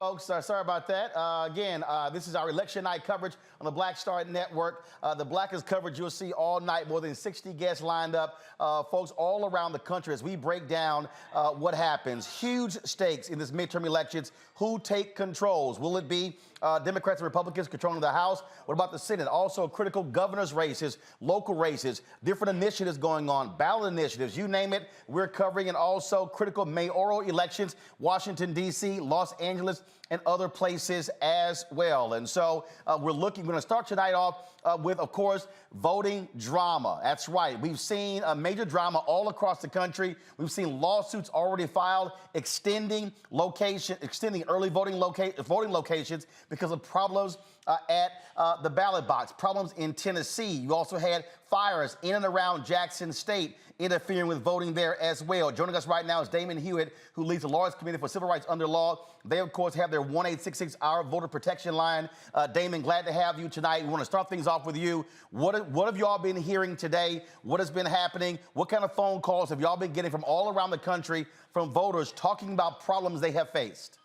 Folks, sorry about that. This is our election night coverage on the Black Star Network. The blackest coverage you'll see all night, more than 60 guests lined up, folks all around the country as we break down what happens. Huge stakes in this midterm elections. Who take controls? Will it be Democrats and Republicans controlling the House? What about the Senate? Also critical governor's races, local races, different initiatives going on, ballot initiatives, you name it, we're covering. And also critical mayoral elections, Washington, D.C., Los Angeles, and other places as well. And so we're going to start tonight off with, of course, voting drama. That's right. We've seen a major drama all across the country. We've seen lawsuits already filed extending early voting locations because of problems at the ballot box, problems in Tennessee. You also had fires in and around Jackson State interfering with voting there as well. Joining us right now is Damon Hewitt, who leads the Lawyers Committee for Civil Rights Under Law. They, of course, have their 1-866-HOUR voter protection line. Damon, glad to have you tonight. We want to start things off with you. What have y'all been hearing today? What has been happening? What kind of phone calls have y'all been getting from all around the country from voters talking about problems they have faced?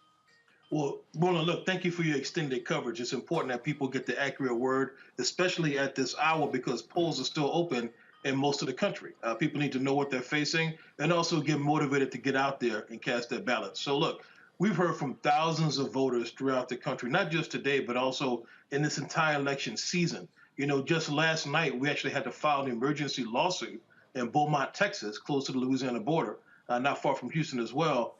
Well, Roland, look, thank you for your extended coverage. It's important that people get the accurate word, especially at this hour, because polls are still open in most of the country. People need to know what they're facing and also get motivated to get out there and cast their ballots. So, look, we've heard from thousands of voters throughout the country, not just today, but also in this entire election season. You know, just last night, we actually had to file an emergency lawsuit in Beaumont, Texas, close to the Louisiana border, not far from Houston as well,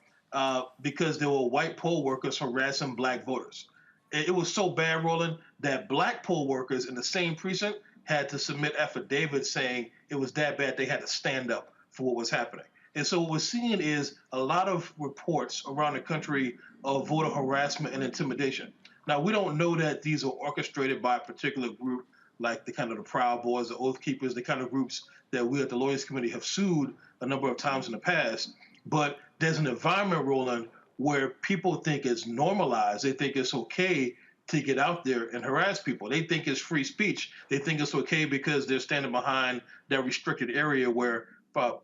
because there were white poll workers harassing black voters. It was so bad, Roland, that black poll workers in the same precinct had to submit affidavits saying it was that bad they had to stand up for what was happening. And so what we're seeing is a lot of reports around the country of voter harassment and intimidation. Now, we don't know that these are orchestrated by a particular group like the Proud Boys, the Oath Keepers, the kind of groups that we at the Lawyers Committee have sued a number of times in the past. But there's an environment, Roland, where people think it's normalized. They think it's okay to get out there and harass people. They think it's free speech. They think it's okay because they're standing behind that restricted area where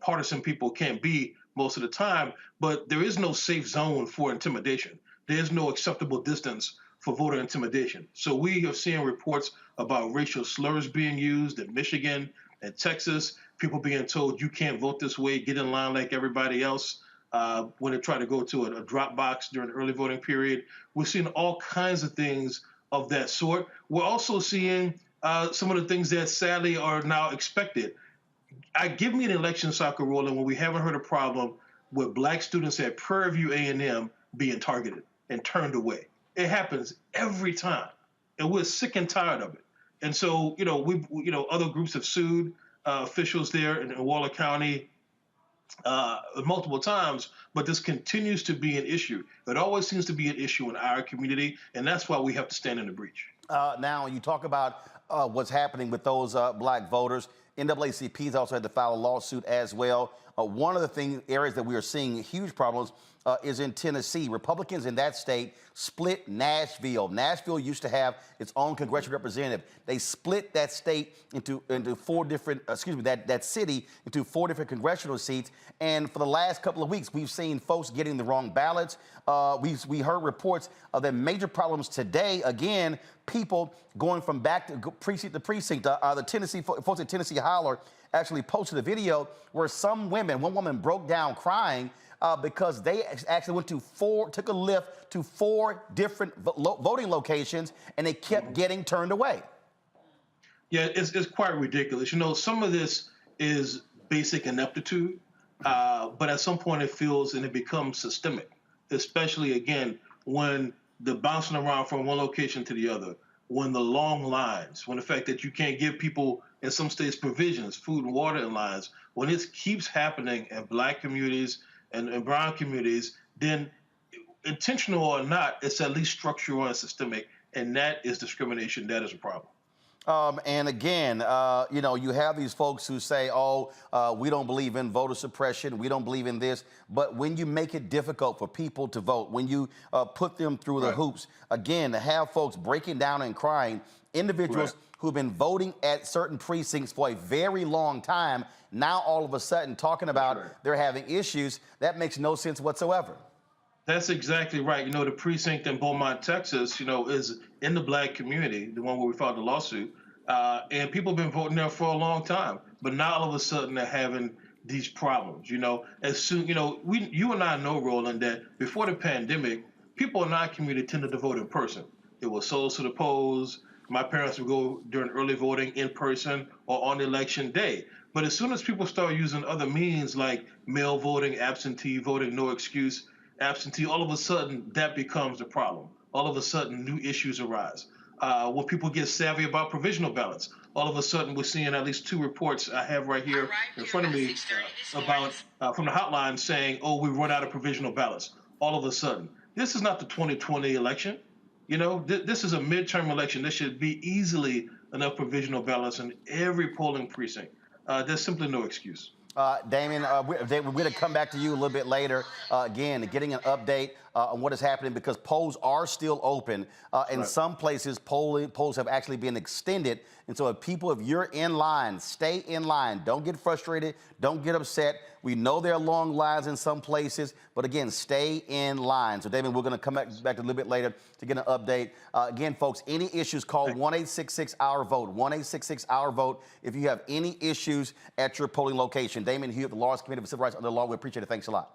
partisan people can't be most of the time. But there is no safe zone for intimidation. There's no acceptable distance for voter intimidation. So we are seeing reports about racial slurs being used in Michigan and Texas, people being told you can't vote this way, get in line like everybody else. When they try to go to a drop box during the early voting period. We're seeing all kinds of things of that sort. We're also seeing some of the things that sadly are now expected. Give me an election cycle, Roland, when we haven't heard a problem with black students at Prairie View A&M being targeted and turned away. It happens every time, and we're sick and tired of it. And so, other groups have sued officials there in Waller County multiple times, but this continues to be an issue. It always seems to be an issue in our community, and that's why we have to stand in the breach. Now, you talk about what's happening with those black voters. NAACP's also had to file a lawsuit as well. One of the areas that we are seeing huge problems is in Tennessee. Republicans in that state split Nashville. Nashville used to have its own congressional representative. They split that state into four different, that city into 4 different congressional seats. And for the last couple of weeks, we've seen folks getting the wrong ballots. We heard reports of the major problems today. Again, people going from back to precinct to precinct. The Tennessee folks at Tennessee Holler actually posted a video where one woman broke down crying because they actually took a lift to 4 different voting locations, and they kept getting turned away. Yeah, it's quite ridiculous. You know, some of this is basic ineptitude, but at some point it feels and it becomes systemic, especially, again, when the bouncing around from one location to the other, when the long lines, when the fact that you can't give people in some states provisions, food and water in lines, when it keeps happening in black communities and brown communities, then intentional or not, it's at least structural and systemic, and that is discrimination. That is a problem. And again, you have these folks who say, we don't believe in voter suppression, we don't believe in this. But when you make it difficult for people to vote, when you put them through the hoops, again, to have folks breaking down and crying, individuals who've been voting at certain precincts for a very long time, now all of a sudden talking about they're having issues, that makes no sense whatsoever. That's exactly right. The precinct in Beaumont, Texas, is in the black community, the one where we filed the lawsuit. And people have been voting there for a long time. But now all of a sudden they're having these problems. As soon, you and I know, Roland, that before the pandemic, people in our community tended to vote in person. It was souls to the polls. My parents would go during early voting in person or on election day. But as soon as people start using other means like mail voting, absentee voting, no excuse, absentee, all of a sudden that becomes the problem. All of a sudden, new issues arise. When people get savvy about provisional ballots, all of a sudden we're seeing at least two reports I have right here in front of me about from the hotline saying, "Oh, we run out of provisional ballots." All of a sudden, this is not the 2020 election. This is a midterm election. There should be easily enough provisional ballots in every polling precinct. There's simply no excuse. Damien, we're going to come back to you a little bit later. Again, getting an update on what is happening because polls are still open. In Right. some places, polls have actually been extended. And so if you're in line, stay in line. Don't get frustrated. Don't get upset. We know there are long lines in some places, but again, stay in line. So, Damien, we're going to come back a little bit later to get an update. Again, folks, any issues, call 1-866-OUR-VOTE, 1-866-OUR-VOTE if you have any issues at your polling location. Damien Hugh, the Lawyers Committee for Civil Rights Under the Law. We appreciate it. Thanks a lot.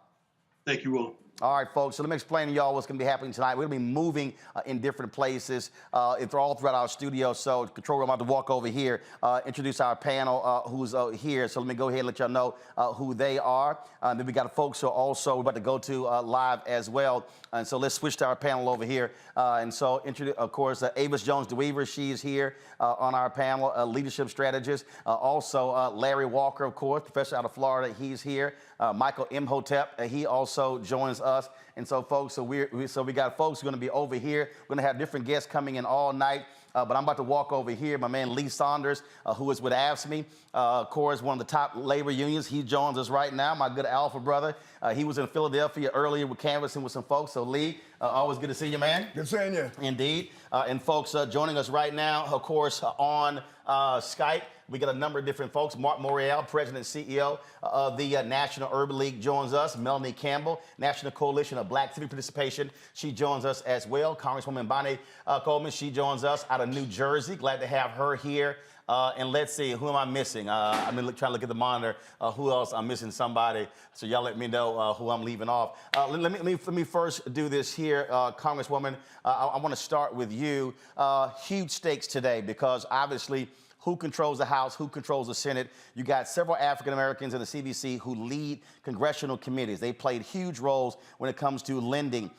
Thank you, Roland. All right, folks, so let me explain to y'all what's going to be happening tonight. We're going to be moving in different places. It's all throughout our studio, so control room, I'm about to walk over here, introduce our panel who's here. So let me go ahead and let y'all know who they are. Then we got folks who are also we're about to go to live as well. And so let's switch to our panel over here. And so, of course, Avis Jones-DeWeaver, she is here on our panel, leadership strategist. Also, Larry Walker, of course, professor out of Florida, he's here. Michael Imhotep, he also joins us. And so, folks, so we got folks who are going to be over here. We're going to have different guests coming in all night. But I'm about to walk over here. My man Lee Saunders, who is with AFSCME, of course, one of the top labor unions. He joins us right now, my good Alpha brother. He was in Philadelphia earlier with canvassing with some folks. So, Lee, always good to see you, man. Good seeing you. Indeed. And folks joining us right now, of course, on Skype. We got a number of different folks. Mark Morial, President and CEO of the National Urban League, joins us. Melanie Campbell, National Coalition of Black Civic Participation. She joins us as well. Congresswoman Bonnie Coleman, she joins us out of New Jersey. Glad to have her here. And let's see, who am I missing? I'm trying to look at the monitor. Who else? I'm missing somebody. So y'all let me know who I'm leaving off. Let me first do this here, Congresswoman. I want to start with you. Huge stakes today because obviously, who controls the House, who controls the Senate. You got several African Americans in the CBC who lead congressional committees. They played huge roles when it comes to lending,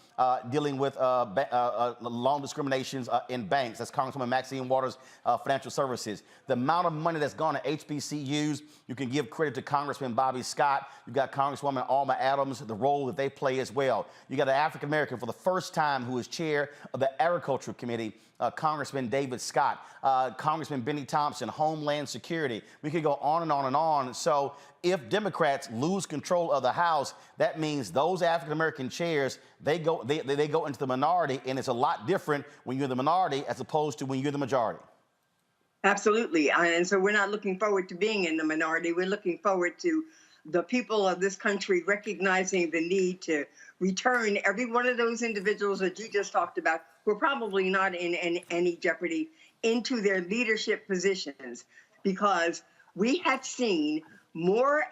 dealing with loan discriminations in banks. That's Congresswoman Maxine Waters, Financial Services. The amount of money that's gone to HBCUs, you can give credit to Congressman Bobby Scott. You got Congresswoman Alma Adams, the role that they play as well. You got an African American for the first time who is chair of the Agricultural Committee, Congressman David Scott, Congressman Benny Thompson, Homeland Security. We could go on and on and on. So if Democrats lose control of the House, that means those African-American chairs, they go into the minority, and it's a lot different when you're the minority as opposed to when you're the majority. Absolutely. And so we're not looking forward to being in the minority. We're looking forward to the people of this country recognizing the need to return every one of those individuals that you just talked about, who are probably not in any jeopardy, into their leadership positions, because we have seen more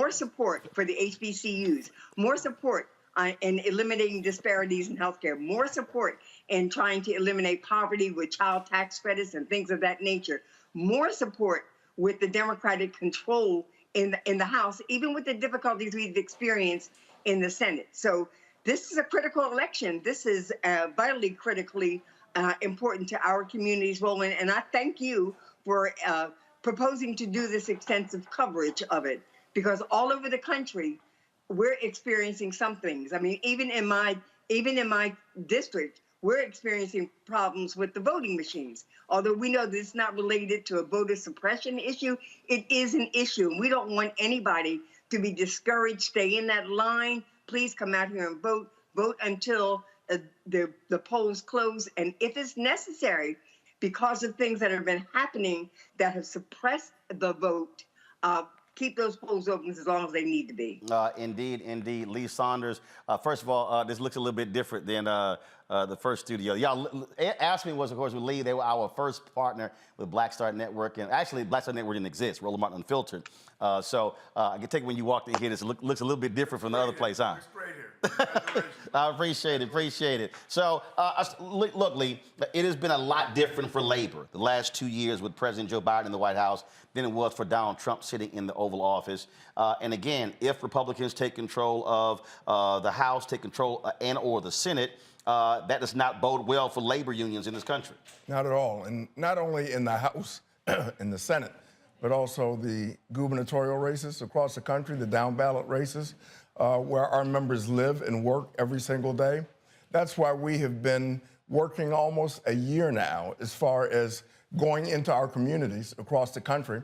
support for the HBCUs, more support in eliminating disparities in healthcare, more support in trying to eliminate poverty with child tax credits and things of that nature, more support with the Democratic control in the House, even with the difficulties we've experienced in the Senate. So this is a critical election. This is vitally critically important to our community's role. And I thank you for proposing to do this extensive coverage of it, because all over the country, we're experiencing some things. I mean, even in my district, we're experiencing problems with the voting machines. Although we know this is not related to a voter suppression issue, it is an issue. We don't want anybody to be discouraged. Stay in that line. Please come out here and vote. Vote until the polls close. And if it's necessary, because of things that have been happening that have suppressed the vote, keep those polls open as long as they need to be. Indeed, indeed. Lee Saunders, first of all, this looks a little bit different than the first studio. Y'all, Ask Me was, of course, with Lee. They were our first partner with Black Star Network. And actually, Black Star Network didn't exist, Roland Martin Unfiltered. So I can take when you walked in here, this looks a little bit different from the other place, huh? Straight here. I appreciate it. So, look, Lee, it has been a lot different for labor the last 2 years with President Joe Biden in the White House than it was for Donald Trump sitting in the Oval Office. And again, if Republicans take control of the House, take control and or the Senate, that does not bode well for labor unions in this country. Not at all. And not only in the House, in the Senate, but also the gubernatorial races across the country, the down ballot races, where our members live and work every single day. That's why we have been working almost a year now as far as going into our communities across the country.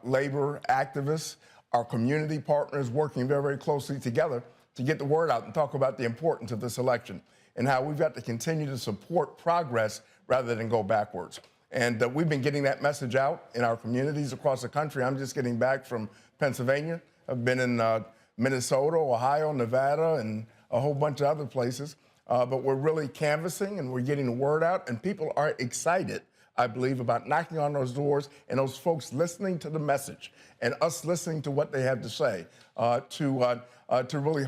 Labor activists, our community partners working very, very closely together to get the word out and talk about the importance of this election and how we've got to continue to support progress rather than go backwards. And we've been getting that message out in our communities across the country. I'm just getting back from Pennsylvania. I've been in Minnesota, Ohio, Nevada, and a whole bunch of other places. But we're really canvassing and we're getting the word out, and people are excited, I believe, about knocking on those doors and those folks listening to the message and us listening to what they have to say to really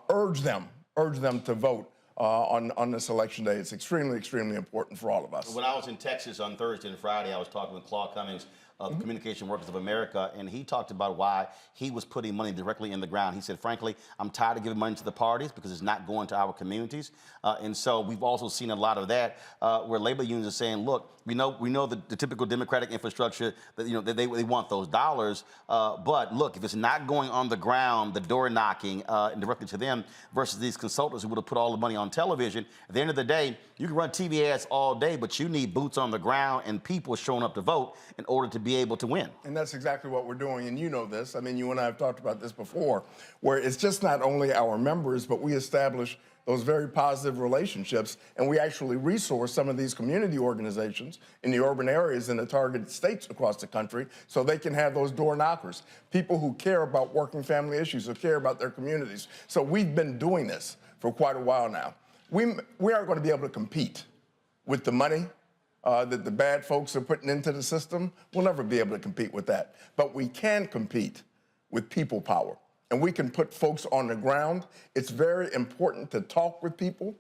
urge them to vote on this election day. It's extremely, extremely important for all of us. When I was in Texas on Thursday and Friday, I was talking with Claude Cummings of Communication Workers of America, and he talked about why he was putting money directly in the ground. He said, frankly, I'm tired of giving money to the parties because it's not going to our communities. And so we've also seen a lot of that where labor unions are saying, look, we know the typical Democratic infrastructure that, that they want those dollars. But look, if it's not going on the ground, the door knocking and directly to them versus these consultants who would have put all the money on television, at the end of the day, you can run TV ads all day, but you need boots on the ground and people showing up to vote in order to be able to win. And that's exactly what we're doing, and you know this. I mean, you and I have talked about this before, where it's just not only our members, but we establish those very positive relationships, and we actually resource some of these community organizations in the urban areas in the targeted states across the country so they can have those door knockers, people who care about working family issues, who care about their communities. So we've been doing this for quite a while now. We aren't going to be able to compete with the money that the bad folks are putting into the system. We'll never be able to compete with that. But we can compete with people power. And we can put folks on the ground. It's very important to talk with people,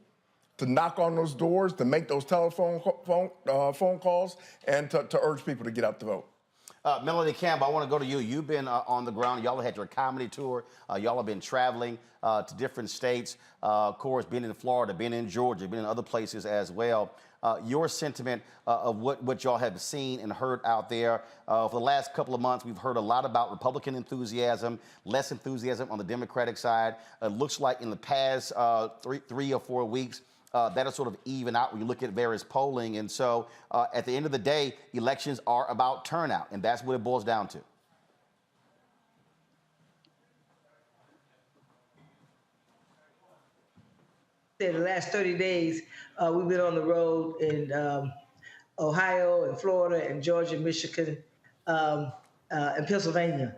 to knock on those doors, to make those telephone phone calls, and to urge people to get out to vote. Melanie Campbell, I want to go to you. You've been on the ground. Y'all have had your comedy tour. Y'all have been traveling to different states. Of course, been in Florida, been in Georgia, been in other places as well. Your sentiment of what y'all have seen and heard out there. For the last couple of months, we've heard a lot about Republican enthusiasm, less enthusiasm on the Democratic side. It looks like in the past 3 or 4 weeks, that'll sort of even out when you look at various polling. And so at the end of the day, elections are about turnout, and that's what it boils down to. The last 30 days, we've been on the road in Ohio and Florida and Georgia, Michigan, and Pennsylvania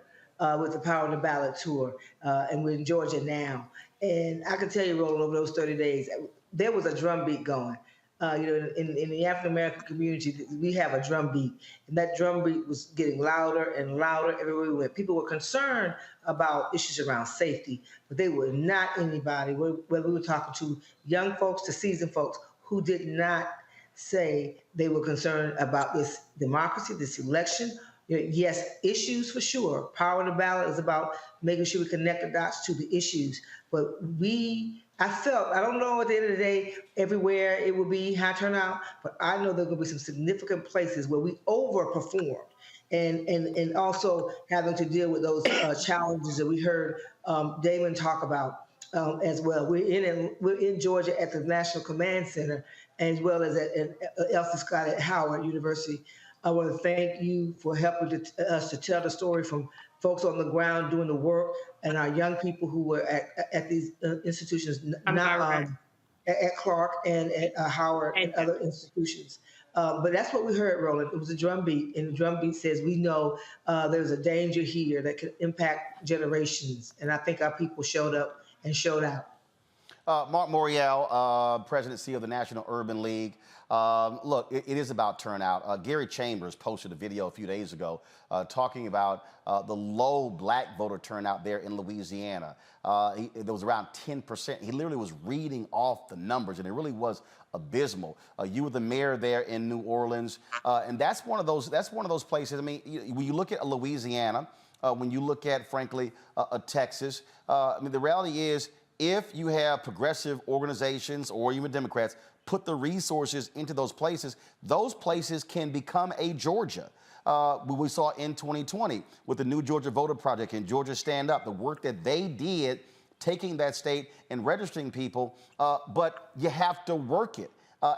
with the Power of the Ballot tour. And we're in Georgia now. And I can tell you, Roland, over those 30 days, there was a drumbeat going. In the African-American community, we have a drumbeat, and that drumbeat was getting louder and louder everywhere we went. People were concerned about issues around safety, but they were not anybody, whether we were talking to young folks, to seasoned folks, who did not say they were concerned about this democracy, this election. Yes, issues for sure. Power of the ballot is about making sure we connect the dots to the issues, but I don't know at the end of the day, everywhere it will be high turnout, but I know there are going to be some significant places where we overperformed and also having to deal with those challenges that we heard Damon talk about as well. We're in Georgia at the National Command Center, as well as at Elsie Scott at Howard University. I want to thank you for helping us to tell the story from folks on the ground doing the work, and our young people who were at these institutions, at Clark and at Howard and other institutions. But that's what we heard, Roland. It was a drum beat, and the drum beat says, we know there's a danger here that could impact generations. And I think our people showed up and showed out. Mark Morial, President and CEO of the National Urban League. Look, it is about turnout. Gary Chambers posted a video a few days ago talking about the low black voter turnout there in Louisiana. There was around 10%. He literally was reading off the numbers, and it really was abysmal. You were the mayor there in New Orleans, and that's one of those places. I mean, when you look at Louisiana, when you look at, frankly, Texas, I mean, the reality is, if you have progressive organizations or even Democrats put the resources into those places can become a Georgia. We saw in 2020 with the New Georgia Voter Project and Georgia Stand Up, the work that they did taking that state and registering people, but you have to work it.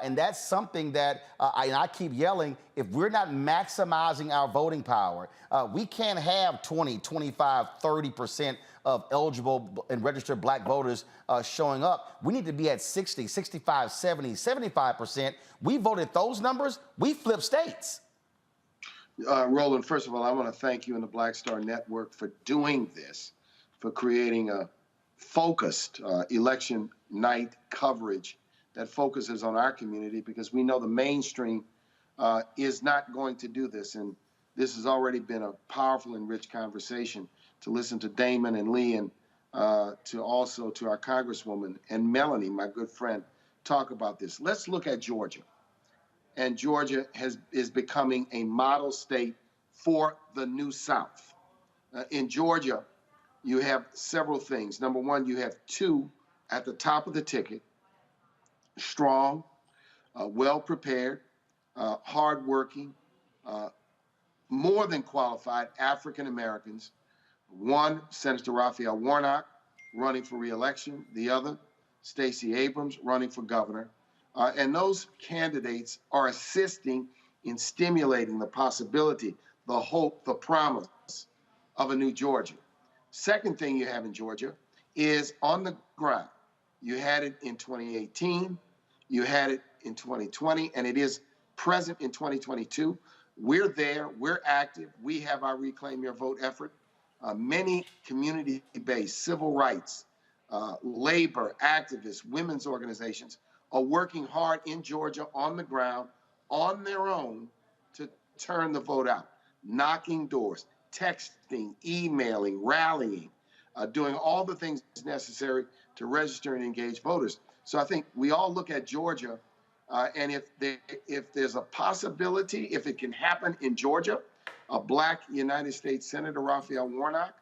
And that's something that I keep yelling, if we're not maximizing our voting power, we can't have 20, 25, 30% of eligible and registered black voters showing up. We need to be at 60, 65, 70, 75%. We voted those numbers, we flip states. Roland, first of all, I want to thank you and the Black Star Network for doing this, for creating a focused election night coverage that focuses on our community, because we know the mainstream is not going to do this. And this has already been a powerful and rich conversation to listen to Damon and Lee, and to our Congresswoman and Melanie, my good friend, talk about this. Let's look at Georgia. And Georgia is becoming a model state for the New South. In Georgia, you have several things. Number one, you have two at the top of the ticket: strong, well-prepared, hardworking, more than qualified African Americans. One, Senator Raphael Warnock, running for re-election. The other, Stacey Abrams, running for governor. And those candidates are assisting in stimulating the possibility, the hope, the promise of a new Georgia. Second thing you have in Georgia is on the ground. You had it in 2018, you had it in 2020, and it is present in 2022. We're there, we're active, we have our Reclaim Your Vote effort. Many community-based civil rights, labor, activists, women's organizations are working hard in Georgia on the ground, on their own, to turn the vote out, knocking doors, texting, emailing, rallying, doing all the things necessary to register and engage voters. So I think we all look at Georgia, and if there's a possibility, if it can happen in Georgia, a black United States Senator Raphael Warnock,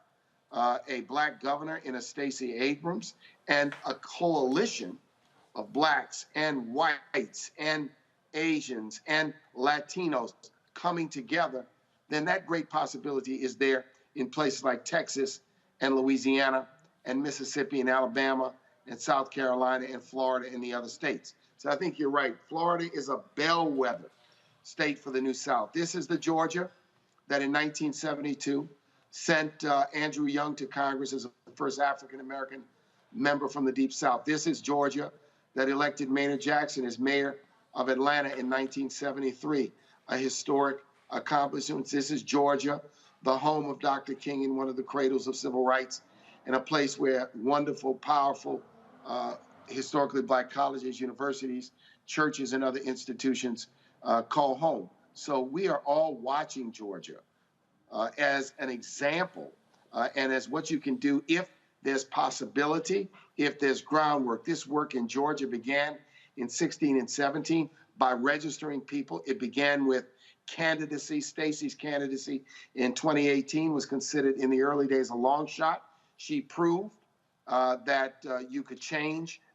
a black governor in a Stacey Abrams, and a coalition of blacks and whites and Asians and Latinos coming together, then that great possibility is there in places like Texas and Louisiana and Mississippi and Alabama and South Carolina and Florida and the other states. So I think you're right. Florida is a bellwether state for the New South. This is the Georgia that in 1972 sent Andrew Young to Congress as the first African-American member from the Deep South. This is Georgia that elected Maynard Jackson as mayor of Atlanta in 1973, a historic accomplishment. This is Georgia, the home of Dr. King and one of the cradles of civil rights, and a place where wonderful, powerful, historically black colleges, universities, churches, and other institutions call home. So we are all watching Georgia as an example and as what you can do if there's possibility, if there's groundwork. This work in Georgia began in 16 and 17 by registering people. It began with candidacy. Stacey's candidacy in 2018 was considered in the early days a long shot. She proved that you could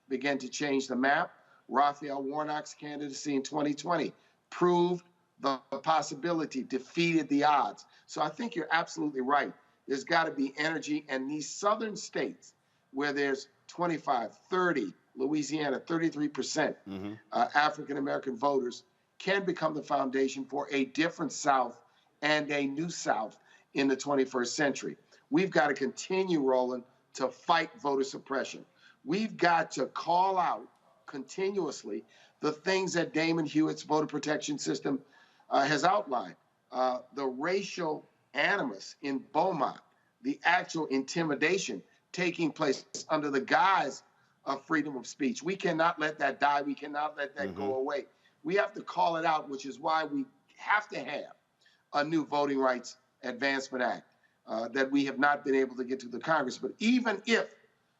begin to change the map. Raphael Warnock's candidacy in 2020 proved the possibility, defeated the odds. So I think you're absolutely right. There's got to be energy, and these southern states where there's 25, 30, Louisiana, 33% African-American voters can become the foundation for a different South and a new South in the 21st century. We've got to continue, Roland, to fight voter suppression. We've got to call out continuously the things that Damon Hewitt's voter protection system has outlined. The racial animus in Beaumont, the actual intimidation taking place under the guise of freedom of speech. We cannot let that die. We cannot let that go away. We have to call it out, which is why we have to have a new Voting Rights Advancement Act that we have not been able to get to the Congress. But even if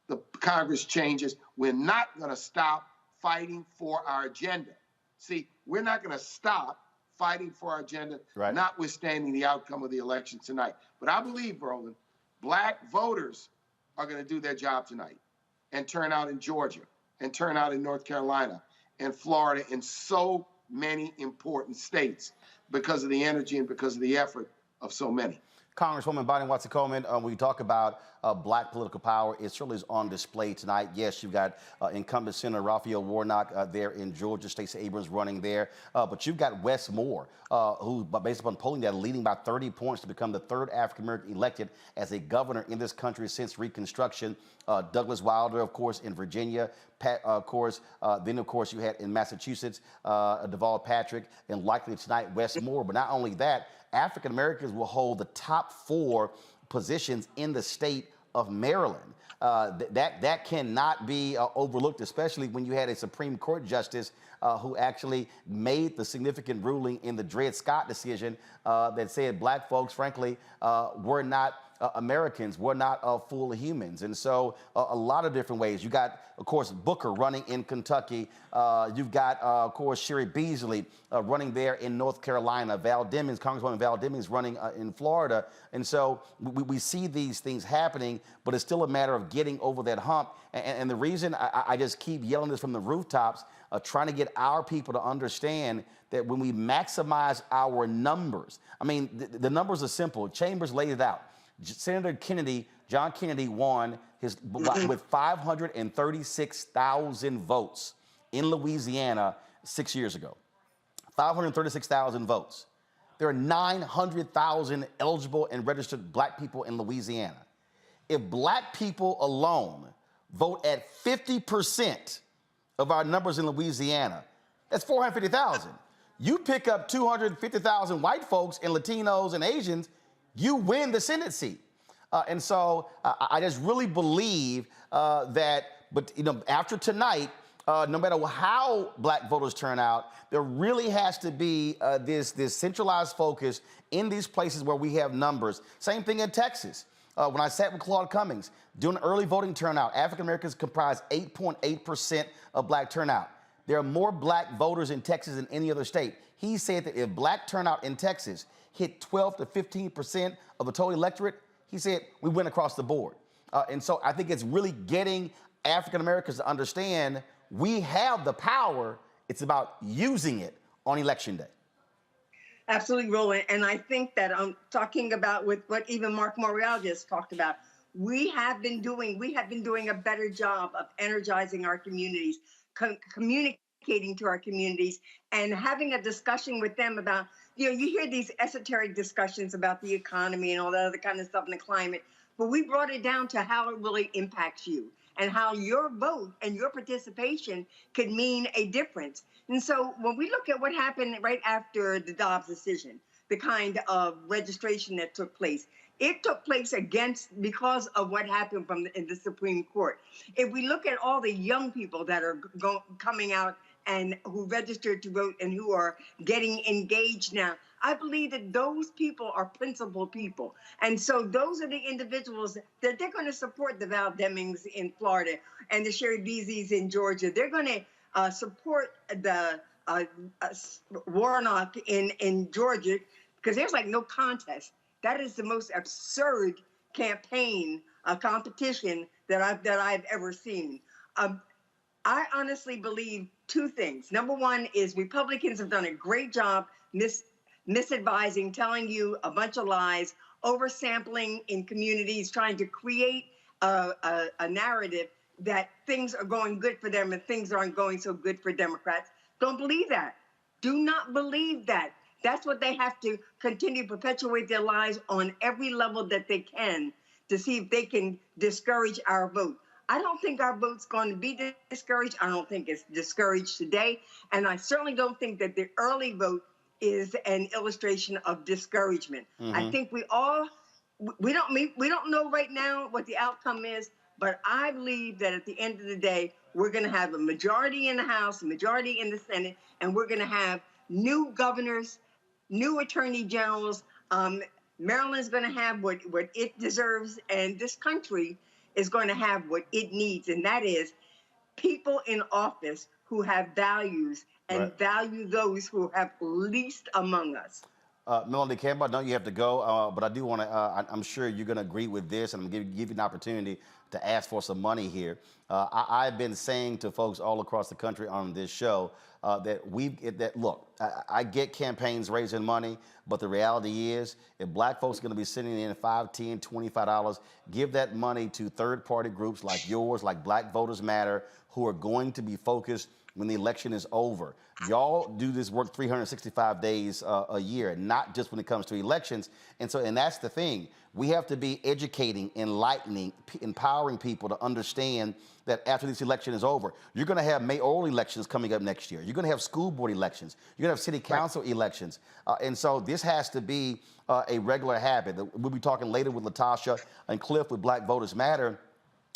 the Congress changes, we're not going to stop fighting for our agenda. See, we're not going to stop fighting for our agenda, notwithstanding the outcome of the election tonight. But I believe, Roland, black voters are going to do their job tonight and turn out in Georgia and turn out in North Carolina and Florida and so many important states because of the energy and because of the effort of so many. Congresswoman Bonnie Watson Coleman, when you talk about black political power, it certainly is on display tonight. Yes, you've got incumbent Senator Raphael Warnock there in Georgia, Stacey Abrams running there, but you've got Wes Moore, who, based upon polling data, leading by 30 points to become the third African-American elected as a governor in this country since Reconstruction. Douglas Wilder, of course, in Virginia. Pat, of course, then, of course, you had in Massachusetts, Deval Patrick, and likely tonight, Wes Moore. But not only that, African Americans will hold the top 4 positions in the state of Maryland. That cannot be overlooked, especially when you had a Supreme Court justice who actually made the significant ruling in the Dred Scott decision that said black folks, frankly, were not Americans, were not full humans. And so a lot of different ways. You got, of course, Booker running in Kentucky. You've got, of course, Sherry Beasley running there in North Carolina. Congresswoman Val Demings running in Florida. And so we see these things happening, but it's still a matter of getting over that hump. And the reason I just keep yelling this from the rooftops, trying to get our people to understand that when we maximize our numbers, I mean, the numbers are simple. Chambers laid it out. Senator Kennedy, John Kennedy, won with 536,000 votes in Louisiana 6 years ago. 536,000 votes. There are 900,000 eligible and registered black people in Louisiana. If black people alone vote at 50% of our numbers in Louisiana, that's 450,000. You pick up 250,000 white folks and Latinos and Asians, you win the Senate seat. And so I just really believe that, but after tonight, no matter how black voters turn out, there really has to be this centralized focus in these places where we have numbers. Same thing in Texas. When I sat with Claude Cummings, doing early voting turnout, African Americans comprise 8.8% of black turnout. There are more black voters in Texas than any other state. He said that if black turnout in Texas hit 12 to 15% of the total electorate, he said we went across the board. And so I think it's really getting African Americans to understand we have the power. It's about using it on Election Day. Absolutely, Roland. And I think that I'm talking about with what even Mark Morial just talked about. We have been doing a better job of energizing our communities, communicating to our communities, and having a discussion with them about, you hear these esoteric discussions about the economy and all that other kind of stuff and the climate, but we brought it down to how it really impacts you and how your vote and your participation could mean a difference. And so when we look at what happened right after the Dobbs decision, the kind of registration that took place, it took place because of what happened in the Supreme Court. If we look at all the young people that are coming out and who registered to vote and who are getting engaged now, I believe that those people are principled people. And so those are the individuals that they're going to support the Val Demings in Florida and the Sherry Beasleys in Georgia. They're going to support the Warnock in Georgia because there's like no contest. That is the most absurd campaign competition that I've ever seen. I honestly believe two things. Number one is Republicans have done a great job misadvising, telling you a bunch of lies, oversampling in communities, trying to create a narrative that things are going good for them and things aren't going so good for Democrats. Don't believe that. Do not believe that. That's what they have to continue to perpetuate their lies on every level that they can to see if they can discourage our vote. I don't think our vote's going to be discouraged. I don't think it's discouraged today. And I certainly don't think that the early vote is an illustration of discouragement. I think we don't know right now what the outcome is, but I believe that at the end of the day, we're going to have a majority in the House, a majority in the Senate, and we're going to have new governors, new attorney generals. Maryland's going to have what it deserves, and this country is going to have what it needs, and that is people in office who have values and value those who have least among us. Melanie Campbell, I know you have to go, but I do want to, I'm sure you're going to agree with this, and I'm going to give you an opportunity to ask for some money here. I've been saying to folks all across the country on this show look, I get campaigns raising money, but the reality is if black folks are going to be sitting in $5, $10, $25, give that money to third-party groups like yours, like Black Voters Matter, who are going to be focused when the election is over. Y'all do this work 365 days a year, not just when it comes to elections. And that's the thing. We have to be educating, enlightening, empowering people to understand that after this election is over, you're going to have mayoral elections coming up next year. You're going to have school board elections. You're going to have city council elections. And so this has to be a regular habit. We'll be talking later with Latasha and Cliff with Black Voters Matter.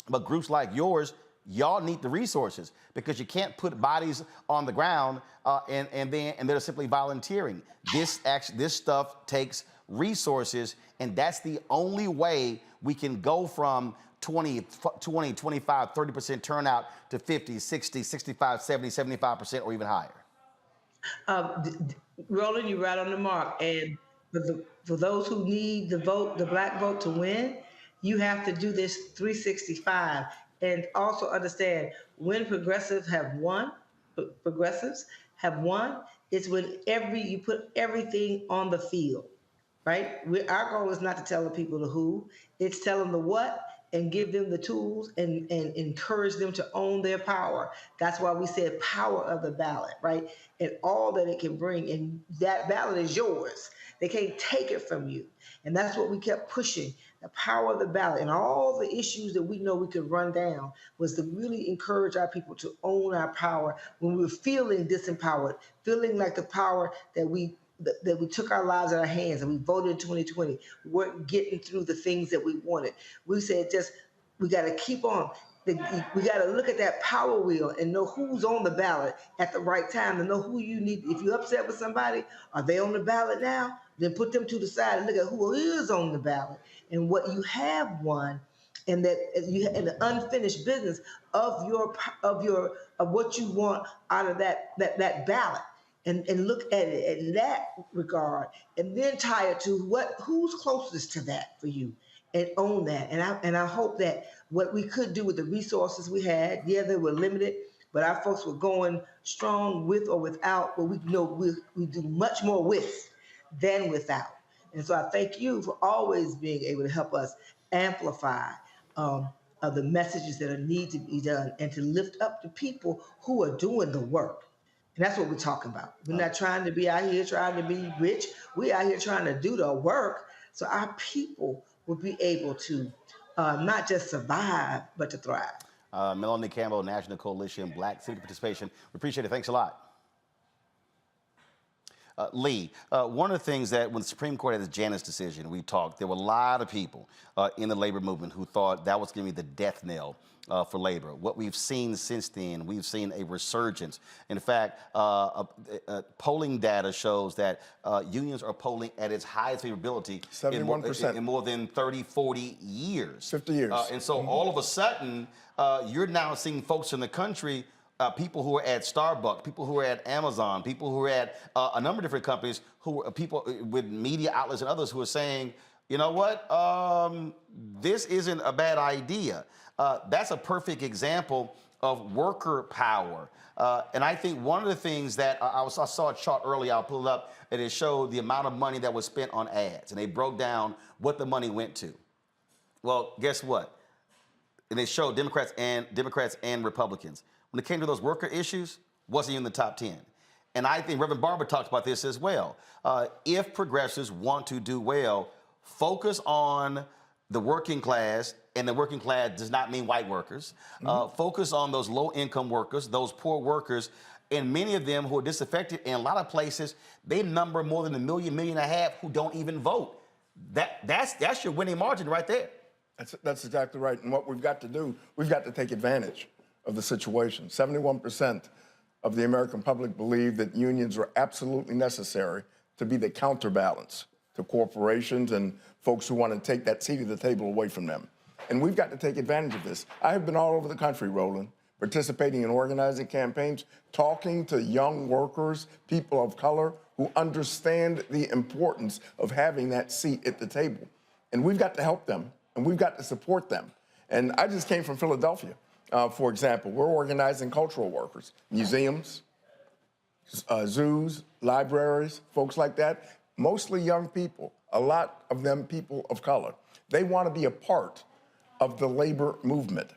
But groups like yours, y'all need the resources because you can't put bodies on the ground and they're simply volunteering. This stuff takes resources, and that's the only way we can go from 20, 25, 30% turnout to 50, 60, 65, 70, 75%, or even higher. Roland, you're right on the mark. And for those who need the vote, the black vote to win, you have to do this 365. And also understand when progressives have won, it's when you put everything on the field, right? Our goal is not to tell the people the who, it's tell them the what and give them the tools and encourage them to own their power. That's why we said power of the ballot, right? And all that it can bring. And that ballot is yours. They can't take it from you. And that's what we kept pushing, the power of the ballot. And all the issues that we know we could run down was to really encourage our people to own our power when we were feeling disempowered, feeling like the power that we took our lives in our hands and we voted in 2020, we weren't getting through the things that we wanted. We said we got to keep on. We got to look at that power wheel and know who's on the ballot at the right time and know who you need. If you're upset with somebody, are they on the ballot now? Then put them to the side and look at who is on the ballot and what you have won, and that you in the unfinished business of what you want out of that ballot. And look at it in that regard, and then tie it to who's closest to that for you, and own that. And I hope that what we could do with the resources we had, they were limited, but our folks were going strong with or without. But we know we do much more with than without. And so I thank you for always being able to help us amplify the messages that need to be done and to lift up the people who are doing the work. And that's what we're talking about. We're not trying to be out here trying to be rich. We're out here trying to do the work so our people will be able to not just survive, but to thrive. Melanie Campbell, National Coalition, Black Civic Participation. We appreciate it. Thanks a lot. Lee, one of the things that when the Supreme Court had the Janus decision, we talked, there were a lot of people in the labor movement who thought that was going to be the death knell for labor. What we've seen since then, we've seen a resurgence. In fact, polling data shows that unions are polling at its highest favorability 71% in more than 30, 40 years. 50 years. And so all of a sudden, you're now seeing folks in the country, people who are at Starbucks, people who are at Amazon, people who are at a number of different companies, people with media outlets and others who are saying, you know what, this isn't a bad idea. That's a perfect example of worker power. And I think one of the things that I saw a chart earlier, I'll pull it up, and it showed the amount of money that was spent on ads. And they broke down what the money went to. Well, guess what? And they showed Democrats and Republicans. When it came to those worker issues, wasn't in the top 10. And I think Reverend Barber talked about this as well. If progressives want to do well, focus on the working class, and the working class does not mean white workers. Focus on those low-income workers, those poor workers, and many of them who are disaffected. In a lot of places, they number more than 1 million, 1.5 million who don't even vote. That's your winning margin right there. That's exactly right. And what we've got to do, we've got to take advantage of the situation. 71% of the American public believe that unions are absolutely necessary to be the counterbalance to corporations and folks who want to take that seat at the table away from them. And we've got to take advantage of this. I have been all over the country, Roland, participating in organizing campaigns, talking to young workers, people of color who understand the importance of having that seat at the table. And we've got to help them, and we've got to support them. And I just came from Philadelphia. For example, we're organizing cultural workers, museums, zoos, libraries, folks like that, mostly young people, a lot of them people of color. They want to be a part of the labor movement.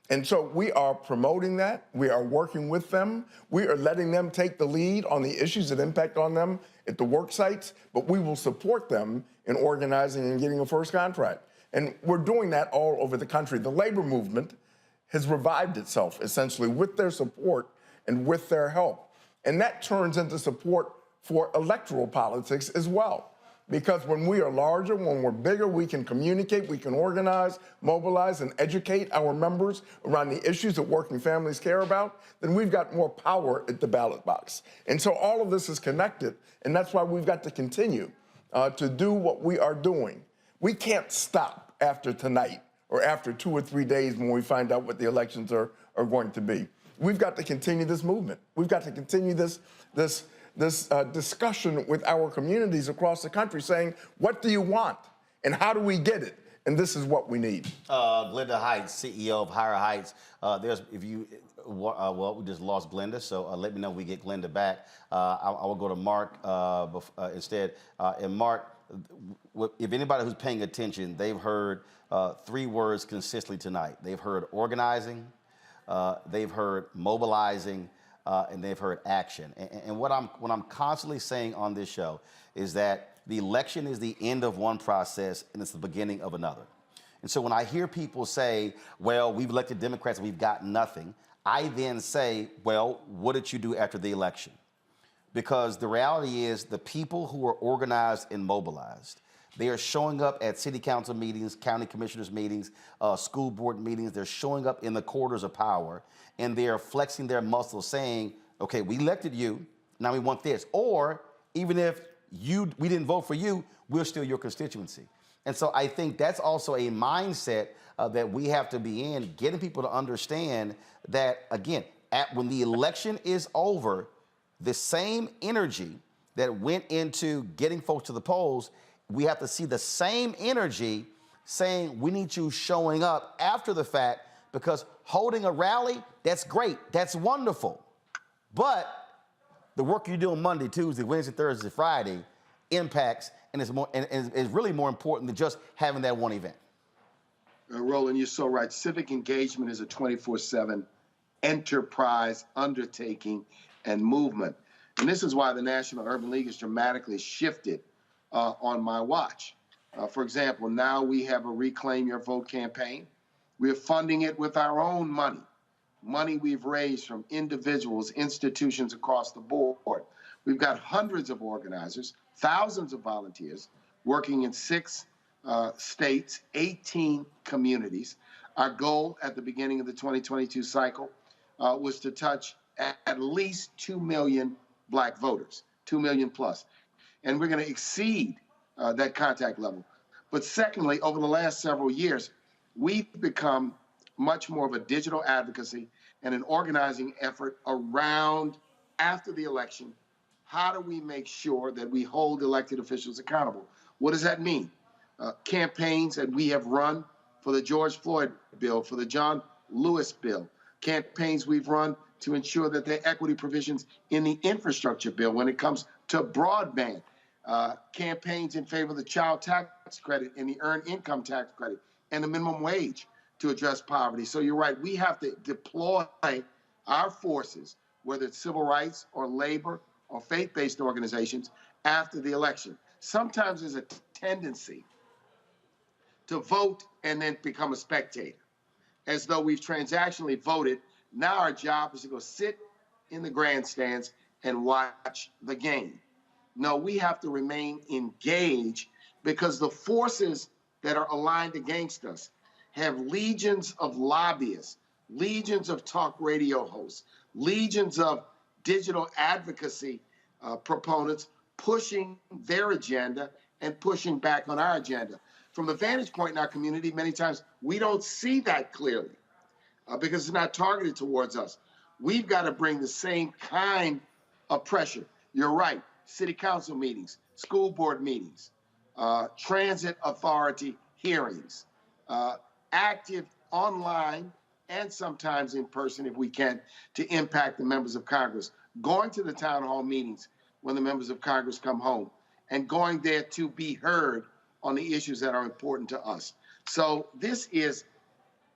And so we are promoting that. We are working with them. We are letting them take the lead on the issues that impact on them at the work sites, but we will support them in organizing and getting a first contract. And we're doing that all over the country. The labor movement has revived itself, essentially, with their support and with their help. And that turns into support for electoral politics as well. Because when we are larger, when we're bigger, we can communicate, we can organize, mobilize, and educate our members around the issues that working families care about, then we've got more power at the ballot box. And so all of this is connected, and that's why we've got to continue to do what we are doing. We can't stop after tonight or after 2 or 3 days when we find out what the elections are going to be. We've got to continue this movement. We've got to continue this discussion with our communities across the country saying, what do you want and how do we get it? And this is what we need. Glenda Heights, CEO of Higher Heights. We just lost Glenda, so let me know when we get Glenda back. I will go to Mark instead. And Mark, if anybody who's paying attention, they've heard 3 words consistently tonight. They've heard organizing, they've heard mobilizing, and they've heard action. And what I'm constantly saying on this show is that the election is the end of one process and it's the beginning of another. And so when I hear people say, well, we've elected Democrats and we've got nothing, I then say, well, what did you do after the election? Because the reality is the people who are organized and mobilized, they are showing up at city council meetings, county commissioners meetings, school board meetings. They're showing up in the corridors of power, and they are flexing their muscles saying, okay, we elected you, now we want this. Or even if we didn't vote for you, we're still your constituency. And so I think that's also a mindset that we have to be in, getting people to understand that, again, when the election is over, the same energy that went into getting folks to the polls, we have to see the same energy saying we need you showing up after the fact, because holding a rally, that's great, that's wonderful. But the work you do on Monday, Tuesday, Wednesday, Thursday, Friday impacts and is really more important than just having that one event. Roland, you're so right. Civic engagement is a 24/7 enterprise, undertaking, and movement. And this is why the National Urban League has dramatically shifted on my watch. For example, now we have a Reclaim Your Vote campaign. We're funding it with our own money we've raised from individuals, institutions across the board. We've got hundreds of organizers, thousands of volunteers working in 6 states, 18 communities. Our goal at the beginning of the 2022 cycle was to touch at least 2 million Black voters, 2 million plus. And we're going to exceed that contact level. But secondly, over the last several years, we've become much more of a digital advocacy and an organizing effort around, after the election, how do we make sure that we hold elected officials accountable? What does that mean? Campaigns that we have run for the George Floyd bill, for the John Lewis bill, campaigns we've run to ensure that there are equity provisions in the infrastructure bill when it comes to broadband, campaigns in favor of the child tax credit and the earned income tax credit and the minimum wage to address poverty. So you're right, we have to deploy our forces, whether it's civil rights or labor or faith-based organizations, after the election. Sometimes there's a tendency to vote and then become a spectator, as though we've transactionally voted. Now our job is to go sit in the grandstands and watch the game. No, we have to remain engaged, because the forces that are aligned against us have legions of lobbyists, legions of talk radio hosts, legions of digital advocacy proponents pushing their agenda and pushing back on our agenda. From the vantage point in our community, many times we don't see that clearly because it's not targeted towards us. We've got to bring the same kind of pressure. You're right. City council meetings, school board meetings, transit authority hearings, active online and sometimes in person if we can, to impact the members of Congress, going to the town hall meetings when the members of Congress come home, and going there to be heard on the issues that are important to us. So this is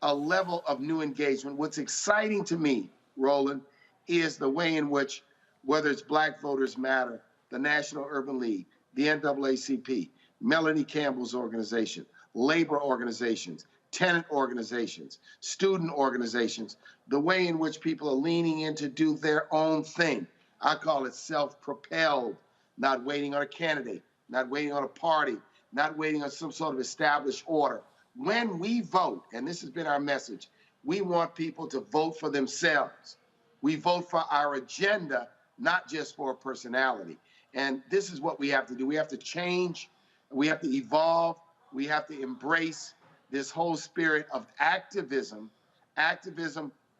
a level of new engagement. What's exciting to me, Roland, is the way in which, whether it's Black Voters Matter, the National Urban League, the NAACP, Melanie Campbell's organization, labor organizations, tenant organizations, student organizations, the way in which people are leaning in to do their own thing. I call it self-propelled, not waiting on a candidate, not waiting on a party, not waiting on some sort of established order. When we vote, and this has been our message, we want people to vote for themselves. We vote for our agenda, not just for a personality. And this is what we have to do. We have to change, we have to evolve, we have to embrace this whole spirit of activism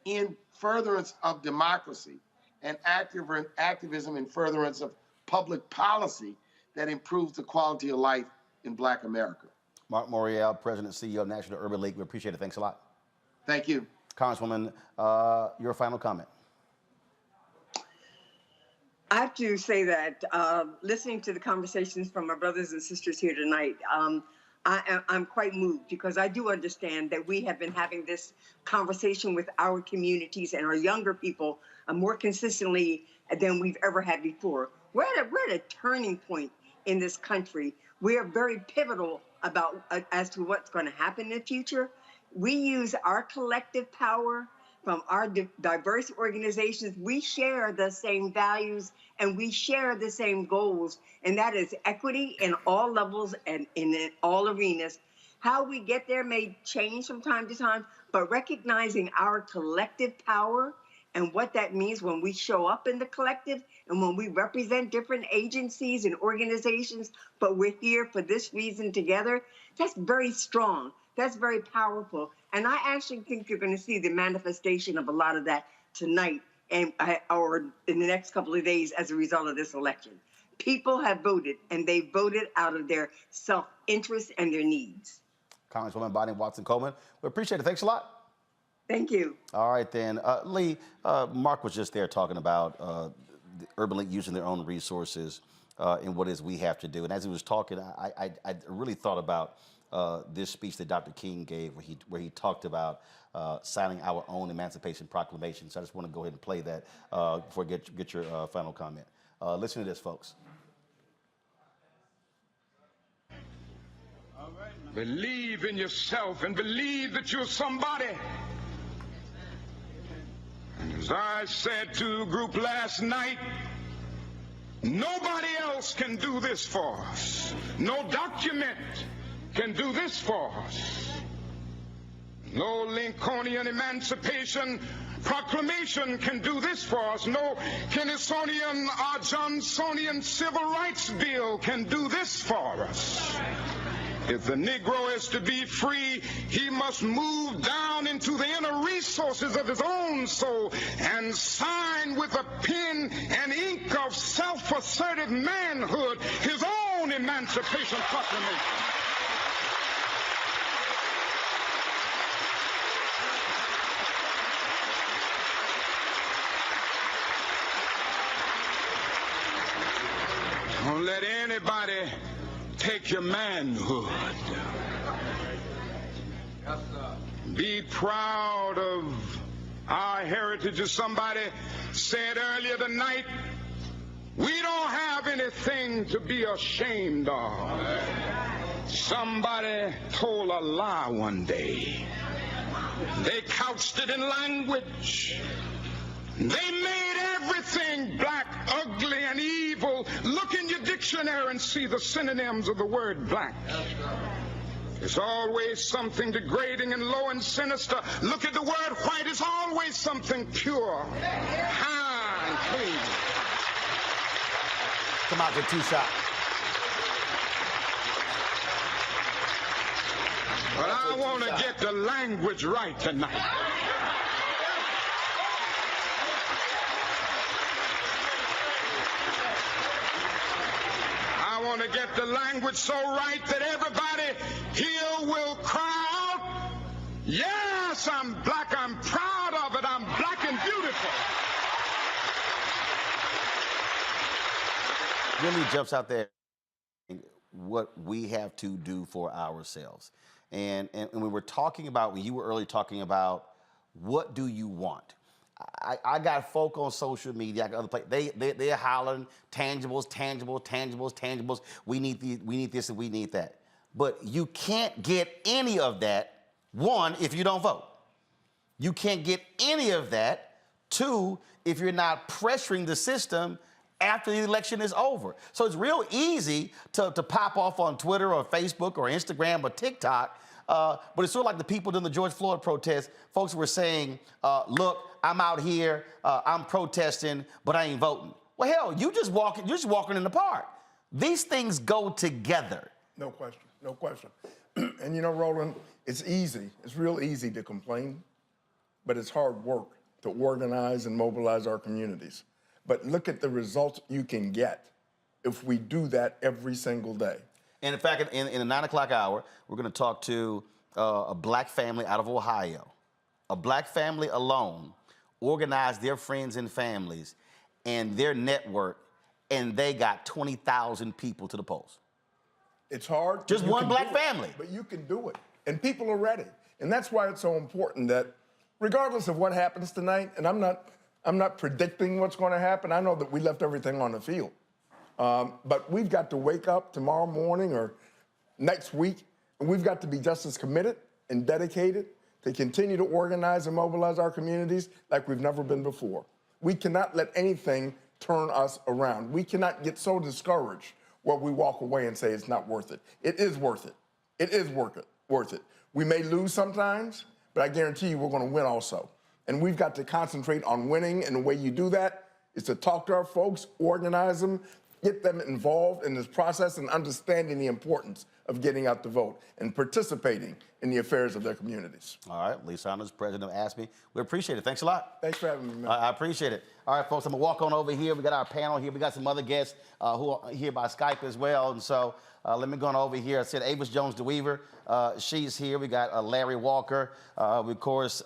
in furtherance of democracy, and activism in furtherance of public policy that improves the quality of life in Black America. Mark Morial, President and CEO of National Urban League. We appreciate it. Thanks a lot. Thank you. Congresswoman, your final comment. I have to say that listening to the conversations from my brothers and sisters here tonight, I'm quite moved, because I do understand that we have been having this conversation with our communities and our younger people more consistently than we've ever had before. We're at a turning point in this country. We are very pivotal about as to what's going to happen in the future. We use our collective power from our diverse organizations. We share the same values and we share the same goals, and that is equity in all levels and in all arenas. How we get there may change from time to time, but recognizing our collective power and what that means when we show up in the collective and when we represent different agencies and organizations, but we're here for this reason together, that's very strong. That's very powerful. And I actually think you're going to see the manifestation of a lot of that tonight or in the next couple of days as a result of this election. People have voted, and they voted out of their self-interest and their needs. Congresswoman Bonnie Watson Coleman, we appreciate it. Thanks a lot. Thank you. All right, then. Lee, Mark was just there talking about the Urban League using their own resources and what it is we have to do. And as he was talking, I really thought about this speech that Dr. King gave, where he talked about signing our own Emancipation Proclamation. So I just want to go ahead and play that before I get your final comment. Listen to this, folks. Believe in yourself and believe that you're somebody. And as I said to a group last night, nobody else can do this for us. No document can do this for us. No Lincolnian Emancipation Proclamation can do this for us. No Kennedysonian or Johnsonian Civil Rights Bill can do this for us. If the Negro is to be free, he must move down into the inner resources of his own soul and sign with a pen and ink of self-assertive manhood his own Emancipation Proclamation. Don't let anybody take your manhood. Be proud of our heritage. As somebody said earlier tonight, we don't have anything to be ashamed of. Somebody told a lie one day. They couched it in language. They made everything black, ugly, and evil. Look in your dictionary and see the synonyms of the word black. There's always something degrading and low and sinister. Look at the word white. It's always something pure, high, and clean. Come out with 2 shots. But I want to get the language right tonight. I want to get the language so right that everybody here will cry out, yes, I'm black, I'm proud of it, I'm black and beautiful. Really jumps out there what we have to do for ourselves. And we were talking about, when you were earlier talking about, what do you want? I got folk on social media, I got other places, they're hollering tangibles, tangibles, tangibles, tangibles. We need this and we need that. But you can't get any of that, 1, if you don't vote. You can't get any of that, 2, if you're not pressuring the system after the election is over. So it's real easy to pop off on Twitter or Facebook or Instagram or TikTok, but it's sort of like the people during the George Floyd protest. Folks were saying, look, I'm out here, I'm protesting, but I ain't voting. Well, hell, you're just walking in the park. These things go together. No question, no question. And you know, Roland, it's easy, it's real easy to complain, but it's hard work to organize and mobilize our communities. But look at the results you can get if we do that every single day. And in fact, in the 9 o'clock hour, we're going to talk to a black family out of Ohio. A black family alone organized their friends and families and their network, and they got 20,000 people to the polls. It's hard. Just one black family. But you can do it. And people are ready. And that's why it's so important that regardless of what happens tonight, and I'm not predicting what's going to happen. I know that we left everything on the field. But we've got to wake up tomorrow morning or next week, and we've got to be just as committed and dedicated to continue to organize and mobilize our communities like we've never been before. We cannot let anything turn us around. We cannot get so discouraged where we walk away and say it's not worth it. It is worth it. It is worth it. We may lose sometimes, but I guarantee you we're going to win also. And we've got to concentrate on winning, and the way you do that is to talk to our folks, organize them, get them involved in this process and understanding the importance of getting out to vote and participating in the affairs of their communities. All right, Lee Saunders, president of ASME. We appreciate it. Thanks a lot. Thanks for having me, man. I appreciate it. All right, folks, I'm going to walk on over here. We got our panel here. We got some other guests who are here by Skype as well. And so let me go on over here. I said Avis Jones-DeWeaver. She's here. We got Larry Walker. Of course,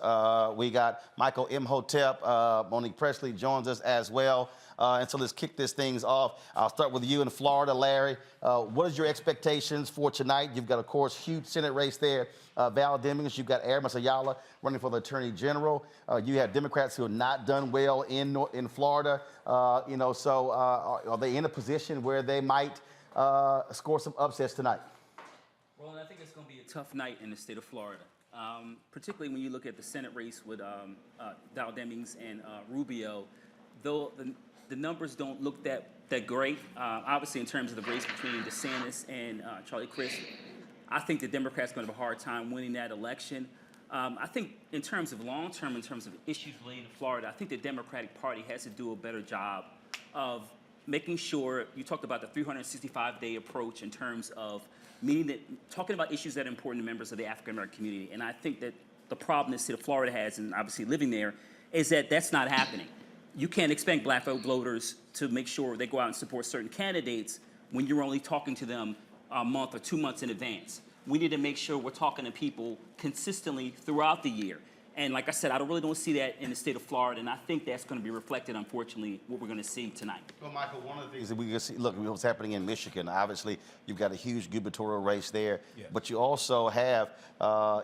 we got Michael Imhotep. Monique Presley joins us as well. And so let's kick this things off. I'll start with you in Florida, Larry. What is your expectations for tonight? You've got, of course, huge Senate race there. Val Demings, you've got Aramis Ayala running for the Attorney General. You have Democrats who have not done well in Florida. So are they in a position where they might score some upsets tonight? Well, I think it's going to be a tough night in the state of Florida, particularly when you look at the Senate race with Val Demings and Rubio. Though the numbers don't look that great, obviously in terms of the race between DeSantis and Charlie Crist, I think the Democrats are going to have a hard time winning that election. I think in terms of long-term, in terms of issues related to Florida, I think the Democratic Party has to do a better job of making sure, you talked about the 365-day approach in terms of talking about issues that are important to members of the African-American community. And I think that the problem the state of Florida has, and obviously living there, is that that's not happening. You can't expect black voters to make sure they go out and support certain candidates when you're only talking to them a month or 2 months in advance. We need to make sure we're talking to people consistently throughout the year. And like I said, I really don't see that in the state of Florida, and I think that's going to be reflected, unfortunately, what we're going to see tonight. Well, Michael, one of the things that we can see, look, what's happening in Michigan, obviously, you've got a huge gubernatorial race there, but you also have,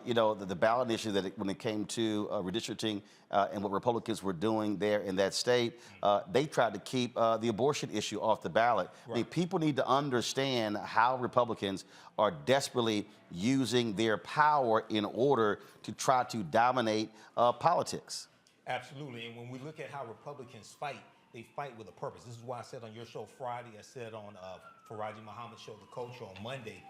you know, the ballot issue that when it came to redistricting and what Republicans were doing there in that state, they tried to keep the abortion issue off the ballot. I mean, people need to understand how Republicans are desperately using their power in order to try to dominate politics. Absolutely, and when we look at how Republicans fight, they fight with a purpose. This is why I said on your show Friday, I said on Faraji Muhammad's show, The Culture, on Monday,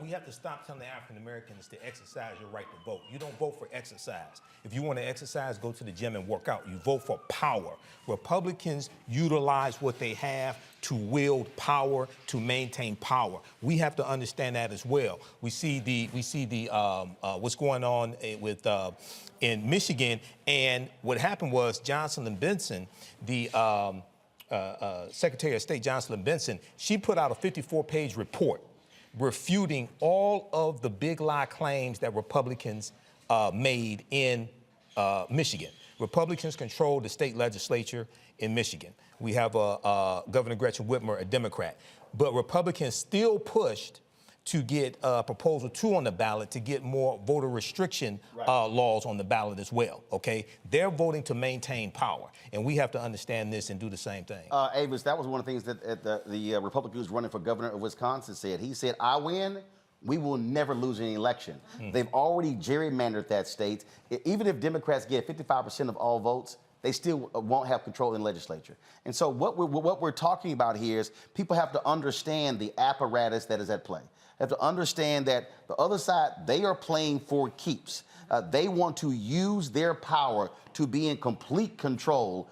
we have to stop telling the African Americans to exercise your right to vote. You don't vote for exercise. If you want to exercise, go to the gym and work out. You vote for power. Republicans utilize what they have to wield power, to maintain power. We have to understand that as well. We see what's going on with in Michigan, and what happened was Jocelyn Benson, the Secretary of State Jocelyn Benson, she put out a 54-page report refuting all of the big lie claims that Republicans made in Michigan. Republicans control the state legislature in Michigan. We have Governor Gretchen Whitmer, a Democrat. But Republicans still pushed to get Proposal 2 on the ballot to get more voter restriction laws on the ballot as well, okay? They're voting to maintain power, and we have to understand this and do the same thing. Avis, that was one of the things that the Republican who's running for governor of Wisconsin said. He said, I win, we will never lose an election. They've already gerrymandered that state. Even if Democrats get 55% of all votes, they still won't have control in the legislature. And so what we're talking about here is people have to understand the apparatus that is at play. They have to understand that the other side, they are playing for keeps. They want to use their power to be in complete control.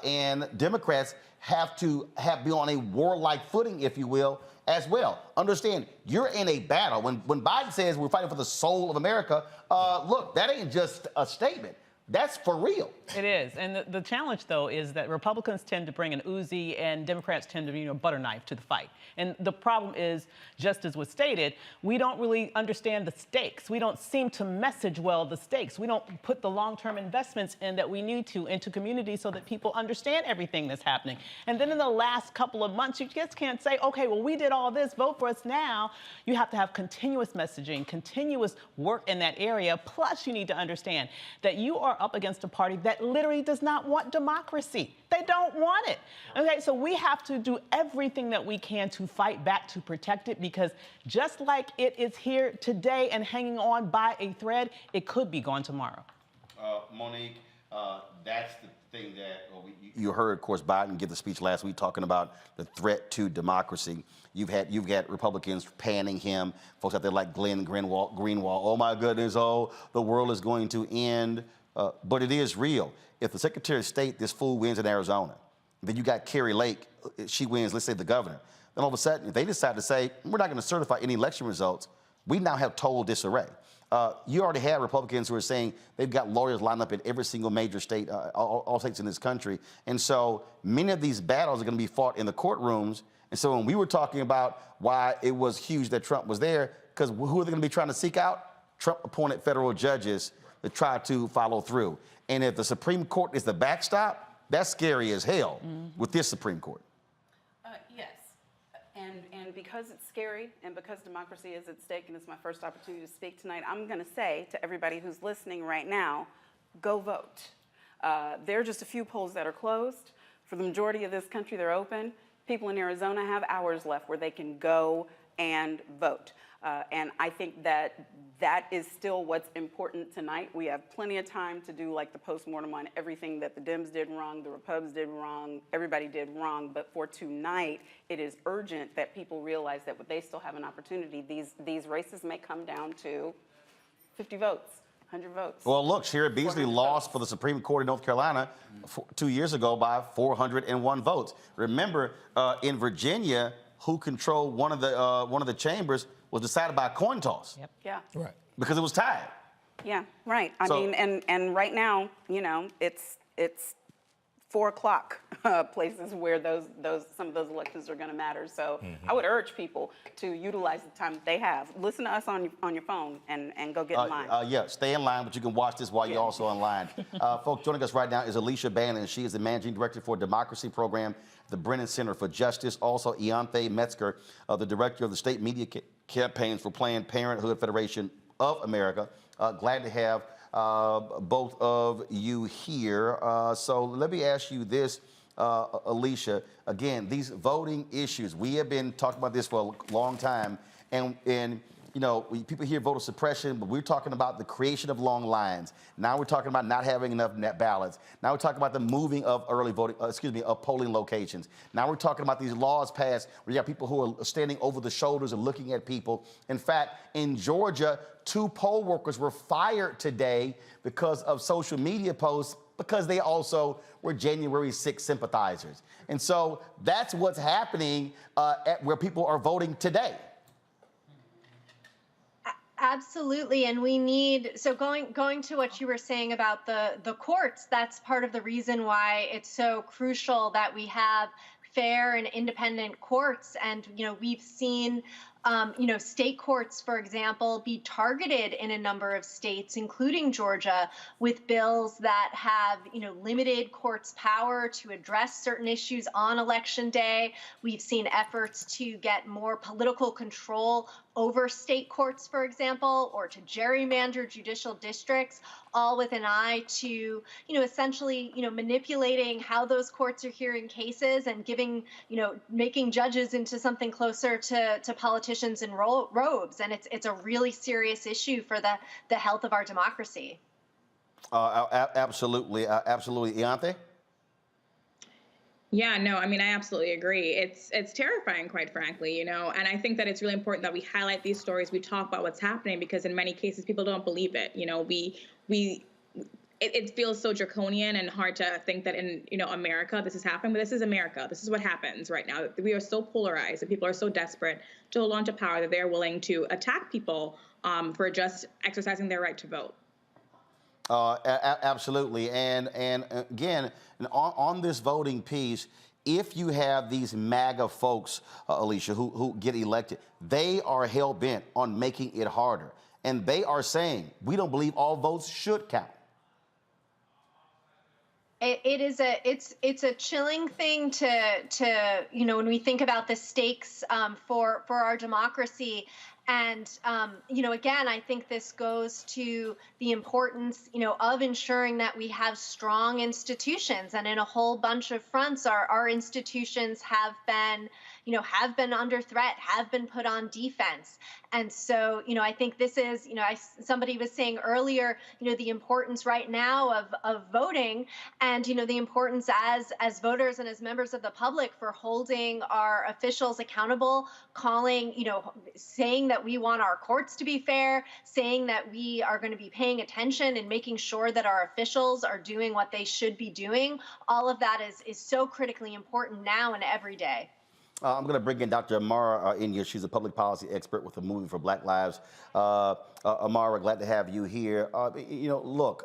And Democrats have to be on a warlike footing, if you will, as well. Understand, you're in a battle. When Biden says we're fighting for the soul of America, look, that ain't just a statement. That's for real. It is. And the challenge, though, is that Republicans tend to bring an Uzi and Democrats tend to bring a butter knife to the fight. And the problem is, just as was stated, we don't really understand the stakes. We don't seem to message well the stakes. We don't put the long-term investments in that we need to into communities so that people understand everything that's happening. And then in the last couple of months, you just can't say, okay, well, we did all this, vote for us now. You have to have continuous messaging, continuous work in that area. Plus, you need to understand that you are up against a party that literally does not want democracy. They don't want it. Okay, so we have to do everything that we can to fight back to protect it, because just like it is here today and hanging on by a thread, it could be gone tomorrow. Monique, that's the thing that you heard, of course, Biden give the speech last week talking about the threat to democracy. You've got Republicans panning him, folks out there like Glenn Greenwald, oh my goodness, oh, the world is going to end. But it is real. If the Secretary of State, this fool, wins in Arizona, then you got Carrie Lake, she wins, let's say the governor. Then all of a sudden, if they decide to say, we're not going to certify any election results, we now have total disarray. You already had Republicans who are saying they've got lawyers lined up in every single major state, all states in this country. And so many of these battles are going to be fought in the courtrooms. And so when we were talking about why it was huge that Trump was there, because who are they going to be trying to seek out? Trump-appointed federal judges to try to follow through. And if the Supreme Court is the backstop, that's scary as hell with this Supreme Court. Yes, and because it's scary and because democracy is at stake, and it's my first opportunity to speak tonight, I'm going to say to everybody who's listening right now, go vote. There are just a few polls that are closed. For the majority of this country, they're open. People in Arizona have hours left where they can go and vote. And I think that is still what's important tonight. We have plenty of time to do like the postmortem on everything that the Dems did wrong, the Repubs did wrong, everybody did wrong. But for tonight, it is urgent that people realize that they still have an opportunity. These races may come down to 50 votes. 100 votes. Well, look, Sherrod Beasley lost for the Supreme Court in North Carolina 2 years ago by 401 votes. Remember, in Virginia, who controlled one of the chambers was decided by a coin toss. Yep. Yeah. Right. Because it was tied. Yeah, right. I mean, and right now, you know, it's 4 o'clock places where some of those elections are going to matter. So I would urge people to utilize the time that they have. Listen to us on your phone and go get in line. Yeah, stay in line, but you can watch this while you're also online. Folks, joining us right now is Alicia Bannon. She is the Managing Director for Democracy Program at the Brennan Center for Justice. Also, Ianthe Metzger, the Director of the State Media Campaigns for Planned Parenthood Federation of America. Glad to have both of you here. So let me ask you this, Alicia. Again, these voting issues, we have been talking about this for a long time, and you know, people hear voter suppression, but we're talking about the creation of long lines. Now we're talking about not having enough net ballots. Now we're talking about the moving of early voting, of polling locations. Now we're talking about these laws passed where you have people who are standing over the shoulders and looking at people. In fact, in Georgia, 2 poll workers were fired today because of social media posts, because they also were January 6th sympathizers. And so that's what's happening at where people are voting today. Absolutely, and we need, so going to what you were saying about the courts, that's part of the reason why it's so crucial that we have fair and independent courts. And you know, we've seen state courts, for example, be targeted in a number of states, including Georgia, with bills that have, limited courts' power to address certain issues on Election Day. We've seen efforts to get more political control over state courts, for example, or to gerrymander judicial districts, all with an eye to, essentially, manipulating how those courts are hearing cases and giving, making judges into something closer to politicians in robes. And it's a really serious issue for the health of our democracy. Absolutely. Absolutely. Ianthe? Yeah, no, I mean, I absolutely agree. It's terrifying, quite frankly, and I think that it's really important that we highlight these stories. We talk about what's happening because in many cases, people don't believe it. It feels so draconian and hard to think that in, America, this is happening, but this is America. This is what happens right now. We are so polarized and people are so desperate to hold on to power that they're willing to attack people for just exercising their right to vote. Absolutely. And again, on this voting piece, if you have these MAGA folks, Alicia, who get elected, they are hell-bent on making it harder. And they are saying, we don't believe all votes should count. It's a chilling thing to when we think about the stakes for our democracy. And, again, I think this goes to the importance, of ensuring that we have strong institutions. And in a whole bunch of fronts, our institutions have been under threat, have been put on defense. And so, I think this is, somebody was saying earlier, the importance right now of voting and, the importance as voters and as members of the public for holding our officials accountable, calling, saying that we want our courts to be fair, saying that we are going to be paying attention and making sure that our officials are doing what they should be doing. All of that is so critically important now and every day. I'm going to bring in Dr. Amara in here. She's a public policy expert with the Movement for Black Lives. Amara, glad to have you here. Look,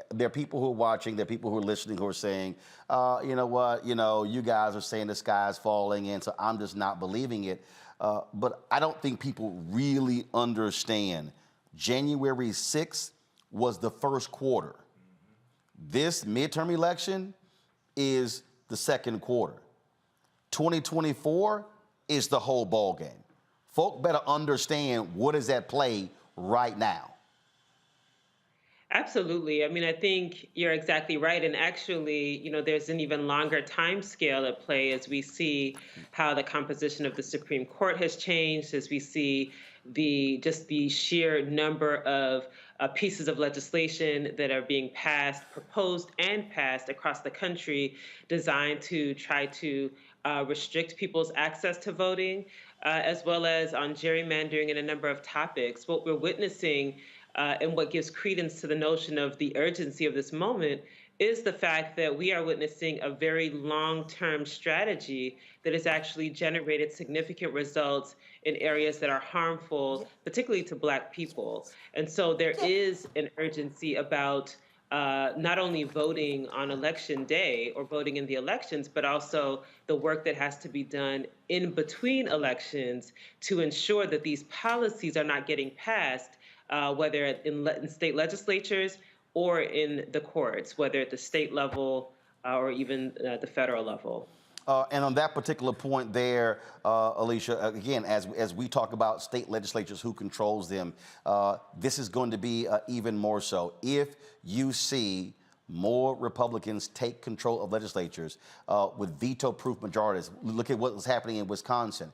there are people who are watching, there are people who are listening who are saying, you know what, you guys are saying the sky's falling, and so I'm just not believing it. But I don't think people really understand. January 6th was the first quarter. This midterm election is the second quarter. 2024 is the whole ball game. Folk better understand what is at play right now. Absolutely. I mean, I think you're exactly right. And actually, there's an even longer time scale at play as we see how the composition of the Supreme Court has changed, as we see the sheer number of pieces of legislation that are being proposed and passed across the country designed to try to restrict people's access to voting, as well as on gerrymandering and a number of topics. What we're witnessing and what gives credence to the notion of the urgency of this moment is the fact that we are witnessing a very long-term strategy that has actually generated significant results in areas that are harmful, particularly to Black people. And so there is an urgency about not only voting on election day or voting in the elections, but also the work that has to be done in between elections to ensure that these policies are not getting passed, whether in state legislatures or in the courts, whether at the state level or even the federal level. And on that particular point there, Alicia, again, as we talk about state legislatures, who controls them, this is going to be even more so. If you see more Republicans take control of legislatures with veto-proof majorities, look at what was happening in Wisconsin.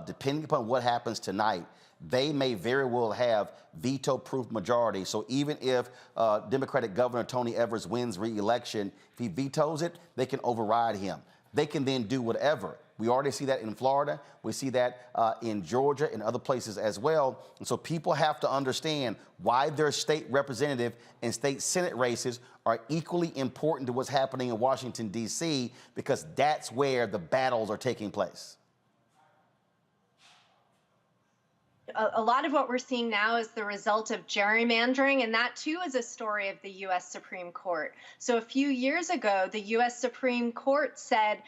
Depending upon what happens tonight, they may very well have veto-proof majority. So even if Democratic Governor Tony Evers wins re-election, if he vetoes it, they can override him. They can then do whatever. We already see that in Florida. We see that in Georgia and other places as well. And so people have to understand why their state representative and state Senate races are equally important to what's happening in Washington, D.C., because that's where the battles are taking place. A lot of what we're seeing now is the result of gerrymandering, and that too is a story of the U.S. Supreme Court. So a few years ago, the U.S. Supreme Court said,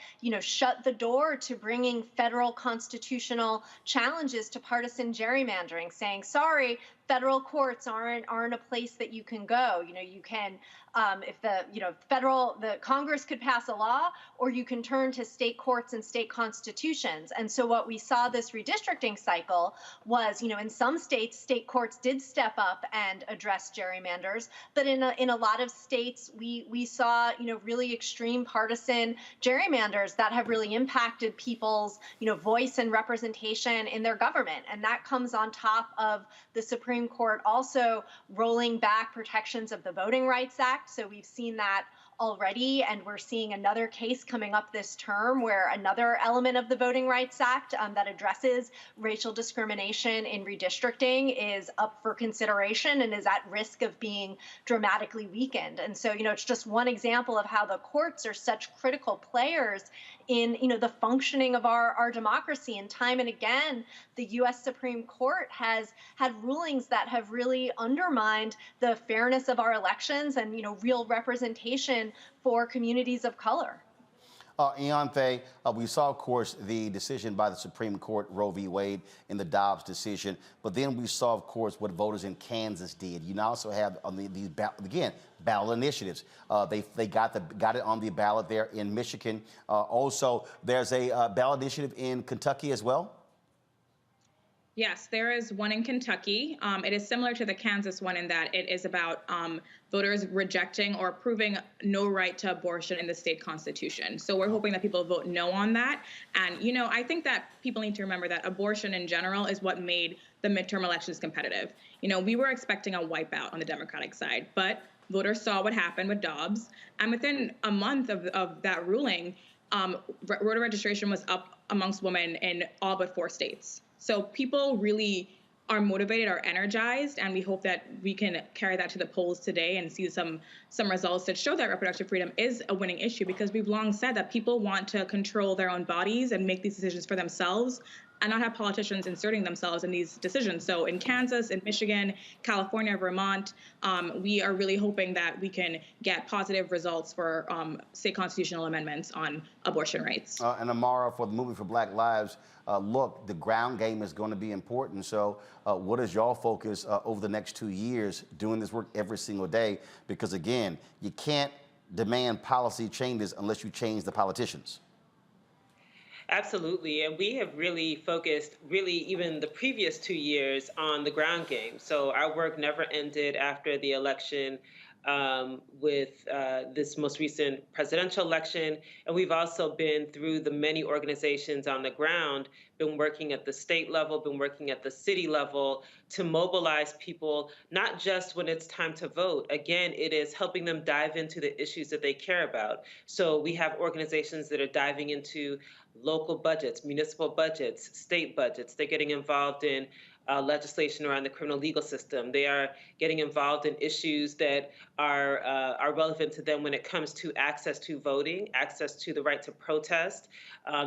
shut the door to bringing federal constitutional challenges to partisan gerrymandering, saying, sorry, federal courts aren't a place that you can go. You can, if the Congress could pass a law, or you can turn to state courts and state constitutions. And so what we saw this redistricting cycle was, in some states, state courts did step up and address gerrymanders, but in a lot of states, we saw, really extreme partisan gerrymanders that have really impacted people's, voice and representation in their government. And that comes on top of the Supreme Court also rolling back protections of the Voting Rights Act. So we've seen that already, and we're seeing another case coming up this term where another element of the Voting Rights Act that addresses racial discrimination in redistricting is up for consideration and is at risk of being dramatically weakened. And so, it's just one example of how the courts are such critical players in, the functioning of our democracy. And time and again, the U.S. Supreme Court has had rulings that have really undermined the fairness of our elections and, real representation for communities of color. Ianthe, we saw, of course, the decision by the Supreme Court, Roe v. Wade, in the Dobbs decision. But then we saw, of course, what voters in Kansas did. You now also have these, again, ballot initiatives. They got it on the ballot there in Michigan. Also, there's a ballot initiative in Kentucky as well. Yes, there is one in Kentucky. It is similar to the Kansas one in that it is about voters rejecting or approving no right to abortion in the state constitution. So we're hoping that people vote no on that. And, I think that people need to remember that abortion in general is what made the midterm elections competitive. We were expecting a wipeout on the Democratic side, but voters saw what happened with Dobbs. And within a month of that ruling, voter registration was up amongst women in all but 4 states. So people really are motivated, are energized, and we hope that we can carry that to the polls today and see some results that show that reproductive freedom is a winning issue, because we've long said that people want to control their own bodies and make these decisions for themselves and not have politicians inserting themselves in these decisions. So in Kansas, in Michigan, California, Vermont, we are really hoping that we can get positive results for state constitutional amendments on abortion rights. And Amara, for the Movement for Black Lives, look, the ground game is going to be important. So what is y'all focus over the next 2 years doing this work every single day? Because again, you can't demand policy changes unless you change the politicians. Absolutely, and we have really focused, even the previous 2 years, on the ground game. So our work never ended after the election with this most recent presidential election. And we've also been through the many organizations on the ground, been working at the state level, been working at the city level to mobilize people, not just when it's time to vote. Again, it is helping them dive into the issues that they care about. So we have organizations that are diving into local budgets, municipal budgets, state budgets. They're getting involved in legislation around the criminal legal system. They are getting involved in issues that are relevant to them when it comes to access to voting, access to the right to protest.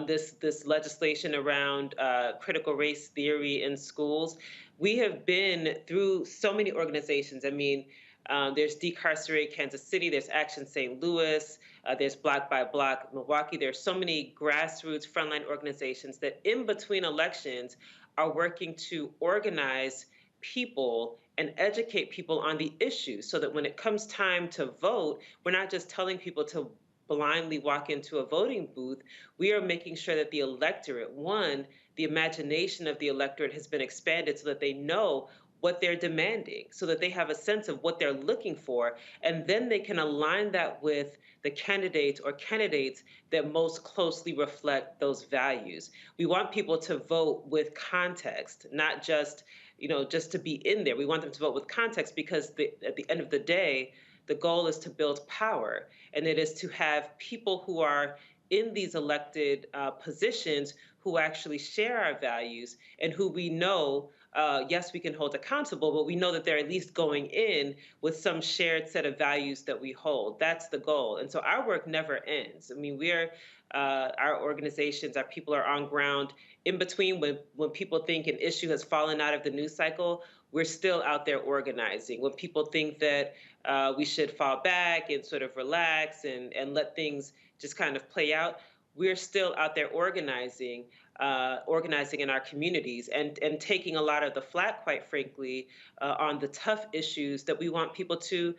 This legislation around critical race theory in schools. We have been through so many organizations. I mean, There's Decarcerate Kansas City, there's Action St. Louis, there's Block by Block Milwaukee. There's so many grassroots frontline organizations that in between elections are working to organize people and educate people on the issues so that when it comes time to vote, we're not just telling people to blindly walk into a voting booth. We are making sure that the electorate, one, the imagination of the electorate has been expanded so that they know what they're demanding, so that they have a sense of what they're looking for, and then they can align that with the candidates or candidates that most closely reflect those values. We want people to vote with context, not just, just to be in there. We want them to vote with context because at the end of the day, the goal is to build power, and it is to have people who are in these elected positions who actually share our values and who we know, yes, we can hold accountable, but we know that they're at least going in with some shared set of values that we hold. That's the goal. And so our work never ends. I mean, our organizations, our people are on ground in between when people think an issue has fallen out of the news cycle. We're still out there organizing. When people think that we should fall back and sort of relax and let things just kind of play out, we're still out there organizing in our communities and taking a lot of the flack, quite frankly, on the tough issues that we want people to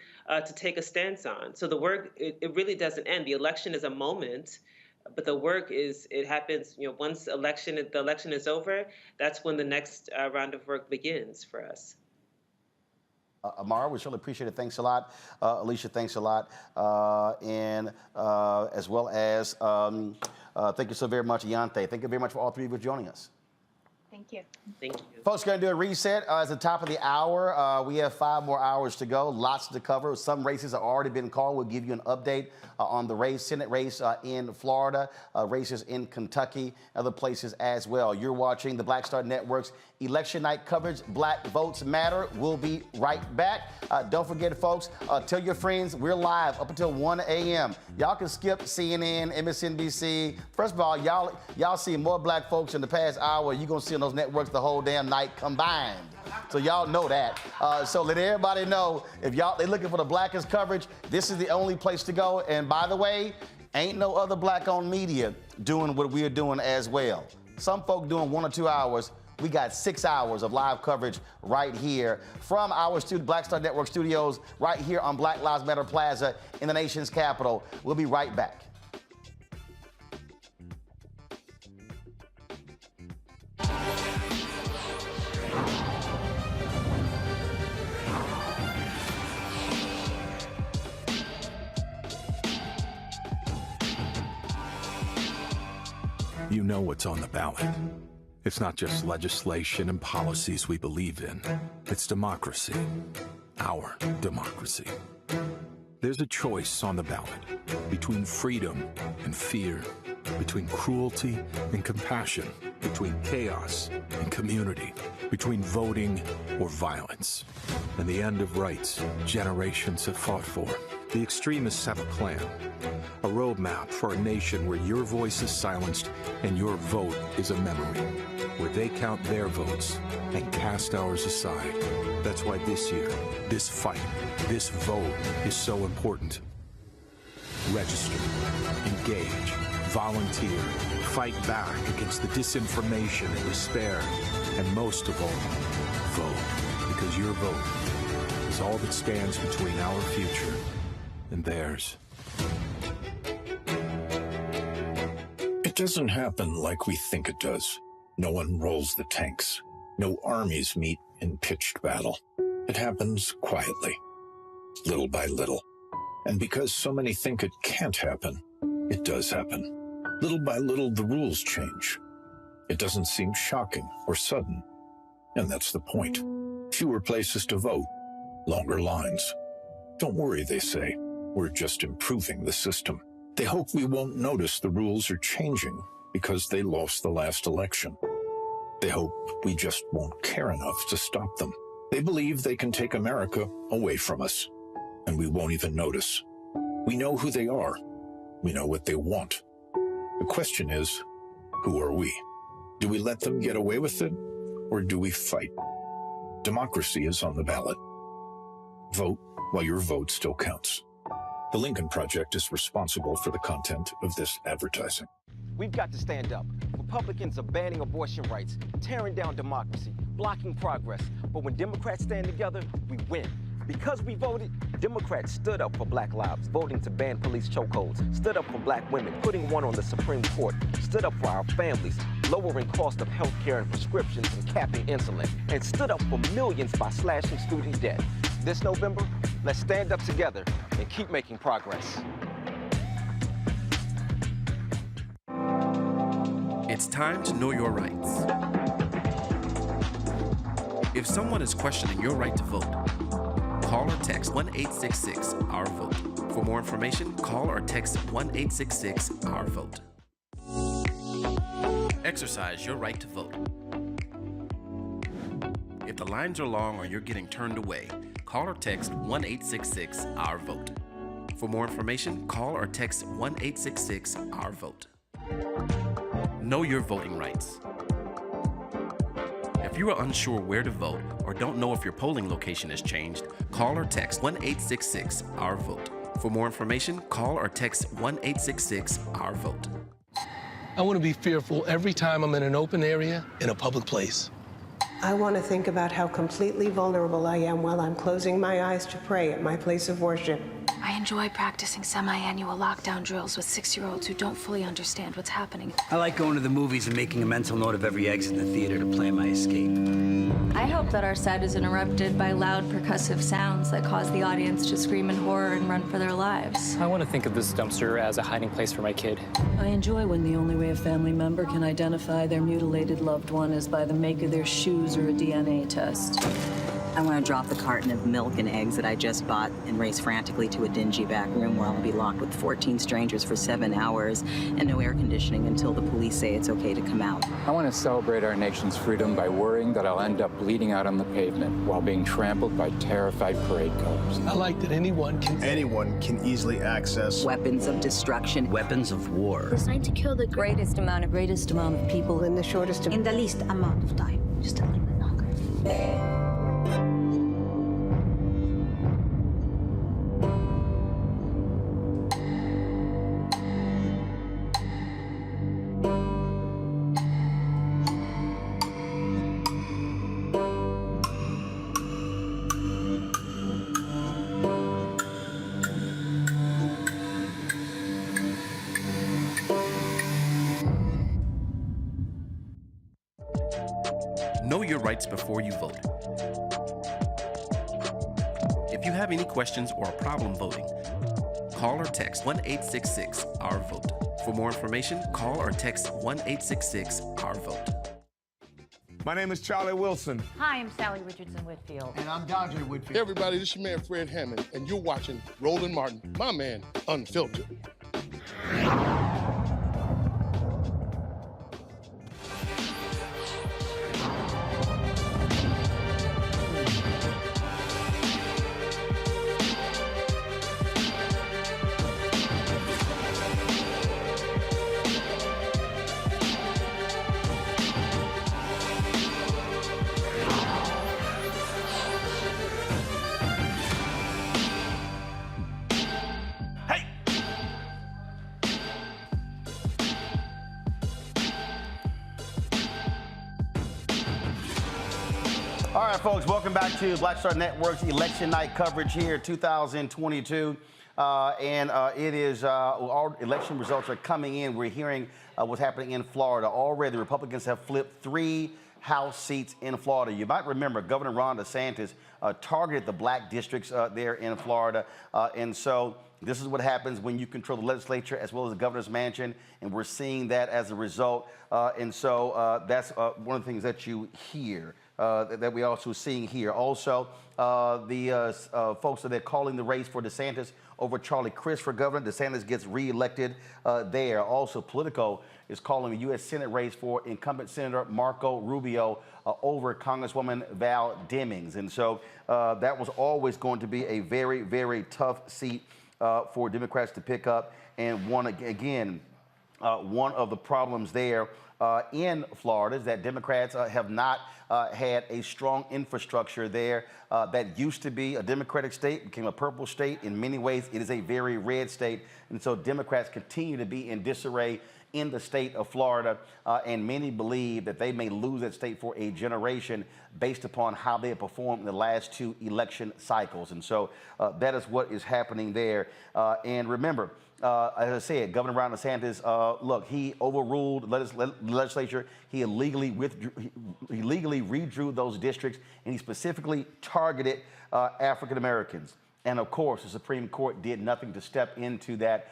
take a stance on. So the work, it really doesn't end. The election is a moment, but the work it happens, once the election is over, that's when the next round of work begins for us. Amara, we certainly appreciate it. Thanks a lot. Alicia, thanks a lot. And as well as, thank you so very much, Yante. Thank you very much for all three of you joining us. Thank you. Thank you. Folks, going to do a reset. At the top of the hour, we have 5 more hours to go. Lots to cover. Some races have already been called. We'll give you an update on the Senate race in Florida, races in Kentucky, other places as well. You're watching the Black Star Network's election night coverage. Black Votes Matter. We'll be right back. Don't forget, folks, tell your friends we're live up until 1 a.m. Y'all can skip CNN, MSNBC. First of all, y'all see more black folks in the past hour. You're going to see on those networks the whole damn night combined. So y'all know that. So let everybody know, if they're looking for the blackest coverage, this is the only place to go. And by the way, ain't no other black-owned media doing what we're doing as well. Some folk doing 1 or 2 hours. We got 6 hours of live coverage right here from our Black Star Network studios right here on Black Lives Matter Plaza in the nation's capital. We'll be right back. You know what's on the ballot. It's not just legislation and policies we believe in. It's democracy. Our democracy. There's a choice on the ballot between freedom and fear, between cruelty and compassion, between chaos and community, between voting or violence, and the end of rights generations have fought for. The extremists have a plan, a roadmap for a nation where your voice is silenced and your vote is a memory, where they count their votes and cast ours aside. That's why this year, this fight, this vote is so important. Register, engage, volunteer, fight back against the disinformation and despair, and most of all, vote, because your vote is all that stands between our future and theirs. It doesn't happen like we think it does. No one rolls the tanks. No armies meet in pitched battle. It happens quietly, little by little. And because so many think it can't happen, it does happen. Little by little, the rules change. It doesn't seem shocking or sudden. And that's the point. Fewer places to vote, longer lines. Don't worry, they say. We're just improving the system. They hope we won't notice the rules are changing because they lost the last election. They hope we just won't care enough to stop them. They believe they can take America away from us, and we won't even notice. We know who they are. We know what they want. The question is, who are we? Do we let them get away with it, or do we fight? Democracy is on the ballot. Vote while your vote still counts. The Lincoln Project is responsible for the content of this advertising. We've got to stand up. Republicans are banning abortion rights, tearing down democracy, blocking progress. But when Democrats stand together, we win. Because we voted, Democrats stood up for black lives, voting to ban police chokeholds, stood up for black women, putting one on the Supreme Court, stood up for our families, lowering cost of health care and prescriptions and capping insulin, and stood up for millions by slashing student debt. This November, let's stand up together and keep making progress. It's time to know your rights. If someone is questioning your right to vote, call or text 1-866-OUR-VOTE. For more information, call or text 1-866-OUR-VOTE. Exercise your right to vote. If the lines are long or you're getting turned away, call or text 1-866-OUR-VOTE. For more information, call or text 1-866-OUR-VOTE. Know your voting rights. If you are unsure where to vote or don't know if your polling location has changed, call or text 1-866-OUR-VOTE. For more information, call or text 1-866-OUR-VOTE. I want to be fearful every time I'm in an open area in a public place. I want to think about how completely vulnerable I am while I'm closing my eyes to pray at my place of worship. I enjoy practicing semi-annual lockdown drills with 6-year-olds who don't fully understand what's happening. I like going to the movies and making a mental note of every exit in the theater to plan my escape. I hope that our set is interrupted by loud percussive sounds that cause the audience to scream in horror and run for their lives. I want to think of this dumpster as a hiding place for my kid. I enjoy when the only way a family member can identify their mutilated loved one is by the make of their shoes or a DNA test. I want to drop the carton of milk and eggs that I just bought and race frantically to a dingy back room where I'll be locked with 14 strangers for 7 hours and no air conditioning until the police say it's okay to come out. I want to celebrate our nation's freedom by worrying that I'll end up bleeding out on the pavement while being trampled by terrified parade goers. I like that anyone can easily access weapons of destruction, weapons of war. Designed to kill the greatest amount of people in the shortest in the least amount of time. Just a little bit longer. Know your rights before you vote. If you have any questions or a problem voting, call or text 1-866-OUR-VOTE. For more information, call or text 1-866-OUR-VOTE. My name is Charlie Wilson. Hi, I'm Sally Richardson Whitfield. And I'm Dondre Whitfield. Hey everybody, this is your man Fred Hammond, and you're watching Roland Martin, my man, Unfiltered. All right, folks, welcome back to Black Star Network's election night coverage here, 2022. It is, all election results are coming in. We're hearing what's happening in Florida. Already, the Republicans have flipped 3 House seats in Florida. You might remember Governor Ron DeSantis targeted the black districts there in Florida. And so this is what happens when you control the legislature as well as the governor's mansion. And we're seeing that as a result. That's one of the things that you hear. That we also seeing here. Also, the folks that are calling the race for DeSantis over Charlie Crist for governor. DeSantis gets reelected there. Also, Politico is calling the U.S. Senate race for incumbent Senator Marco Rubio over Congresswoman Val Demings. And so that was always going to be a very, very tough seat for Democrats to pick up. And one, again, one of the problems there in Florida is that Democrats have not had a strong infrastructure there. That used to be a Democratic state, became a purple state. In many ways, it is a very red state. And so Democrats continue to be in disarray in the state of Florida, and many believe that they may lose that state for a generation based upon how they have performed in the last 2 election cycles. And so that is what is happening there. And remember, as I said, Governor Ron DeSantis, look, he overruled the legislature. He illegally redrew those districts, and he specifically targeted African Americans. And of course, the Supreme Court did nothing to step into that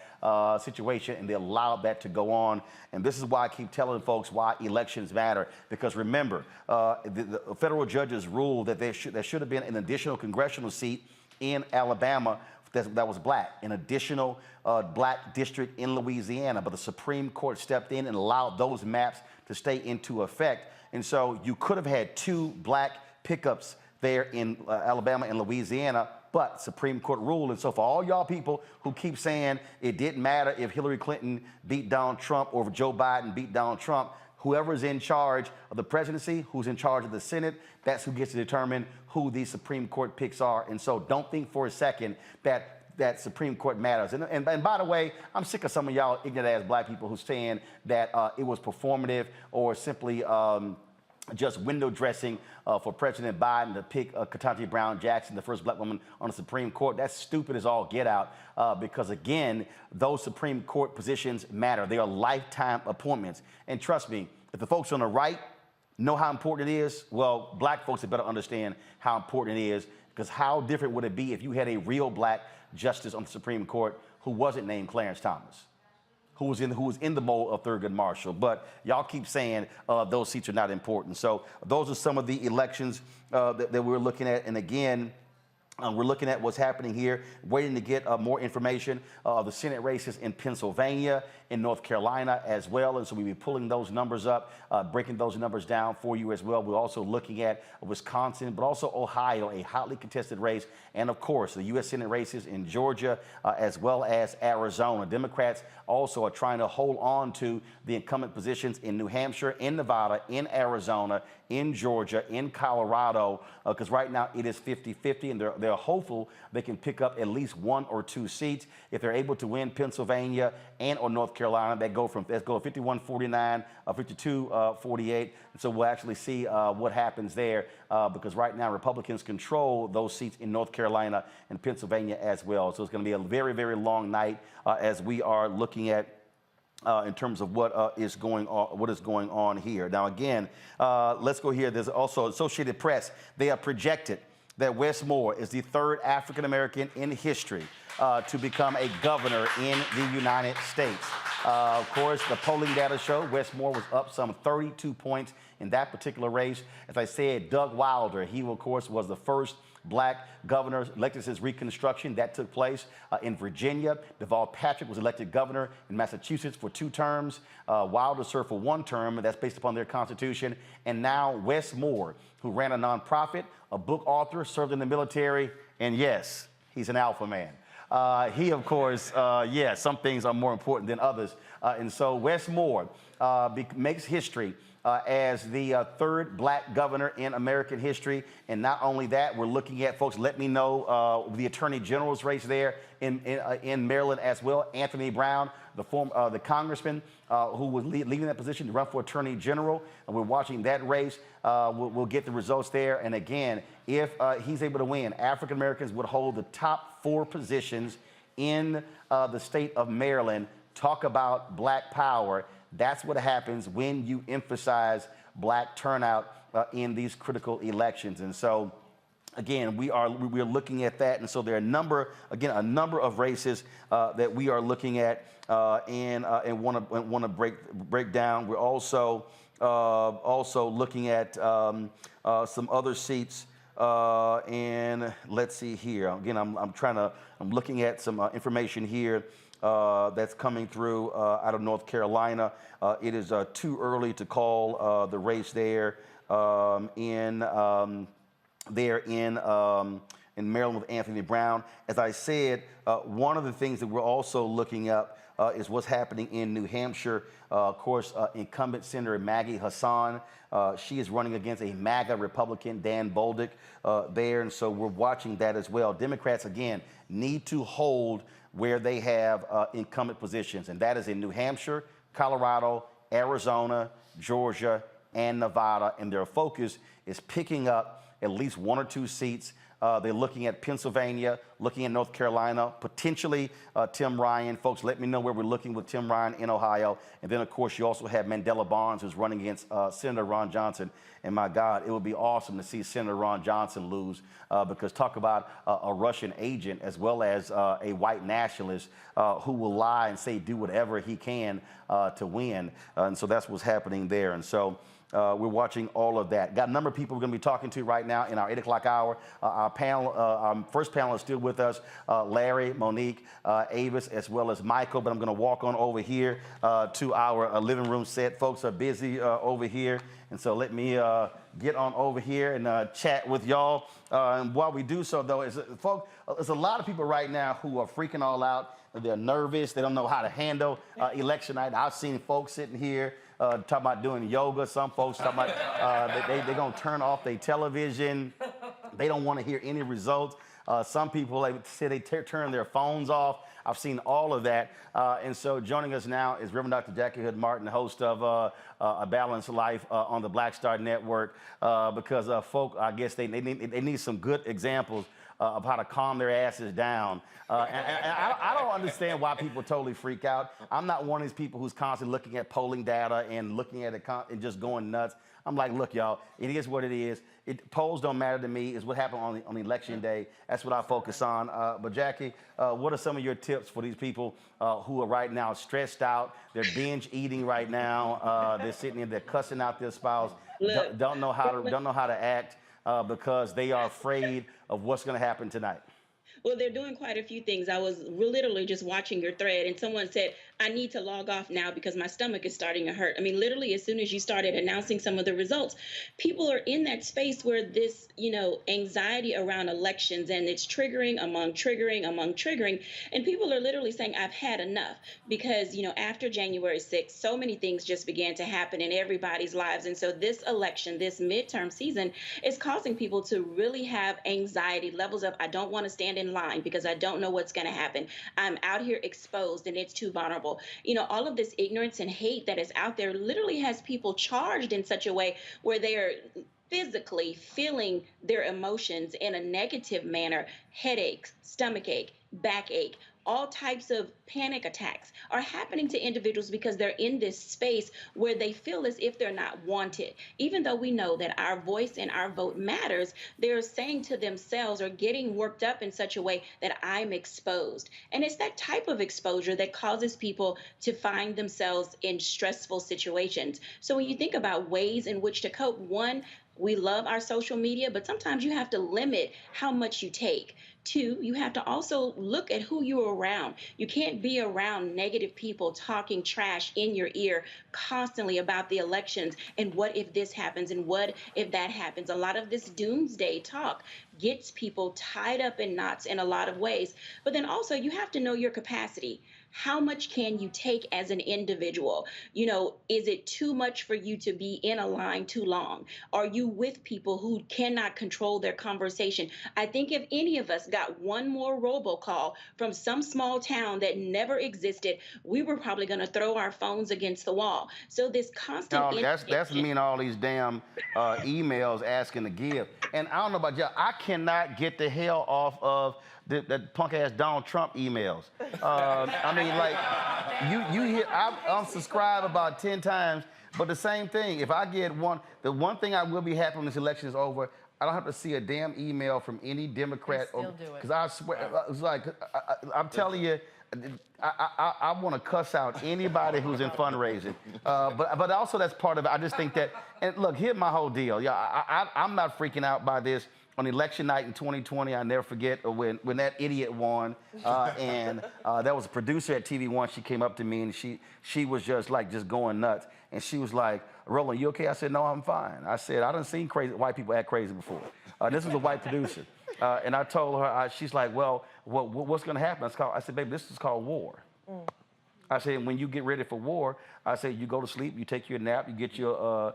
situation, and they allowed that to go on. And this is why I keep telling folks why elections matter. Because remember, the federal judges ruled that there should have been an additional congressional seat in Alabama that was black, an additional black district in Louisiana. But the Supreme Court stepped in and allowed those maps to stay into effect. And so you could have had 2 black pickups there in Alabama and Louisiana, but Supreme Court ruled. And so for all y'all people who keep saying it didn't matter if Hillary Clinton beat Donald Trump or if Joe Biden beat Donald Trump, whoever's in charge of the presidency, who's in charge of the Senate, that's who gets to determine who these Supreme Court picks are. And so don't think for a second that Supreme Court matters. And by the way, I'm sick of some of y'all ignorant-ass black people who's saying that it was performative or simply just window dressing for President Biden to pick Ketanji Brown Jackson, the first black woman on the Supreme Court. That's stupid as all get out because, again, those Supreme Court positions matter. They are lifetime appointments. And trust me, if the folks on the right know how important it is, well, black folks had better understand how important it is, because how different would it be if you had a real black justice on the Supreme Court who wasn't named Clarence Thomas, who was in the mold of Thurgood Marshall. But y'all keep saying those seats are not important. So those are some of the elections that we're looking at. And again, we're looking at what's happening here, waiting to get more information of the Senate races in Pennsylvania, in North Carolina as well. And so we'll be pulling those numbers up, breaking those numbers down for you as well. We're also looking at Wisconsin, but also Ohio, a hotly contested race. And of course, the U.S. Senate races in Georgia, as well as Arizona. Democrats also are trying to hold on to the incumbent positions in New Hampshire, in Nevada, in Arizona, in Georgia, in Colorado, because right now it is 50-50, and they're hopeful they can pick up at least 1 or 2 seats. If they're able to win Pennsylvania and or North Carolina, let's go 51-49, 52-48. And so we'll actually see what happens there, because right now Republicans control those seats in North Carolina and Pennsylvania as well. So it's going to be a very, very long night as we are looking at in terms of what is going on here. Now, again, let's go here. There's also Associated Press. They have projected that Wes Moore is the 3rd African-American in history to become a governor in the United States. Of course, the polling data show Wes Moore was up some 32 points in that particular race. As I said, Doug Wilder, he, of course, was the first black governor elected since Reconstruction. That took place in Virginia. Deval Patrick was elected governor in Massachusetts for 2 terms. Wilder served for 1 term, and that's based upon their constitution. And now Wes Moore, who ran a nonprofit, a book author, served in the military, and yes, he's an alpha man. He, of course, yes, some things are more important than others. And so Wes Moore makes history as the 3rd black governor in American history. And not only that, we're looking at, folks, let me know the attorney general's race there in Maryland as well. Anthony Brown, the congressman who was leaving that position to run for attorney general. And we're watching that race. We'll get the results there. And again, if he's able to win, African Americans would hold the top 4 positions in the state of Maryland. Talk about black power. That's what happens when you emphasize black turnout in these critical elections. And so, again, we're looking at that. And so there are a number of races that we are looking at and want to break down. We're also looking at some other seats. And let's see here. Again, I'm looking at some information here that's coming through out of North Carolina. It is too early to call the race there in Maryland with Anthony Brown. As I said, one of the things that we're also looking up is what's happening in New Hampshire. Of course, incumbent Senator Maggie Hassan, she is running against a MAGA Republican, Dan Bolduc, there. And so we're watching that as well. Democrats, again, need to hold where they have incumbent positions, and that is in New Hampshire, Colorado, Arizona, Georgia, and Nevada. And their focus is picking up at least 1 or 2 seats. They're looking at Pennsylvania, looking at North Carolina, potentially Tim Ryan. Folks, let me know where we're looking with Tim Ryan in Ohio. And then, of course, you also have Mandela Barnes, who's running against Senator Ron Johnson. And my God, it would be awesome to see Senator Ron Johnson lose, because talk about a Russian agent as well as a white nationalist who will lie and say do whatever he can to win. And so that's what's happening there. And so we're watching all of that. Got a number of people we're going to be talking to right now in our 8 o'clock hour. Our panel, our first panel is still with us, Larry, Monique, Avis, as well as Michael. But I'm going to walk on over here to our living room set. Folks are busy over here. And so let me get on over here and chat with y'all. And while we do so, though, folks, there's a lot of people right now who are freaking all out. They're nervous. They don't know how to handle election night. I've seen folks sitting here talking about doing yoga. Some folks talking about they're going to turn off their television. They don't want to hear any results. Some people say they turn their phones off. I've seen all of that. And so joining us now is Reverend Dr. Jackie Hood Martin, host of A Balanced Life on the Black Star Network, because folk, I guess they need some good examples of how to calm their asses down. And I don't understand why people totally freak out. I'm not one of these people who's constantly looking at polling data and looking at it and just going nuts. I'm like, look, y'all, it is what it is. Polls don't matter to me. It's what happened on election day. That's what I focus on. But Jackie, what are some of your tips for these people who are right now stressed out? They're binge eating right now. They're sitting there, they're cussing out their spouse. Don't know how to act because they are afraid of what's going to happen tonight. Well, they're doing quite a few things. I was literally just watching your thread, and someone said, I need to log off now because my stomach is starting to hurt. I mean, literally, as soon as you started announcing some of the results, people are in that space where this, anxiety around elections, and it's triggering among triggering. And people are literally saying, I've had enough because, after January 6th, so many things just began to happen in everybody's lives. And so this election, this midterm season is causing people to really have anxiety levels of, I don't want to stand in line because I don't know what's going to happen. I'm out here exposed and it's too vulnerable. All of this ignorance and hate that is out there literally has people charged in such a way where they are physically feeling their emotions in a negative manner. Headaches, stomachache, backache, all types of panic attacks are happening to individuals because they're in this space where they feel as if they're not wanted. Even though we know that our voice and our vote matters, they're saying to themselves or getting worked up in such a way that I'm exposed. And it's that type of exposure that causes people to find themselves in stressful situations. So when you think about ways in which to cope, one, we love our social media, but sometimes you have to limit how much you take. Two, you have to also look at who you're around. You can't be around negative people talking trash in your ear constantly about the elections and what if this happens and what if that happens. A lot of this doomsday talk gets people tied up in knots in a lot of ways. But then also you have to know your capacity. How much can you take as an individual? Is it too much for you to be in a line too long? Are you with people who cannot control their conversation? I think if any of us got one more robocall from some small town that never existed, we were probably going to throw our phones against the wall. So this constant... That's mean all these damn emails asking to give. And I don't know about y'all, I cannot get the hell off of that punk-ass Donald Trump emails. I mean, like, you hear, I've unsubscribed about 10 times, but the same thing, if I get the one thing I will be happy when this election is over, I don't have to see a damn email from any Democrat. Because I swear, it's like, I'm telling you, I want to cuss out anybody who's in fundraising. But also that's part of it. I just think that, and look, here's my whole deal. Yeah, I'm not freaking out by this. On election night in 2020, I never forget when that idiot won, and there was a producer at TV One. She came up to me and she was just going nuts, and she was like, "Roland, you okay?" I said, "No, I'm fine." I said, "I done seen crazy white people act crazy before." This was a white producer, and I told her, she's like, "Well, what's going to happen?" I said, "Baby, this is called war." I said, when you get ready for war, I said, you go to sleep, you take your nap, you get you a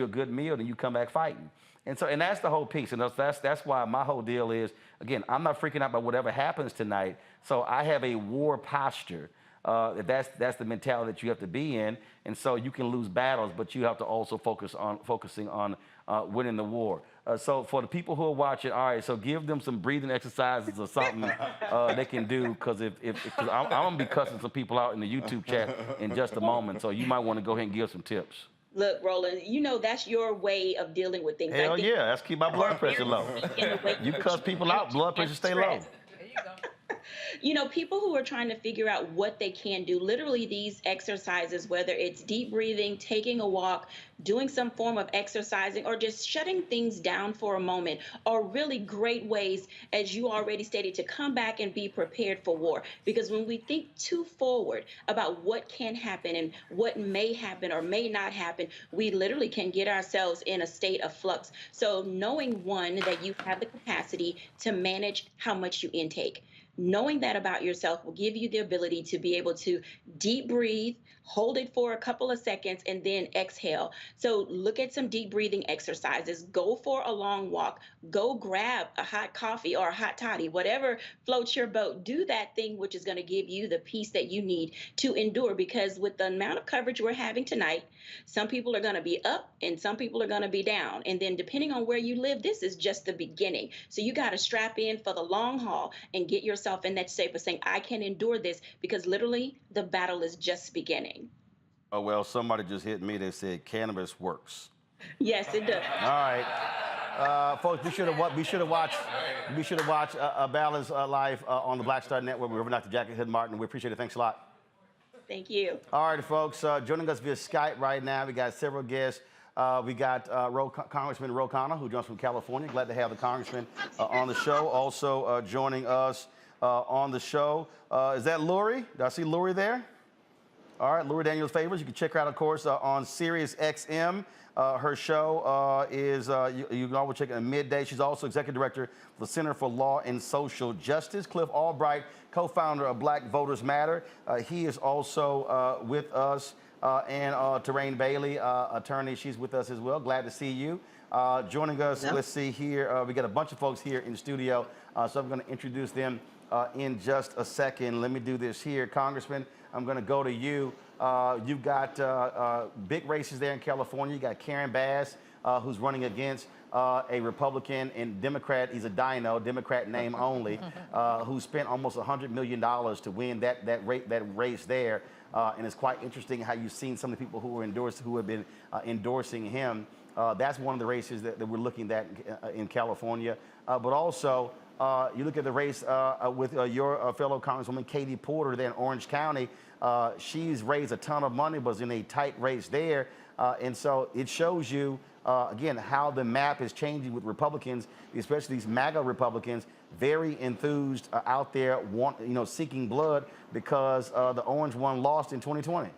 good meal, then you come back fighting. And that's the whole piece. And that's why my whole deal is, again, I'm not freaking out about whatever happens tonight. So I have a war posture. That's the mentality that you have to be in. And so you can lose battles, but you have to also focusing on winning the war. So for the people who are watching, all right, so give them some breathing exercises or something they can do, because cause I'm gonna be cussing some people out in the YouTube chat in just a moment. So you might want to go ahead and give some tips. Look, Roland, you know that's your way of dealing with things. Hell yeah, that's keep my blood pressure low. You cuss people out, blood pressure stay low. You know, people who are trying to figure out what they can do, literally these exercises, whether it's deep breathing, taking a walk, doing some form of exercising, or just shutting things down for a moment, are really great ways, as you already stated, to come back and be prepared for war. Because when we think too forward about what can happen and what may happen or may not happen, we literally can get ourselves in a state of flux. So knowing, one, that you have the capacity to manage how much you intake. Knowing that about yourself will give you the ability to be able to deep breathe, hold it for a couple of seconds, and then exhale. So look at some deep breathing exercises. Go for a long walk. Go grab a hot coffee or a hot toddy, whatever floats your boat. Do that thing which is going to give you the peace that you need to endure, because with the amount of coverage we're having tonight, some people are going to be up and some people are going to be down. And then depending on where you live, this is just the beginning. So you got to strap in for the long haul and get yourself in that shape of saying, I can endure this, because literally the battle is just beginning. Oh, well, somebody just hit me. They said cannabis works. Yes, it does. All right. Folks, be sure to watch A Balanced Life on the Black Star Network. We're Dr. Jackie Hood Martin. We appreciate it. Thanks a lot. Thank you. All right, folks, joining us via Skype right now, we got several guests. We got Congressman Ro Khanna, who joins from California. Glad to have the congressman on the show. Also joining us on the show, is that Lori? Do I see Lori there? All right, Lori Daniels Favors. You can check her out, of course, on Sirius XM. Her show is, you can always check it at midday. She's also executive director for the Center for Law and Social Justice. Cliff Albright, co-founder of Black Voters Matter. He is also with us. And Terrain Bailey, attorney, she's with us as well. Glad to see you. Joining us, let's see here, we got a bunch of folks here in the studio, so I'm going to introduce them in just a second. Let me do this here. Congressman, I'm going to go to you. You've got big races there in California. You got Karen Bass, who's running against a Republican and Democrat. He's a dino, Democrat name only, who spent almost $100 million to win that race there. And it's quite interesting how you've seen some of the people who have been endorsing him. That's one of the races that we're looking at in California. But also, you look at the race with your fellow Congresswoman Katie Porter there in Orange County. She's raised a ton of money, but was in a tight race there. And so it shows you, again, how the map is changing with Republicans, especially these MAGA Republicans, very enthused out there, seeking blood because the orange one lost in 2020.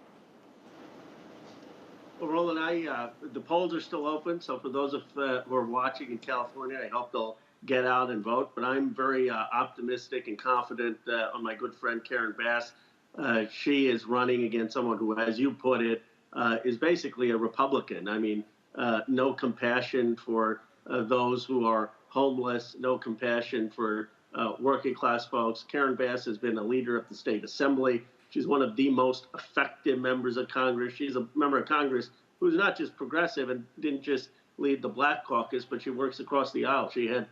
Well, Roland, the polls are still open, so for those who are watching in California, I hope they'll get out and vote. But I'm very optimistic and confident on my good friend Karen Bass. She is running against someone who, as you put it, is basically a Republican. I mean, no compassion for those who are homeless, no compassion for working class folks. Karen Bass has been a leader of the state assembly. She's one of the most effective members of Congress. She's a member of Congress who's not just progressive and didn't just lead the Black Caucus, but she works across the aisle. She had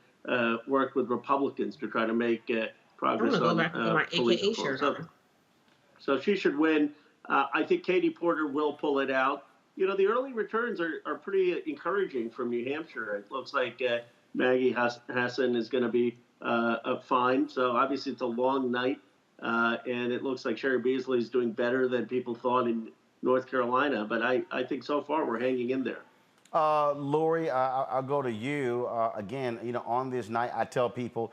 worked with Republicans to try to make progress on police reform. So she should win. I think Katie Porter will pull it out. You know, the early returns are pretty encouraging from New Hampshire. It looks like Maggie Hassan is going to be fine. So obviously it's a long night. And it looks like Sherry Beasley is doing better than people thought in North Carolina. But I think so far we're hanging in there. Lori, I'll go to you. Again, on this night, I tell people,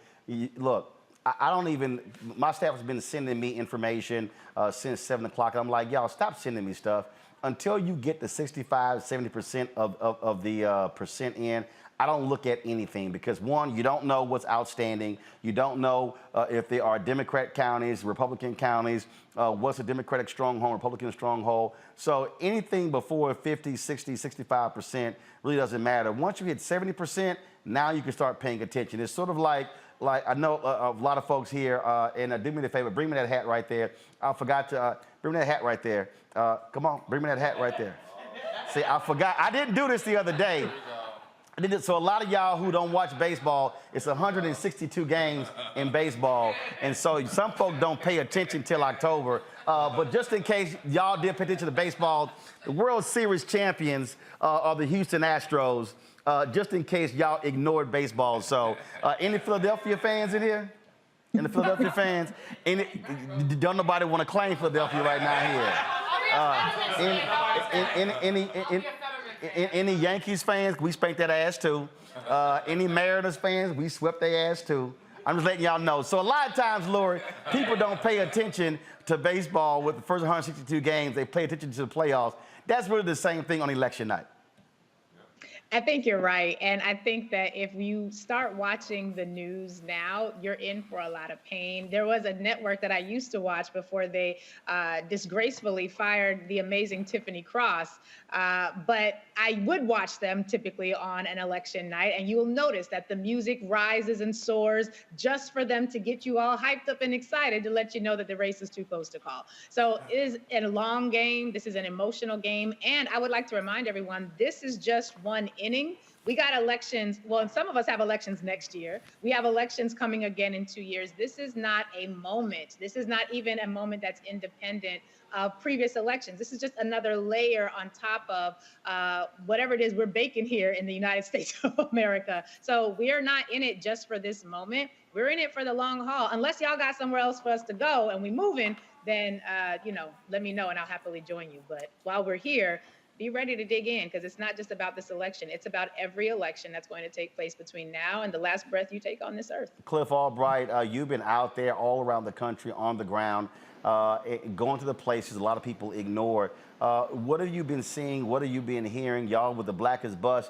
look, my staff has been sending me information since 7 o'clock. I'm like, y'all, stop sending me stuff. until you get to 65, 70% of the percent in, I don't look at anything because, one, you don't know what's outstanding. You don't know if there are Democrat counties, Republican counties, what's a Democratic stronghold, Republican stronghold. So anything before 50, 60, 65% really doesn't matter. Once you hit 70%, now you can start paying attention. It's sort of like I know a lot of folks here, and do me a favor, bring me that hat right there. I forgot to, bring me that hat right there. Come on, bring me that hat right there. See, I forgot. I didn't do this the other day. I did it. So a lot of y'all who don't watch baseball, it's 162 games in baseball. And so some folks don't pay attention till October. But just in case y'all did pay attention to baseball, the World Series champions are the Houston Astros, just in case y'all ignored baseball. So any Philadelphia fans in here? Any Philadelphia fans? Don't nobody want to claim Philadelphia right now here. Any Yankees fans, we spanked that ass too. Any Mariners fans, we swept their ass too. I'm just letting y'all know. So a lot of times, Lori, people don't pay attention to baseball with the first 162 games. They pay attention to the playoffs. That's really the same thing on election night. I think you're right. And I think that if you start watching the news now, you're in for a lot of pain. There was a network that I used to watch before they disgracefully fired the amazing Tiffany Cross. But I would watch them typically on an election night, and you will notice that the music rises and soars just for them to get you all hyped up and excited to let you know that the race is too close to call. So it is a long game. This is an emotional game. And I would like to remind everyone, this is just one inning. We got elections. Well, some of us have elections next year. We have elections coming again in 2 years. This is not a moment. This is not even a moment that's independent of previous elections. This is just another layer on top of whatever it is we're baking here in the United States of America. So we are not in it just for this moment. We're in it for the long haul. Unless y'all got somewhere else for us to go and we moving, then let me know and I'll happily join you. But while we're here, be ready to dig in, because it's not just about this election. It's about every election that's going to take place between now and the last breath you take on this earth. Cliff Albright, you've been out there all around the country on the ground, going to the places a lot of people ignore. What have you been seeing? What have you been hearing? Y'all with the blackest bus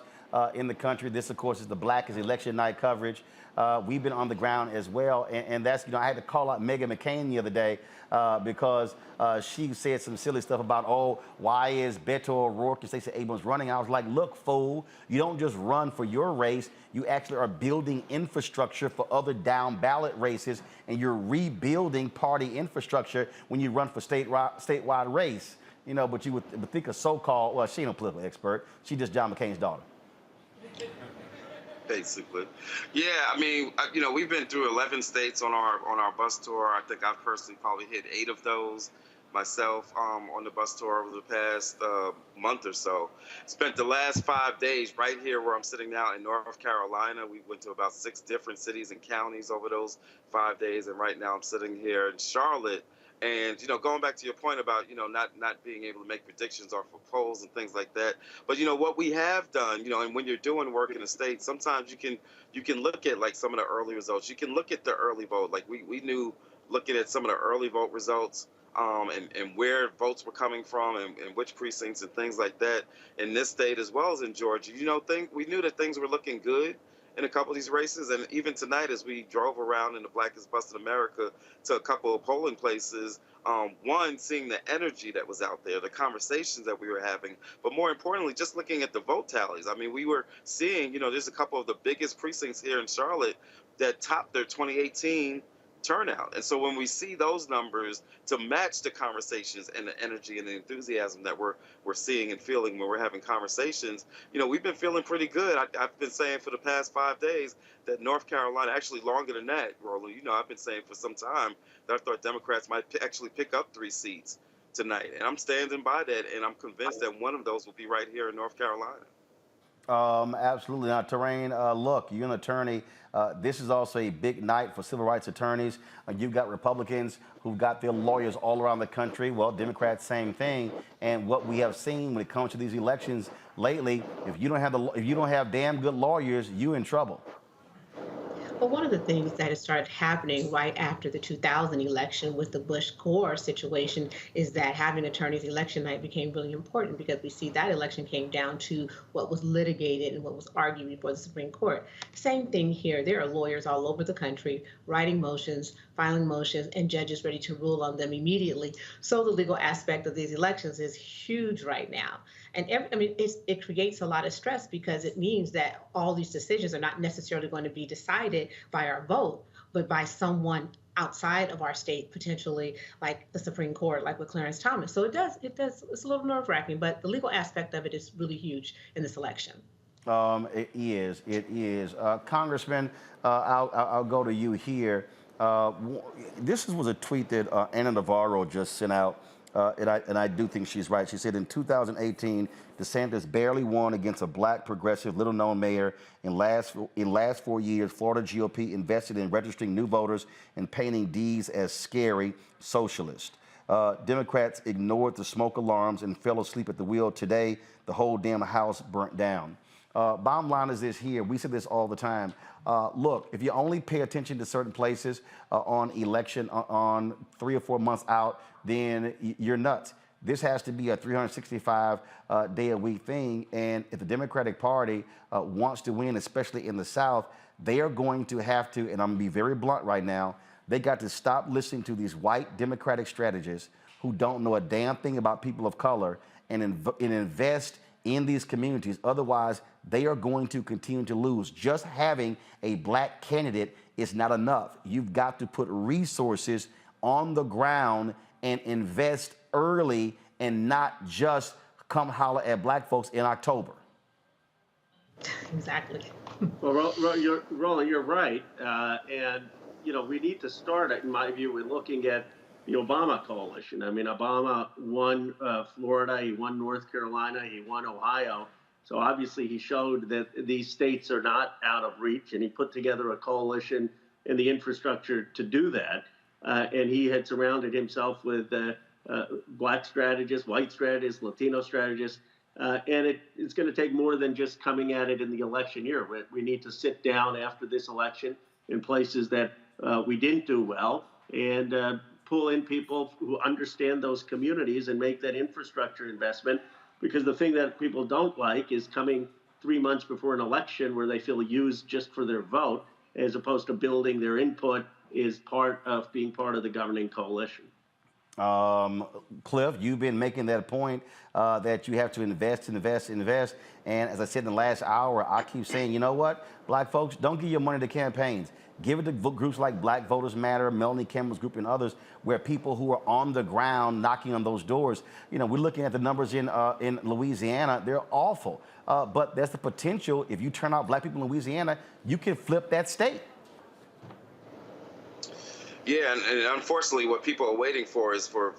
in the country. This, of course, is the blackest election night coverage. We've been on the ground as well. And that's, I had to call out Meghan McCain the other day because she said some silly stuff about, why is Beto O'Rourke and Stacey Abrams running? I was like, look, fool, you don't just run for your race. You actually are building infrastructure for other down ballot races, and you're rebuilding party infrastructure when you run for statewide race. But you would think a so-called, well, she ain't no political expert. She's just John McCain's daughter. Basically. Yeah, I mean, we've been through 11 states on our bus tour. I think I've personally probably hit 8 of those myself on the bus tour over the past month or so. Spent the last 5 days right here where I'm sitting now in North Carolina. We went to about 6 different cities and counties over those 5 days, and right now I'm sitting here in Charlotte. And, going back to your point about, not being able to make predictions off of polls and things like that. But, what we have done, and when you're doing work in the state, sometimes you can look at like some of the early results. You can look at the early vote. Like we knew looking at some of the early vote results and where votes were coming from and which precincts and things like that in this state as well as in Georgia. We knew that things were looking good in a couple of these races. And even tonight, as we drove around in the blackest bus in America to a couple of polling places, one, seeing the energy that was out there, the conversations that we were having, but more importantly, just looking at the vote tallies. I mean, we were seeing, there's a couple of the biggest precincts here in Charlotte that topped their 2018 turnout. And so when we see those numbers to match the conversations and the energy and the enthusiasm that we're seeing and feeling when we're having conversations, we've been feeling pretty good. I've been saying for the past 5 days that North Carolina, actually longer than that, Roland, I've been saying for some time that I thought Democrats might actually pick up 3 seats tonight. And I'm standing by that, and I'm convinced that one of those will be right here in North Carolina. Absolutely. Now, Terrain, look, you're an attorney. This is also a big night for civil rights attorneys. You've got Republicans who've got their lawyers all around the country. Well, Democrats, same thing. And what we have seen when it comes to these elections lately, if you don't have damn good lawyers, you're in trouble. Well, one of the things that has started happening right after the 2000 election with the Bush Gore situation is that having attorneys election night became really important because we see that election came down to what was litigated and what was argued before the Supreme Court. Same thing here. There are lawyers all over the country writing motions, filing motions, and judges ready to rule on them immediately. So the legal aspect of these elections is huge right now. And it creates a lot of stress because it means that all these decisions are not necessarily going to be decided by our vote, but by someone outside of our state, potentially like the Supreme Court, like with Clarence Thomas. So it's a little nerve-wracking, but the legal aspect of it is really huge in this election. It is. Congressman, I'll go to you here. This was a tweet that Anna Navarro just sent out. And I do think she's right. She said in 2018, DeSantis barely won against a black, progressive, little-known mayor. In last 4 years, Florida GOP invested in registering new voters and painting D's as scary socialist. Democrats ignored the smoke alarms and fell asleep at the wheel. Today, the whole damn house burnt down. Bottom line is this here. We say this all the time. Look, if you only pay attention to certain places on election on 3 or 4 months out, then you're nuts. This has to be a 365-day-a-week thing. And if the Democratic Party wants to win, especially in the South, they are going to have to, and I'm going to be very blunt right now, they got to stop listening to these white Democratic strategists who don't know a damn thing about people of color and invest in these communities. Otherwise, they are going to continue to lose. Just having a black candidate is not enough. You've got to put resources on the ground and invest early and not just come holler at black folks in October. Exactly. Well, Roland, you're right. And, we need to start, in my view, with looking at the Obama coalition. I mean, Obama won Florida, he won North Carolina, he won Ohio. So obviously he showed that these states are not out of reach, and he put together a coalition in the infrastructure to do that. And he had surrounded himself with black strategists, white strategists, Latino strategists. And it's going to take more than just coming at it in the election year. We need to sit down after this election in places that we didn't do well and pull in people who understand those communities and make that infrastructure investment. Because the thing that people don't like is coming 3 months before an election where they feel used just for their vote, as opposed to building their input is part of being part of the governing coalition. Cliff, you've been making that point that you have to invest. And as I said in the last hour, I keep saying, you know what, black folks, don't give your money to campaigns. Give it to groups like Black Voters Matter, Melanie Campbell's group, and others, where people who are on the ground knocking on those doors. We're looking at the numbers in Louisiana. They're awful. But there's the potential, if you turn out black people in Louisiana, you can flip that state. Yeah, and unfortunately, what people are waiting for is for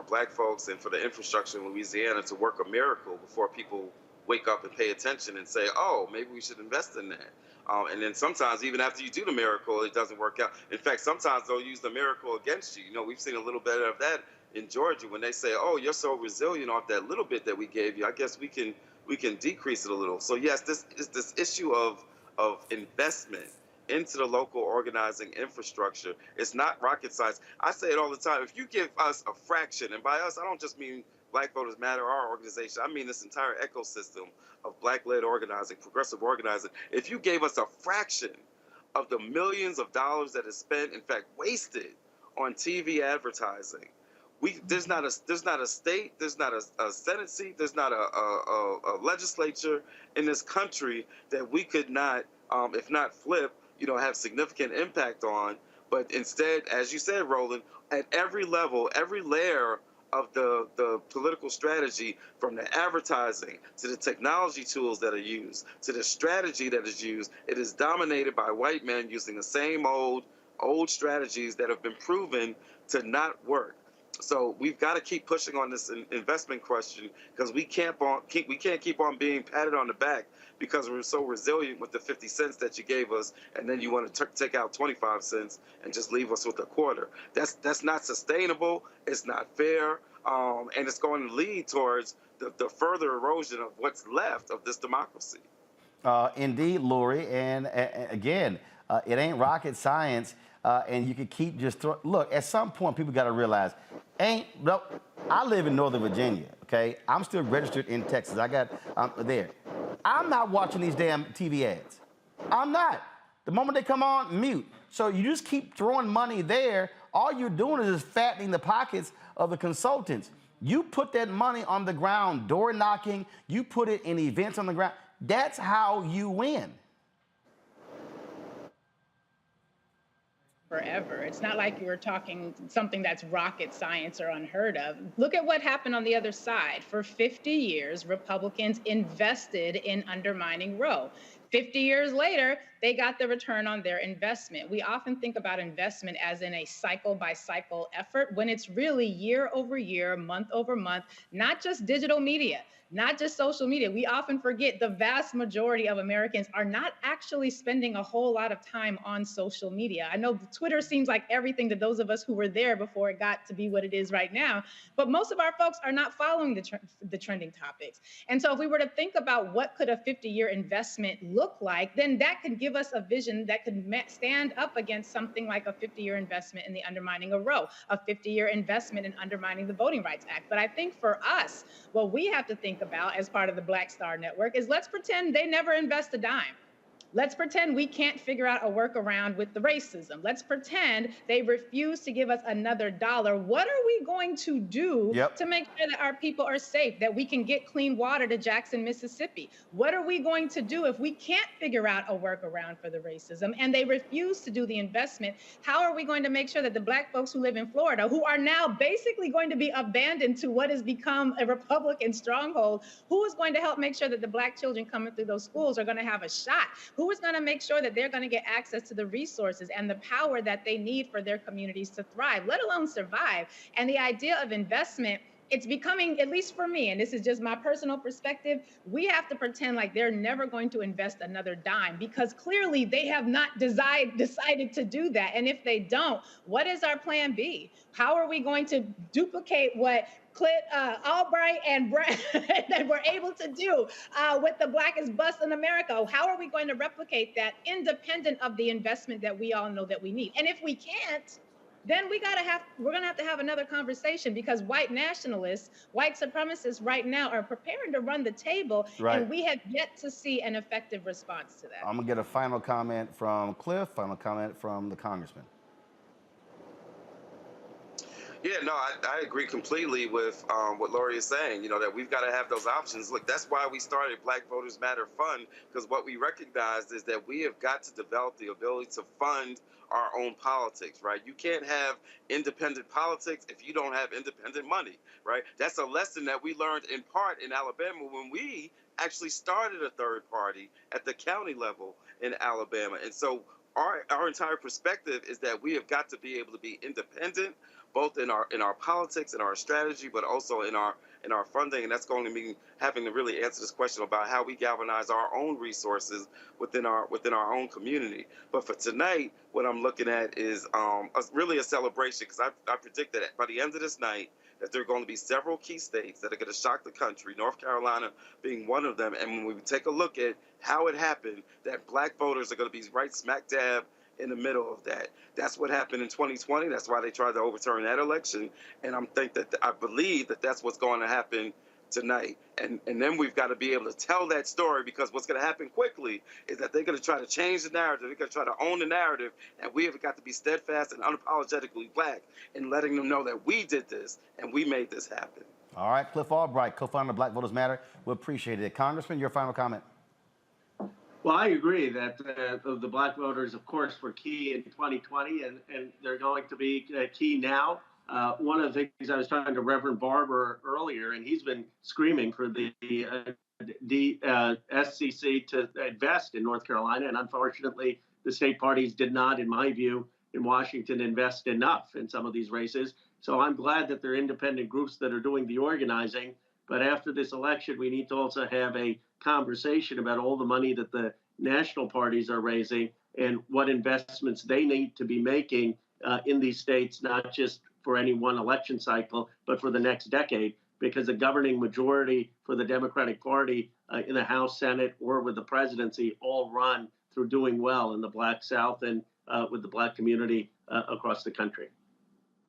black folks and for the infrastructure in Louisiana to work a miracle before people wake up and pay attention and say, oh, maybe we should invest in that. And then sometimes, even after you do the miracle, it doesn't work out. In fact, sometimes they'll use the miracle against you. We've seen a little bit of that in Georgia when they say, oh, you're so resilient off that little bit that we gave you. I guess we can decrease it a little. So yes, this is this issue of investment into the local organizing infrastructure. It's not rocket science. I say it all the time. If you give us a fraction, and by us, I don't just mean Black Voters Matter, our organization, I mean this entire ecosystem of black-led organizing, progressive organizing. If you gave us a fraction of the millions of dollars that is spent, in fact, wasted on TV advertising, there's not a state, there's not a Senate seat, there's not a legislature in this country that we could not, if not flip, have significant impact on. But instead, as you said, Roland, at every level, every layer of the political strategy, from the advertising to the technology tools that are used to the strategy that is used, it is dominated by white men using the same old strategies that have been proven to not work. So we've got to keep pushing on this investment question, because we can't keep on being patted on the back because we're so resilient with the 50 cents that you gave us, and then you want to take out 25 cents and just leave us with a quarter. That's not sustainable. It's not fair, and it's going to lead towards the further erosion of what's left of this democracy. Indeed, Lori, and again, It ain't rocket science, and you can keep just look. At some point, people got to realize, I live in Northern Virginia. Okay, I'm still registered in Texas. I got there. I'm not watching these damn TV ads. I'm not. The moment they come on, mute. So you just keep throwing money there. All you're doing is just fattening the pockets of the consultants. You put that money on the ground, door knocking. You put it in events on the ground. That's how you win. Forever. It's not like you were talking something that's rocket science or unheard of. Look at what happened on the other side. For 50 years, Republicans invested in undermining Roe. 50 years later, they got the return on their investment. We often think about investment as in a cycle by cycle effort when it's really year over year, month over month, not just digital media, not just social media. We often forget the vast majority of Americans are not actually spending a whole lot of time on social media. I know Twitter seems like everything to those of us who were there before it got to be what it is right now, but most of our folks are not following the trending topics. And so if we were to think about what could a 50-year investment look like, then that could give us a vision that could stand up against something like a 50-year investment in the undermining of Roe, a 50-year investment in undermining the Voting Rights Act. But I think for us, what we have to think about as part of the Black Star Network is let's pretend they never invest a dime. Let's pretend we can't figure out a workaround with the racism. Let's pretend they refuse to give us another dollar. What are we going to do to make sure that our people are safe, that we can get clean water to Jackson, Mississippi? What are we going to do if we can't figure out a workaround for the racism and they refuse to do the investment? How are we going to make sure that the Black folks who live in Florida, who are now basically going to be abandoned to what has become a Republican stronghold, who is going to help make sure that the Black children coming through those schools are going to have a shot? Who is going to make sure that they're going to get access to the resources and the power that they need for their communities to thrive, let alone survive? And the idea of investment, it's becoming, at least for me, and this is just my personal perspective, we have to pretend like they're never going to invest another dime because clearly they have not decided to do that. And if they don't, what is our plan B? How are we going to duplicate what Albright and Brad that we're able to do with the blackest bus in America? How are we going to replicate that independent of the investment that we all know that we need? And if we can't, then we're gonna have to have another conversation because white nationalists, white supremacists right now are preparing to run the table, and we have yet to see an effective response to that. I'm gonna get a final comment from Cliff, final comment from the congressman. Yeah, no, I agree completely with what Lori is saying, you know, that we've got to have those options. Look, that's why we started Black Voters Matter Fund, because what we recognized is that we have got to develop the ability to fund our own politics, right? You can't have independent politics if you don't have independent money, right? That's a lesson that we learned in part in Alabama when we actually started a third party at the county level in Alabama. And so our entire perspective is that we have got to be able to be independent, both in our politics and our strategy, but also in our funding, and that's going to mean having to really answer this question about how we galvanize our own resources within our own community. But for tonight, what I'm looking at is really a celebration, because I predict that by the end of this night, that there are going to be several key states that are going to shock the country, North Carolina being one of them. And when we take a look at how it happened, that Black voters are going to be right smack dab in the middle of that. That's what happened in 2020. That's why they tried to overturn that election. And I believe that that's what's going to happen tonight. And then we've got to be able to tell that story, because what's going to happen quickly is that they're going to try to change the narrative. They're going to try to own the narrative. And we have got to be steadfast and unapologetically Black in letting them know that we did this and we made this happen. All right, Cliff Albright, co-founder of Black Voters Matter. We appreciate it. Congressman, your final comment. Well, I agree that the Black voters, of course, were key in 2020, and they're going to be key now. One of the things I was talking to Reverend Barber earlier, and he's been screaming for the SCC to invest in North Carolina, and unfortunately, the state parties did not, in my view, in Washington, invest enough in some of these races. So I'm glad that there are independent groups that are doing the organizing. But after this election, we need to also have a conversation about all the money that the national parties are raising and what investments they need to be making in these states, not just for any one election cycle, but for the next decade, because the governing majority for the Democratic Party in the House, Senate, or with the presidency all run through doing well in the Black South and with the Black community across the country.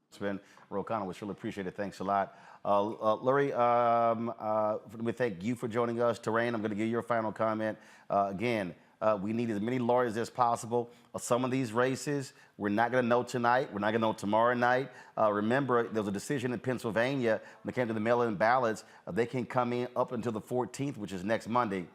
It's been Ro Connor. We surely appreciate it. Thanks a lot. Lurie, we thank you for joining us. Terrain, I'm going to give you your final comment. Again, we need as many lawyers as possible. Some of these races, we're not going to know tonight. We're not going to know tomorrow night. Remember, there was a decision in Pennsylvania when it came to the mail-in ballots. They can come in up until the 14th, which is next Monday.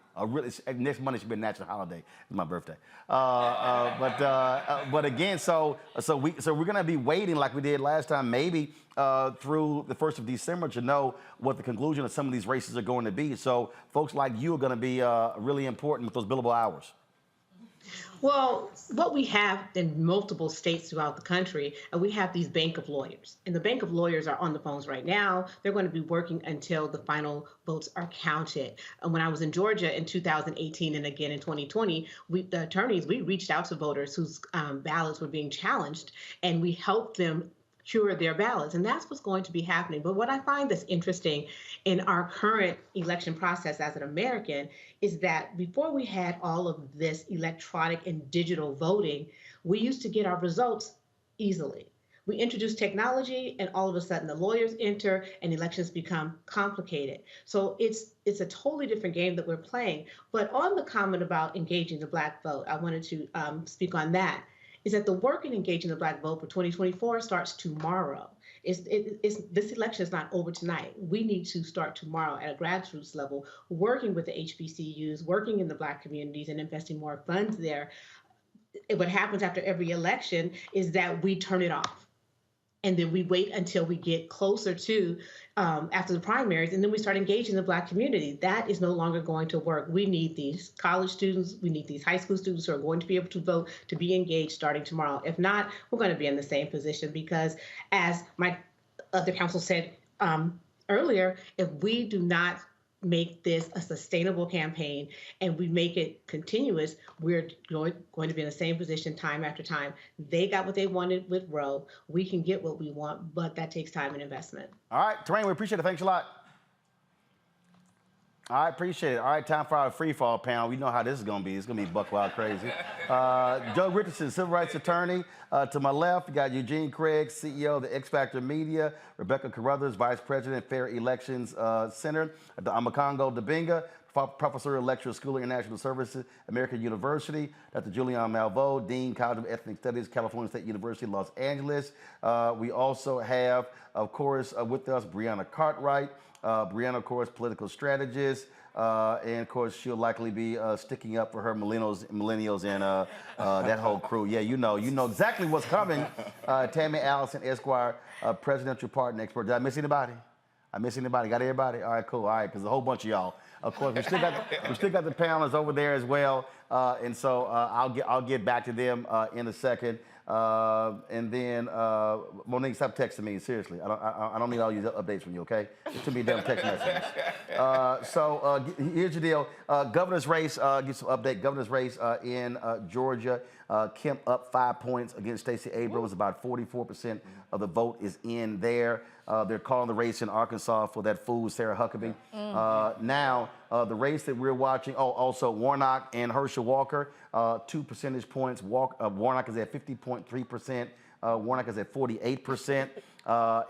Next Monday should be a national holiday. It's my birthday. But again, so we're going to be waiting like we did last time, maybe through the 1st of December to know what the conclusion of some of these races are going to be. So folks like you are going to be really important with those billable hours. Well, what we have in multiple states throughout the country, we have these bank of lawyers. And the bank of lawyers are on the phones right now. They're going to be working until the final votes are counted. And when I was in Georgia in 2018 and again in 2020, the attorneys, we reached out to voters whose ballots were being challenged, and we helped them cure their ballots. And that's what's going to be happening. But what I find that's interesting in our current election process as an American is that before we had all of this electronic and digital voting, we used to get our results easily. We introduced technology, and all of a sudden the lawyers enter and elections become complicated. So it's a totally different game that we're playing. But on the comment about engaging the Black vote, I wanted to speak on that. Is that the work in engaging the Black vote for 2024 starts tomorrow. This election is not over tonight. We need to start tomorrow at a grassroots level, working with the HBCUs, working in the Black communities, and investing more funds there. What happens after every election is that we turn it off. And then we wait until we get closer to after the primaries, and then we start engaging the Black community. That is no longer going to work. We need these college students, we need these high school students who are going to be able to vote to be engaged starting tomorrow. If not, we're going to be in the same position because, as my other counsel said earlier, if we do not make this a sustainable campaign and we make it continuous, we're going to be in the same position time after time. They got what they wanted with Roe. We can get what we want, but that takes time and investment. All right, Terrain, we appreciate it. Thanks a lot. I appreciate it. All right, time for our free fall panel. We know how this is going to be. It's going to be buck wild crazy. Joe Richardson, civil rights attorney. To my left, you got Eugene Craig, CEO of the X Factor Media. Rebecca Carruthers, vice president, Fair Elections Center. Amakongo Dabinga, professor lecturer, School of International Services, American University. Dr. Julian Malveaux, Dean, College of Ethnic Studies, California State University, Los Angeles. We also have, of course, with us, Brianna Cartwright. Brianna, of course, political strategist, and of course, she'll likely be sticking up for her millennials and that whole crew. Yeah, you know exactly what's coming. Tammy Allison, Esquire, presidential pardon expert. Did I miss anybody? Got everybody? All right, cool. All right, because a whole bunch of y'all. Of course, we still got the panelists over there as well, and so I'll get back to them in a second. And then Monique, stop texting me. Seriously, I don't need all these updates from you. Okay, it should be damn text messages. So here's the deal. Governor's race. Get some update. Governor's race in Georgia. Kemp up 5 points against Stacey Abrams. About 44% of the vote is in there. They're calling the race in Arkansas for that fool Sarah Huckabee. Now the race that we're watching. Oh, also Warnock and Herschel Walker. 2 percentage points. Warnock is at 50.3%. Warnock is at 48%.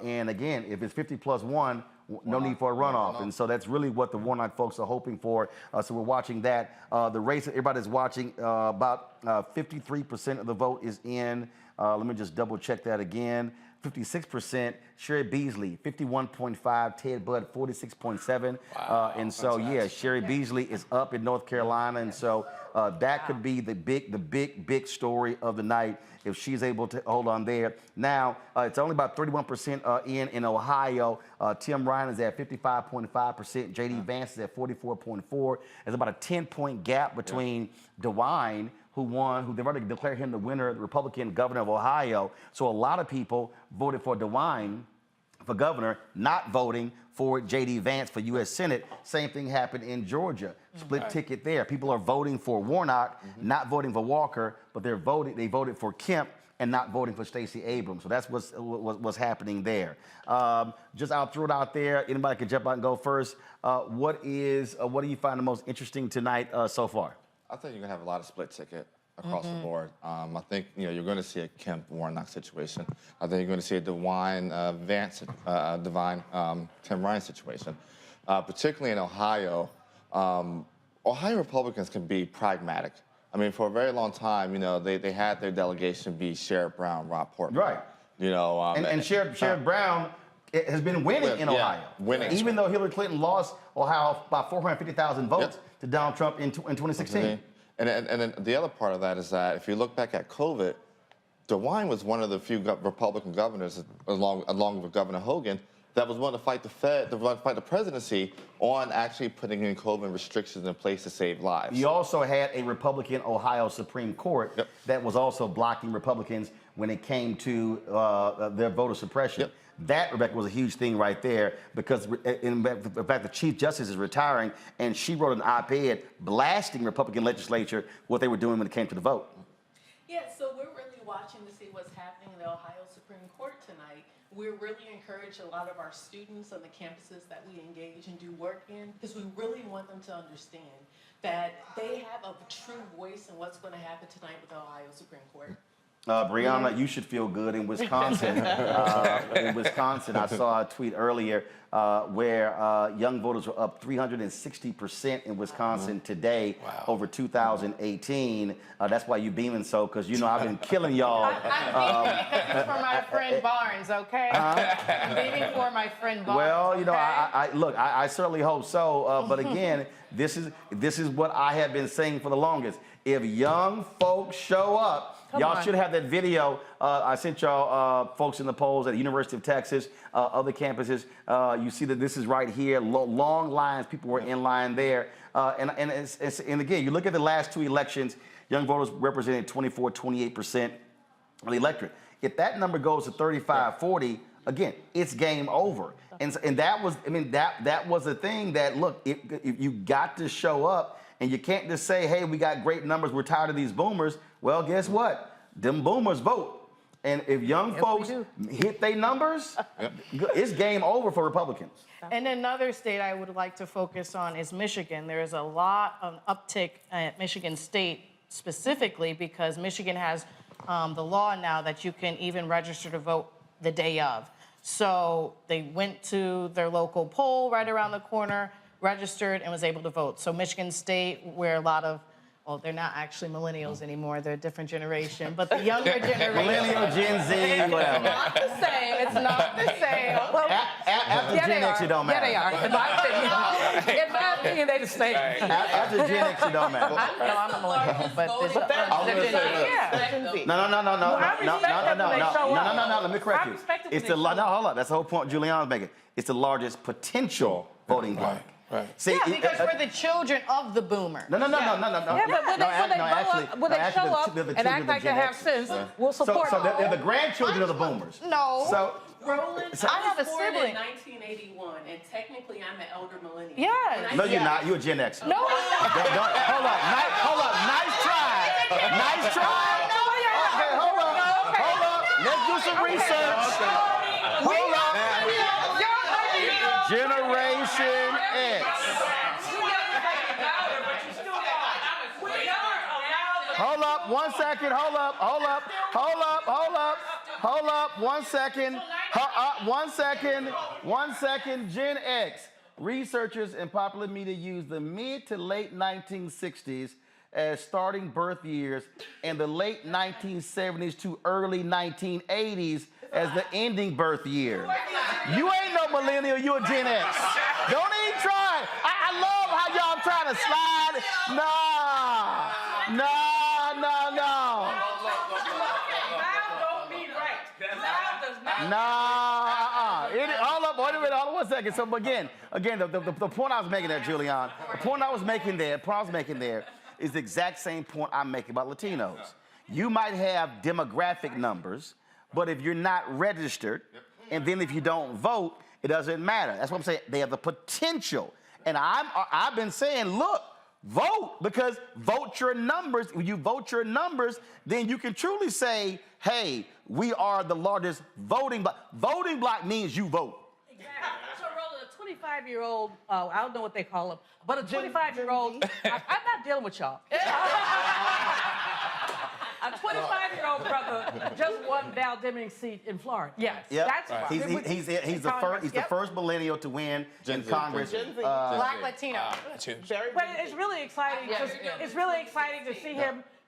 And again, if it's 50 plus 1, no need for a runoff. And so that's really what the Warnock folks are hoping for. So we're watching that. The race that everybody's watching, about 53% of the vote is in. Let me just double check that again. 56%, Sherry Beasley, 51.5, Ted Budd, 46.7. And so, yeah, Sherry Beasley is up in North Carolina. And so that could be the big story of the night if she's able to hold on there. Now, it's only about 31% in Ohio. Tim Ryan is at 55.5%. J.D. Vance is at 44.4%. There's about a 10-point gap between DeWine, who they've already declared him the winner, the Republican governor of Ohio. So a lot of people voted for DeWine for governor, not voting for J.D. Vance for U.S. Senate. Same thing happened in Georgia. Split ticket there. People are voting for Warnock, not voting for Walker, but they voted for Kemp and not voting for Stacey Abrams. So that's what's happening there. Just I'll throw it out there. Anybody can jump out and go first. What do you find the most interesting tonight so far? I think you're going to have a lot of split ticket across the board. I think you're going to see a Kemp Warnock situation. I think you're going to see a Devine Tim Ryan situation, particularly in Ohio. Ohio Republicans can be pragmatic. I mean, for a very long time, they had their delegation be Sherrod Brown, Rob Portman. Right. And Sherrod Brown has been winning in Ohio. Winning. Even though Hillary Clinton lost Ohio by 450,000 votes to Donald Trump in 2016. And then the other part of that is that if you look back at COVID, DeWine was one of the few Republican governors, along with Governor Hogan, that was willing to fight the fight the presidency on actually putting in COVID restrictions in place to save lives. You also had a Republican Ohio Supreme Court that was also blocking Republicans when it came to their voter suppression. That, Rebecca, was a huge thing right there because, in fact, the Chief Justice is retiring, and she wrote an op-ed blasting Republican legislature what they were doing when it came to the vote. Yeah, so we're really watching to see what's happening in the Ohio Supreme Court tonight. We're really encouraging a lot of our students on the campuses that we engage and do work in because we really want them to understand that they have a true voice in what's going to happen tonight with the Ohio Supreme Court. Brianna, you should feel good in Wisconsin. I saw a tweet earlier where young voters were up 360% in Wisconsin today over 2018. That's why you're beaming so, because I've been killing y'all. I'm beaming because it's for my friend Barnes, okay? I'm beaming for my friend Barnes. Well, I certainly hope so. But again, this is what I have been saying for the longest. If young folks show up, y'all should have that video. I sent y'all folks in the polls at the University of Texas, other campuses. You see that this is right here, long lines. People were in line there. And again, you look at the last two elections, young voters represented 28% of the electorate. If that number goes to 35, 40, again, it's game over. And that was, that was a thing that, look, if you got to show up. And you can't just say, hey, we got great numbers, we're tired of these boomers. Well, guess what? Them boomers vote. And if young folks hit their numbers, it's game over for Republicans. And another state I would like to focus on is Michigan. There is a lot of uptick at Michigan State specifically because Michigan has the law now that you can even register to vote the day of. So they went to their local poll right around the corner, registered, and was able to vote. So Michigan State, where a lot of, well, they're not actually millennials anymore, they're a different generation, but the younger generation. Millennial, Gen Z, whatever. It's not the same, it's not the same. Well, after Gen X, it don't matter. Yeah, they are. In my opinion, they the same. After Gen X, it don't matter. I'm a millennial, but No, let me correct you. It's the, no, hold up, that's the whole point Julian's making. It's the largest potential voting bloc. Right. See, because we're the children of the boomer. No. Yeah, but when they show up and act like they have sense, we'll support them. So they're the grandchildren of the boomers. No. So, Roland, I have a sibling. In 1981, and technically I'm an elder millennial. Yeah. No, you're not. You're a Gen X. No. Hold up. Nice try. Nice try. Okay, hold up. Let's do some research. Hold up. Generation X. Hold up, 1 second, hold up, 1 second. 1 second, Gen X. Researchers and popular media use the mid to late 1960s as starting birth years and the late 1970s to early 1980s as the ending birth year. You ain't no millennial, you a Gen X. Don't even try. I love how y'all trying to slide. No. Hold up, wait a minute, hold on 1 second. So again, the point I was making there, Julian, the point I was making there is the exact same point I'm making about Latinos. You might have demographic numbers, but if you're not registered, and then if you don't vote, it doesn't matter. That's what I'm saying. They have the potential. And I've been saying, look, vote, because vote your numbers. When you vote your numbers, then you can truly say, hey, we are the largest voting bloc. Voting bloc means you vote. Exactly. So, Roland, 25-year-old, I don't know what they call them, but a 25-year-old, I'm not dealing with y'all. A 25-year-old brother just won Val Deming's seat in Florida. Yes. Yep. That's right. He's the first millennial to win in Congress. Black Latino. But it's really exciting. Yeah. It's really exciting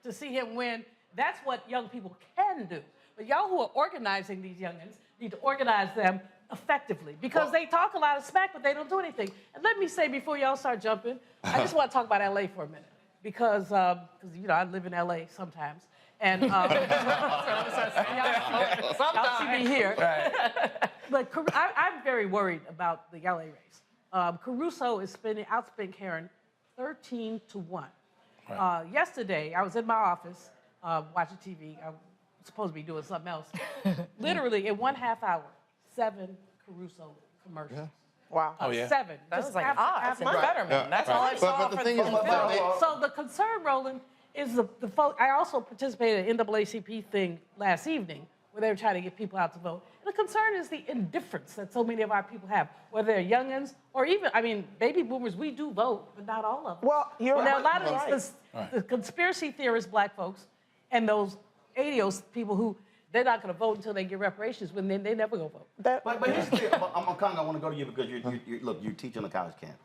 to see him win. That's what young people can do. But y'all who are organizing these youngins need to organize them effectively because they talk a lot of smack, but they don't do anything. And let me say before y'all start jumping, I just want to talk about LA for a minute because you know I live in LA sometimes. And y'all see me here. Right. But I'm very worried about the LA race. Caruso is outspending Karen 13-1. Right. Yesterday, I was in my office watching TV. I was supposed to be doing something else. Literally, in 1/2 hour, 7 Caruso commercials. Yeah. Wow. Oh, yeah. 7. That was like, that's much better, man. That's all I saw. But the thing is, so the concern, Roland, is the folk. I also participated in the NAACP thing last evening where they were trying to get people out to vote. And the concern is the indifference that so many of our people have, whether they're youngins or even, I mean, baby boomers, we do vote, but not all of them. Well, you're right. Now, a lot of these the conspiracy theorists, black folks, and those 80s people who they're not going to vote until they get reparations when they never go vote. But here's the thing. I want to go to you because you teach on the college campus.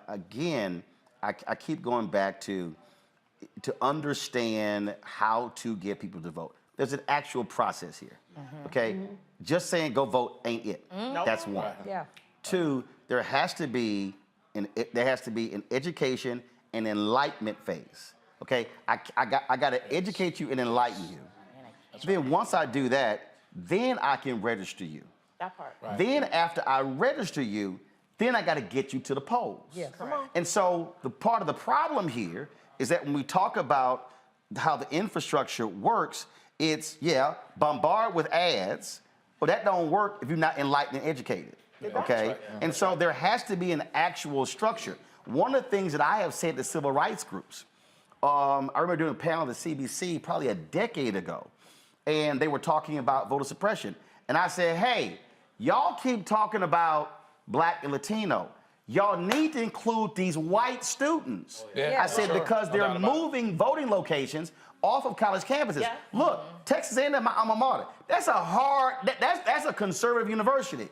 Again, I keep going back to understand how to get people to vote. There's an actual process here, okay? Just saying go vote ain't it. That's one. Yeah. 2, there has to be an education and enlightenment phase, okay? I got to educate you and enlighten you. Then once I do that, then I can register you. That part. Right. Then after I register you, then I got to get you to the polls. Yes. Come on. And so the part of the problem here is that when we talk about how the infrastructure works, it's, bombard with ads, but that don't work if you're not enlightened and educated, okay? Right, yeah. And so there has to be an actual structure. One of the things that I have said to civil rights groups, I remember doing a panel at the CBC probably a decade ago, and they were talking about voter suppression. And I said, hey, y'all keep talking about Black and Latino. Y'all need to include these white students. I said, because they're moving voting locations off of college campuses. Yeah. Look, Texas A&M, my alma mater, that's a conservative university.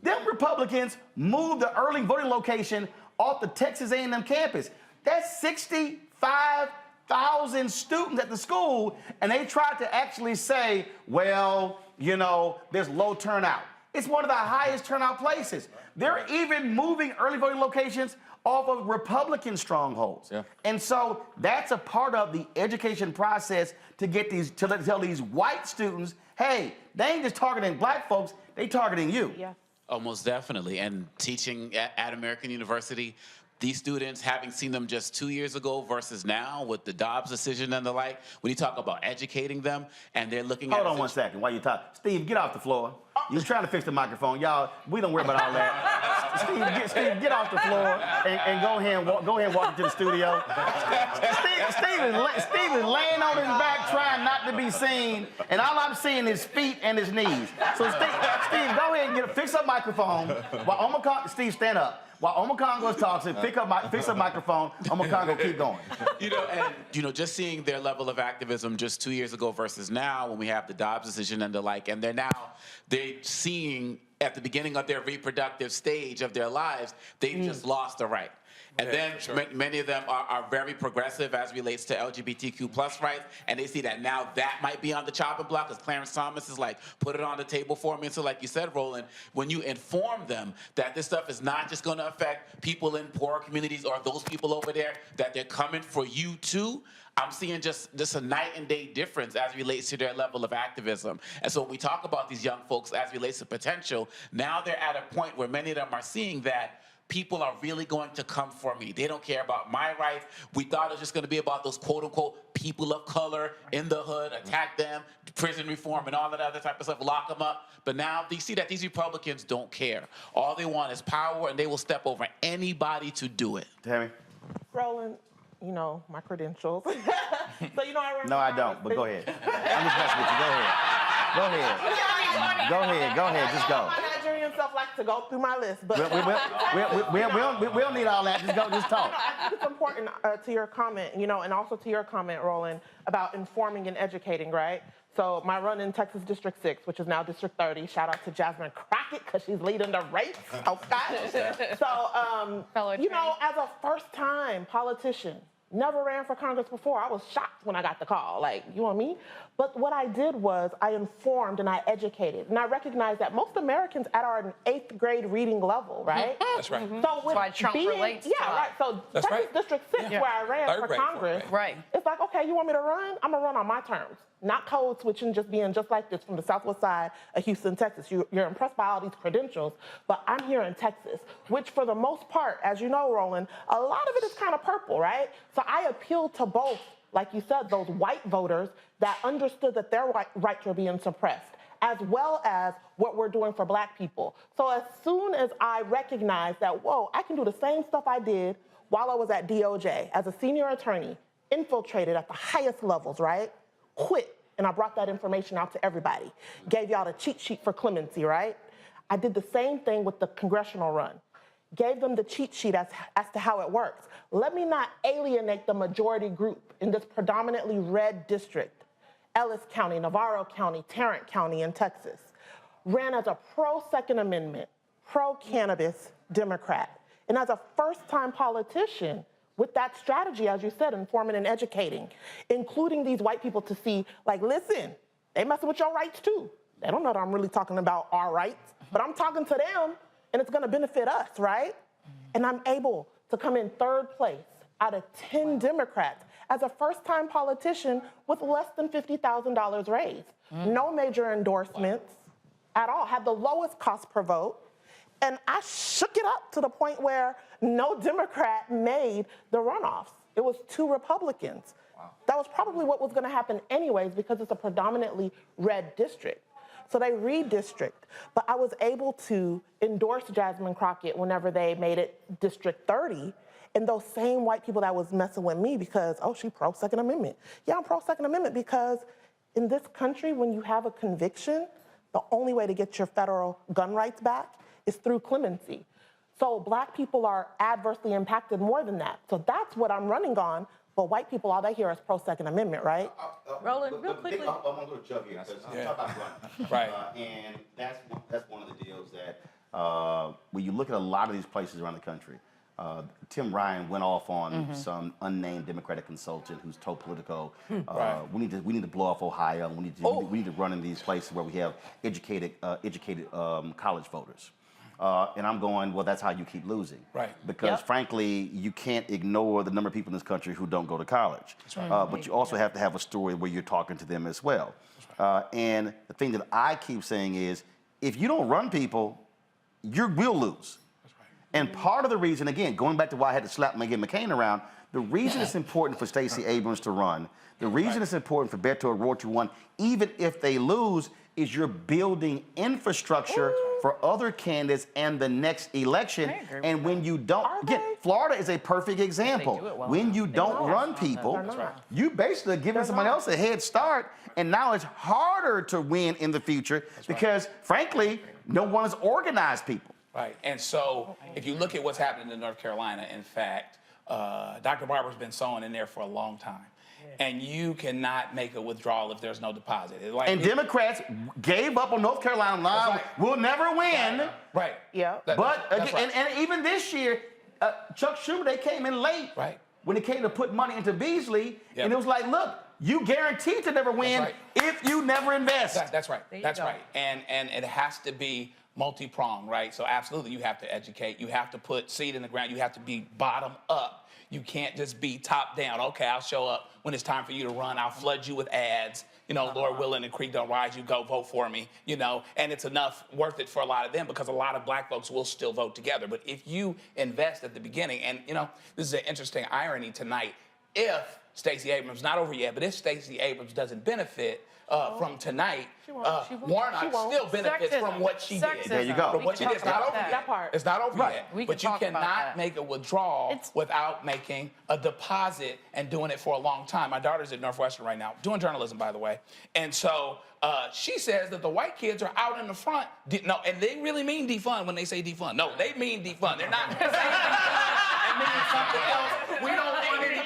Them Republicans moved the early voting location off the Texas A&M campus. That's 65,000 students at the school, and they tried to actually say, well, you know, there's low turnout. It's one of the highest turnout places. They're even moving early voting locations off of Republican strongholds. Yeah. And so that's a part of the education process to get tell these white students, hey, they ain't just targeting black folks, they targeting you. Yeah. Oh, most definitely. And teaching at American University, these students, having seen them just 2 years ago versus now with the Dobbs decision and the like, when you talk about educating them and they're looking at— Hold on one second while you talk. Steve, get off the floor. You're trying to fix the microphone. Y'all, we don't worry about all that. Steve, get off the floor and go ahead and walk into the studio. Steve is laying on his back trying not to be seen, and all I'm seeing is feet and his knees. So Steve, go ahead and fix up microphone. While Steve, stand up. While Omakongo's talking, fix up microphone. Omakongo, keep going. Just seeing their level of activism just 2 years ago versus now, when we have the Dobbs decision and the like, and they're seeing at the beginning of their reproductive stage of their lives, they've just lost the right. And many of them are very progressive as relates to LGBTQ plus rights, and they see that now that might be on the chopping block, because Clarence Thomas is like, put it on the table for me. And so like you said, Roland, when you inform them that this stuff is not just going to affect people in poor communities or those people over there, that they're coming for you too, I'm seeing just a night and day difference as it relates to their level of activism. And so when we talk about these young folks as it relates to potential, now they're at a point where many of them are seeing that people are really going to come for me. They don't care about my rights. We thought it was just going to be about those quote-unquote people of color in the hood, attack them, prison reform, and all that other type of stuff, lock them up. But now you see that these Republicans don't care. All they want is power, and they will step over anybody to do it. Tammy? Roland, you know, my credentials. So, you know, I remember— No, I don't, but go ahead. I'm just messing with you. Go ahead. Go ahead. Go ahead. Just go. My Nigerian stuff like like to go through my list, but we don't need all that. Just talk. I think it's important to your comment, you know, and also to your comment, Roland, about informing and educating, right? So my run in Texas District 6, which is now District 30, shout out to Jasmine Crockett because she's leading the race, okay? So, you know, as a first-time politician, never ran for Congress before, I was shocked when I got the call, like, you want me? But what I did was I informed and I educated, and I recognized that most Americans at our 8th grade reading level, right? That's right. So with That's why Trump relates to right. So That's Texas right. District 6, where I ran for Congress, Right. it's like, okay, you want me to run? I'm gonna run on my terms. Not code switching, just being just like this from the southwest side of Houston, Texas. You're impressed by all these credentials, but I'm here in Texas, which for the most part, as you know, Roland, a lot of it is kind of purple, right? So I appealed to both, like you said, those white voters that understood that their rights were being suppressed, as well as what we're doing for black people. So as soon as I recognized that, whoa, I can do the same stuff I did while I was at DOJ as a senior attorney, infiltrated at the highest levels, right? Quit, and I brought that information out to everybody. Gave y'all the cheat sheet for clemency, right? I did the same thing with the congressional run. Gave them the cheat sheet as to how it works. Let me not alienate the majority group in this predominantly red district, Ellis County, Navarro County, Tarrant County in Texas. Ran as a pro-Second Amendment, pro-cannabis Democrat. And as a first-time politician, with that strategy, as you said, informing and educating, including these white people to see, like, listen, they messing with your rights too. They don't know that I'm really talking about our rights, but I'm talking to them, and it's gonna benefit us, right? And I'm able to come in 3rd place out of 10 Democrats as a first-time politician with less than $50,000 raised. No major endorsements at all, had the lowest cost per vote, and I shook it up to the point where no Democrat made the runoffs. It was 2 Republicans. Wow. That was probably what was gonna happen anyways because it's a predominantly red district. So they redistrict. But I was able to endorse Jasmine Crockett whenever they made it District 30, and those same white people that was messing with me because, oh, she pro-Second Amendment. Yeah, I'm pro-Second Amendment because in this country, when you have a conviction, the only way to get your federal gun rights back is through clemency. So black people are adversely impacted more than that. So that's what I'm running on. But white people, all they hear is pro-Second Amendment, right? Roland, real quickly. I want to go to Chuck here because I'm talking about running. Right. And that's one of the deals that when you look at a lot of these places around the country, Tim Ryan went off on some unnamed Democratic consultant who's told Politico, we need to blow off Ohio. We need to run in these places where we have educated college voters. And I'm going, well, that's how you keep losing. Right. Because frankly, you can't ignore the number of people in this country who don't go to college. That's right. But you also have to have a story where you're talking to them as well. And the thing that I keep saying is, if you don't run people, you will lose. And part of the reason, again, going back to why I had to slap Meghan McCain around, the reason it's important for Stacey Abrams to run, the reason it's important for Beto O'Rourke to run, even if they lose, is you're building infrastructure for other candidates and the next election. And when you don't, again, Florida is a perfect example. When you don't run people, you basically giving somebody else a head start, and now it's harder to win in the future because, frankly, no one has organized people. Right, and so if you look at what's happening in North Carolina, in fact, Dr. Barber's been sewing in there for a long time. And you cannot make a withdrawal if there's no deposit. Democrats gave up on North Carolina. Right. We'll never win. Right. Yeah. But again, and even this year, Chuck Schumer, they came in late. Right. When it came to put money into Beasley, and it was like, look, you guaranteed to never win if you never invest. That's right. That's right. And it has to be multi-pronged, right? So absolutely, you have to educate. You have to put seed in the ground. You have to be bottom up. You can't just be top down. Okay, I'll show up when it's time for you to run. I'll flood you with ads. You know, Lord willing, and creek don't rise, you go vote for me. You know, and it's enough worth it for a lot of them because a lot of black folks will still vote together. But if you invest at the beginning, and you know, this is an interesting irony tonight. If Stacey Abrams, not over yet, but if Stacey Abrams doesn't benefit from tonight, Warnock still benefits from what she did. There you go. From what she did. It's not over yet. That part. It's not over Right. yet. But you cannot make a withdrawal without making a deposit and doing it for a long time. My daughter's at Northwestern right now, doing journalism, by the way. And so she says that the white kids are out in the front. No, and they really mean defund when they say defund. No, they mean defund. They're not saying defund and meaning something else. We don't want any this.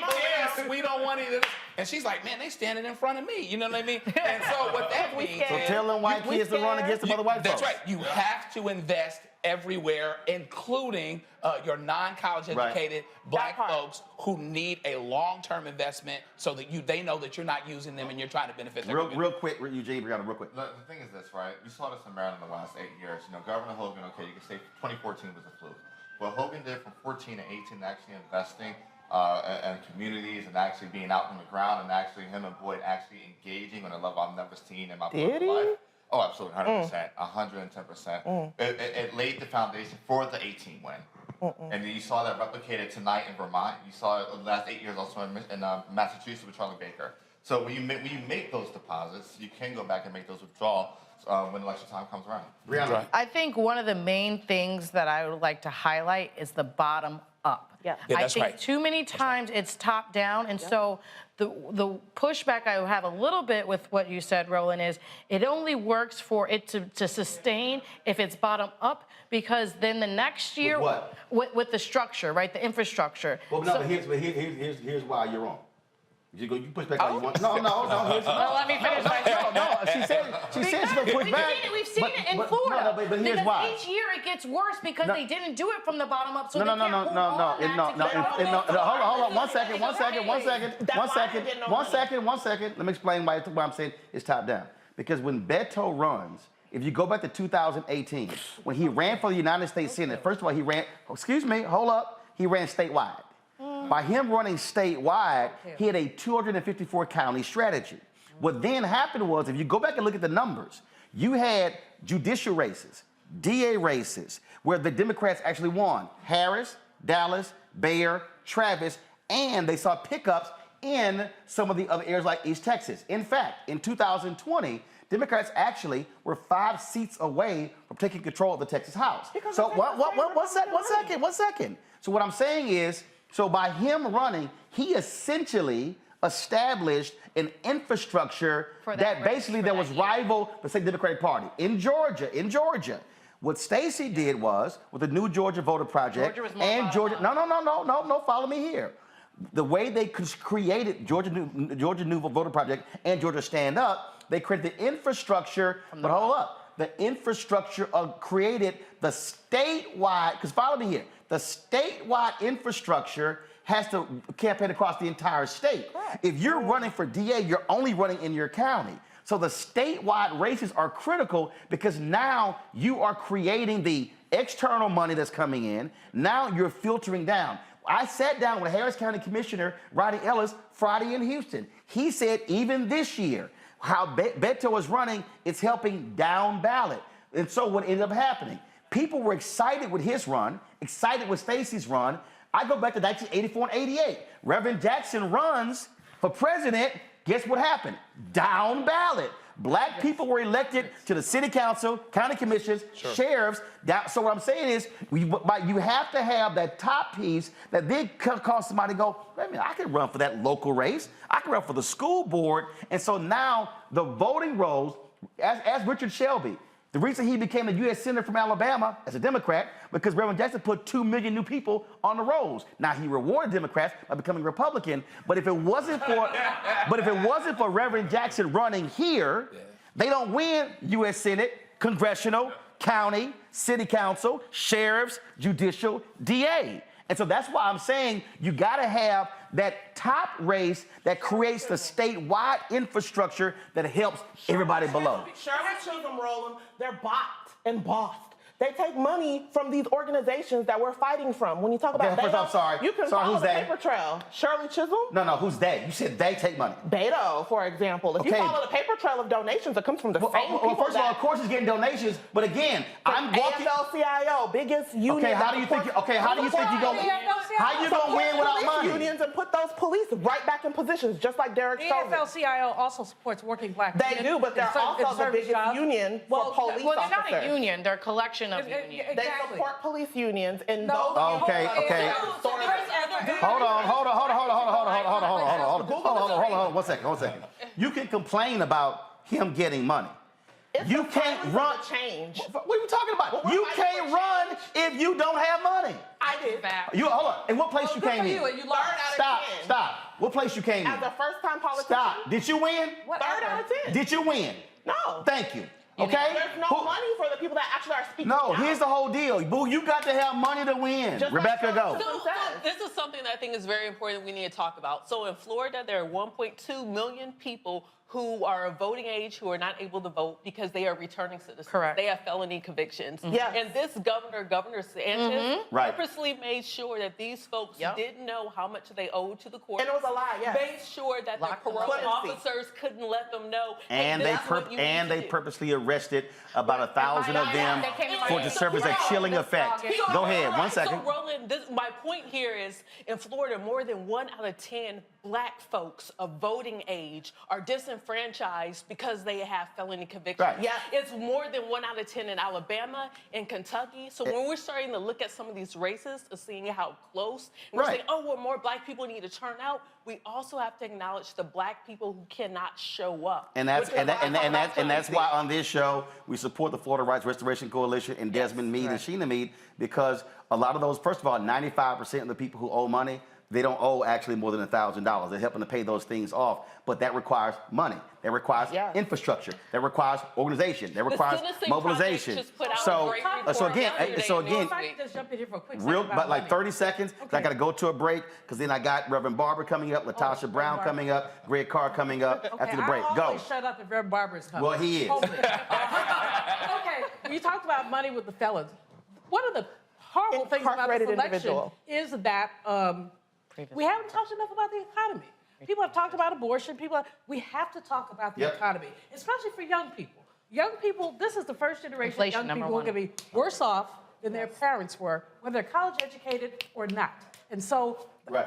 We don't want any this. And she's like, man, they standing in front of me. You know what I mean? And so what that means So tell them white kids to run against the other white folks. That's right. You have to invest everywhere, including your non-college educated black folks who need a long-term investment so that they know that you're not using them and you're trying to benefit them. Real quick, Eugene, Brianna, real quick. The thing is this, right? You saw this in Maryland in the last 8 years. You know, Governor Hogan, okay, you can say 2014 was a fluke. What Hogan did from 14 to 18, actually investing and communities and actually being out on the ground and actually him and Boyd actually engaging on a level I've never seen in my political life. Oh, absolutely, 100%, 110%. It laid the foundation for the 18 win. And then you saw that replicated tonight in Vermont. You saw it the last 8 years also in Massachusetts with Charlie Baker. So when you make those deposits, you can go back and make those withdrawals when election time comes around. Brianna. I think one of the main things that I would like to highlight is the bottom up. Yeah, that's I think right. too many times it's top down, and so the pushback I have a little bit with what you said, Roland, is it only works for it to sustain if it's bottom up, because then the next year with the structure, right, the infrastructure. Well, no, but here's why you're wrong. You push back all you want. No. Well, let me finish my thought. No, she said she's gonna push back. We've seen it in Florida. But here's why. Each year it gets worse because they didn't do it from the bottom up. So No. Hold on. One second. Let me explain why I'm saying it's top down. Because when Beto runs, if you go back to 2018, when he ran for the United States Senate, first of all, he ran statewide. By him running statewide, he had a 254 county strategy. What then happened was, if you go back and look at the numbers, you had judicial races, DA races, where the Democrats actually won. Harris, Dallas, Bexar, Travis, and they saw pickups in some of the other areas like East Texas. In fact, in 2020, Democrats actually were 5 seats away from taking control of the Texas House. So one second. So what I'm saying is, so by him running, he essentially established an infrastructure that basically there was rival the same Democratic Party. In Georgia, what Stacey did was, with the New Georgia Voter Project, no, follow me here. The way they created Georgia New Voter Project and Georgia Stand Up, they created the infrastructure, but hold up. The infrastructure created the statewide, because follow me here, the statewide infrastructure has to campaign across the entire state. Correct. If you're running for DA, you're only running in your county. So the statewide races are critical because now you are creating the external money that's coming in. Now you're filtering down. I sat down with Harris County Commissioner Rodney Ellis Friday in Houston. He said even this year, how Beto is running, it's helping down ballot. And so what ended up happening? People were excited with his run, excited with Stacey's run. I go back to 1984 and 88. Reverend Jackson runs for president. Guess what happened? Down ballot. Black people were elected to the city council, county commissions, sheriffs. So what I'm saying is, you have to have that top piece that then cause somebody to go, wait a minute, I can run for that local race. I can run for the school board. And so now the voting rolls, as Richard Shelby, the reason he became a U.S. Senator from Alabama as a Democrat, because Reverend Jackson put 2 million new people on the rolls. Now he rewarded Democrats by becoming Republican, but if it wasn't for Reverend Jackson running here, they don't win U.S. Senate, congressional, county, city council, sheriffs, judicial, DA. And so that's why I'm saying you got to have that top race that creates the statewide infrastructure that helps everybody below. Shirley Chisholm, Roland, they're bought and bossed. They take money from these organizations that we're fighting from. When you talk about first, I'm sorry. You can follow the paper trail. Shirley Chisholm? No, who's they? You said they take money. Beto, for example. If you follow the paper trail of donations, it comes from the same people. Well, first of all, of course he's getting donations, but again, I'm walking. AFL-CIO, biggest union. How do you think you go? How you gonna win without police money? unions and put those police right back in positions, just like Derek The Chauvin. AFL-CIO also supports working black men. They do, but they're also the biggest union for police Well, they're not officers. a union. They're a collection of unions. They Exactly. support police unions and No. those. Okay. Hold on. Hold on. 1 second. You can complain about him getting money. You can't run. Change. What are you talking about? You can't run if you don't have money. I did. You hold on. In what place you came in? You lost. Stop. What place you came in? As a first-time politician. Stop. Did you win? Third out of 10. Did you win? No. Thank you. Okay? There's no money for the people that actually are speaking No, out. here's the whole deal. Boo, you got to have money to win. Just Rebecca, like go. Trump So says. this is something that I think is very important we need to talk about. So in Florida, there are 1.2 million people who are of voting age who are not able to vote because they are returning citizens. Correct. They have felony convictions. Yes. And this Governor Santos, Right. purposely made sure that these folks didn't know how much they owed to the court. And it was a lie, yes. Made sure that the parole Clemency. officers couldn't let them know. And hey, they this is what you need to do. purposely arrested about 1,000 of them for to serve as a chilling effect. Go ahead. 1 second. So, Roland, my point here is in Florida, more than 1 out of 10 black folks of voting age are disenfranchised because they have felony convictions. Right. Yeah. It's more than 1 out of 10 in Alabama and Kentucky. So when we're starting to look at some of these races, seeing how close, and we're Right. saying, oh, well, more black people need to turn out, we also have to acknowledge the black people who cannot show up. And that's Because that's why on this show we support the Florida Rights Restoration Coalition and Desmond Meade and Sheena Meade, because a lot of those, first of all, 95% of the people who owe money, they don't owe actually more than $1,000. They're helping to pay those things off, but that requires money. That requires infrastructure. That requires organization. That requires Citizen mobilization. Project just put out So, a great report so again, yesterday. If I could just jump in here for a quick real, second but about like money. 30 seconds, 'cause I got to go to a break, because then I got Reverend Barber coming up, Latasha Brown Barber. coming up, Greg Carr coming up after the break. I'll Go. always shut up if Reverend Barber is coming. Well, he is. Hopefully. Okay, you talked about money with the felons. One of the horrible things about this Incarcerated election individual. is that we haven't talked enough about the economy. People have talked about abortion. We have to talk about the economy, especially for young people. Young people, this is the first generation Inflation, of young number people who are one. going to be worse off than their parents were, whether they're college educated or not. And so,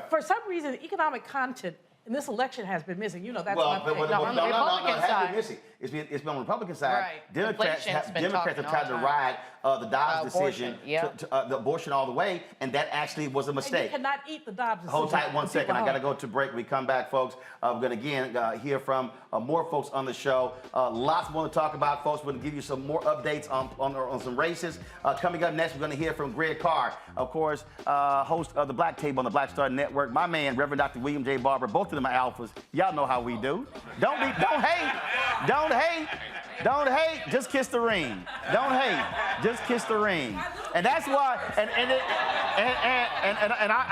for some reason, economic content in this election has been missing. You know, that's my thing. on the Republican it hasn't side. been missing. It's been on the Republican side. Right. Democrats Inflation's have been talking tried to all the ride the Dobbs abortion, decision, the abortion all the way, and that actually was a And you mistake. cannot eat the Dobbs decision. Hold tight 1 and second. people I got to home. go to break. We come back, folks. We're going to again hear from more folks on the show. Lots more to talk about, folks. We're going to give you some more updates on some races. Coming up next, we're going to hear from Greg Carr, of course, host of the Black Table on the Black Star Network. My man, Reverend Dr. William J. Barber. Both of them are alphas. Y'all know how we do. Don't hate. Just kiss the ring. Don't hate. Just kiss the ring. And that's why. And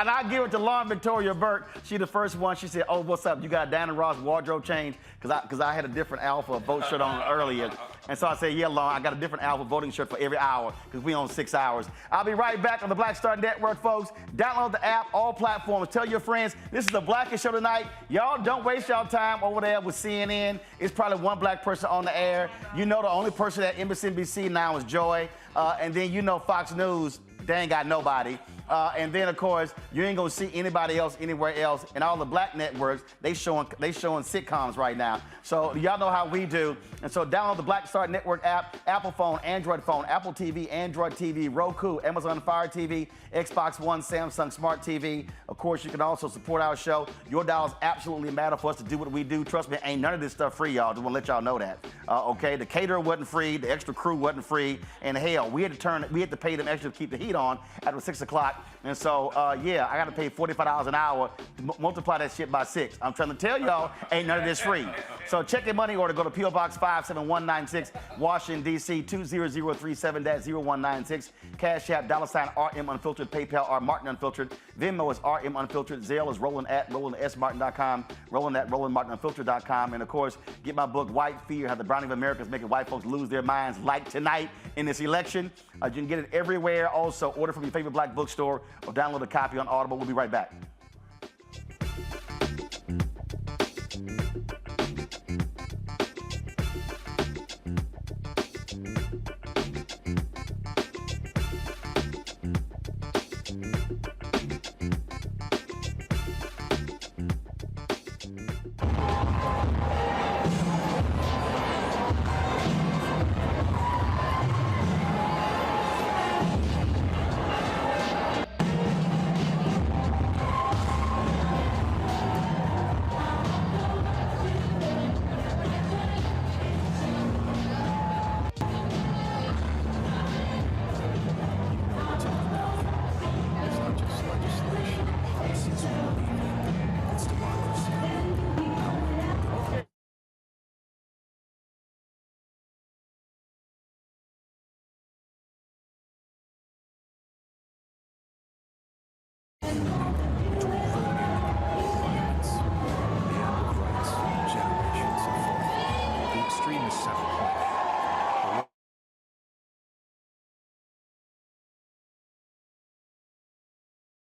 I give it to Lauren Victoria Burke. She the first one. She said, "Oh, what's up? You got Diana Ross wardrobe change?" Because I had a different alpha vote shirt on earlier. And so I said, "Yeah, Lauren, I got a different alpha voting shirt for every hour because we on 6 hours." I'll be right back on the Black Star Network, folks. Download the app, all platforms. Tell your friends. This is the Blackest Show tonight. Y'all don't waste y'all time over there with CNN. It's probably one black person on the air. You know the only person at MSNBC now is Joy. And then you know Fox News, they ain't got nobody. And then, of course, you ain't gonna see anybody else anywhere else. And all the black networks, they showing sitcoms right now. So y'all know how we do. And so download the Black Star Network app, Apple phone, Android phone, Apple TV, Android TV, Roku, Amazon Fire TV, Xbox One, Samsung Smart TV. Of course, you can also support our show. Your dollars absolutely matter for us to do what we do. Trust me, ain't none of this stuff free, y'all. Just wanna let y'all know that. Okay, the caterer wasn't free, the extra crew wasn't free, and hell, we had to pay them extra to keep the heat on after 6 o'clock. And so, yeah, I got to pay $45 an hour to multiply that shit by 6. I'm trying to tell y'all, ain't none of this free. So check your money order. Go to P.O. Box 57196, Washington, D.C. 20037-0196. Cash App, $RM Unfiltered, PayPal, R Martin Unfiltered. Venmo is RM Unfiltered. Zelle is Roland@RolandSMartin.com, Roland@RolandMartinUnfiltered.com. And, of course, get my book, White Fear, How the Browning of America is Making White Folks Lose Their Minds, like tonight in this election. You can get it everywhere. Also, order from your favorite black bookstore or download a copy on Audible. We'll be right back.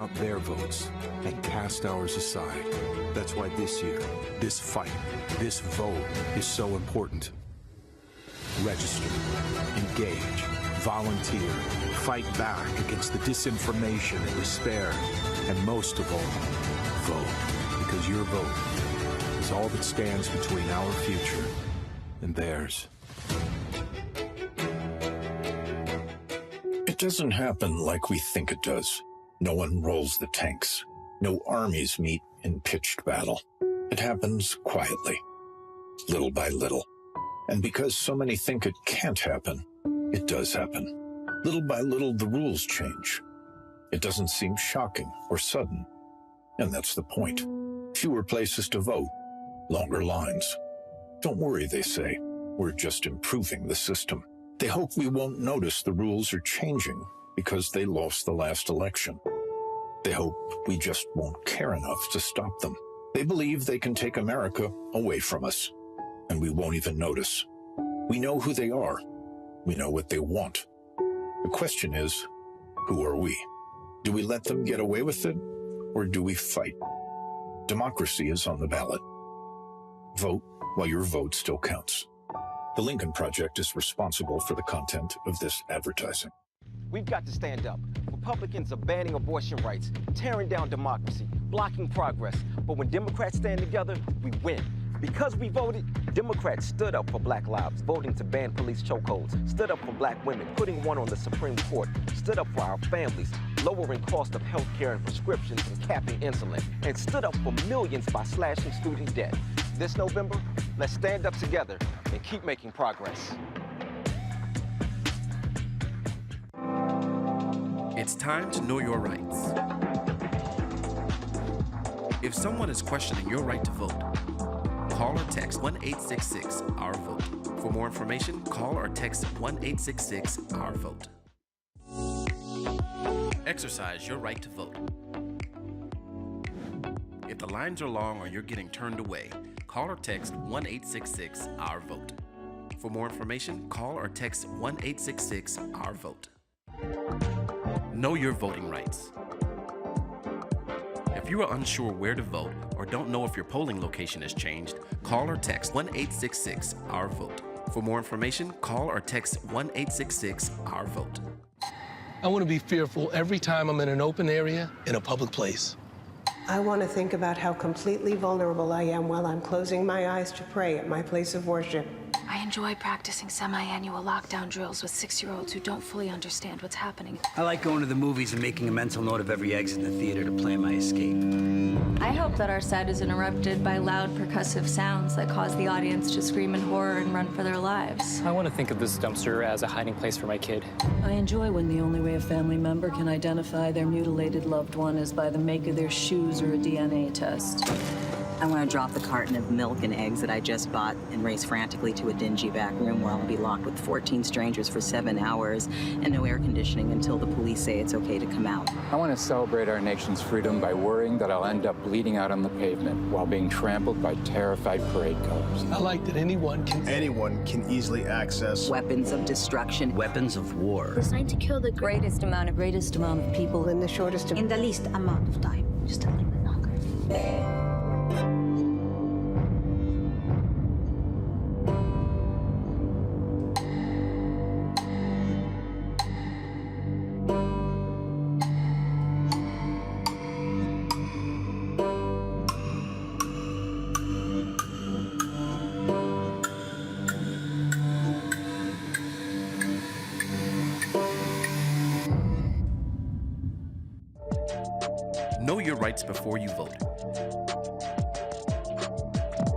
Out their votes and cast ours aside. That's why this year, this fight, this vote is so important. Register, engage, volunteer, fight back against the disinformation and despair, and most of all, vote, because your vote is all that stands between our future and theirs. It doesn't happen like we think it does. No one rolls the tanks. No armies meet in pitched battle. It happens quietly, little by little. And because so many think it can't happen, it does happen. Little by little, the rules change. It doesn't seem shocking or sudden. And that's the point. Fewer places to vote, longer lines. Don't worry, they say. We're just improving the system. They hope we won't notice the rules are changing because they lost the last election. They hope we just won't care enough to stop them. They believe they can take America away from us, and we won't even notice. We know who they are. We know what they want. The question is, who are we? Do we let them get away with it, or do we fight? Democracy is on the ballot. Vote while your vote still counts. The Lincoln Project is responsible for the content of this advertising. We've got to stand up. Republicans are banning abortion rights, tearing down democracy, blocking progress. But when Democrats stand together, we win. Because we voted, Democrats stood up for Black lives, voting to ban police chokeholds, stood up for Black women, putting one on the Supreme Court, stood up for our families, lowering cost of health care and prescriptions and capping insulin, and stood up for millions by slashing student debt. This November, let's stand up together and keep making progress. It's time to know your rights. If someone is questioning your right to vote, call or text 1-866-OUR-VOTE. For more information, call or text 1-866-OUR-VOTE. Exercise your right to vote. If the lines are long or you're getting turned away, call or text 1-866-OUR-VOTE. For more information, call or text 1-866-OUR-VOTE. Know your voting rights. If you are unsure where to vote or don't know if your polling location has changed, call or text 1-866-OUR-VOTE. For more information, call or text 1-866-OUR-VOTE. I want to be fearful every time I'm in an open area in a public place. I want to think about how completely vulnerable I am while I'm closing my eyes to pray at my place of worship. I enjoy practicing semi-annual lockdown drills with 6-year-olds who don't fully understand what's happening. I like going to the movies and making a mental note of every exit in the theater to plan my escape. I hope that our set is interrupted by loud percussive sounds that cause the audience to scream in horror and run for their lives. I want to think of this dumpster as a hiding place for my kid. I enjoy when the only way a family member can identify their mutilated loved one is by the make of their shoes or a DNA test. I want to drop the carton of milk and eggs that I just bought and race frantically to a dingy back room where I'll be locked with 14 strangers for 7 hours and no air conditioning until the police say it's okay to come out. I want to celebrate our nation's freedom by worrying that I'll end up bleeding out on the pavement while being trampled by terrified parade goers. I like that anyone can easily access weapons of destruction, weapons of war. Designed to kill the greatest amount of people in the shortest in the least amount of time. Just a little bit longer. Know your rights before you vote.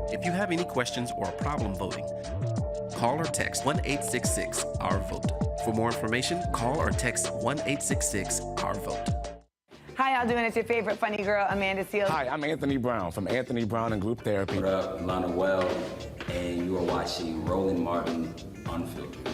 If you have any questions or a problem voting, call or text 1-866-OUR-VOTE. For more information, call or text 1-866-OUR-VOTE. Hi, y'all doing? It's your favorite funny girl, Amanda Seals. Hi, I'm Anthony Brown from Anthony Brown and Group Therapy. What up, Lana Well, and you are watching Roland Martin Unfiltered.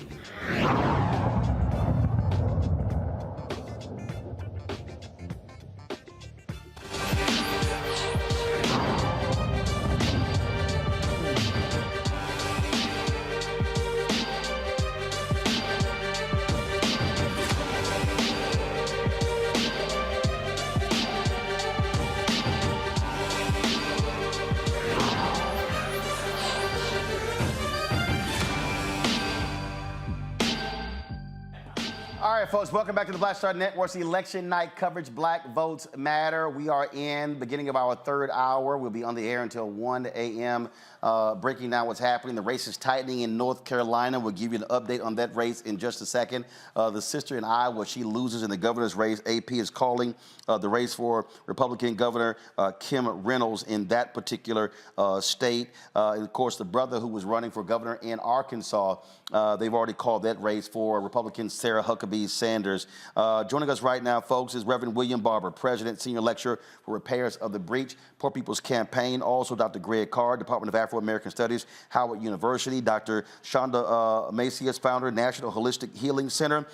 All right, folks, welcome back to the Black Star Network's election night coverage, Black Votes Matter. We are in beginning of our third hour. We'll be on the air until 1 a.m. Breaking down what's happening. The race is tightening in North Carolina. We'll give you an update on that race in just a second. The sister in Iowa, she loses in the governor's race. AP is calling the race for Republican Governor Kim Reynolds in that particular state. And of course, the brother who was running for governor in Arkansas, they've already called that race for Republican Sarah Huckabee Sanders. Joining us right now, folks, is Reverend William Barber, President, Senior Lecturer for Repairs of the Breach, Poor People's Campaign. Also, Dr. Greg Carr, Department of Afro-American Studies, Howard University. Dr. Shonda Macias, founder, National Holistic Healing Center.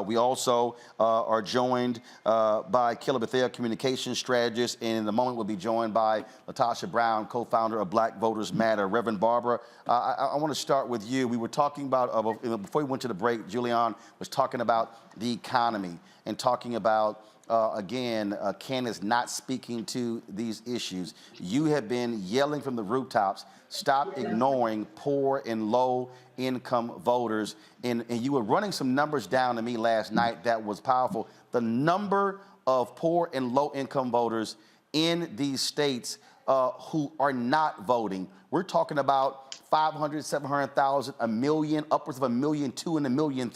We also are joined by Killa Bethea, Communications Strategist, and in a moment we'll be joined by Latasha Brown, co-founder of Black Voters Matter. Reverend Barber, I want to start with you. We were talking about, before we went to the break, Julian was talking about the economy and talking about, again, Candace not speaking to these issues. You have been yelling from the rooftops, stop ignoring poor and low-income voters. And you were running some numbers down to me last night that was powerful. The number of poor and low-income voters in these states who are not voting. We're talking about 500, 700,000, a million, upwards of 1.2 million and 1.3 million.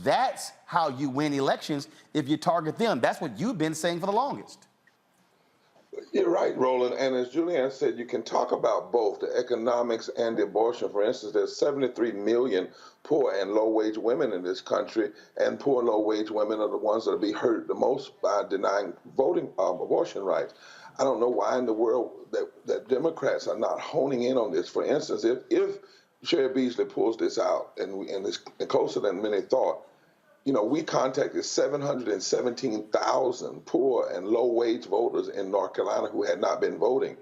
That's how you win elections if you target them. That's what you've been saying for the longest. You're right, Roland. And as Julianne said, you can talk about both the economics and the abortion. For instance, there's 73 million poor and low-wage women in this country, and poor and low-wage women are the ones that will be hurt the most by denying voting abortion rights. I don't know why in the world that Democrats are not honing in on this. For instance, if Sherry Beasley pulls this out, and it's closer than many thought, you know, we contacted 717,000 poor and low-wage voters in North Carolina who had not been voting.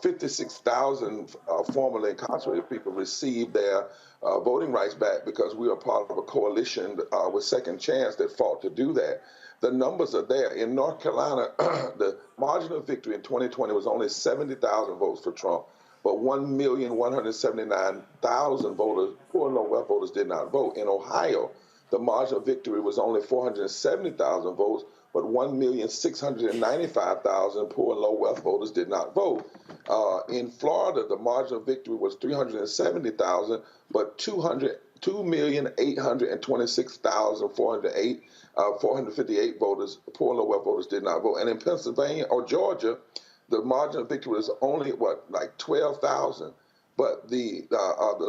56,000 formerly incarcerated people received their voting rights back because we were part of a coalition with Second Chance that fought to do that. The numbers are there. In North Carolina, the margin of victory in 2020 was only 70,000 votes for Trump, but 1,179,000 voters, poor and low-wealth voters, did not vote. In Ohio, the margin of victory was only 470,000 votes, but 1,695,000 poor and low-wealth voters did not vote. In Florida, the margin of victory was 370,000, but 2,826,458 voters, poor and low-wealth voters, did not vote. And in Pennsylvania or Georgia, the margin of victory was only, like 12,000. But the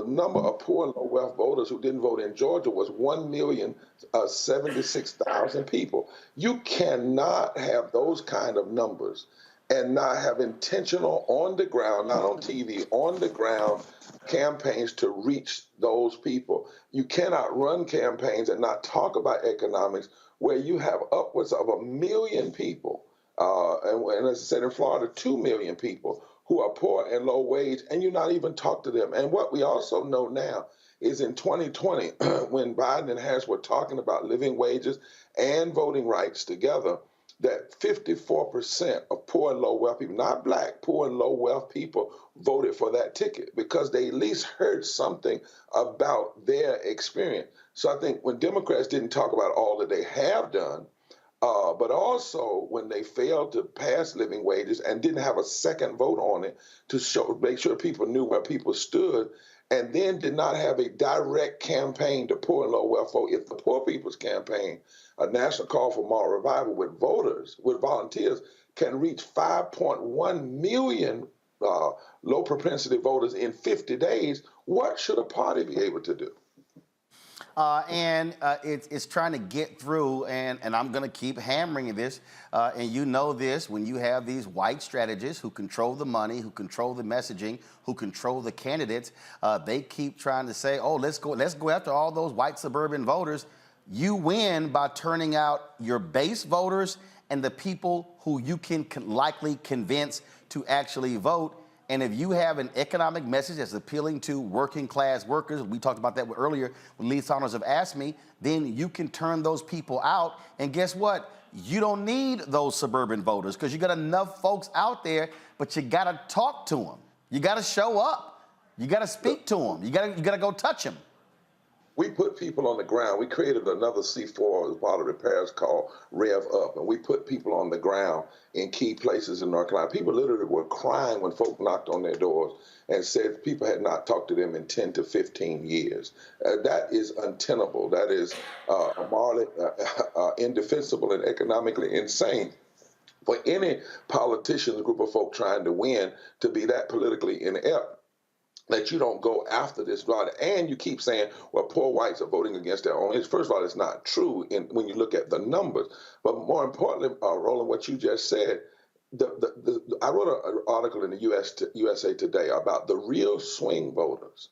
number of poor and low-wealth voters who didn't vote in Georgia was 1,076,000 people. You cannot have those kind of numbers and not have intentional on the ground, not on TV, on the ground campaigns to reach those people. You cannot run campaigns and not talk about economics where you have upwards of 1 million people, and as I said in Florida, 2 million people who are poor and low wage, and you not even talk to them. And what we also know now is in 2020, when Biden and Harris were talking about living wages and voting rights together, that 54% of poor and low wealth people, not black, poor and low wealth people, voted for that ticket because they at least heard something about their experience. So I think when Democrats didn't talk about all that they have done, but also when they failed to pass living wages and didn't have a second vote on it to make sure people knew where people stood, and then did not have a direct campaign to poor and low wealth vote. If the Poor People's Campaign, a national call for moral revival with voters, with volunteers, can reach 5.1 million low propensity voters in 50 days, what should a party be able to do? It's trying to get through, and I'm going to keep hammering this, and you know this, when you have these white strategists who control the money, who control the messaging, who control the candidates, they keep trying to say, oh, let's go after all those white suburban voters. You win by turning out your base voters and the people who you can likely convince to actually vote. And if you have an economic message that's appealing to working class workers, we talked about that earlier when Lee Saunders have asked me, then you can turn those people out. And guess what? You don't need those suburban voters because you got enough folks out there, but you got to talk to them. You got to show up. You got to speak to them. You got to go touch them. We put people on the ground. We created another C4 as part of repairs called Rev Up, and we put people on the ground in key places in North Carolina. People literally were crying when folk knocked on their doors and said people had not talked to them in 10 to 15 years. That is untenable. That is morally indefensible and economically insane for any politician, group of folk trying to win, to be that politically inept that you don't go after this right. And you keep saying, well, poor whites are voting against their own. First of all, it's not true when you look at the numbers. But more importantly, Roland, what you just said, I wrote an article in the USA Today about the real swing voters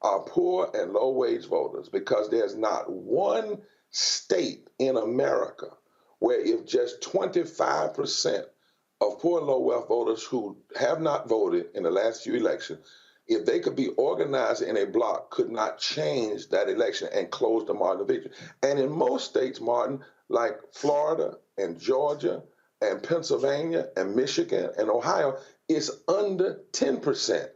are poor and low-wage voters, because there's not one state in America where if just 25% of poor and low-wealth voters who have not voted in the last few elections, if they could be organized in a block, could not change that election and close the margin of victory. And in most states, Martin, like Florida and Georgia and Pennsylvania and Michigan and Ohio, it's under 10%.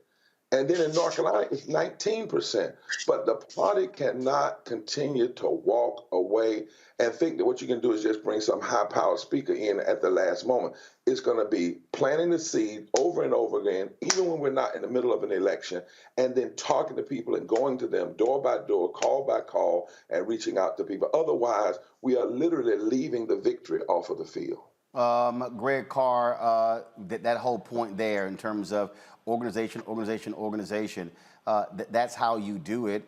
And then in North Carolina, it's 19%. But the party cannot continue to walk away and think that what you can do is just bring some high-powered speaker in at the last moment. It's going to be planting the seed over and over again, even when we're not in the middle of an election, and then talking to people and going to them door by door, call by call, and reaching out to people. Otherwise, we are literally leaving the victory off of the field. Greg Carr, that whole point there in terms of organization, that's how you do it.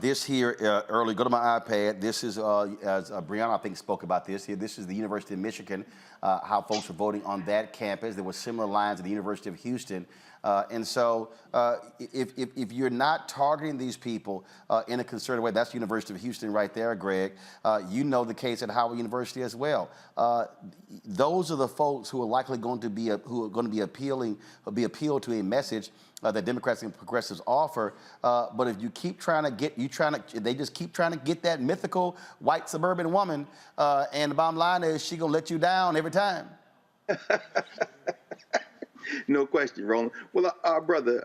This here, early, go to my iPad. This is, as Brianna, I think, spoke about this here. This is the University of Michigan, how folks are voting on that campus. There were similar lines at the University of Houston. And so if you're not targeting these people in a concerted way, that's the University of Houston right there, Greg. You know the case at Howard University as well. Those are the folks who are likely going to be appealed to a message that Democrats and progressives offer. But if you keep trying to get, they just keep trying to get that mythical white suburban woman, and the bottom line is she gonna let you down every time. No question, Roland. Well, our brother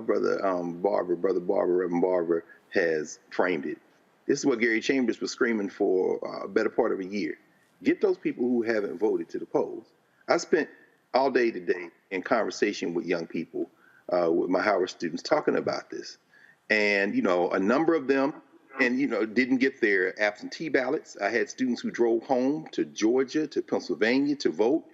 Barber, Reverend Barber, has framed it. This is what Gary Chambers was screaming for a better part of a year. Get those people who haven't voted to the polls. I spent all day today in conversation with young people, with my Howard students, talking about this. And, a number of them, didn't get their absentee ballots. I had students who drove home to Georgia, to Pennsylvania to vote,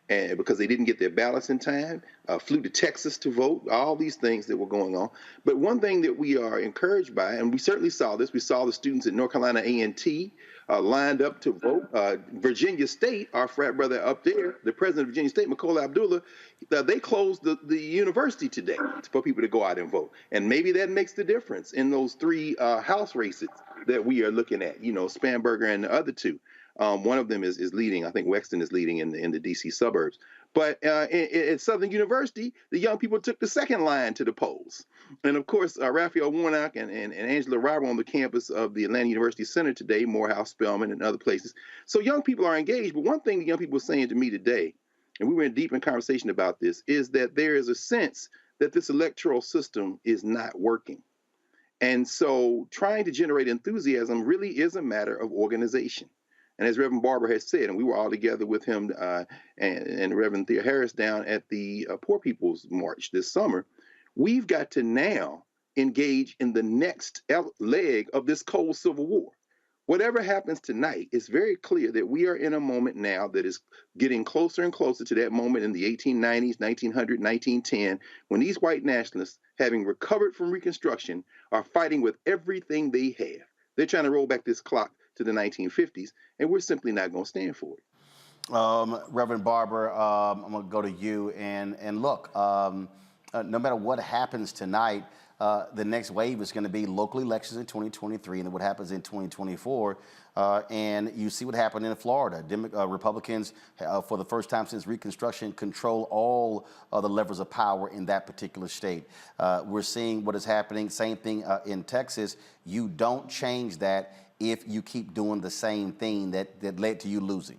and because they didn't get their ballots in time, flew to Texas to vote, all these things that were going on. But one thing that we are encouraged by, and we certainly saw this, we saw the students at North Carolina A&T lined up to vote. Virginia State, our frat brother up there, the president of Virginia State, Makola Abdullah, they closed the university today for people to go out and vote. And maybe that makes the difference in those three House races that we are looking at, Spanberger and the other two. One of them is leading. I think Wexton is leading in the D.C. suburbs. But at Southern University, the young people took the second line to the polls. And, of course, Raphael Warnock and Angela Robber on the campus of the Atlanta University Center today, Morehouse, Spelman, and other places. So young people are engaged. But one thing the young people were saying to me today, and we were deep in conversation about this, is that there is a sense that this electoral system is not working. And so trying to generate enthusiasm really is a matter of organization. And as Reverend Barber has said, and we were all together with him and Reverend Thea Harris down at the Poor People's March this summer, we've got to now engage in the next leg of this cold civil war. Whatever happens tonight, it's very clear that we are in a moment now that is getting closer and closer to that moment in the 1890s, 1900, 1910, when these white nationalists, having recovered from Reconstruction, are fighting with everything they have. They're trying to roll back this clock to the 1950s, and we're simply not going to stand for it. Reverend Barber, I'm going to go to you. And look, no matter what happens tonight, the next wave is going to be local elections in 2023 and then what happens in 2024. And you see what happened in Florida. Republicans, for the first time since Reconstruction, control all the levers of power in that particular state. We're seeing what is happening. Same thing in Texas. You don't change that if you keep doing the same thing that led to you losing.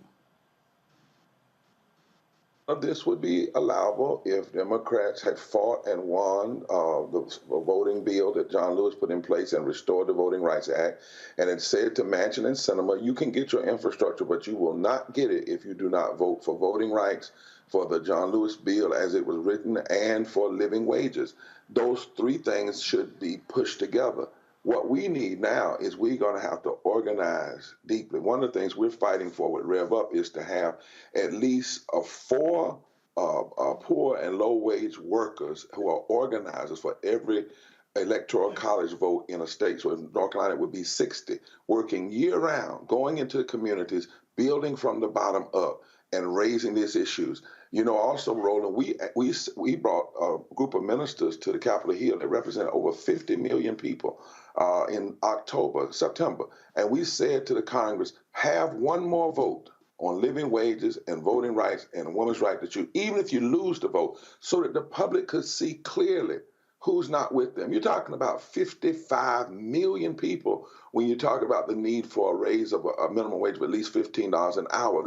This would be allowable if Democrats had fought and won the voting bill that John Lewis put in place and restored the Voting Rights Act, and had said to Manchin and Sinema, you can get your infrastructure, but you will not get it if you do not vote for voting rights, for the John Lewis bill as it was written, and for living wages. Those three things should be pushed together. What we need now is we're going to have to organize deeply. One of the things we're fighting for with Rev Up is to have at least four poor and low-wage workers who are organizers for every electoral college vote in a state. So in North Carolina, it would be 60, working year-round, going into the communities, building from the bottom up, and raising these issues. You know, also, Roland, we brought a group of ministers to the Capitol Hill that represented over 50 million people in September. And we said to the Congress, have one more vote on living wages and voting rights and a woman's right to choose, even if you lose the vote, so that the public could see clearly who's not with them. You're talking about 55 million people when you talk about the need for a raise of a minimum wage of at least $15 an hour.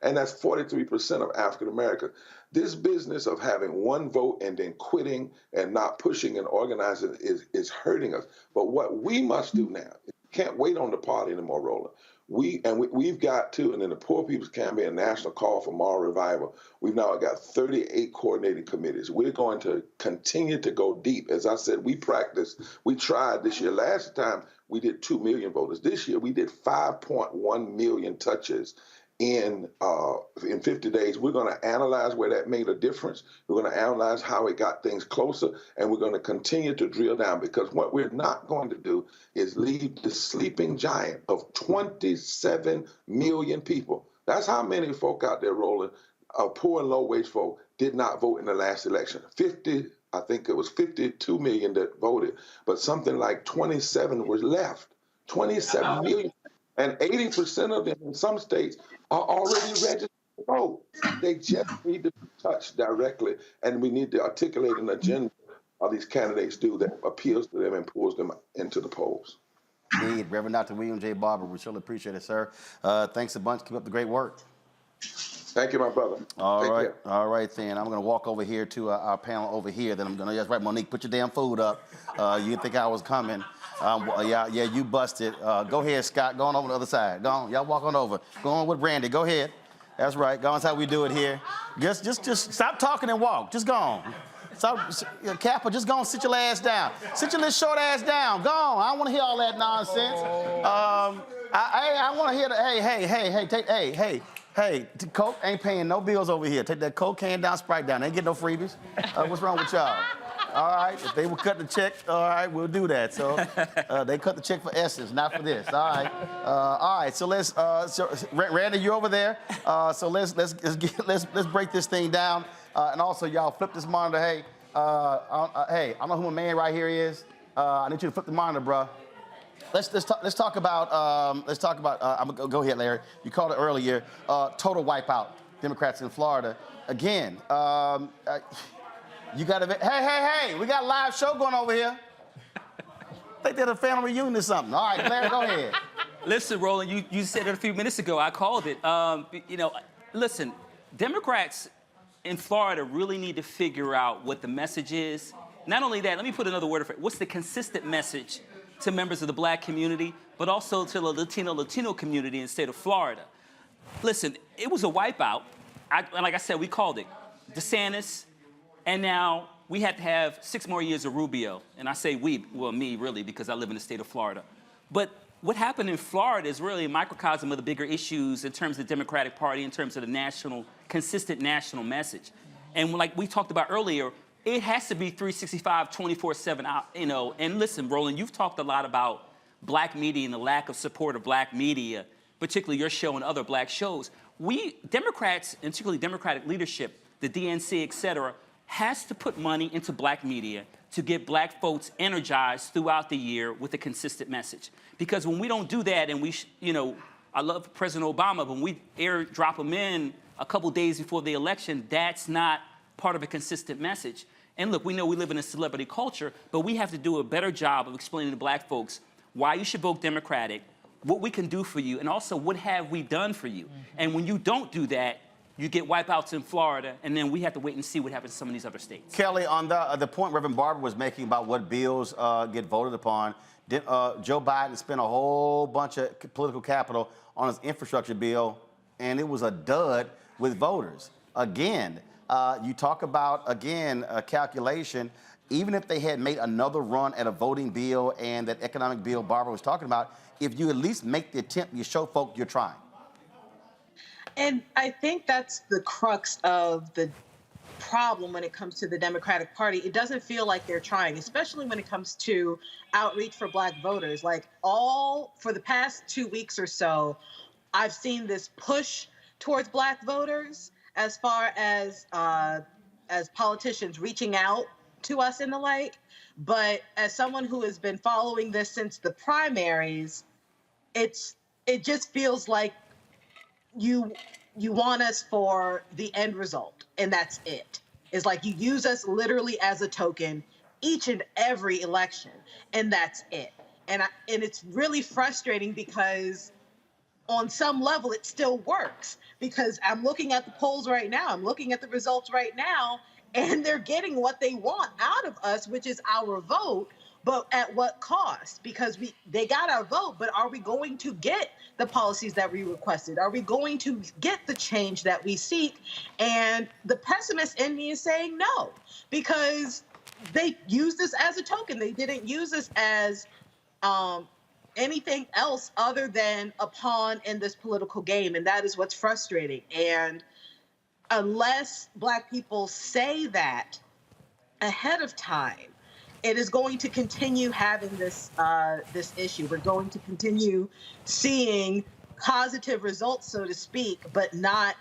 And that's 43% of African Americans. This business of having one vote and then quitting and not pushing and organizing is hurting us. But what we must do now, can't wait on the party anymore, Roland. We've got to, and in the Poor People's Campaign National Call for Moral Revival, we've now got 38 coordinating committees. We're going to continue to go deep. As I said, we tried this year. Last time we did 2 million voters. This year we did 5.1 million touches in 50 days. We're going to analyze where that made a difference. We're going to analyze how it got things closer, and we're going to continue to drill down, because what we're not going to do is leave the sleeping giant of 27 million people. That's how many folk out there, Roland, poor and low-wage folk, did not vote in the last election. I think it was 52 million that voted, but something like 27 was left. 27 million. And 80% of them in some states are already registered to vote. They just need to be touched directly, and we need to articulate an agenda of these candidates do that appeals to them and pulls them into the polls. Indeed. Reverend Dr. William J. Barber, we surely appreciate it, sir. Thanks a bunch. Keep up the great work. Thank you, my brother. All right, then. I'm going to walk over here to our panel over here. Then I'm going to, that's right, Monique, put your damn food up. You didn't think I was coming. Yeah, you busted. Go ahead, Scott. Go on over the other side. Go on. Y'all walk on over. Go on with Brandy. Go ahead. That's right. Go on. That's how we do it here. Just stop talking and walk. Just go on. Stop, Kappa, just go on, sit your ass down. Sit your little short ass down. Go on. I don't want to hear all that nonsense. I want to hear the, hey, Coke ain't paying no bills over here. Take that Coke can down, Sprite down. They ain't get no freebies. What's wrong with y'all? All right, if they will cut the check, all right, we'll do that. So they cut the check for Essence, not for this. All right. So let's, Randy, you over there. So let's break this thing down. And also, y'all flip this monitor. Hey, I don't know who my man right here is. I need you to flip the monitor, bro. Let's talk about. I'm gonna go ahead, Larry. You called it earlier. Total wipeout. Democrats in Florida again. You got to. Hey! We got a live show going over here. I think they're a family reunion or something. All right, Larry, go ahead. Listen, Roland, you said it a few minutes ago. I called it. Listen, Democrats in Florida really need to figure out what the message is. Not only that, let me put another word for it. What's the consistent message to members of the black community, but also to the Latino community in the state of Florida? Listen, it was a wipeout. Like I said, we called it DeSantis, and now we have to have 6 more years of Rubio. And I say we, well, me really, because I live in the state of Florida. But what happened in Florida is really a microcosm of the bigger issues in terms of the Democratic Party, in terms of the consistent national message. And like we talked about earlier, it has to be 365, 24/7, And listen, Roland, you've talked a lot about black media and the lack of support of black media, particularly your show and other black shows. We, Democrats, and particularly Democratic leadership, the DNC, et cetera, has to put money into black media to get black folks energized throughout the year with a consistent message. Because when we don't do that, and I love President Obama, but when we airdrop him in a couple days before the election, that's not part of a consistent message. And look, we know we live in a celebrity culture, but we have to do a better job of explaining to black folks why you should vote Democratic, what we can do for you, and also what have we done for you. And when you don't do that, you get wipeouts in Florida, and then we have to wait and see what happens in some of these other states. Kelly, on the point Reverend Barber was making about what bills get voted upon, Joe Biden spent a whole bunch of political capital on his infrastructure bill, and it was a dud with voters. Again, you talk about, again, a calculation. Even if they had made another run at a voting bill and that economic bill Barbara was talking about, if you at least make the attempt, you show folk you're trying. And I think that's the crux of the problem when it comes to the Democratic Party. It doesn't feel like they're trying, especially when it comes to outreach for Black voters. Like for the past 2 weeks or so, I've seen this push towards Black voters as far as politicians reaching out to us and the like. But as someone who has been following this since the primaries, it just feels like you want us for the end result, and that's it. It's like you use us literally as a token each and every election, and that's it. And it's really frustrating because on some level it still works, because I'm looking at the polls right now, I'm looking at the results right now, and they're getting what they want out of us, which is our vote. But at what cost? Because they got our vote, but are we going to get the policies that we requested? Are we going to get the change that we seek? And the pessimist in me is saying no, because they used this as a token. They didn't use this as anything else other than a pawn in this political game. And that is what's frustrating. And unless Black people say that ahead of time, it is going to continue having this issue. We're going to continue seeing positive results, so to speak, but not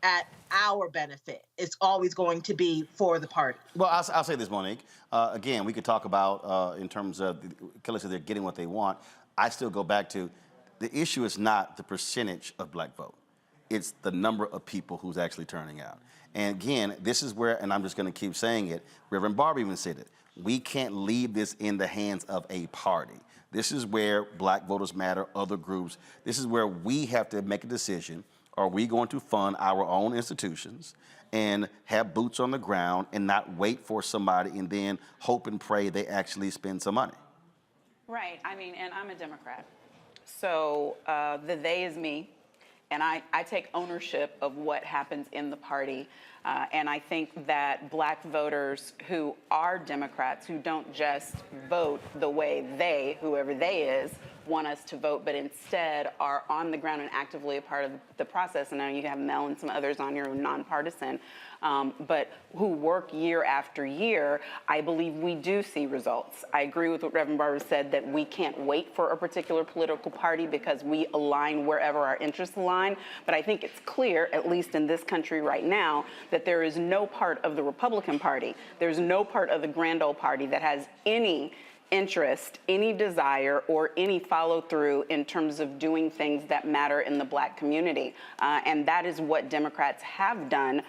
at our benefit. It's always going to be for the party. Well, I'll say this, Monique. Again, we could talk about in terms of Kelly said they're getting what they want. I still go back to the issue is not the percentage of Black vote. It's the number of people who's actually turning out. And again, this is where, and I'm just going to keep saying it, Reverend Barber even said it, we can't leave this in the hands of a party. This is where Black Voters Matter, other groups, this is where we have to make a decision. Are we going to fund our own institutions and have boots on the ground and not wait for somebody and then hope and pray they actually spend some money? Right. I mean, and I'm a Democrat. So the they is me. And I take ownership of what happens in the party. And I think that Black voters who are Democrats, who don't just vote the way they, whoever they is, want us to vote, but instead are on the ground and actively a part of the process. And I know you have Mel and some others on your nonpartisan, but who work year after year, I believe we do see results. I agree with what Reverend Barber said, that we can't wait for a particular political party because we align wherever our interests align. But I think it's clear, at least in this country right now, that there is no part of the Republican Party, there's no part of the grand old party that has any interest, any desire, or any follow through in terms of doing things that matter in the Black community. And that is what Democrats have done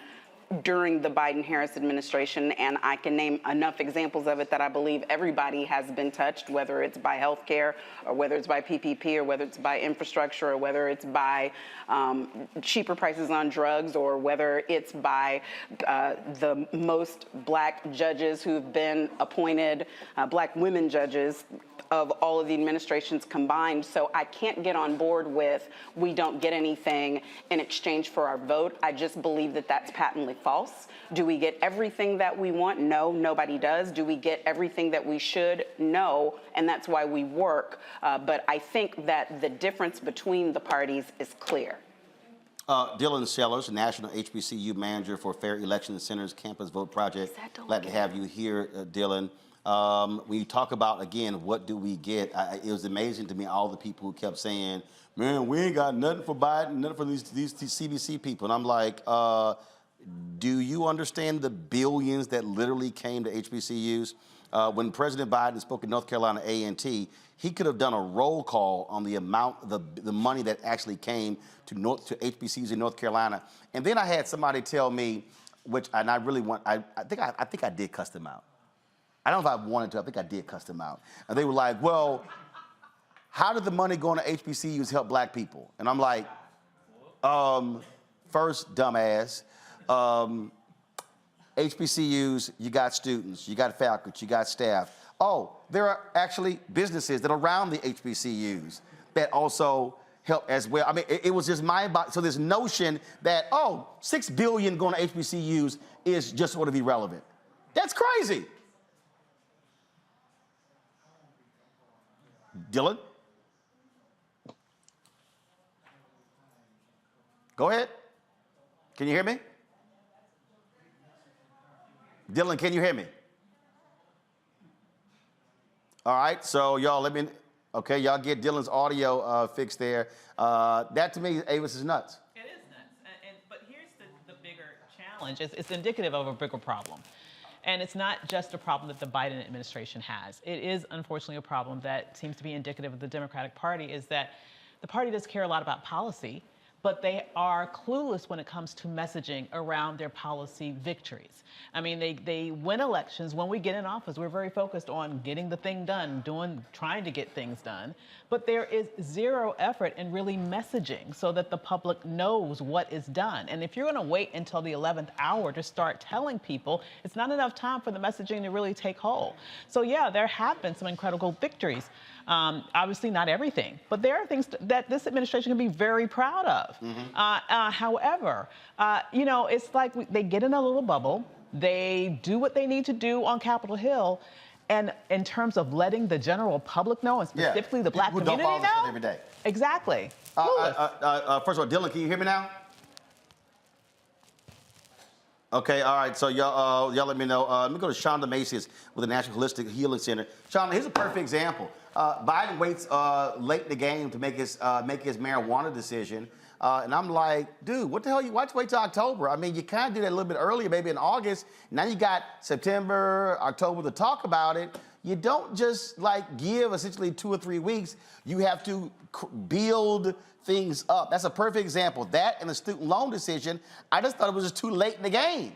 during the Biden-Harris administration, and I can name enough examples of it that I believe everybody has been touched, whether it's by healthcare, or whether it's by PPP, or whether it's by infrastructure, or whether it's by cheaper prices on drugs, or whether it's by the most Black judges who've been appointed, Black women judges, of all of the administrations combined. So I can't get on board with we don't get anything in exchange for our vote. I just believe that that's patently false. Do we get everything that we want? No, nobody does. Do we get everything that we should? No, and that's why we work. But I think that the difference between the parties is clear. Dylan Sellers, National HBCU Manager for Fair Election Center's Campus Vote Project. Glad to have you here, Dylan. When you talk about, again, what do we get, it was amazing to me, all the people who kept saying, man, we ain't got nothing for Biden, nothing for these CBC people. And I'm like, do you understand the billions that literally came to HBCUs? When President Biden spoke in North Carolina A&T, he could have done a roll call on the amount, the money that actually came to HBCUs in North Carolina. And then I had somebody tell me, and I really want, I think I did cuss them out. I don't know if I wanted to, I think I did cuss them out. And they were like, well, how did the money going to HBCUs help Black people? And I'm like, first, dumbass, HBCUs, you got students, you got faculty, you got staff. Oh, there are actually businesses that are around the HBCUs that also help as well. I mean, it was just mind-boggling. So this notion that, oh, $6 billion going to HBCUs is just sort of irrelevant. That's crazy. Dylan? Go ahead. Can you hear me? Dylan, can you hear me? All right, so y'all let me, okay, y'all get Dylan's audio fixed there. That to me, Avis, is nuts. It is nuts, but here's the bigger challenge. It's indicative of a bigger problem. And it's not just a problem that the Biden administration has. It is unfortunately a problem that seems to be indicative of the Democratic Party, is that the party does care a lot about policy, but they are clueless when it comes to messaging around their policy victories. I mean, they win elections. When we get in office, we're very focused on getting the thing done, trying to get things done. But there is zero effort in really messaging so that the public knows what is done. And if you're gonna wait until the 11th hour to start telling people, it's not enough time for the messaging to really take hold. So yeah, there have been some incredible victories. Obviously not everything, but there are things that this administration can be very proud of. However, you know, it's like they get in a little bubble, they do what they need to do on Capitol Hill, and in terms of letting the general public know, and specifically the Black community know, every day. Exactly. First of all, Dylan, can you hear me now? Okay, all right, so y'all let me know. Let me go to Shonda Macias with the National Holistic Healing Center. Shonda, here's a perfect example. Biden waits late in the game to make his marijuana decision. And I'm like, dude, what the hell? Why'd you wait till October? I mean, you kind of did that a little bit earlier, maybe in August. Now you got September, October to talk about it. You don't just like give essentially 2 or 3 weeks. You have to build things up. That's a perfect example. That and the student loan decision, I just thought it was just too late in the game.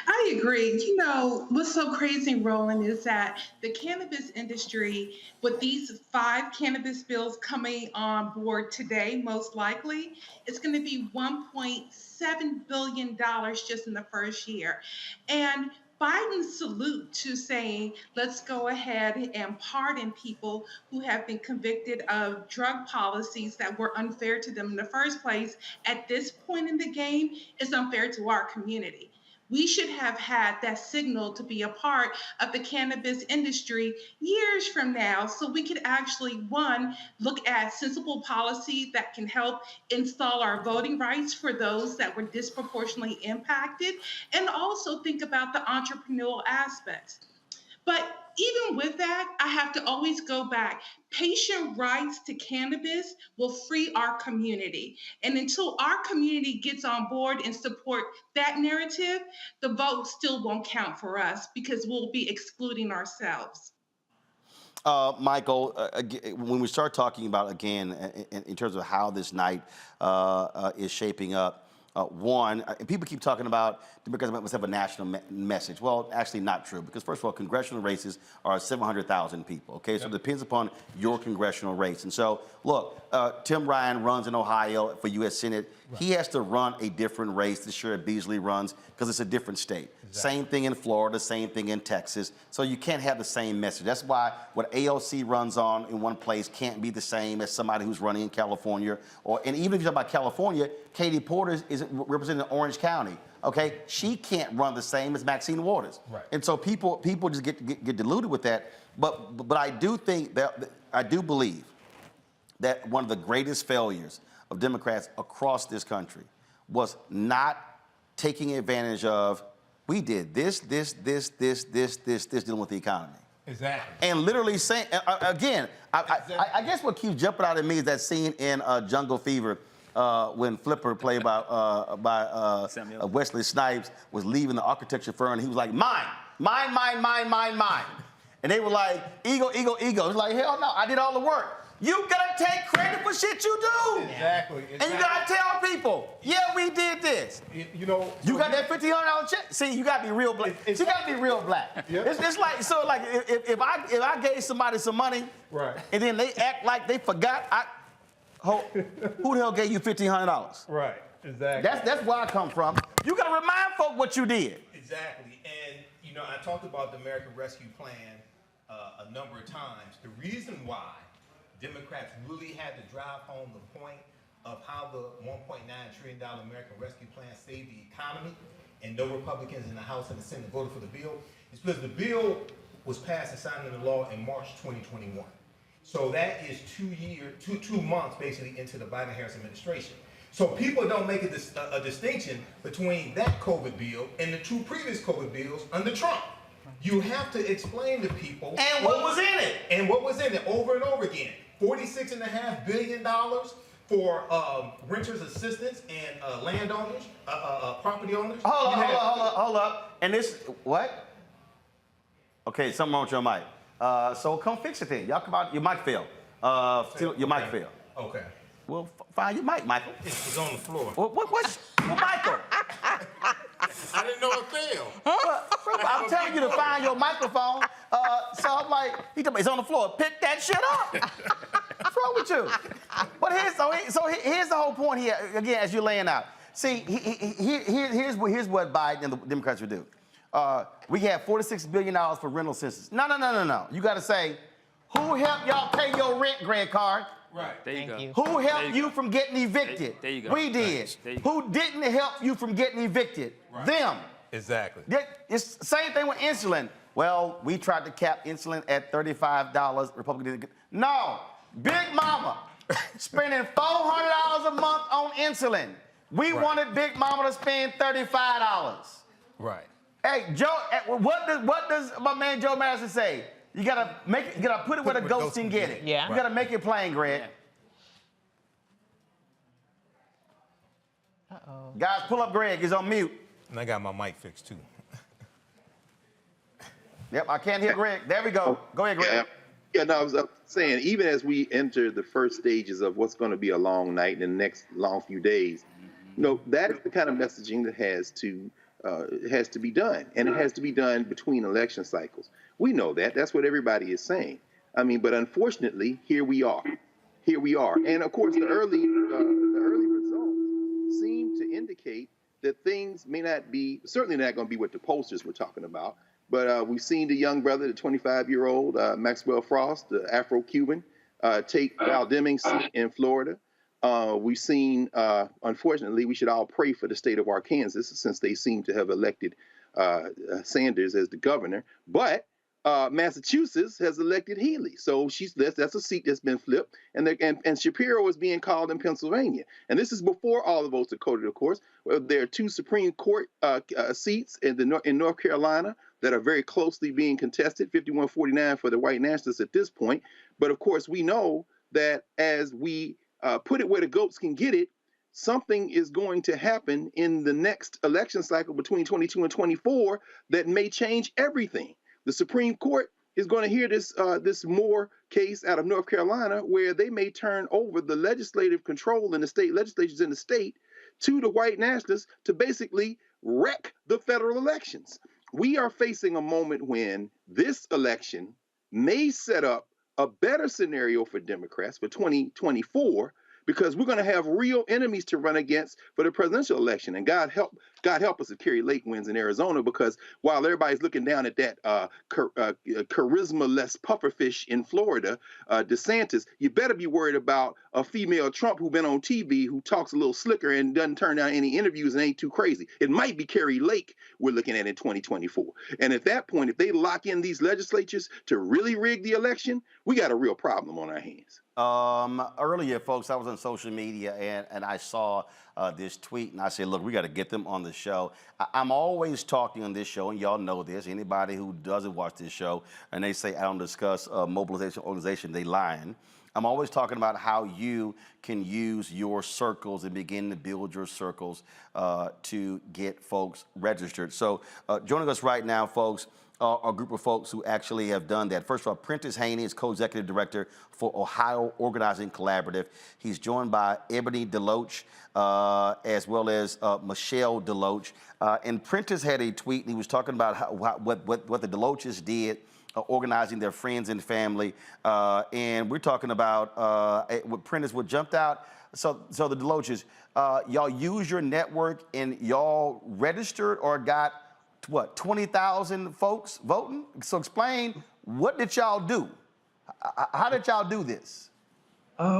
I agree. You know, what's so crazy, Roland, is that the cannabis industry, with these 5 cannabis bills coming on board today, most likely, it's going to be $1.7 billion just in the first year. And Biden's salute to saying, let's go ahead and pardon people who have been convicted of drug policies that were unfair to them in the first place, at this point in the game, is unfair to our community. We should have had that signal to be a part of the cannabis industry years from now, so we could actually, one, look at sensible policy that can help install our voting rights for those that were disproportionately impacted, and also think about the entrepreneurial aspects. But even with that, I have to always go back. Patient rights to cannabis will free our community. And until our community gets on board and support that narrative, the vote still won't count for us because we'll be excluding ourselves. Michael, when we start talking about, again, in terms of how this night is shaping up, one, people keep talking about Democrats must have a national message. Well, actually not true, because first of all, congressional races are 700,000 people, okay? So it depends upon your congressional race. And so, look, Tim Ryan runs in Ohio for U.S. Senate. Right. He has to run a different race than Sherrod Beasley runs because it's a different state. Exactly. Same thing in Florida, same thing in Texas. So you can't have the same message. That's why what AOC runs on in one place can't be the same as somebody who's running in California. And even if you talk about California, Katie Porter is representing Orange County. Okay, she can't run the same as Maxine Waters. Right. And so people just get deluded with that. But I do think I do believe that one of the greatest failures of Democrats across this country was not taking advantage of, we did this dealing with the economy. Exactly. And literally saying, again, I guess what keeps jumping out at me is that scene in Jungle Fever when Flipper, played by Wesley Snipes, was leaving the architecture firm, and he was like, mine. And they were like, ego. It's like, hell no, I did all the work. You gotta take credit for shit you do. Exactly. And you gotta tell people, yeah, we did this. You know, you got that $1,500 check. See, you gotta be real black. You gotta be real black. Yep. It's like, so like if I gave somebody some money, right, and then they act like they forgot, who the hell gave you $1,500? Right. Exactly. That's where I come from. You got to remind folk what you did. Exactly. And, you know, I talked about the American Rescue Plan a number of times. The reason why Democrats really had to drive home the point of how the $1.9 trillion American Rescue Plan saved the economy, and no Republicans in the House and the Senate voted for the bill, is because the bill was passed and signed into law in March 2021. So that is 2 months basically into the Biden-Harris administration. So people don't make a distinction between that COVID bill and the 2 previous COVID bills under Trump. You have to explain to people. And what was in it? And what was in it over and over again. $46.5 billion for renters assistance and landowners, property owners. Hold up. And this, what? Okay, something wrong with your mic. So come fix it then. Y'all come out, your mic failed. Your mic failed. Okay. Well, find your mic, Michael. It's on the floor. What's Michael? I didn't know it failed. I'm telling you to find your microphone. So I'm like, it's on the floor. Pick that shit up. What's wrong with you? But here's the whole point here. Again, as you're laying out. See, here's what Biden and the Democrats would do. We have $46 billion for rental assistance. No. You got to say, who helped y'all pay your rent, Greg Card? Right. There you go. Who helped you from getting evicted? There you go. We did. Who didn't help you from getting evicted? Right. Them. Exactly. It's the same thing with insulin. Well, we tried to cap insulin at $35. Republicans didn't get. No. Big Mama spending $400 a month on insulin. We wanted Big Mama to spend $35. Right. Hey, Joe, what does my man Joe Madison say? You gotta put it where the ghost can get it. Yeah. You gotta make it plain, Greg. Uh-oh. Guys, pull up Greg. He's on mute. And I got my mic fixed too. Yep, I can't hear Greg. There we go. Go ahead, Greg. Yeah, no, I was saying, even as we enter the first stages of what's going to be a long night in the next long few days, you know, that is the kind of messaging that has to be done, and it has to be done between election cycles. We know that. That's what everybody is saying. I mean, but unfortunately, here we are. And of course, the early results seem to indicate that things may not be, certainly not going to be what the pollsters were talking about. But we've seen the young brother, the 25-year-old Maxwell Frost, the Afro-Cuban, take Val Deming's seat in Florida. We've seen, unfortunately, we should all pray for the state of Arkansas since they seem to have elected Sanders as the governor. But Massachusetts has elected Healy. So that's a seat that's been flipped. And Shapiro is being called in Pennsylvania. And this is before all the votes are coded, of course. There are 2 Supreme Court seats in North Carolina that are very closely being contested, 51-49 for the white nationalists at this point. But of course, we know that as we put it where the goats can get it, something is going to happen in the next election cycle between 22 and 24 that may change everything. The Supreme Court is going to hear this Moore case out of North Carolina, where they may turn over the legislative control in the state legislatures in the state to the white nationalists to basically wreck the federal elections. We are facing a moment when this election may set up a better scenario for Democrats for 2024, because we're going to have real enemies to run against for the presidential election. And God help us if Kerry Lake wins in Arizona, because while everybody's looking down at that charisma-less pufferfish in Florida, DeSantis, you better be worried about a female Trump who's been on TV, who talks a little slicker and doesn't turn down any interviews and ain't too crazy. It might be Kerry Lake we're looking at in 2024. And at that point, if they lock in these legislatures to really rig the election, we got a real problem on our hands. Earlier, folks, I was on social media and I saw this tweet, and I said, look, we got to get them on the show. I'm always talking on this show, and y'all know this. Anybody who doesn't watch this show and they say I don't discuss mobilization organization, they lying. I'm always talking about how you can use your circles and begin to build your circles to get folks registered. So joining us right now, folks, a group of folks who actually have done that. First of all, Prentice Haney is co-executive director for Ohio Organizing Collaborative. He's joined by Ebony Deloach, as well as Michelle Deloach. And Prentice had a tweet, and he was talking about what the Deloaches did, organizing their friends and family. And we're talking about, what jumped out So the Deloaches, y'all use your network and y'all registered or got, what, 20,000 folks voting? So explain, what did y'all do? How did y'all do this?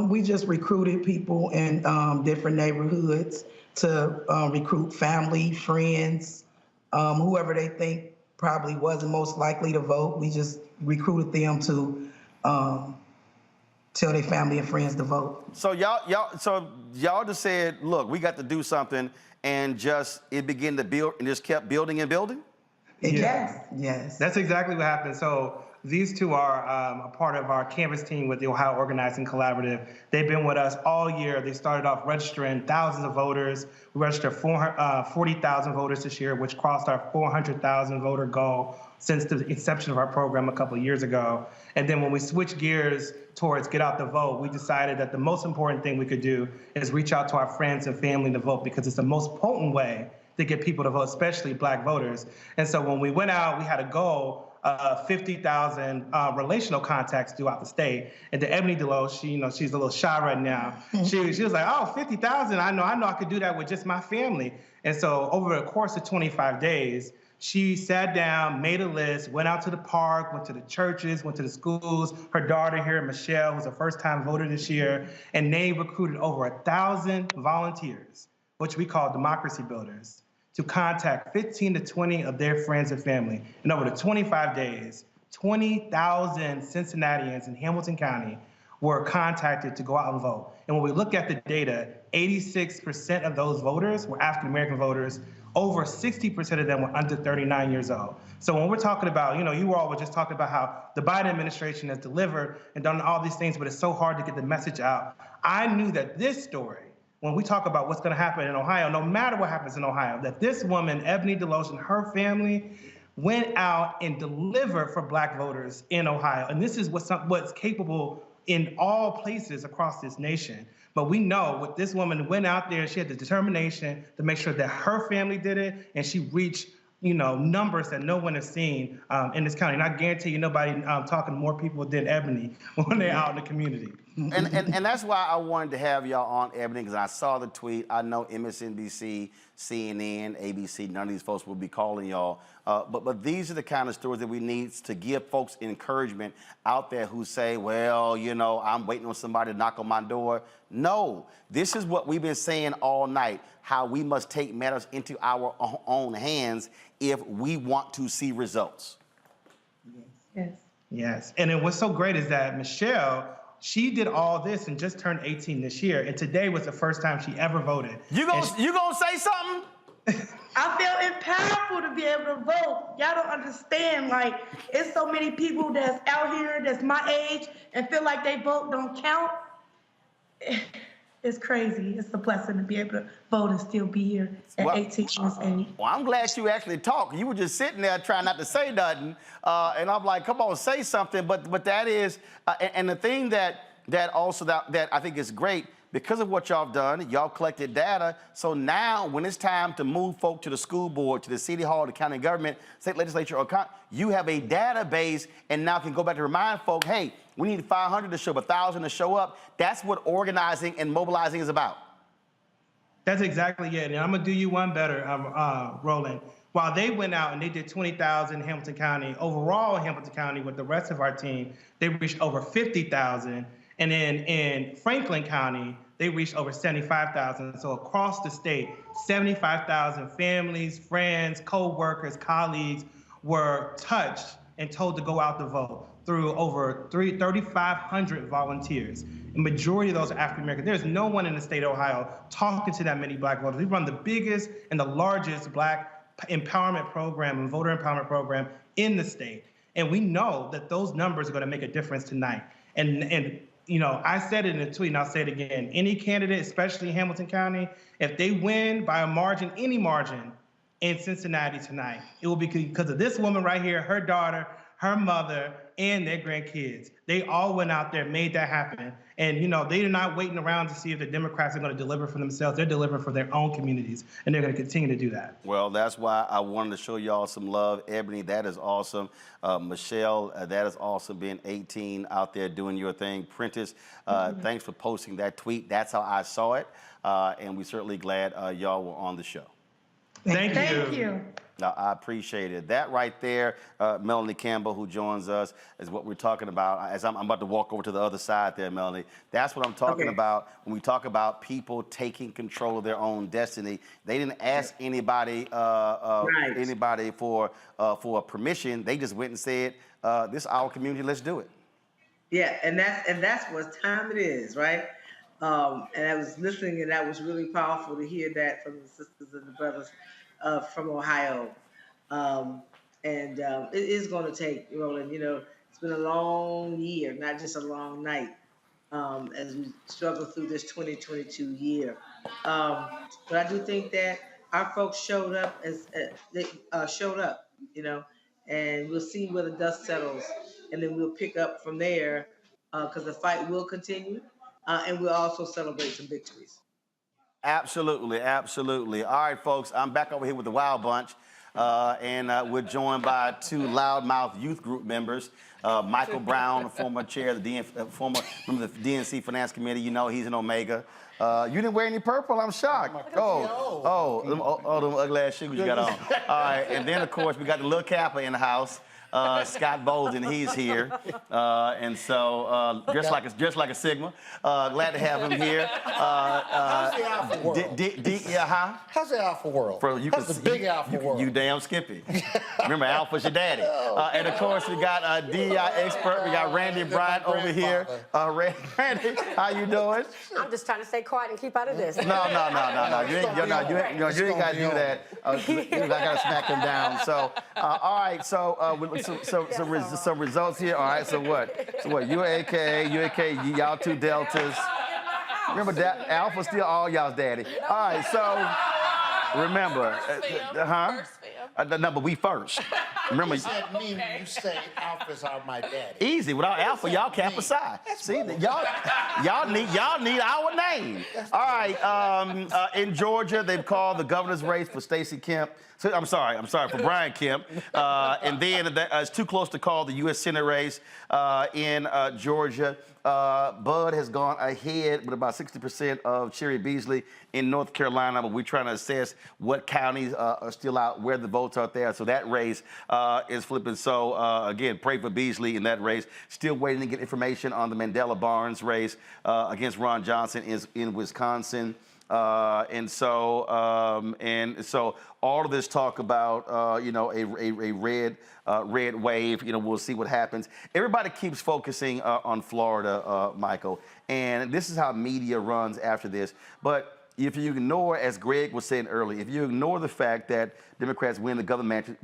We just recruited people in different neighborhoods to recruit family, friends, whoever they think probably wasn't most likely to vote. We just recruited them to tell their family and friends to vote. So y'all just said, look, we got to do something, and it began to build and just kept building and building? Yes. Yes. That's exactly what happened. So these two are a part of our canvas team with the Ohio Organizing Collaborative. They've been with us all year. They started off registering thousands of voters. We registered 40,000 voters this year, which crossed our 400,000 voter goal since the inception of our program a couple of years ago. And then when we switched gears towards get out the vote, we decided that the most important thing we could do is reach out to our friends and family to vote, because it's the most potent way to get people to vote, especially Black voters. And so when we went out, we had a goal of 50,000 relational contacts throughout the state. And to Ebony Deloach, she's a little shy right now. She was like, oh, 50,000, I know I could do that with just my family. And so over the course of 25 days, she sat down, made a list, went out to the park, went to the churches, went to the schools. Her daughter here, Michelle, who's a first-time voter this year, and they recruited over 1,000 volunteers, which we call democracy builders, to contact 15 to 20 of their friends and family. And over the 25 days, 20,000 Cincinnatians in Hamilton County were contacted to go out and vote. And when we look at the data, 86% of those voters were African-American voters. Over 60% of them were under 39 years old. So when we're talking about, you all were just talking about how the Biden administration has delivered and done all these things, but it's so hard to get the message out. I knew that this story, when we talk about what's going to happen in Ohio, no matter what happens in Ohio, that this woman, Ebony Deloach, and her family went out and delivered for Black voters in Ohio. And this is what's capable in all places across this nation. But we know what this woman went out there, she had the determination to make sure that her family did it, and she reached numbers that no one has seen in this county. And I guarantee you nobody talking to more people than Ebony when they're out in the community. And that's why I wanted to have y'all on, Ebony, because I saw the tweet. I know MSNBC, CNN, ABC, none of these folks will be calling y'all. But these are the kind of stories that we need to give folks encouragement out there who say, well, I'm waiting on somebody to knock on my door. No, this is what we've been saying all night, how we must take matters into our own hands if we want to see results. Yes. Yes. And then what's so great is that Michelle, she did all this and just turned 18 this year. And today was the first time she ever voted. You gonna say something? I feel empowered to be able to vote. Y'all don't understand. It's so many people that's out here that's my age and feel like they vote don't count. It's crazy. It's a blessing to be able to vote and still be here at 18 years age. Well, I'm glad you actually talked. You were just sitting there trying not to say nothing. And I'm like, come on, say something. But that is, and the thing that I think is great, because of what y'all have done, y'all collected data. So now when it's time to move folk to the school board, to the city hall, the county government, state legislature, you have a database and now can go back to remind folk, hey, we need 500 to show up, 1,000 to show up. That's what organizing and mobilizing is about. That's exactly it. And I'm going to do you one better, Roland. While they went out and they did 20,000 in Hamilton County, overall in Hamilton County with the rest of our team, they reached over 50,000. And then in Franklin County, they reached over 75,000. So across the state, 75,000 families, friends, co-workers, colleagues were touched and told to go out to vote through over 3,500 volunteers. The majority of those are African American. There's no one in the state of Ohio talking to that many Black voters. We run the biggest and the largest Black empowerment program and voter empowerment program in the state. And we know that those numbers are going to make a difference tonight. And I said it in a tweet, and I'll say it again. Any candidate, especially in Hamilton County, if they win by a margin, any margin, in Cincinnati tonight, it will be because of this woman right here, her daughter, her mother, and their grandkids. They all went out there, made that happen. And, they're not waiting around to see if the Democrats are going to deliver for themselves. They're delivering for their own communities, and they're going to continue to do that. Well, that's why I wanted to show y'all some love. Ebony, that is awesome. Michelle, that is awesome, being 18 out there doing your thing. Prentice, thanks for posting that tweet. That's how I saw it, and we're certainly glad y'all were on the show. Thank you. Thank you. No, I appreciate it. That right there, Melanie Campbell, who joins us, is what we're talking about. As I'm about to walk over to the other side there, Melanie, that's what I'm talking about when we talk about people taking control of their own destiny. They didn't ask anybody for permission. They just went and said, "This is our community. Let's do it." Yeah, and that's what time it is, right? And I was listening, and that was really powerful to hear that from the sisters and the brothers from Ohio. It is going to take, Roland, it's been a long year, not just a long night, as we struggle through this 2022 year. But I do think that our folks showed up and we'll see where the dust settles, and then we'll pick up from there, because the fight will continue, and we'll also celebrate some victories. Absolutely, absolutely. All right, folks, I'm back over here with the Wild Bunch, and we're joined by two loudmouth youth group members. Michael Brown, former chair of the former member of the DNC Finance Committee. He's an Omega. You didn't wear any purple. I'm shocked. Them ugly ass shoes you got on. All right, and then of course we got the little Kappa in the house. Scott Bolden, he's here, and so dressed like a Sigma. Glad to have him here. How's the Alpha world? How's the Alpha world? How's the big Alpha world? You damn Skippy. Remember, Alpha's your daddy. And of course, we got a DEI expert. We got Randy Bryant over here. Randy, how you doing? I'm just trying to stay quiet and keep out of this. No. You ain't got to do that. I got to smack him down. So, all right. So, some results here. All right. So what? You AKA, y'all two Deltas. Remember that Alpha still all y'all's daddy. All right. So remember, no, but we first. Remember, you said me when you say Alpha's are my daddy. Easy. Without Alpha, y'all Kappa Psi. See, y'all need our name. All right. In Georgia, they've called the governor's race for Stacey Kemp. I'm sorry, for Brian Kemp. And then it's too close to call the U.S. Senate race in Georgia. Bud has gone ahead with about 60% of Cherry Beasley in North Carolina, but we're trying to assess what counties are still out, where the votes are there. So that race is flipping. So again, pray for Beasley in that race. Still waiting to get information on the Mandela Barnes race against Ron Johnson in Wisconsin. And so all of this talk about a red wave. We'll see what happens. Everybody keeps focusing on Florida, Michael, and this is how media runs after this. But if you ignore, as Greg was saying earlier, if you ignore the fact that Democrats win the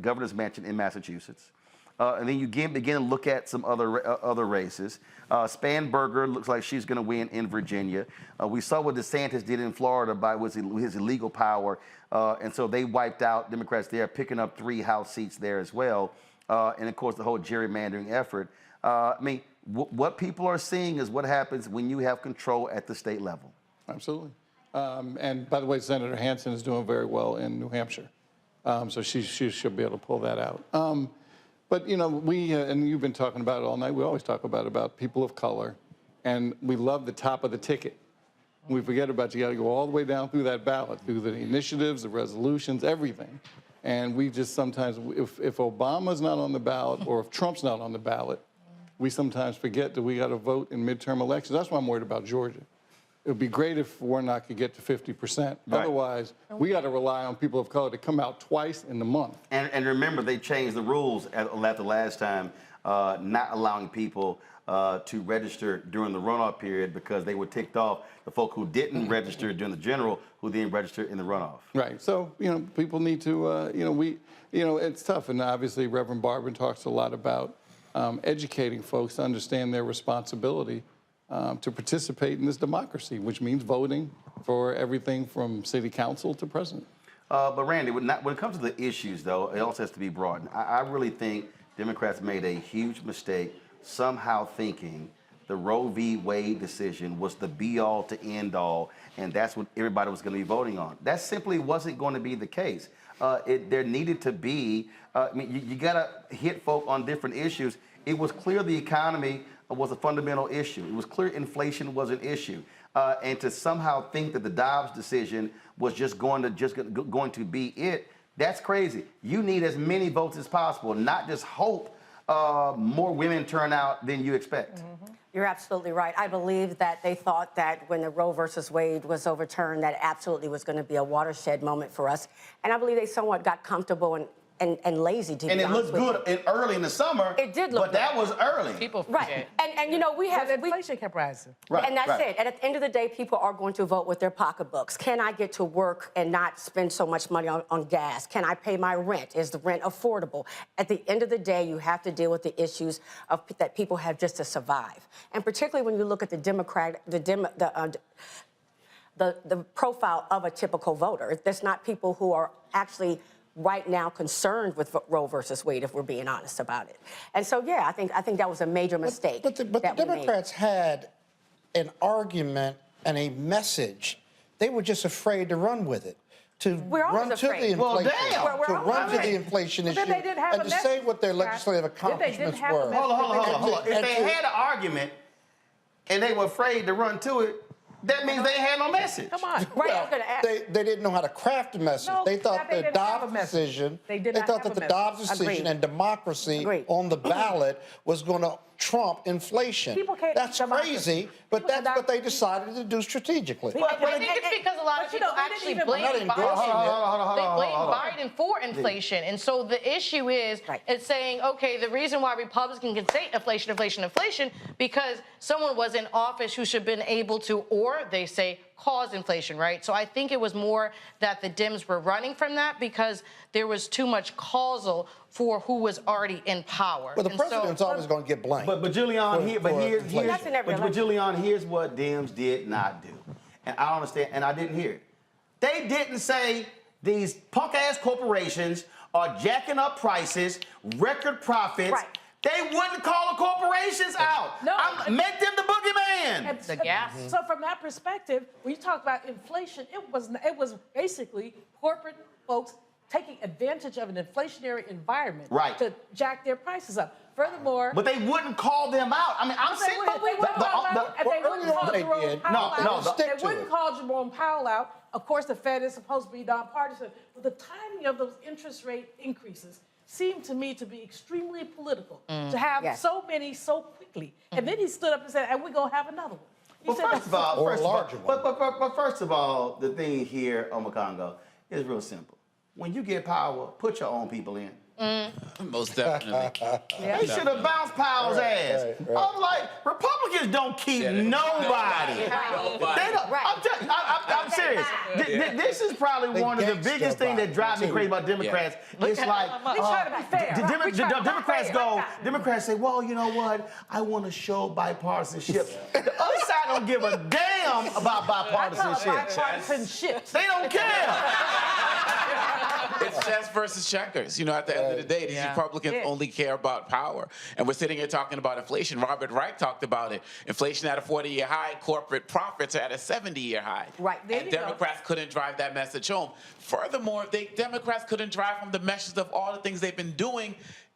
governor's mansion in Massachusetts, and then you begin to look at some other races. Spanberger looks like she's going to win in Virginia. We saw what DeSantis did in Florida by his illegal power, and so they wiped out Democrats there, picking up 3 House seats there as well. And of course, the whole gerrymandering effort. What people are seeing is what happens when you have control at the state level. Absolutely. And by the way, Senator Hansen is doing very well in New Hampshire, so she should be able to pull that out. But, we, and you've been talking about it all night, we always talk about people of color, and we love the top of the ticket. We forget about you got to go all the way down through that ballot, through the initiatives, the resolutions, everything. And we just sometimes, if Obama's not on the ballot or if Trump's not on the ballot, we sometimes forget that we got to vote in midterm elections. That's why I'm worried about Georgia. It would be great if Warnock could get to 50%. Right. Otherwise, we got to rely on people of color to come out twice in the month. And remember, they changed the rules at the last time, not allowing people to register during the runoff period because they were ticked off the folk who didn't register during the general, who didn't register in the runoff. Right. So, people need to, it's tough. And obviously, Reverend Barber talks a lot about educating folks to understand their responsibility to participate in this democracy, which means voting for everything from city council to president. But Randy, when it comes to the issues, though, it also has to be broadened. I really think Democrats made a huge mistake somehow thinking the Roe v. Wade decision was the be-all to end-all, and that's what everybody was going to be voting on. That simply wasn't going to be the case. There needed to be, you got to hit folk on different issues. It was clear the economy was a fundamental issue. It was clear inflation was an issue. And to somehow think that the Dobbs decision was just going to be it, that's crazy. You need as many votes as possible, not just hope more women turn out than you expect. Mm-hmm. You're absolutely right. I believe that they thought that when the Roe versus Wade was overturned, that absolutely was going to be a watershed moment for us. And I believe they somewhat got comfortable and lazy, to be honest. And it looked good early in the summer. It did look but good. that was early. People forget. Right. And you know, we have... inflation kept rising. Right, and that's it. And at the end of the day, people are going to vote with their pocketbooks. Can I get to work and not spend so much money on gas? Can I pay my rent? Is the rent affordable? At the end of the day, you have to deal with the issues that people have just to survive. And particularly when you look at the profile of a typical voter. There's not people who are actually right now concerned with Roe versus Wade, if we're being honest about it. And so, yeah, I think that was a major mistake. But the Democrats had an argument and a message. They were just afraid to run with it. To run to the inflation issue and to say what their legislative accomplishments were. Hold on. If they had an argument and they were afraid to run to it, that means they had no message. Come on. Well, they didn't know how to craft a message. No, they thought the Dobbs decision, and democracy on the ballot was going to trump inflation. That's crazy, but that's what they decided to do strategically. I think it's because a lot of people actually blame Biden for inflation. And so the issue is, it's saying, okay, the reason why Republicans can say inflation, because someone was in office who should have been able to, or they say, cause inflation, right? So I think it was more that the Dems were running from that because there was too much causal for who was already in power. Well, the president's always going to get blamed. But Julian, here's what Dems did not do. And I don't understand, and I didn't hear it. They didn't say these punk-ass corporations are jacking up prices, record profits. Right. They wouldn't call the corporations out. No. Make them the boogeyman. The gas. So from that perspective, when you talk about inflation, it was basically corporate folks taking advantage of an inflationary environment to jack their prices up. Furthermore, but they wouldn't call them out. I mean, I'm saying they wouldn't call Jerome Powell out. Of course, the Fed is supposed to be nonpartisan, but the timing of those interest rate increases seemed to me to be extremely political, to have so many so quickly. And then he stood up and said, and we're going to have another one. But first of all, the thing here, Omakongo, is real simple. When you get power, put your own people in. Most definitely. They should have bounced Powell's ass. I'm like, Republicans don't keep nobody. I'm serious. This is probably one of the biggest things that drives me crazy about Democrats. It's like, Democrats say, well, you know what? I want to show bipartisanship. The other side don't give a damn about bipartisanship. They don't care. It's chess versus checkers. You know, at the end of the day, these Republicans only care about power. And we're sitting here talking about inflation. Robert Reich talked about it. Inflation at a 40-year high, corporate profits are at a 70-year high. Right. And Democrats couldn't drive that message home. Furthermore, Democrats couldn't drive home the message of all the things they've been doing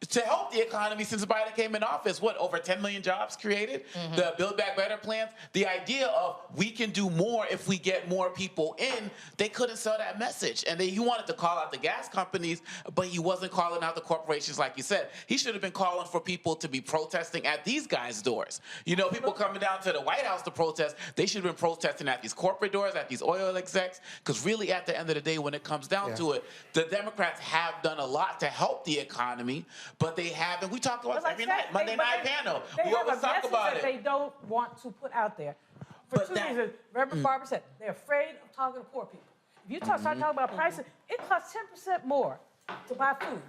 to help the economy since Biden came in office. What, over 10 million jobs created? The Build Back Better plans? The idea of we can do more if we get more people in, they couldn't sell that message. And he wanted to call out the gas companies, but he wasn't calling out the corporations like you said. He should have been calling for people to be protesting at these guys' doors. You know, people coming down to the White House to protest, they should have been protesting at these corporate doors, at these oil execs, because really at the end of the day, when it comes down to it, the Democrats have done a lot to help the economy, but they haven't. We talk about it every night, Monday night panel. We always talk about it. They don't want to put out there for two reasons. Reverend Barbara said they're afraid of talking to poor people. If you start talking about prices, it costs 10% more to buy food.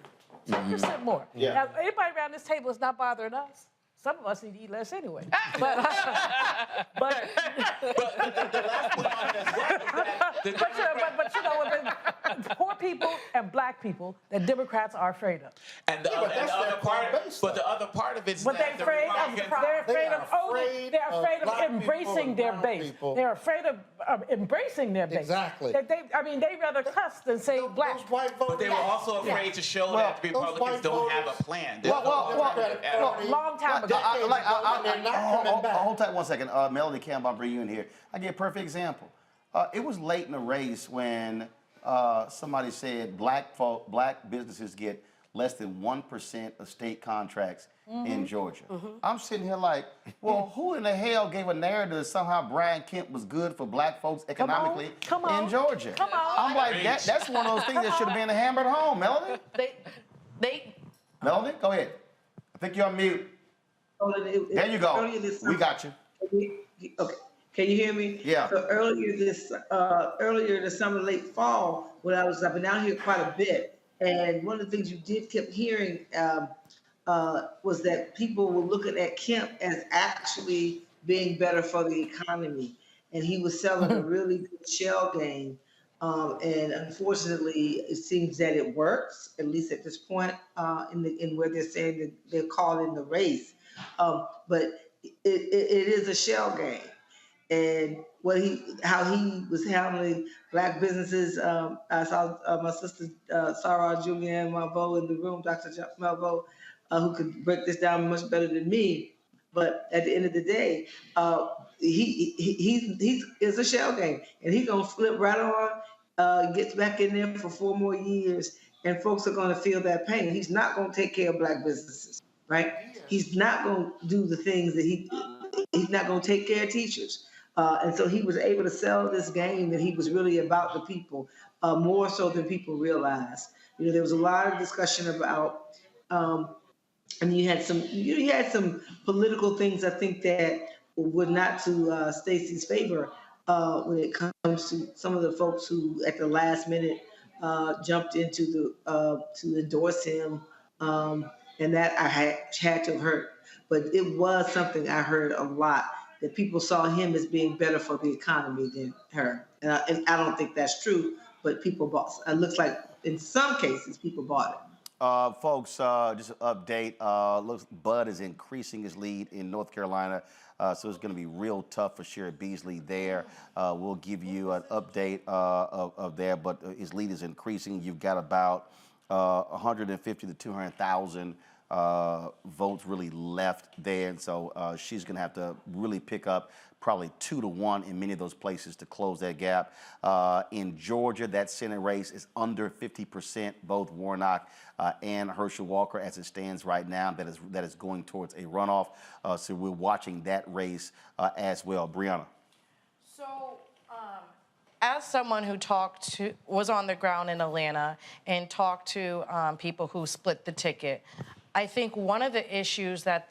10% more. Now, anybody around this table is not bothering us. Some of us need to eat less anyway. But you know, poor people and black people that Democrats are afraid of. And the other part of it is But that they're afraid of embracing their base. They're afraid of embracing their base. Exactly. They rather cuss than say black. But they were also afraid to show that the Republicans don't have a plan. Long time ago. Hold tight 1 second. Melody Campbell, I'll bring you in here. I give a perfect example. It was late in the race when somebody said black businesses get less than 1% of state contracts in Georgia. I'm sitting here like, well, who in the hell gave a narrative that somehow Brian Kemp was good for black folks economically in Georgia? I'm like, that's one of those things that should have been hammered home. Melody? Melody, go ahead. I think you're on mute. There you go. We got you. Okay. Can you hear me? Yeah. So earlier this summer, late fall, when I've been out here quite a bit, and one of the things you kept hearing was that people were looking at Kemp as actually being better for the economy, and he was selling a really good shell game. And unfortunately, it seems that it works, at least at this point, in where they're saying that they're called in the race. But it is a shell game. And how he was handling black businesses. I saw my sister Sarah Julianne Malvo in the room, Dr. Malvo, who could break this down much better than me. But at the end of the day, it's a shell game, and he's gonna flip right on, gets back in there for 4 more years, and folks are gonna feel that pain. He's not gonna take care of black businesses, right? He's not gonna do the things that he's not gonna take care of teachers. And so he was able to sell this game that he was really about the people, more so than people realized. You know, there was a lot of discussion about, and you had some political things I think that were not to Stacey's favor when it comes to some of the folks who at the last minute jumped into to endorse him, and that I had to have heard. But it was something I heard a lot, that people saw him as being better for the economy than her. And I don't think that's true, but people bought it. It looks like in some cases people bought it. Folks, just an update. Looks Bud is increasing his lead in North Carolina, so it's going to be real tough for Sherrod Beasley there. We'll give you an update of there, but his lead is increasing. You've got about 150 to 200,000 votes really left there, and so she's going to have to really pick up probably 2 to 1 in many of those places to close that gap. In Georgia, that Senate race is under 50%, both Warnock and Herschel Walker as it stands right now. That is going towards a runoff, so we're watching that race as well. Brianna. So, as someone who was on the ground in Atlanta and talked to people who split the ticket, I think one of the issues that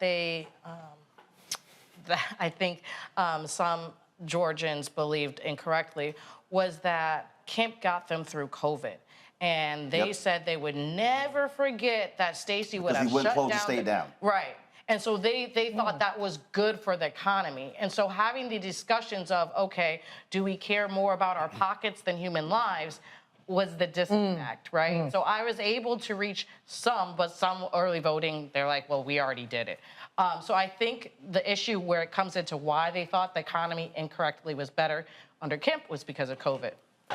some Georgians believed incorrectly was that Kemp got them through COVID. And they said they would never forget that Stacey would have shut down. The state down. Right. And so they thought that was good for the economy. And so having the discussions of, okay, do we care more about our pockets than human lives, was the disconnect, right? So I was able to reach some, but some early voting, they're like, well, we already did it. So I think the issue where it comes into why they thought the economy incorrectly was better under Kemp was because of COVID.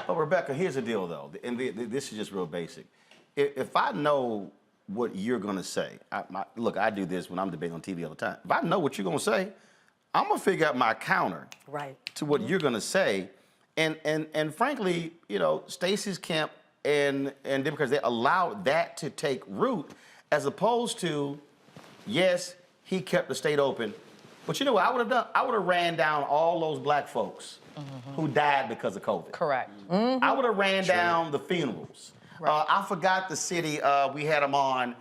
Well, Rebecca, here's the deal, though, and this is just real basic. If I know what you're going to say, look, I do this when I'm debating on TV all the time. If I know what you're going to say, I'm going to figure out my counter to what you're going to say. And frankly, you know, Stacey's camp and Democrats, they allowed that to take root, as opposed to, yes, he kept the state open. But you know what I would have done? I would have ran down all those black folks who died because of COVID. Correct. I would have ran down the funerals. I forgot the city, we had them on,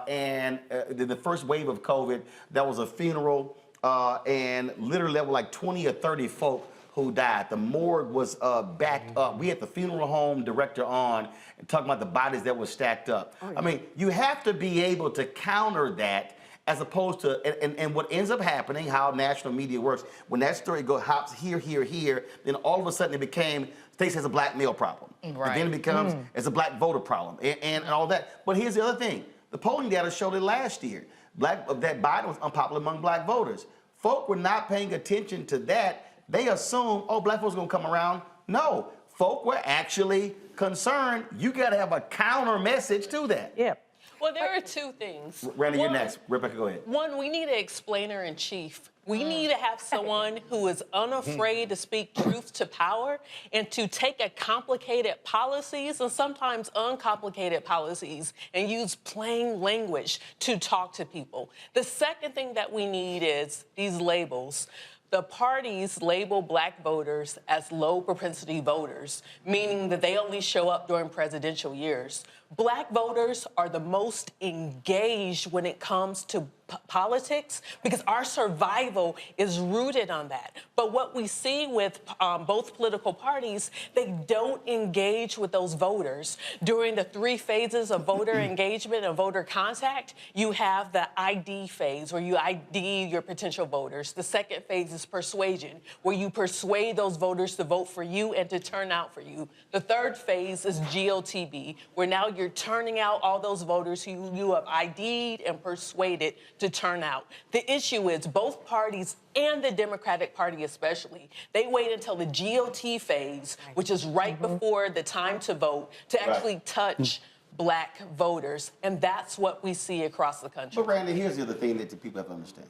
and the first wave of COVID, that was a funeral, and literally there were like 20 or 30 folk who died. The morgue was backed up. We had the funeral home director on and talking about the bodies that were stacked up. I mean, you have to be able to counter that as opposed to, and what ends up happening, how national media works, when that story hops here, then all of a sudden it became, states has a black male problem. Right. And then it becomes, it's a black voter problem, and all that. But here's the other thing. The polling data showed it last year. That Biden was unpopular among black voters. Folk were not paying attention to that. They assumed, oh, black folks are gonna come around. No, folk were actually concerned. You gotta have a counter message to that. Yeah. Well, there are two things. Randy, you're next. Rebecca, go ahead. One, we need an explainer in chief. We need to have someone who is unafraid to speak truth to power and to take a complicated policies and sometimes uncomplicated policies and use plain language to talk to people. The second thing that we need is these labels. The parties label black voters as low propensity voters, meaning that they only show up during presidential years. Black voters are the most engaged when it comes to politics because our survival is rooted on that. But what we see with both political parties, they don't engage with those voters. During the 3 phases of voter engagement and voter contact, you have the ID phase where you ID your potential voters. The second phase is persuasion, where you persuade those voters to vote for you and to turn out for you. The third phase is GOTB, where now you're turning out all those voters who you have ID'd and persuaded to turn out. The issue is both parties and the Democratic Party especially, they wait until the GOT phase, which is right before the time to vote, to actually touch black voters. And that's what we see across the country. But Randy, here's the other thing that the people have to understand.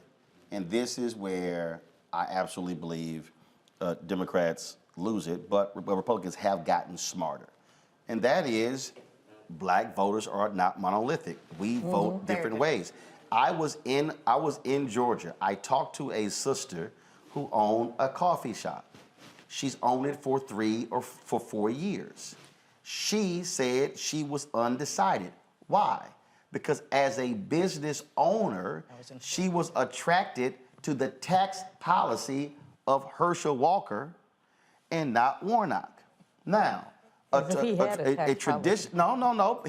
And this is where I absolutely believe Democrats lose it, but Republicans have gotten smarter. And that is, black voters are not monolithic. We vote different ways. I was in Georgia. I talked to a sister who owned a coffee shop. She's owned it for 4 years. She said she was undecided. Why? Because as a business owner, she was attracted to the tax policy of Herschel Walker and not Warnock. Now, a tradition. No.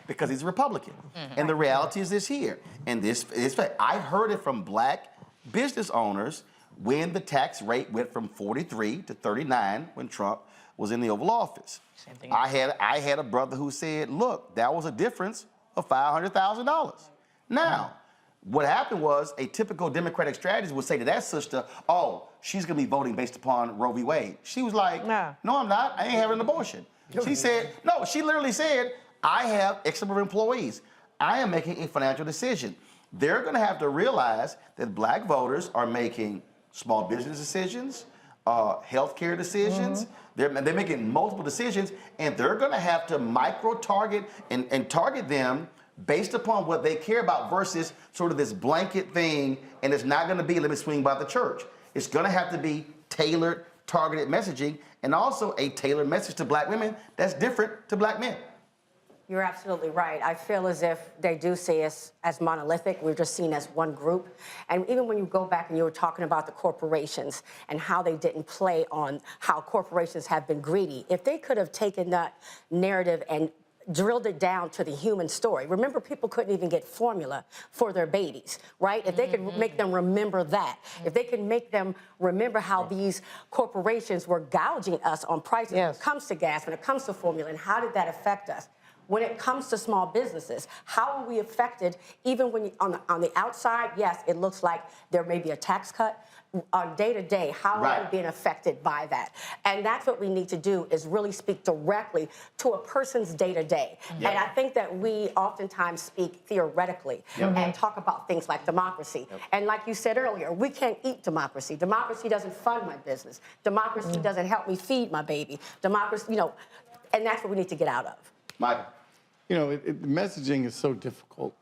Because he's a Republican, and the reality is this here. And this is fact. I heard it from black business owners when the tax rate went from 43 to 39 when Trump was in the Oval Office. I had a brother who said, "Look, that was a difference of $500,000." Now, what happened was a typical Democratic strategist would say to that sister, "Oh, she's going to be voting based upon Roe v. Wade." She was like, "No, I'm not. I ain't having an abortion." She said, no, she literally said, I have X number of employees. I am making a financial decision. They're going to have to realize that black voters are making small business decisions, healthcare decisions. They're making multiple decisions, and they're going to have to micro-target and target them based upon what they care about versus sort of this blanket thing, and it's not going to be, let me swing by the church. It's going to have to be tailored, targeted messaging, and also a tailored message to black women that's different to black men. You're absolutely right. I feel as if they do see us as monolithic. We're just seen as one group. And even when you go back and you were talking about the corporations and how they didn't play on how corporations have been greedy, if they could have taken that narrative and drilled it down to the human story. Remember, people couldn't even get formula for their babies, right? If they could make them remember that, if they could make them remember how these corporations were gouging us on prices when it comes to gas, when it comes to formula, and how did that affect us? When it comes to small businesses, how are we affected even when on the outside? Yes, it looks like there may be a tax cut. On day to day, how are we being affected by that? And that's what we need to do is really speak directly to a person's day to day. And I think that we oftentimes speak theoretically and talk about things like democracy. And like you said earlier, we can't eat democracy. Democracy doesn't fund my business. Democracy doesn't help me feed my baby. Democracy, and that's what we need to get out of. Mike. Messaging is so difficult,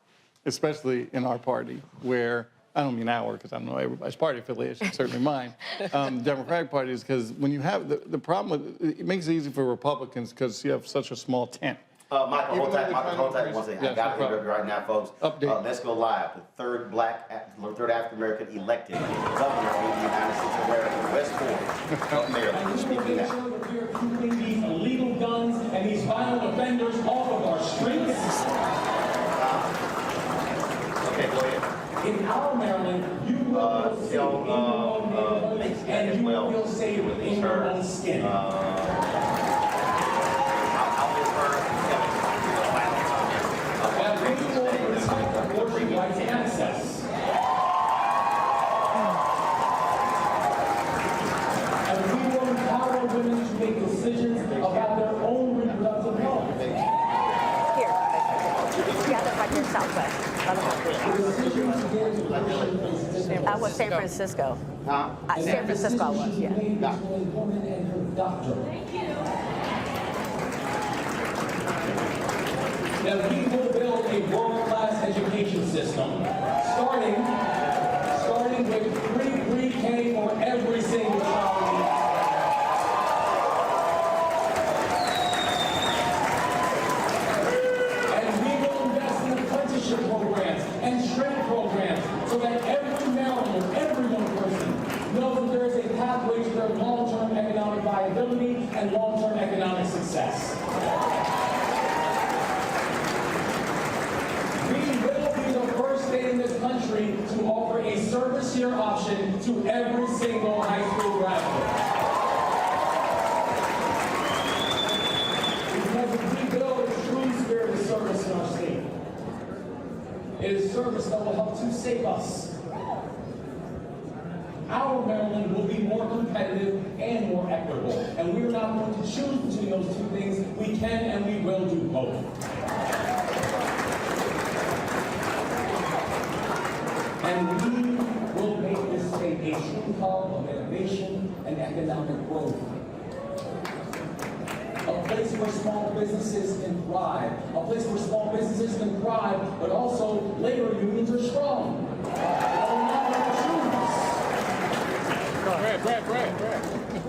especially in our party, where, I don't mean our, because I don't know everybody's party affiliation, certainly mine, Democratic Party is because when you have, the problem with, it makes it easy for Republicans because you have such a small tent. Michael, hold tight one second. I got it right now, folks. Let's go live. The third African-American elected governor of the United States of America, West Point, Maryland, speaking now. Keeping these illegal guns and these violent offenders off of our streets. Okay, go ahead. If our Maryland, you will feel safe in your own neighborhood, and you will feel safe in your own skin. And we will protect abortion rights and access. And we will empower women to make decisions about their own reproductive health. Here. Yeah, right here, Southwest. I was San Francisco. San Francisco I was, yeah. That we will build a world-class education system, starting with pre-K for every single child. And we will invest in apprenticeship programs and trade programs so that every Marylander, every young person knows that there is a pathway to their long-term economic viability and long-term economic success. In this country to offer a service year option to every single high school graduate. Because if we build a true spirit of service in our state, it is service that will help to save us. Our Maryland will be more competitive and more equitable, and we are not going to choose between those two things. We can and we will do both. And we will make this state a true hub of innovation and economic growth. A place where small businesses can thrive. A place where small businesses can thrive, but also labor unions are strong.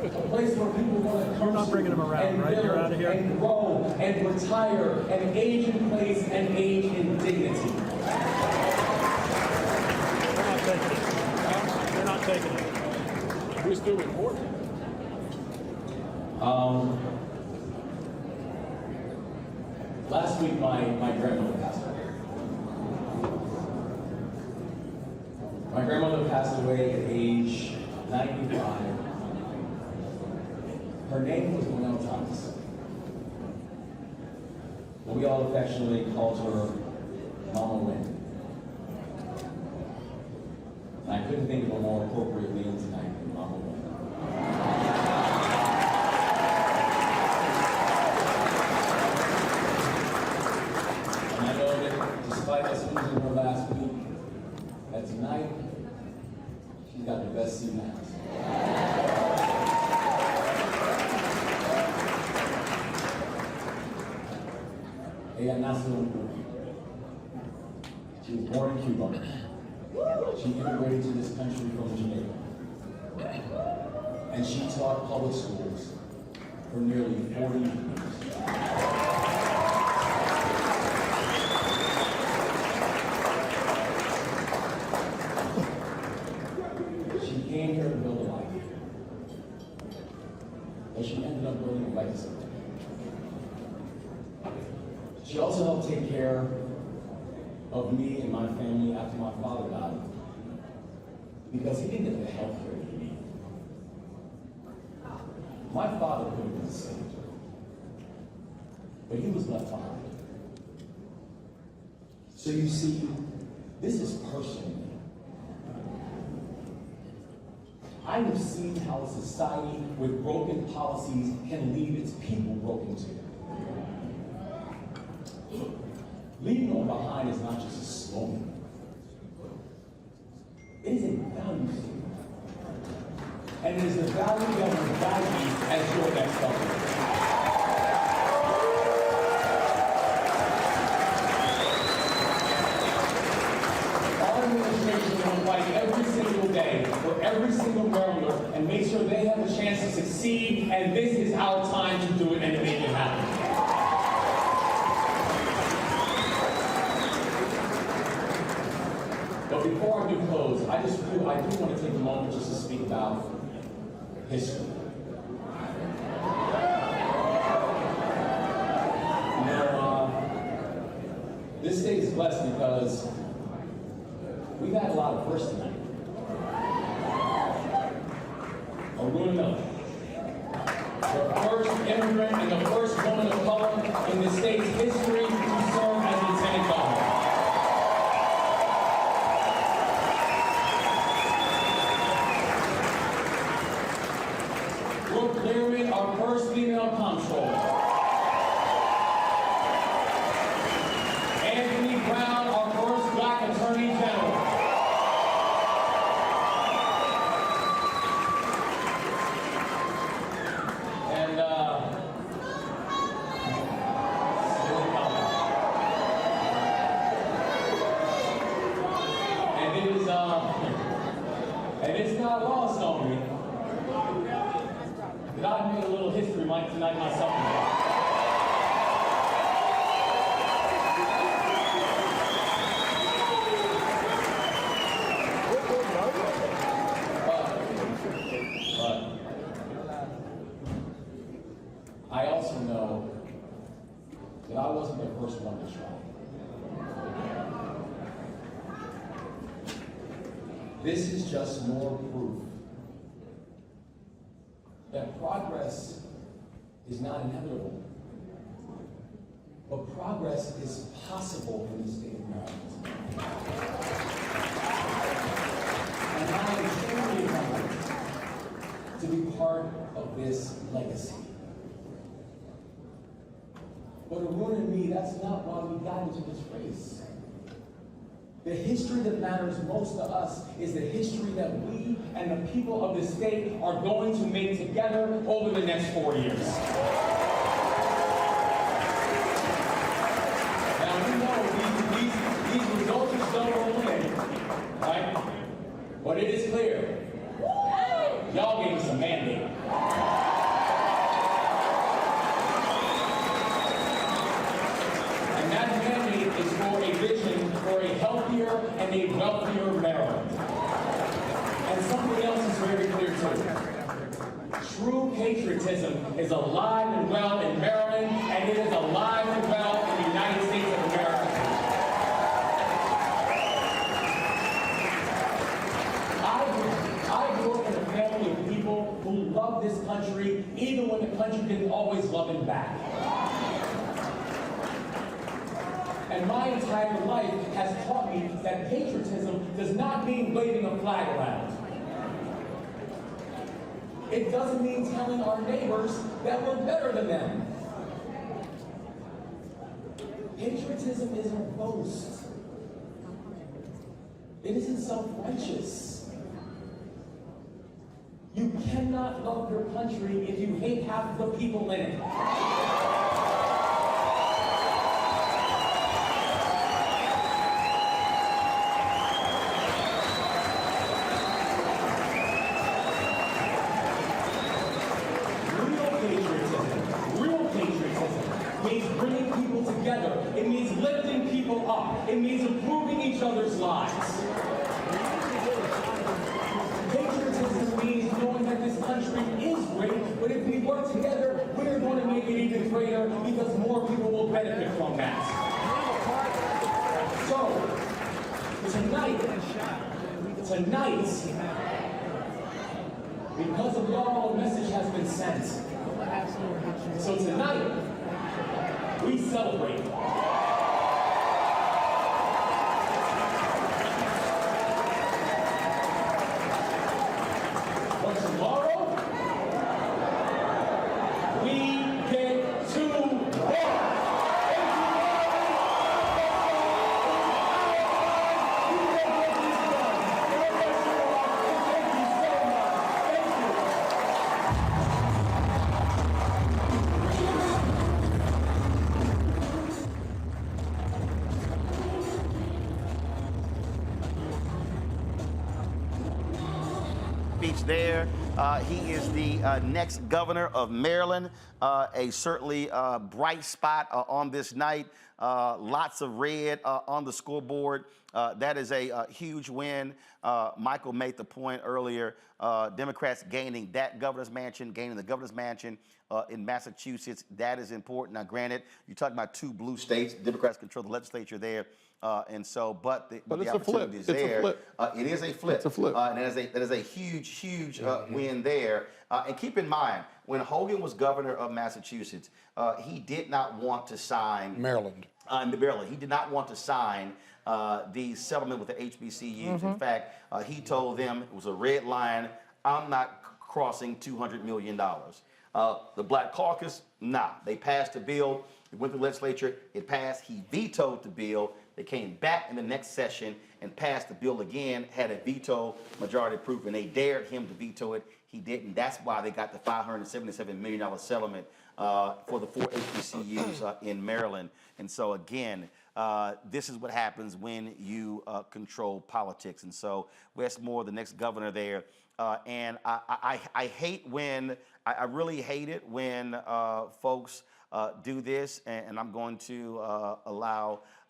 A place where people want to come not bringing them around, and right? build You're out of here. and grow and retire and age in place and age in dignity. They're not taking it. We're still recording. Last week, my grandmother passed away. My grandmother passed away at age 95. Her name was Monel Thomas. But we all affectionately called her Mama Wynn. And I couldn't think of a more appropriate name tonight than Mama Wynn. And I know that despite us losing her last week, that tonight, she's got the best seat in the house. Ella nació en Cuba. She was born in Cuba. She immigrated to this country from Jamaica. And she taught public schools for nearly 40 years. She came here to build a life. But she ended up building a legacy. She also helped take care of me and my family after my father died, because he didn't get the health care he needed. My father could have been saved, but he was left behind. So you see, this is personal. I have seen how a society with broken policies can leave its people broken too. Leaving no one behind is not just a slogan. It is a value statement. And it is the value that will guide you as your next government. Our administration will fight every single day for every single Marylander and make sure they have a chance to succeed, and this is our time to do it and to make it happen. But before I do close, I do want to take a moment just to speak about history. This state is blessed because We've had a lot of firsts tonight. Aruna Miller, the first immigrant and the first woman of color in the state's history to serve as lieutenant governor. Brooke Learman, our first female comptroller. Anthony Brown, our first black attorney general. And it's not lost on me that I've made a little history tonight myself. But I also know that I wasn't the first one to try. This is just more proof that progress is not inevitable, but progress is possible in the state of Maryland. And I am truly honored to be part of this legacy. But Aruna and me, that's not why we got into this race. The history that matters most to us is the history that we and the people of the state are going to make together over the next 4 years. Now, we know these results are still rolling in, right? But it is clear, y'all gave us a mandate. And that mandate is for a vision for a healthier and a wealthier Maryland. And something else is very clear too. True patriotism is alive and well in Maryland, and it is alive and well in the United States of America. I grew up in a family of people who loved this country, even when the country didn't always love him back. And my entire life has taught me that patriotism does not mean waving a flag around. It doesn't mean telling our neighbors that we're better than them. Patriotism isn't a boast. It isn't self-righteous. You cannot love your country if you hate half the people in it. Means bringing people together. It means lifting people up. It means improving each other's lives. Patriotism means knowing that this country is great, but if we work together, we're going to make it even greater because more people will benefit from that. So, tonight, because of y'all, a message has been sent. So tonight, we celebrate. But tomorrow, we get to work. There. He is the next governor of Maryland, a certainly bright spot on this night. Lots of red on the scoreboard. That is a huge win. Michael made the point earlier, Democrats gaining that governor's mansion, gaining the governor's mansion in Massachusetts. That is important. Now, granted, you talk about two blue states. Democrats control the legislature there. And so, but the it's a flip. opportunity is It's a there. flip. It is a flip. It's a flip. And that is a huge win there. And keep in mind, when Hogan was governor of Massachusetts, he did not want to sign Maryland. He did not want to sign the settlement with the HBCUs. In fact, he told them it was a red line. I'm not crossing $200 million. The Black Caucus, nah. They passed the bill. It went to the legislature. It passed. He vetoed the bill. They came back in the next session and passed the bill again, had a veto majority proof, and they dared him to veto it. He didn't. That's why they got the $577 million settlement for the 4 HBCUs in Maryland. And so, again, this is what happens when you control politics. And so Wes Moore, the next governor there, and I hate when, I really hate it when folks do this, and I'm going to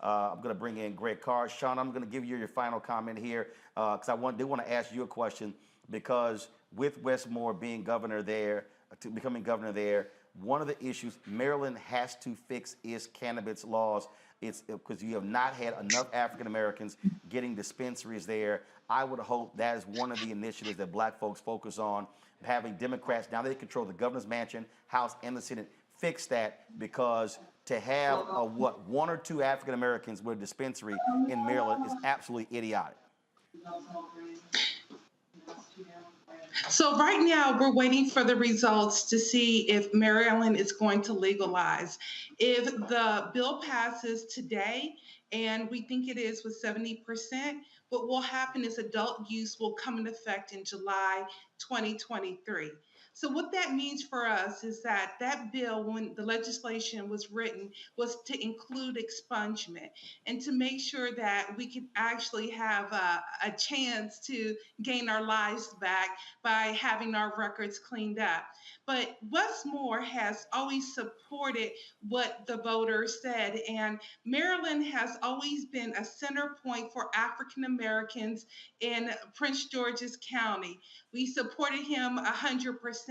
I'm going to bring in Greg Carr. Sean, I'm going to give you your final comment here because I do want to ask you a question, because with Wes Moore being governor there, becoming governor there, one of the issues Maryland has to fix is cannabis laws. It's because you have not had enough African Americans getting dispensaries there. I would hope that is one of the initiatives that black folks focus on, having Democrats, now they control the governor's mansion, House, and the Senate, fix that, because to have one or two African Americans with a dispensary in Maryland is absolutely idiotic. So right now, we're waiting for the results to see if Maryland is going to legalize. If the bill passes today, and we think it is with 70%, what will happen is adult use will come into effect in July 2023. So what that means for us is that that bill, when the legislation was written, was to include expungement and to make sure that we could actually have a chance to gain our lives back by having our records cleaned up. But Wes Moore has always supported what the voters said, and Maryland has always been a center point for African Americans in Prince George's County. We supported him 100%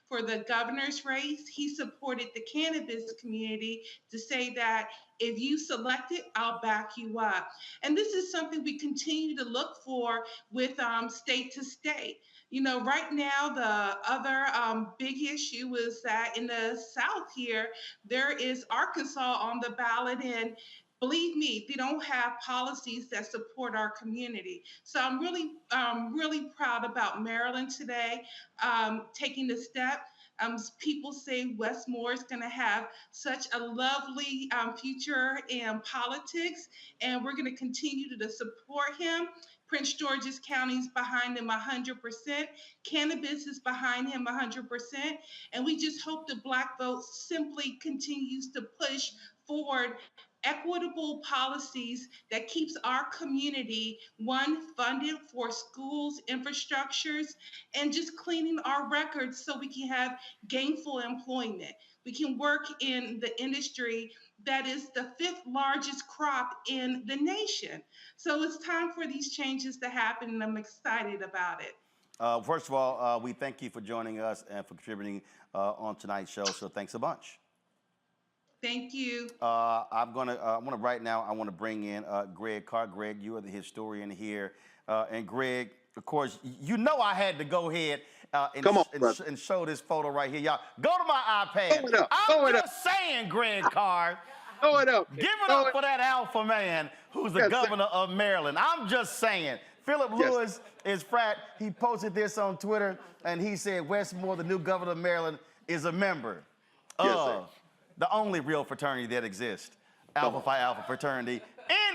for the governor's race. He supported the cannabis community to say that if you select it, I'll back you up. And this is something we continue to look for with state to state. You know, right now, the other big issue is that in the South here, there is Arkansas on the ballot, and believe me, they don't have policies that support our community. So I'm really proud about Maryland today taking the step. People say Wes Moore is going to have such a lovely future in politics, and we're going to continue to support him. Prince George's County is behind him 100%. Cannabis is behind him 100%. And we just hope the Black vote simply continues to push forward equitable policies that keeps our community, one, funded for schools, infrastructures, and just cleaning our records so we can have gainful employment. We can work in the industry that is the 5th largest crop in the nation. So it's time for these changes to happen, and I'm excited about it. First of all, we thank you for joining us and for contributing on tonight's show. So thanks a bunch. Thank you. I want to bring in Greg Carr. Greg, you are the historian here. And Greg, of course, you know I had to go ahead and show this photo right here. Y'all, go to my iPad. I'm just saying, Greg Carr. Throw it up. Give it up for that alpha man who's the governor of Maryland. I'm just saying. Philip Lewis is frat. He posted this on Twitter, and he said Wes Moore, the new governor of Maryland, is a member of the only real fraternity that exists, Alpha Phi Alpha Fraternity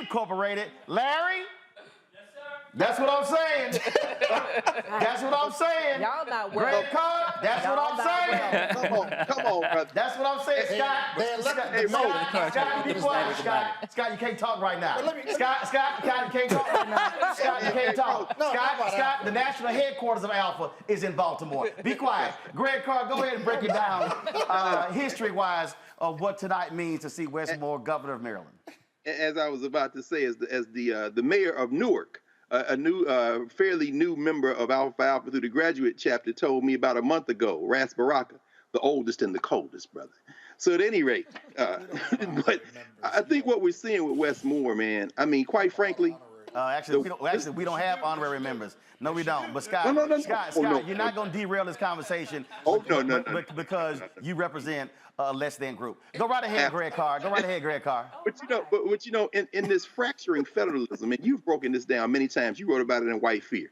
Incorporated. Larry? That's what I'm saying. That's what I'm saying. Y'all not well. Greg Carr, that's what I'm saying. Come on, brother. That's what I'm saying, Scott. Be quiet, Scott. Scott, you can't talk right now. Scott, you can't talk right now. Scott, you can't talk. Scott, the national headquarters of Alpha is in Baltimore. Be quiet. Greg Carr, go ahead and break it down history-wise of what tonight means to see Wes Moore, governor of Maryland. As I was about to say, as the mayor of Newark, fairly new member of Alpha Phi Alpha through the graduate chapter, told me about a month ago, Ras Baraka, the oldest and the coldest, brother. So at any rate, but I think what we're seeing with Westmore, man, I mean, quite frankly, Actually, we don't have honorary members. No, we don't. But Scott, Scott, you're not going to derail this conversation because you represent a less than group. Go right ahead, Greg Carr. Go right ahead, Greg Carr. But you know, in this fracturing federalism, and you've broken this down many times. You wrote about it in White Fear.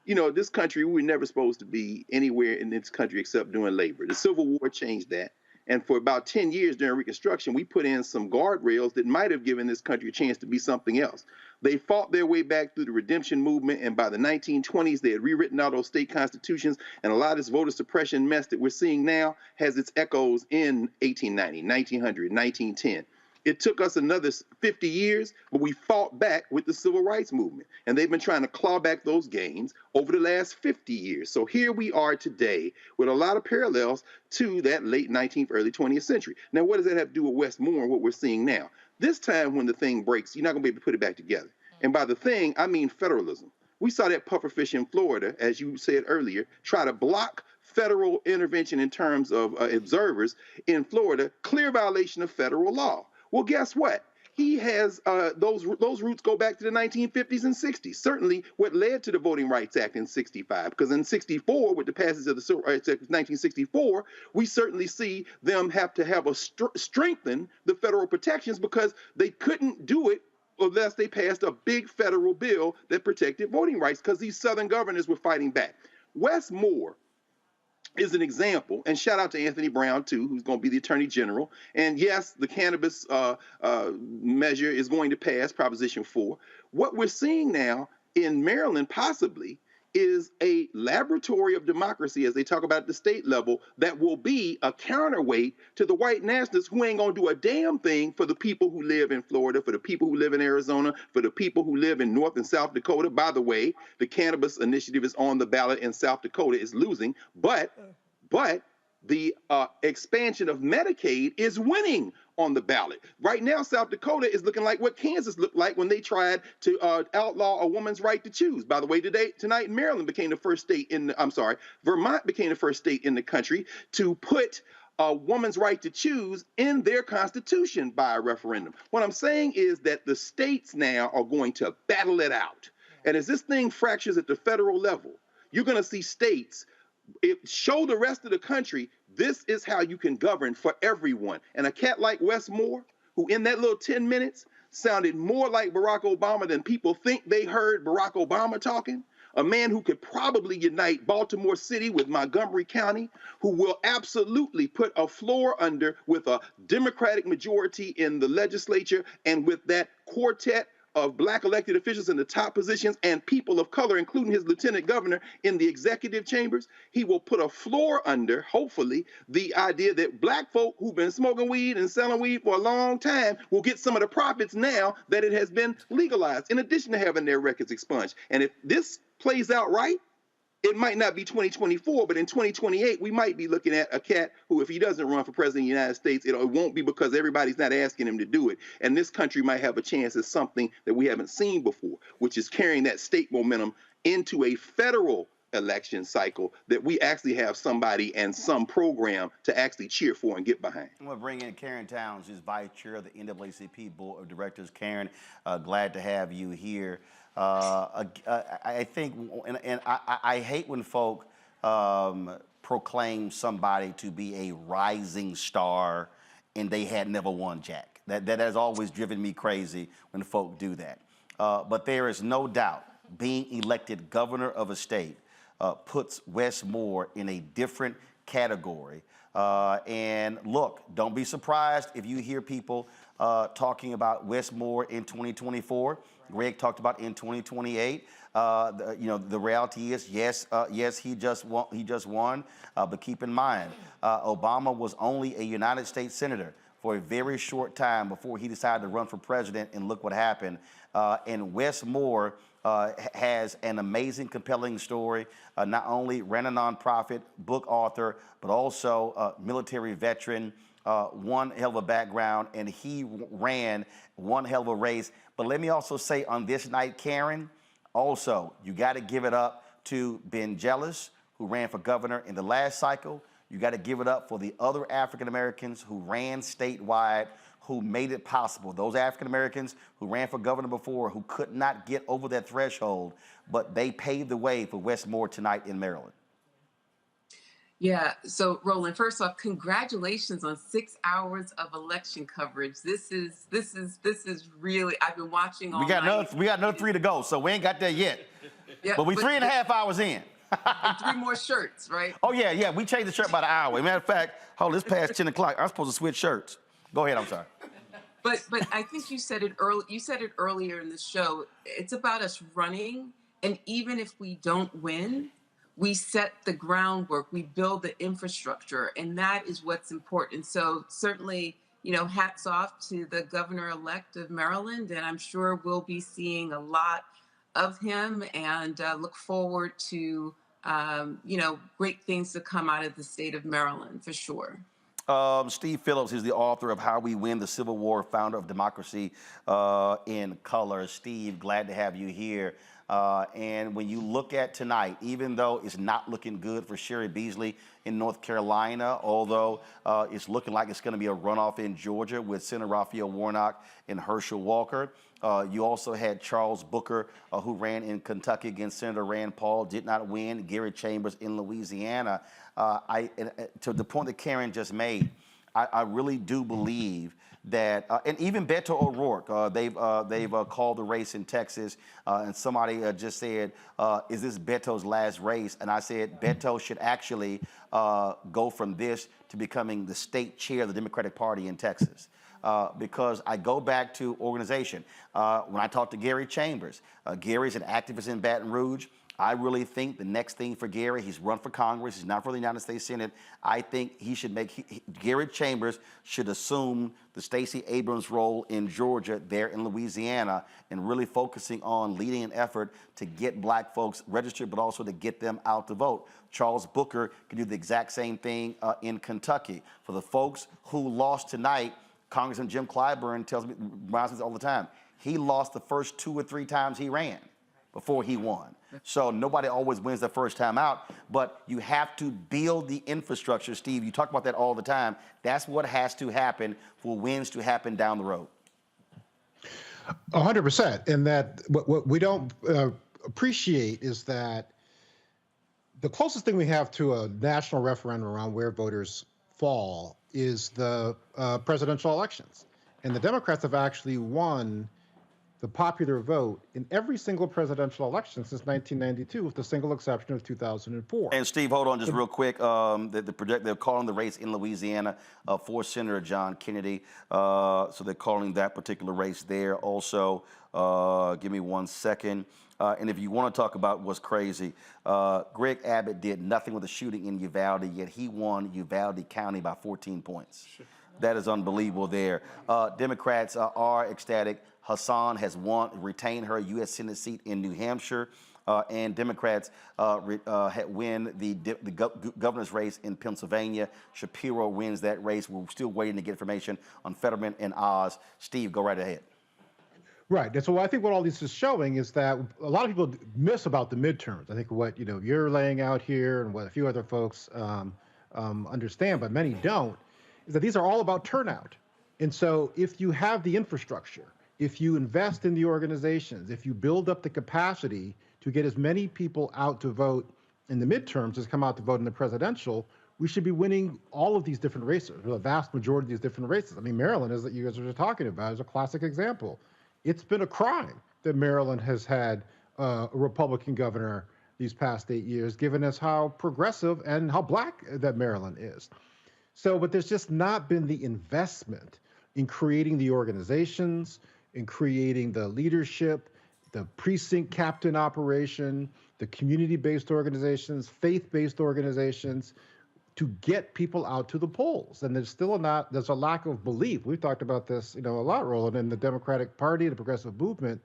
You know, this country, we were never supposed to be anywhere in this country except doing labor. The Civil War changed that. And for about 10 years during Reconstruction, we put in some guardrails that might have given this country a chance to be something else. They fought their way back through the redemption movement, and by the 1920s, they had rewritten all those state constitutions, and a lot of this voter suppression mess that we're seeing now has its echoes in 1890, 1900, 1910. It took us another 50 years, but we fought back with the civil rights movement. And they've been trying to claw back those gains over the last 50 years. So here we are today with a lot of parallels to that late 19th, early 20th century. Now, what does that have to do with Westmore and what we're seeing now? This time when the thing breaks, you're not going to be able to put it back together. And by the thing, I mean federalism. We saw that pufferfish in Florida, as you said earlier, try to block federal intervention in terms of observers in Florida, clear violation of federal law. Well, guess what? He has those roots go back to the 1950s and 60s. Certainly what led to the Voting Rights Act in 65, because in 64, with the passage of the Civil Rights Act of 1964, we certainly see them have to have strengthen the federal protections because they couldn't do it unless they passed a big federal bill that protected voting rights because these Southern governors were fighting back. Westmore is an example, and shout out to Anthony Brown, too, who's going to be the Attorney General. And yes, the cannabis measure is going to pass, Proposition 4. What we're seeing now in Maryland, possibly, is a laboratory of democracy, as they talk about at the state level, that will be a counterweight to the white nationalists who ain't going to do a damn thing for the people who live in Florida, for the people who live in Arizona, for the people who live in North and South Dakota. By the way, the cannabis initiative is on the ballot in South Dakota. It's losing, but the expansion of Medicaid is winning on the ballot. Right now, South Dakota is looking like what Kansas looked like when they tried to outlaw a woman's right to choose. By the way, tonight, Maryland became the first state Vermont became the first state in the country to put a woman's right to choose in their constitution by a referendum. What I'm saying is that the states now are going to battle it out. And as this thing fractures at the federal level, you're going to see states show the rest of the country this is how you can govern for everyone. And a cat like Westmore, who in that little 10 minutes sounded more like Barack Obama than people think they heard Barack Obama talking, a man who could probably unite Baltimore City with Montgomery County, who will absolutely put a floor under with a Democratic majority in the legislature and with that quartet of black elected officials in the top positions and people of color, including his lieutenant governor in the executive chambers. He will put a floor under, hopefully, the idea that black folk who've been smoking weed and selling weed for a long time will get some of the profits now that it has been legalized, in addition to having their records expunged. And if this plays out right, it might not be 2024, but in 2028, we might be looking at a cat who, if he doesn't run for president of the United States, it won't be because everybody's not asking him to do it. And this country might have a chance at something that we haven't seen before, which is carrying that state momentum into a federal election cycle that we actually have somebody and some program to actually cheer for and get behind. I'm going to bring in Karen Towns, who's vice chair of the NAACP Board of Directors. Karen, glad to have you here. I think, and I hate when folk proclaim somebody to be a rising star and they had never won jack. That has always driven me crazy when folk do that. But there is no doubt being elected governor of a state puts Westmore in a different category. And look, don't be surprised if you hear people talking about Westmore in 2024. Greg talked about in 2028. The reality is, yes, he just won. But keep in mind, Obama was only a United States senator for a very short time before he decided to run for president, and look what happened. And Westmore has an amazing, compelling story. Not only ran a nonprofit, book author, but also a military veteran. One hell of a background, and he ran one hell of a race. But let me also say on this night, Karen, also, you got to give it up to Ben Jealous, who ran for governor in the last cycle. You got to give it up for the other African Americans who ran statewide, who made it possible. Those African Americans who ran for governor before, who could not get over that threshold, but they paved the way for Westmore tonight in Maryland. Yeah, so Roland, first off, congratulations on 6 hours of election coverage. This is really, I've been watching all night. We got another 3 to go, so we ain't got there yet. Yeah, but we 3.5 hours in. And 3 more shirts, right? Oh yeah, we changed the shirt by the hour. Matter of fact, this past 10 o'clock, I'm supposed to switch shirts. Go ahead, I'm sorry. But I think you said it earlier in the show. It's about us running, and even if we don't win, we set the groundwork, we build the infrastructure, and that is what's important. So certainly, hats off to the governor-elect of Maryland, and I'm sure we'll be seeing a lot of him, and look forward to, great things to come out of the state of Maryland, for sure. Steve Phillips is the author of How We Win the Civil War, founder of Democracy in Color. Steve, glad to have you here. And when you look at tonight, even though it's not looking good for Sherry Beasley in North Carolina, although it's looking like it's going to be a runoff in Georgia with Senator Raphael Warnock and Herschel Walker. You also had Charles Booker, who ran in Kentucky against Senator Rand Paul, did not win. Gary Chambers in Louisiana. To the point that Karen just made, I really do believe that, and even Beto O'Rourke, they've called the race in Texas, and somebody just said, is this Beto's last race? And I said, Beto should actually go from this to becoming the state chair of the Democratic Party in Texas. Because I go back to organization. When I talked to Gary Chambers, Gary's an activist in Baton Rouge. I really think the next thing for Gary, he's run for Congress, he's not for the United States Senate. I think he should Gary Chambers should assume the Stacey Abrams role in Georgia, there in Louisiana, and really focusing on leading an effort to get black folks registered, but also to get them out to vote. Charles Booker can do the exact same thing in Kentucky. For the folks who lost tonight, Congressman Jim Clyburn reminds me all the time, he lost the first 2 or 3 times he ran before he won. So nobody always wins the first time out, but you have to build the infrastructure. Steve, you talk about that all the time. That's what has to happen for wins to happen down the road. 100%. And that what we don't appreciate is that the closest thing we have to a national referendum around where voters fall is the presidential elections. And the Democrats have actually won the popular vote in every single presidential election since 1992, with the single exception of 2004. And Steve, hold on just real quick. They're calling the race in Louisiana for Senator John Kennedy. So they're calling that particular race there also. Give me 1 second. And if you want to talk about what's crazy, Greg Abbott did nothing with the shooting in Uvalde, yet he won Uvalde County by 14 points. That is unbelievable there. Democrats are ecstatic. Hassan has retained her U.S. Senate seat in New Hampshire, and Democrats win the governor's race in Pennsylvania. Shapiro wins that race. We're still waiting to get information on Fetterman and Oz. Steve, go right ahead. Right. And so I think what all this is showing is that a lot of people miss about the midterms. I think what you're laying out here and what a few other folks understand, but many don't, is that these are all about turnout. And so if you have the infrastructure, if you invest in the organizations, if you build up the capacity to get as many people out to vote in the midterms as come out to vote in the presidential, we should be winning all of these different races, the vast majority of these different races. I mean, Maryland, as you guys were talking about, is a classic example. It's been a crime that Maryland has had a Republican governor these past 8 years, given us how progressive and how black that Maryland is. So, but there's just not been the investment in creating the organizations, in creating the leadership, the precinct captain operation, the community-based organizations, faith-based organizations, to get people out to the polls. And there's a lack of belief. We've talked about this, a lot, Roland, in the Democratic Party, the progressive movement,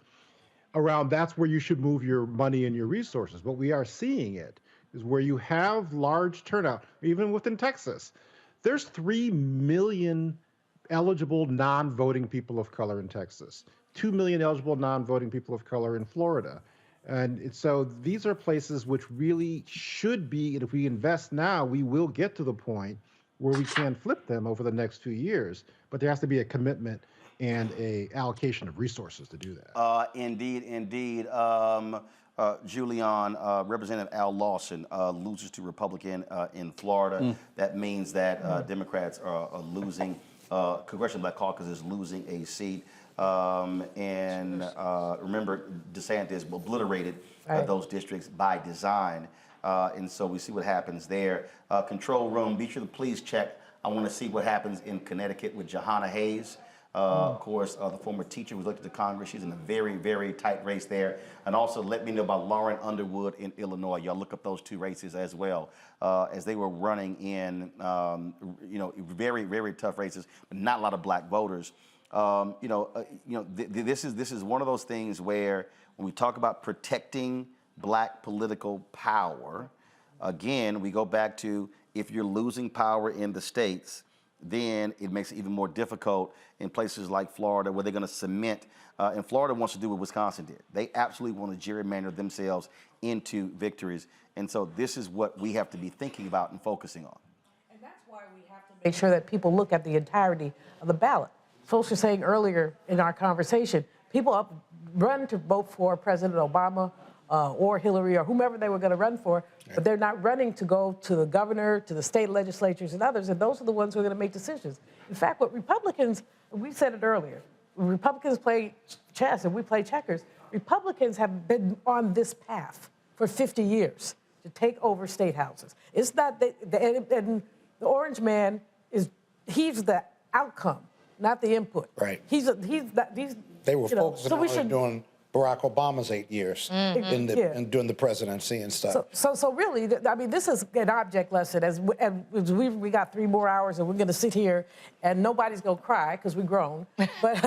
around that's where you should move your money and your resources. But we are seeing it is where you have large turnout, even within Texas. There's 3 million eligible non-voting people of color in Texas, 2 million eligible non-voting people of color in Florida. So these are places which really should be, and if we invest now, we will get to the point where we can flip them over the next few years. But there has to be a commitment and a allocation of resources to do that. Indeed. Julian, Representative Al Lawson loses to Republican in Florida. That means that Democrats are losing, Congressional Black Caucus is losing a seat. Remember, DeSantis obliterated those districts by design. And so we see what happens there. Control room, be sure to please check. I want to see what happens in Connecticut with Jahana Hayes. Of course, the former teacher was elected to Congress. She's in a very, very tight race there. And also let me know about Lauren Underwood in Illinois. Y'all look up those two races as well, as they were running in, very, very tough races, but not a lot of black voters. This is one of those things where when we talk about protecting black political power, again, we go back to if you're losing power in the states, then it makes it even more difficult in places like Florida where they're going to cement, and Florida wants to do what Wisconsin did. They absolutely want to gerrymander themselves into victories. And so this is what we have to be thinking about and focusing on. And that's why we have to make sure that people look at the entirety of the ballot. Folks were saying earlier in our conversation, people run to vote for President Obama or Hillary or whomever they were going to run for, but they're not running to go to the governor, to the state legislatures and others, and those are the ones who are going to make decisions. In fact, what Republicans, we said it earlier, Republicans play chess and we play checkers. Republicans have been on this path for 50 years to take over state houses. It's not, and the orange man he's the outcome, not the input. Right. They were focusing on doing Barack Obama's 8 years and doing the presidency and stuff. So really, I mean, this is an object lesson. As we got 3 more hours, and we're going to sit here, and nobody's going to cry because we're grown. But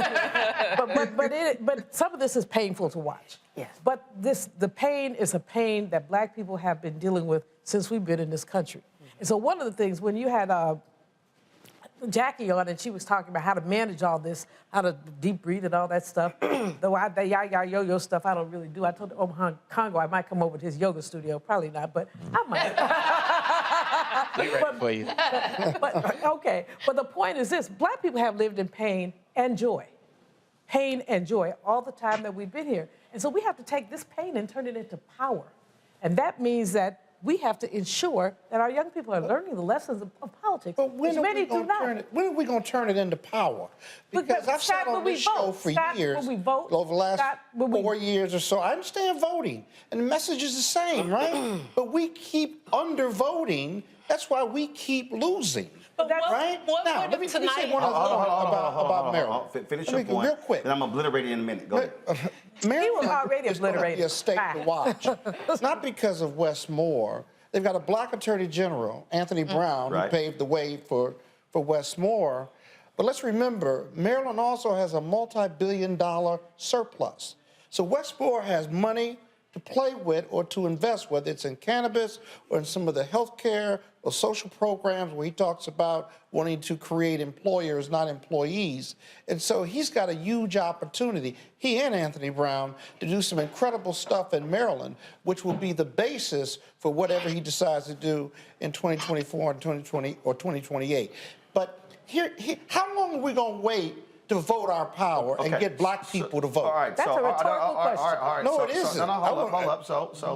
some of this is painful to watch. Yes. But the pain is a pain that black people have been dealing with since we've been in this country. And so one of the things when you had Jackie on, and she was talking about how to manage all this, how to deep breathe and all that stuff. The yo-yo stuff I don't really do. I told Congo I might come over to his yoga studio. Probably not, but I might. We're ready for you. Okay, but the point is this. Black people have lived in pain and joy all the time that we've been here. And so we have to take this pain and turn it into power. And that means that we have to ensure that our young people are learning the lessons of politics. But when are we going to turn it into power? Because I've sat on this show for years, over the last 4 years or so. I understand voting, and the message is the same, right? But we keep undervoting. That's why we keep losing. But right? Now, let me say one other thing about Maryland. Finish your point, real quick. Then I'm obliterated in a minute. Go ahead. Maryland was already obliterated. Be a state to watch. Not because of Wes Moore. They've got a black attorney general, Anthony Brown, who paved the way for Wes Moore. But let's remember, Maryland also has a multi-billion-dollar surplus. So Wes Moore has money to play with or to invest, whether it's in cannabis or in some of the healthcare or social programs where he talks about wanting to create employers, not employees. And so he's got a huge opportunity, he and Anthony Brown, to do some incredible stuff in Maryland, which will be the basis for whatever he decides to do in 2024 and 2020 or 2028. But how long are we going to wait to vote our power and get black people to vote? All right. That's a rhetorical question. All right. No, it isn't. Hold up. So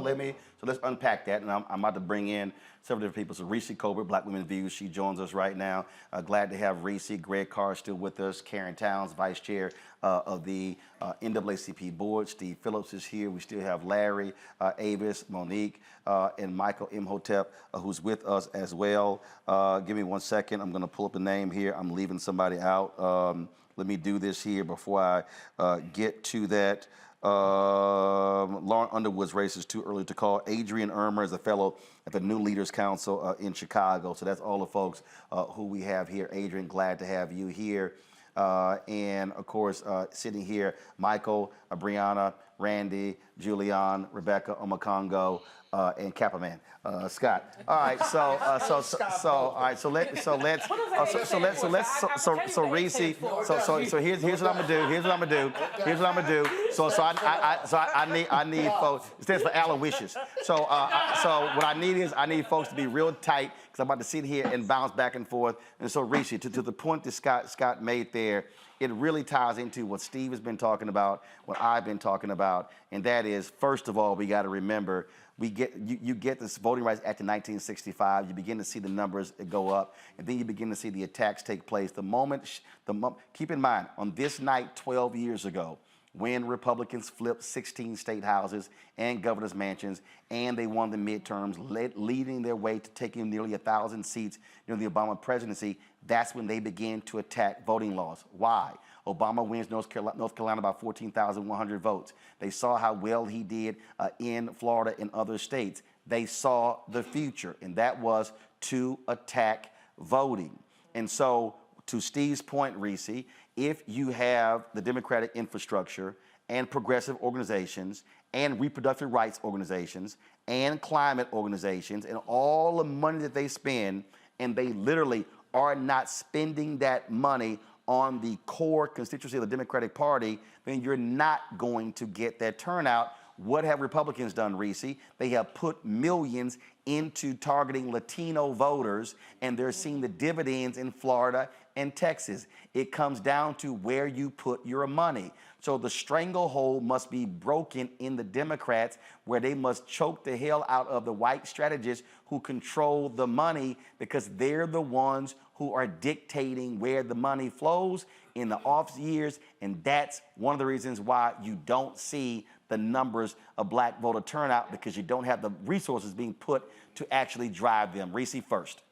let's unpack that, and I'm about to bring in several different people. So Reese Colbert, Black Women Views, she joins us right now. Glad to have Reese. Greg Carr still with us. Karen Towns, Vice Chair of the NAACP Board. Steve Phillips is here. We still have Larry, Avis, Monique, and Michael Imhotep, who's with us as well. Give me 1 second. I'm going to pull up the name here. I'm leaving somebody out. Let me do this here before I get to that. Lauren Underwood's race is too early to call. Adrian Irmer is a fellow at the New Leaders Council in Chicago. So that's all the folks who we have here. Adrian, glad to have you here. And of course, sitting here, Michael, Brianna, Randy, Julian, Rebecca, Omakongo, and Kappaman. Scott. All right, so Reese. So here's what I'm gonna do. So I need folks. It stands for Aloysius. So what I need folks to be real tight because I'm about to sit here and bounce back and forth. And so Reese, to the point that Scott made there, it really ties into what Steve has been talking about, what I've been talking about, and that is, first of all, we got to remember, you get this Voting Rights Act in 1965, you begin to see the numbers go up, and then you begin to see the attacks take place. Keep in mind, on this night 12 years ago, when Republicans flipped 16 state houses and governor's mansions, and they won the midterms, leading their way to taking nearly 1,000 seats during the Obama presidency, that's when they began to attack voting laws. Why? Obama wins North Carolina by 14,100 votes. They saw how well he did in Florida and other states. They saw the future, and that was to attack voting. And so, to Steve's point, Reese, if you have the Democratic infrastructure and progressive organizations and reproductive rights organizations and climate organizations and all the money that they spend, and they literally are not spending that money on the core constituency of the Democratic Party, then you're not going to get that turnout. What have Republicans done, Reese? They have put millions into targeting Latino voters, and they're seeing the dividends in Florida and Texas. It comes down to where you put your money. So the stranglehold must be broken in the Democrats, where they must choke the hell out of the white strategists who control the money, because they're the ones who are dictating where the money flows in the off years. And that's one of the reasons why you don't see the numbers of black voter turnout, because you don't have the resources being put to actually drive them. Reese first.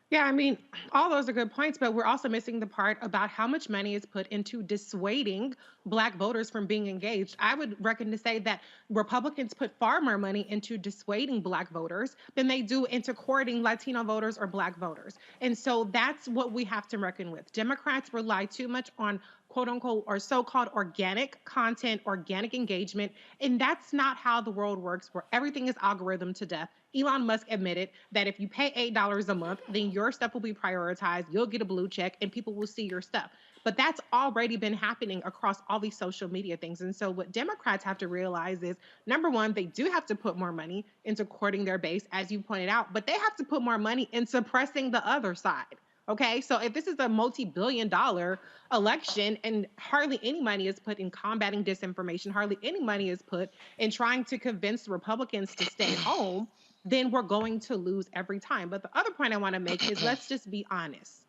Yeah, I mean, all those are good points, but we're also missing the part about how much money is put into dissuading black voters from being engaged. I would reckon to say that Republicans put far more money into dissuading black voters than they do into courting Latino voters or black voters. And so that's what we have to reckon with. Democrats rely too much on quote unquote or so-called organic content, organic engagement. And that's not how the world works, where everything is algorithm to death. Elon Musk admitted that if you pay $8 a month, then your stuff will be prioritized, you'll get a blue check, and people will see your stuff. But that's already been happening across all these social media things. And so what Democrats have to realize is, number one, they do have to put more money into courting their base, as you pointed out, but they have to put more money in suppressing the other side. Okay, so if this is a multi-billion-dollar election and hardly any money is put in combating disinformation, hardly any money is put in trying to convince Republicans to stay home, then we're going to lose every time. But the other point I want to make is, let's just be honest.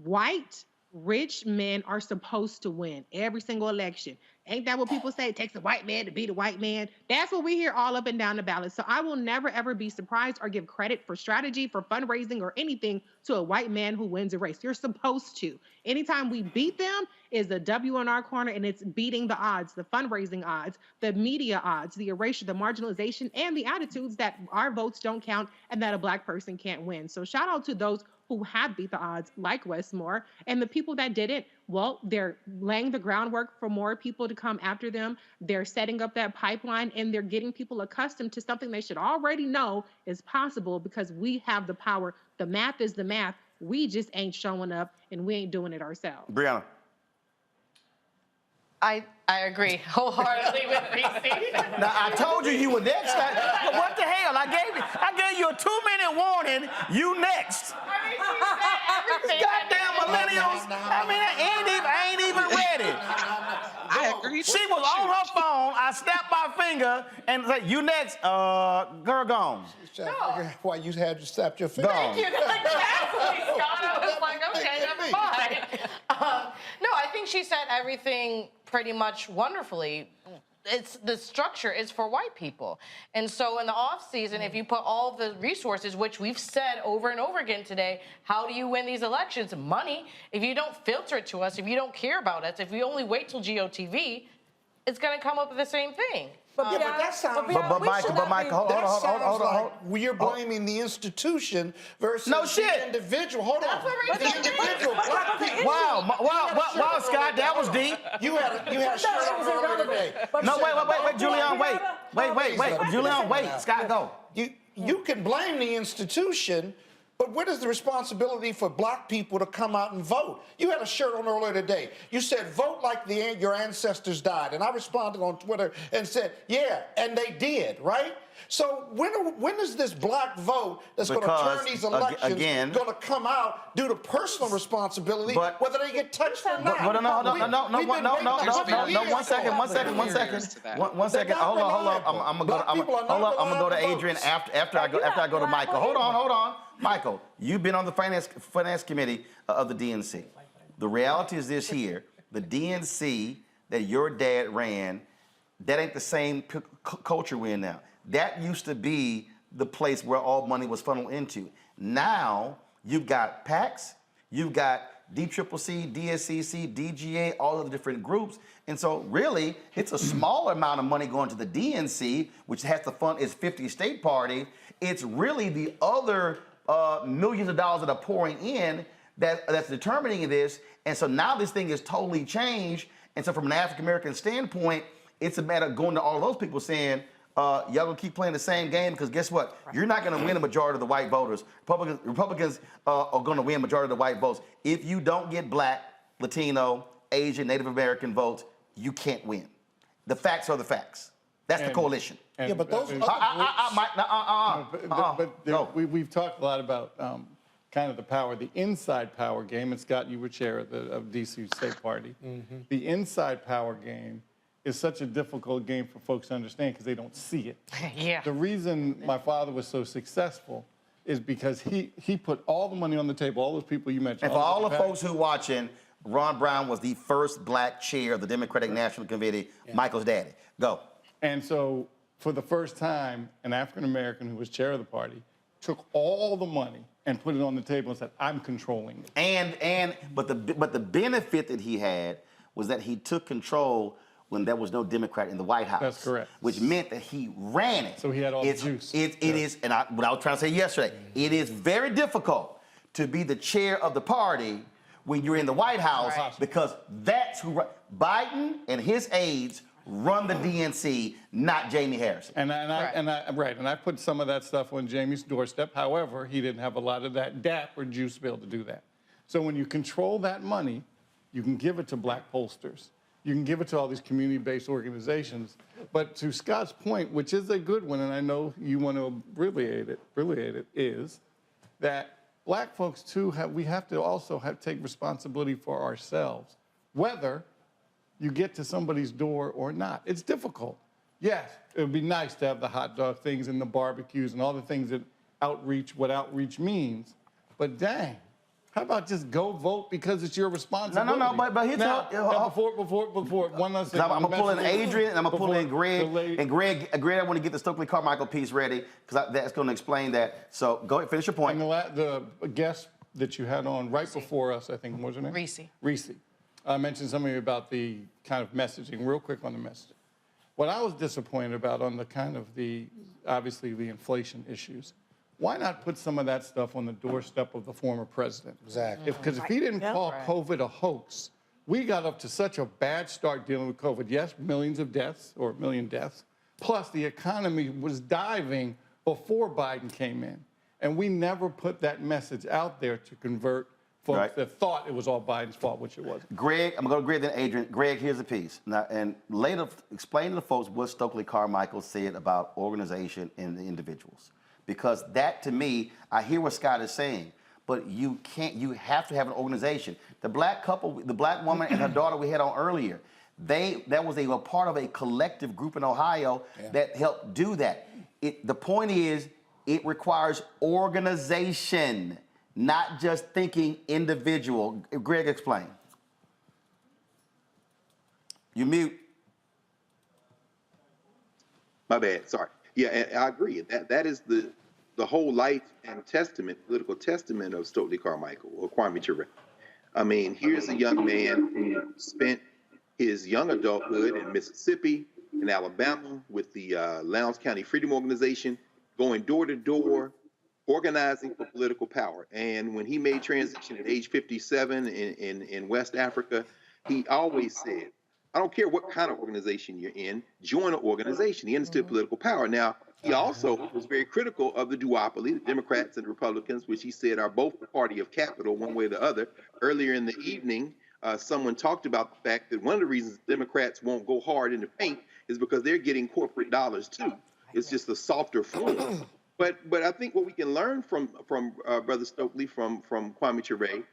White, rich men are supposed to win every single election. Ain't that what people say? It takes a white man to beat a white man. That's what we hear all up and down the ballot. So I will never, ever be surprised or give credit for strategy, for fundraising, or anything to a white man who wins a race. You're supposed to. Anytime we beat them is a W in our corner, and it's beating the odds, the fundraising odds, the media odds, the erasure, the marginalization, and the attitudes that our votes don't count and that a black person can't win. So shout out to those who have beat the odds, like Westmore, and the people that didn't, well, they're laying the groundwork for more people to come after them. They're setting up that pipeline, and they're getting people accustomed to something they should already know is possible, because we have the power. The math is the math. We just ain't showing up, and we ain't doing it ourselves. Brianna. I agree wholeheartedly with Reese. Now, I told you were next. What the hell? I gave you a 2-minute warning. You next. I mean, she said everything. Goddamn millennials. I mean, I ain't even ready. I agree. She was on her phone. I snapped my finger and said, "You next, girl, gone." No. Why you had to snap your finger? Thank you. Exactly, Scott. I was like, okay, never mind. No, I think she said everything pretty much wonderfully. The structure is for white people. And so in the off season, if you put all the resources, which we've said over and over again today, how do you win these elections? Money. If you don't filter it to us, if you don't care about us, if you only wait till GOTV, it's going to come up with the same thing. But that sounds But Michael, hold on. You're blaming the institution versus the individual. Hold on. The individual, black people. Wow, Scott, that was deep. You had a shirt on earlier today. No, wait, Julian, wait. Julian, wait. Scott, go. You can blame the institution, but what is the responsibility for black people to come out and vote? You had a shirt on earlier today. You said, vote like your ancestors died. And I responded on Twitter and said, yeah, and they did, right? So when is this black vote that's going to turn these elections going to come out due to personal responsibility, whether they get touched or not? No, one second. Hold on. I'm gonna go to Adrian after I go to Michael. Hold on. Michael, you've been on the finance committee of the DNC. The reality is this here: the DNC that your dad ran, that ain't the same culture we're in now. That used to be the place where all money was funneled into. Now you've got PACs, you've got DCCC, DSCC, DGA, all of the different groups. And so really, it's a smaller amount of money going to the DNC, which has to fund its 50 state party. It's really the other millions of dollars that are pouring in that's determining this. And so now this thing is totally changed. And so from an African-American standpoint, it's a matter of going to all those people saying, y'all gonna keep playing the same game, because guess what? You're not gonna win a majority of the white voters. Republicans are gonna win a majority of the white votes. If you don't get black, Latino, Asian, Native American votes, you can't win. The facts are the facts. That's the coalition. Yeah, but those We've talked a lot about kind of the power, the inside power game. And Scott, you were chair of DC State Party. The inside power game is such a difficult game for folks to understand because they don't see it. Yeah. The reason my father was so successful is because he put all the money on the table, all those people you mentioned. And for all the folks who are watching, Ron Brown was the first black chair of the Democratic National Committee, Michael's daddy. Go. And so for the first time, an African-American who was chair of the party took all the money and put it on the table and said, I'm controlling it. But the benefit that he had was that he took control when there was no Democrat in the White House. That's correct. Which meant that he ran it. So he had all the juice. It is, and what I was trying to say yesterday, it is very difficult to be the chair of the party when you're in the White House, because that's who Biden and his aides run the DNC, not Jamie Harrison. And I put some of that stuff on Jamie's doorstep. However, he didn't have a lot of that DAP or juice to be able to do that. So when you control that money, you can give it to black pollsters. You can give it to all these community-based organizations. But to Scott's point, which is a good one, and I know you want to abbreviate it, is that black folks too we have to also take responsibility for ourselves, whether you get to somebody's door or not. It's difficult. Yes, it would be nice to have the hot dog things and the barbecues and all the things that what outreach means. But dang, how about just go vote because it's your responsibility? No, but here's before one last thing. I'm gonna pull in Adrian and I'm gonna pull in Greg. And Greg, I want to get the Stokely Carmichael piece ready because that's going to explain that. So go ahead, finish your point. And the guest that you had on right before us, I think, what was her name? Reese. I mentioned something about the kind of messaging, real quick on the messaging. What I was disappointed about on the kind of obviously the inflation issues, why not put some of that stuff on the doorstep of the former president? Exactly. Because if he didn't call COVID a hoax, we got up to such a bad start dealing with COVID. Yes, millions of deaths, or a million deaths, plus the economy was diving before Biden came in. And we never put that message out there to convert folks that thought it was all Biden's fault, which it wasn't. Greg, I'm going to go to Greg, then Adrian. Greg, here's the piece. Now, and later, explain to the folks what Stokely Carmichael said about organization and the individuals. Because that, to me, I hear what Scott is saying, but you have to have an organization. The black couple, the black woman and her daughter we had on earlier, that was a part of a collective group in Ohio that helped do that. The point is, it requires organization, not just thinking individual. Greg, explain. You mute. My bad, sorry. Yeah, and I agree. That is the whole life and political testament of Stokely Carmichael or Kwame Ture. I mean, here's a young man who spent his young adulthood in Mississippi, in Alabama with the Lowndes County Freedom Organization, going door to door, organizing for political power. And when he made transition at age 57 in West Africa, he always said, I don't care what kind of organization you're in, join an organization. He understood political power. Now, he also was very critical of the duopoly, the Democrats and the Republicans, which he said are both the party of capital, one way or the other. Earlier in the evening, someone talked about the fact that one of the reasons Democrats won't go hard in the paint is because they're getting corporate dollars too. It's just a softer form. But I think what we can learn from Brother Stokely, from Kwame Ture,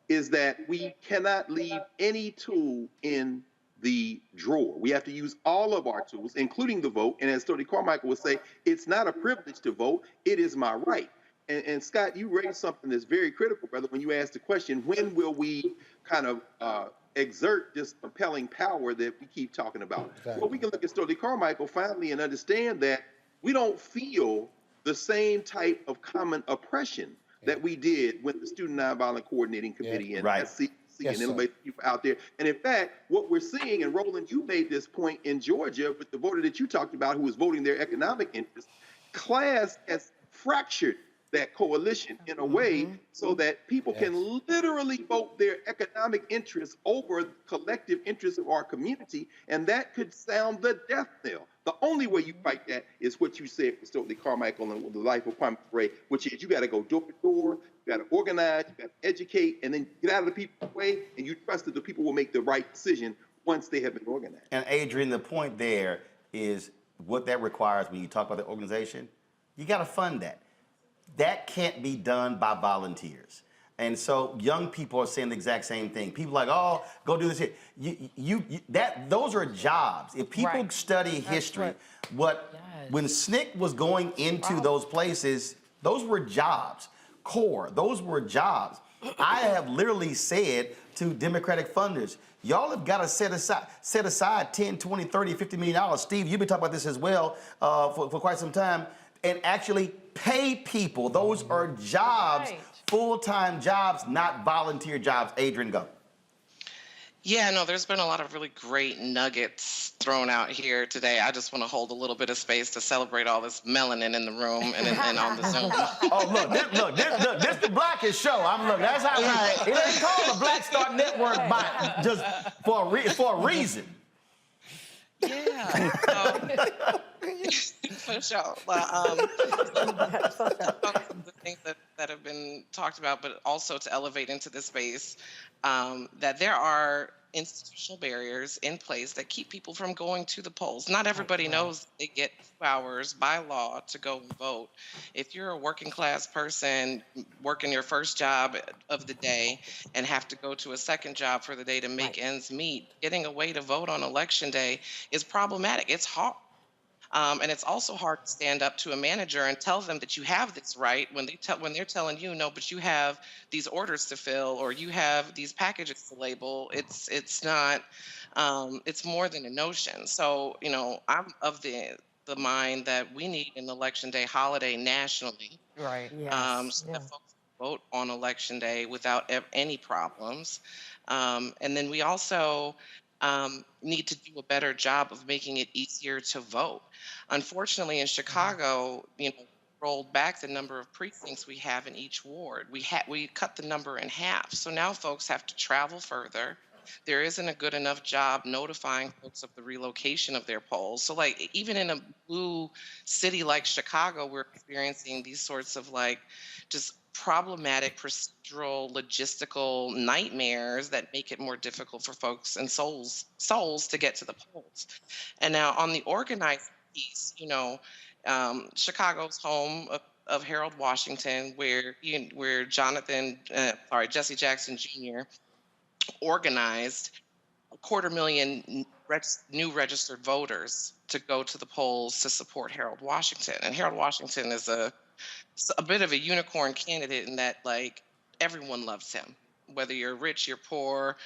is that we cannot leave any tool in the drawer. We have to use all of our tools, including the vote. And as Tony Carmichael would say, it's not a privilege to vote, it is my right. And Scott, you raised something that's very critical, brother, when you asked the question, when will we kind of exert this compelling power that we keep talking about? Exactly. Well, we can look at Tony Carmichael finally and understand that we don't feel the same type of common oppression that we did with the Student Nonviolent Coordinating Committee and SCC and innovative people out there. And in fact, what we're seeing, and Roland, you made this point in Georgia with the voter that you talked about who was voting their economic interests, class has fractured that coalition in a way so that people can literally vote their economic interests over the collective interests of our community, and that could sound the death knell. The only way you fight that is what you said for Stokely Carmichael and the life of Kwame Ture, which is you got to go door to door, you got to organize, you got to educate, and then get out of the people's way, and you trust that the people will make the right decision once they have been organized. And Adrian, the point there is what that requires when you talk about the organization, you got to fund that. That can't be done by volunteers. And so young people are saying the exact same thing. People are like, oh, go do this here. Those are jobs. If people study history, when SNCC was going into those places, those were jobs. CORE, those were jobs. I have literally said to Democratic funders, y'all have got to set aside 10, 20, 30, $50 million. Steve, you've been talking about this as well for quite some time. And actually pay people. Those are jobs, full-time jobs, not volunteer jobs. Adrian, go. Yeah, no, there's been a lot of really great nuggets thrown out here today. I just want to hold a little bit of space to celebrate all this melanin in the room and on the Zoom. Oh, this the Blackest show. That's how it ain't called the Black Star Network just for a reason. Yeah. For sure. Well, the things that have been talked about, but also to elevate into this space, that there are institutional barriers in place that keep people from going to the polls. Not everybody knows they get 2 hours by law to go and vote. If you're a working class person working your first job of the day and have to go to a second job for the day to make ends meet, getting a way to vote on election day is problematic. It's hard. And it's also hard to stand up to a manager and tell them that you have this right when they're telling you no, but you have these orders to fill or you have these packages to label. It's not. It's more than a notion. So I'm of the mind that we need an election day holiday nationally. Right. So that folks vote on election day without any problems. And then we also need to do a better job of making it easier to vote. Unfortunately, in Chicago, rolled back the number of precincts we have in each ward. We cut the number in half. So now folks have to travel further. There isn't a good enough job notifying folks of the relocation of their polls. So even in a blue city like Chicago, we're experiencing these sorts of just problematic procedural logistical nightmares that make it more difficult for folks and souls to get to the polls. And now on the organized piece, Chicago's home of Harold Washington, where Jesse Jackson Jr. organized 250,000 new registered voters to go to the polls to support Harold Washington. And Harold Washington is a bit of a unicorn candidate in that everyone loves him, whether you're rich, you're poor.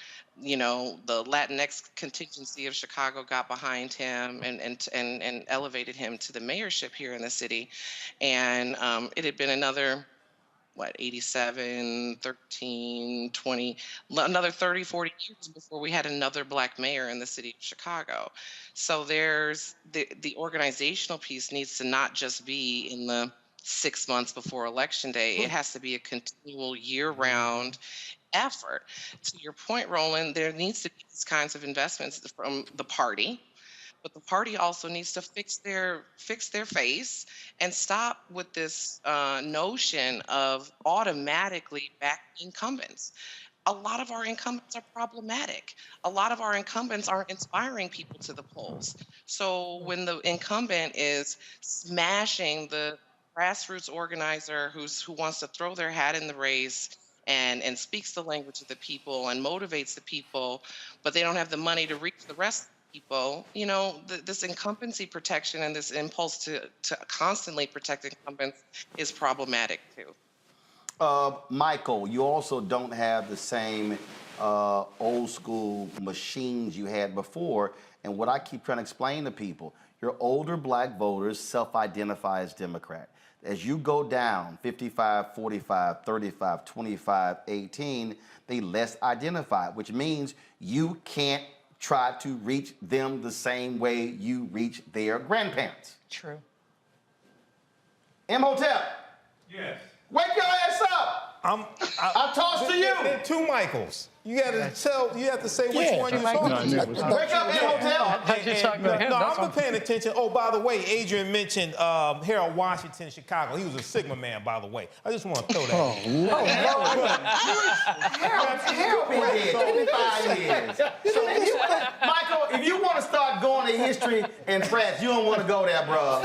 The Latinx contingency of Chicago got behind him and elevated him to the mayorship here in the city. And it had been another 87, 13, 20, another 30, 40 years before we had another Black mayor in the city of Chicago. So there's the organizational piece needs to not just be in the 6 months before election day. It has to be a continual year-round effort. To your point, Roland, there needs to be these kinds of investments from the party, but the party also needs to fix their face and stop with this notion of automatically backing incumbents. A lot of our incumbents are problematic. A lot of our incumbents aren't inspiring people to the polls. So when the incumbent is smashing the grassroots organizer who wants to throw their hat in the race and speaks the language of the people and motivates the people, but they don't have the money to reach the rest of the people, you know, this incumbency protection and this impulse to constantly protect incumbents is problematic too. Michael, you also don't have the same old school machines you had before. And what I keep trying to explain to people, your older Black voters self-identify as Democrat. As you go down 55, 45, 35, 25, 18, they less identified, which means you can't try to reach them the same way you reach their grandparents. True. Imhotep. Yes. Wake your ass up. I tossed to you. There are two Michaels. You got to tell. You have to say which one you're talking to. Wake up, Imhotep. No, I'm paying attention. Oh, by the way, Adrian mentioned Harold Washington, Chicago. He was a Sigma man, by the way. I just want to throw that. Harold been dead 25 years. So, Michael, if you want to start going to history and France, you don't want to go there, bro.